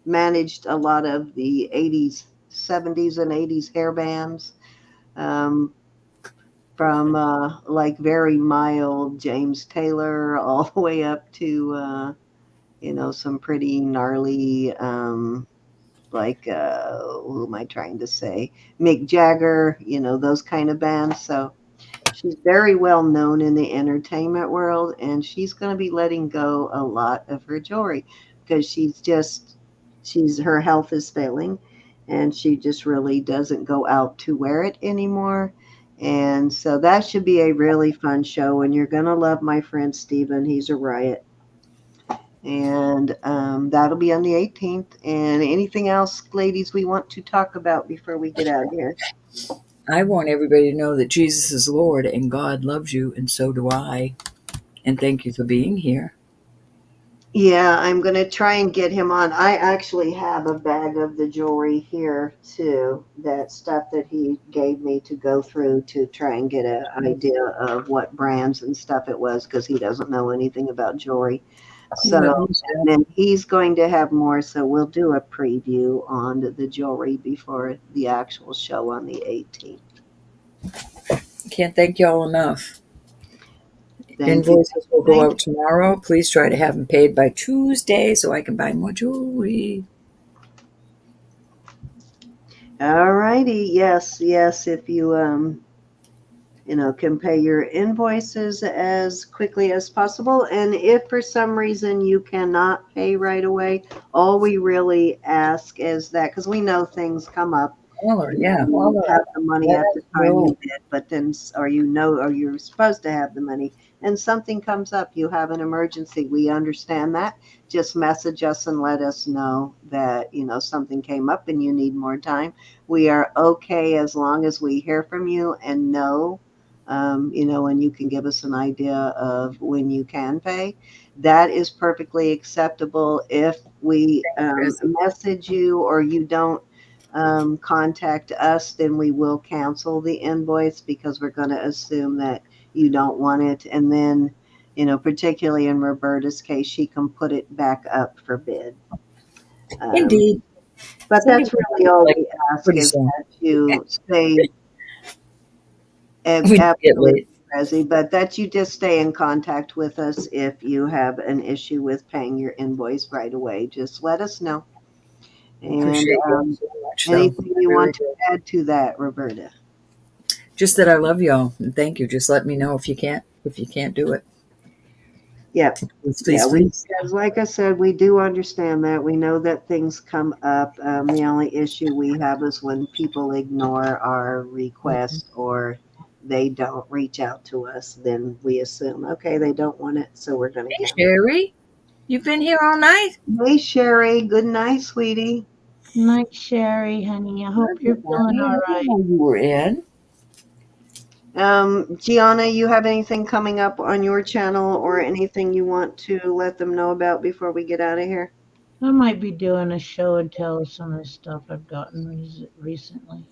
managed a lot of the 80s, 70s, and 80s hair bands, from like very mild James Taylor all the way up to, some pretty gnarly, like, who am I trying to say? Mick Jagger, those kind of bands. So she's very well known in the entertainment world, and she's going to be letting go a lot of her jewelry because her health is failing, and she just really doesn't go out to wear it anymore. And so that should be a really fun show, and you're going to love my friend Steven. He's a riot. And that'll be on the 18th. And anything else, ladies, we want to talk about before we get out of here? I want everybody to know that Jesus is Lord and God loves you, and so do I. And thank you for being here. Yeah, I'm going to try and get him on. I actually have a bag of the jewelry here, too. That stuff that he gave me to go through to try and get an idea of what brands and stuff it was, because he doesn't know anything about jewelry. So, and then he's going to have more, so we'll do a preview on the jewelry before the actual show on the 18th. Can't thank y'all enough. Thank you. Invoices will go out tomorrow. Please try to have them paid by Tuesday so I can buy more jewelry. All righty. Yes. If you can pay your invoices as quickly as possible. And if for some reason you cannot pay right away, all we really ask is that, because we know things come up. You have the money at the time you did, but then, or you're supposed to have the money, and something comes up, you have an emergency. We understand that. Just message us and let us know that, something came up and you need more time. We are okay as long as we hear from you and know, and you can give us an idea of when you can pay. That is perfectly acceptable. If we message you or you don't contact us, then we will cancel the invoice because we're going to assume that you don't want it. And then, particularly in Roberta's case, she can put it back up for bid. Indeed. But that's really all we ask is that you stay absolutely crazy, but that you just stay in contact with us if you have an issue with paying your invoice right away. Just let us know. And anything you want to add to that, Roberta? Just that I love y'all and thank you. Just let me know if you can't do it. Yep. Please. Like I said, we do understand that. We know that things come up. The only issue we have is when people ignore our request or they don't reach out to us. Then we assume, okay, they don't want it, so we're going to. Hey, Sherry, you've been here all night. Hey, Sherry. Good night, sweetie. Good night, Sherry, honey. I hope you're feeling all right. You were in. Gianna, you have anything coming up on your channel or anything you want to let them know about before we get out of here? I might be doing a show and tell some of the stuff I've gotten recently.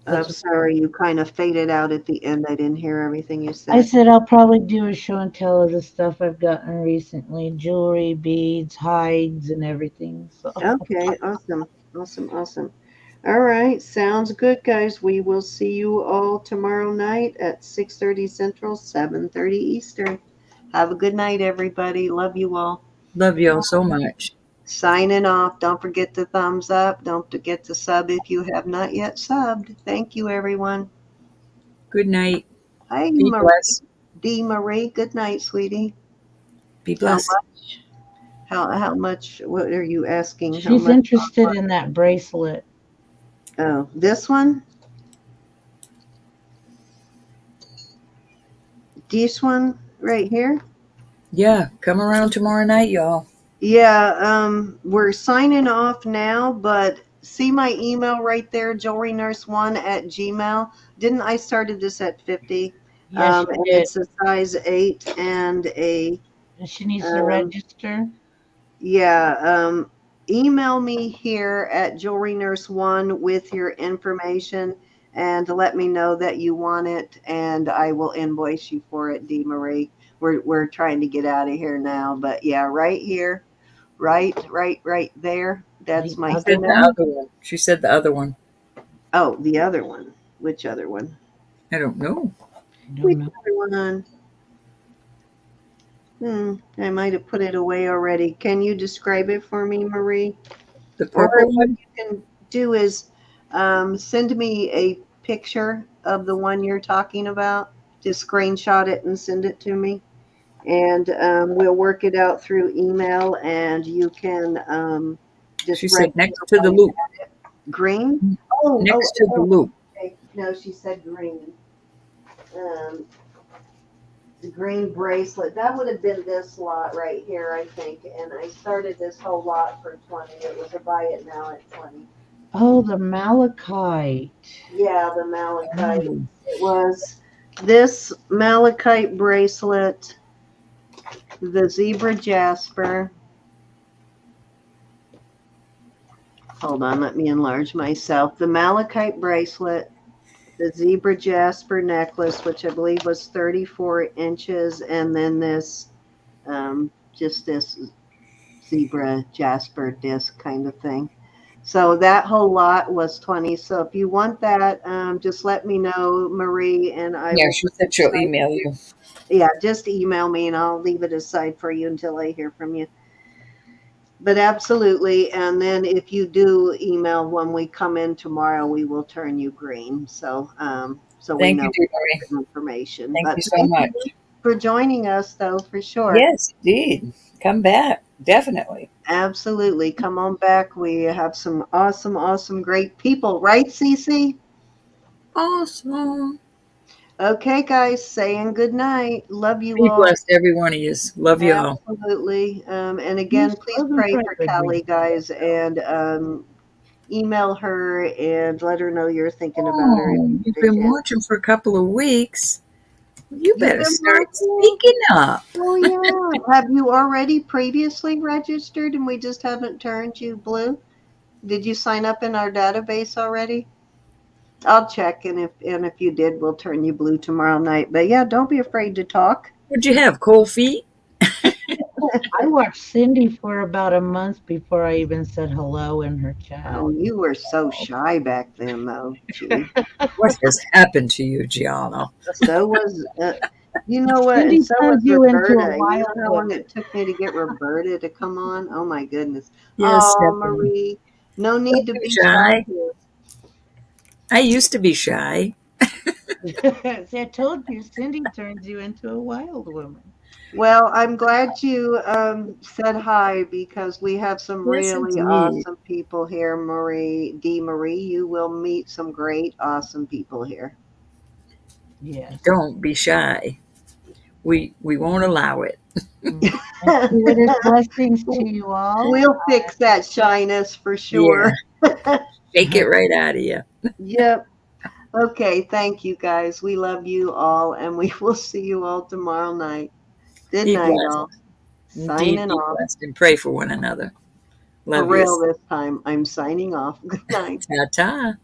I'm sorry, you kind of faded out at the end. I didn't hear everything you I said. said I'll probably do a show and tell of the stuff I've gotten recently, jewelry, beads, hides, and everything. So Okay, awesome. Awesome, awesome. All right, sounds good, guys. We will see you all tomorrow night at 6:30 Central, 7:30 Eastern. Have a good night, everybody. Love you all. Love y'all so much. Signing off. Don't forget to thumbs up. Don't forget to sub if you have not yet subbed. Thank you, everyone. Good night. Hi, Be Marie. blessed. D. Marie. Good night, sweetie. Be How blessed. much? How much? What are you asking? How she's much? interested in that bracelet. Oh, this one? This one right here? Yeah, come around tomorrow night, y'all. Yeah, we're signing off now, but see my email right there, JewelryNurse1 @gmail. Didn't I started this at 50? Yes, she And did. it's a size 8 and a And she needs to um, register. yeah, email me here at JewelryNurse1 with your information and let me know that you want it, and I will invoice you for it, D. Marie. We're trying to get out of here now, but yeah, right here, right there. That's The my She other said the email. one? other one. She said the other one. Oh, the other one. Which other one? I don't know. I don't Which know. other one? I might have put it away already. Can you describe it for me, Marie? The Or purple what one? you can do is send me a picture of the one you're talking about. Just screenshot it and send it to me. And we'll work it out through email, and you can just She said register next to the while loop. you're at it. Green? Oh, Next to the loop. okay. No, she said green. Um, the green bracelet. That would have been this lot right here, I think. And I started this whole lot for 20. It was a buy it now at 20. Oh, the malachite. Yeah, the malachite. Oh, It was this malachite bracelet, the zebra jasper. Hold on, let me enlarge myself. The malachite bracelet, the zebra jasper necklace, which I believe was 34 inches, and then this, just this zebra jasper disc kind of thing. So that whole lot was 20. So if you want that, just let me know, Marie, and I yeah, will she put said it she'll aside. email you. Yeah, just email me and I'll leave it aside for you until I hear from you. But absolutely. And then if you do email when we come in tomorrow, we will turn you green. So we Thank you, know dear Marie. information. Thank But you so thank much. you for joining us, though, for sure. Yes, indeed. Come back. Definitely. Absolutely. Come on back. We have some awesome, awesome, great people, right, Cece? Awesome. Okay, guys, saying good night. Love you Be all. blessed, every one of you. Love y'all. Absolutely. And You again, please still pray pray for with me. Callie, guys, and email her and let her know you're thinking about her if Oh, you you've get a been chance. watching for a couple of weeks. You You've better been start watching? speaking up. Oh, yeah. Have you already previously registered and we just haven't turned you blue? Did you sign up in our database already? I'll check, and if you did, we'll turn you blue tomorrow night. But yeah, don't be afraid to talk. What'd you have? Cold feet? I watched Cindy for about a month before I even said hello in her chat. Oh, you were so shy back then, though. Gee. What has happened to you, Gianna? So was, you know what? And Cindy so was turns you into a Roberta. You wild know how long woman. it took me to get Roberta to come on? Oh my goodness. Yes, Oh, Stephanie. Marie, no need Don't to be be shy shy. here. I used to be shy. See, I told you, Cindy turns you into a wild woman. Well, I'm glad you said hi because we have some Yes, really indeed. awesome people here, Marie. D. Marie, you will meet some great, awesome people here. Yes. Don't be shy. We won't allow it. And stewardess blessings to you all. We'll fix that shyness for Yeah. sure. Shake it right out of you. Yep. Okay. Thank you, guys. We love you all, and we will see you all tomorrow night. Good Be night, blessed. all. Indeed, Signing be off. blessed. And pray for one another. For Love real yous. this time. I'm signing off. Good night. Ta ta.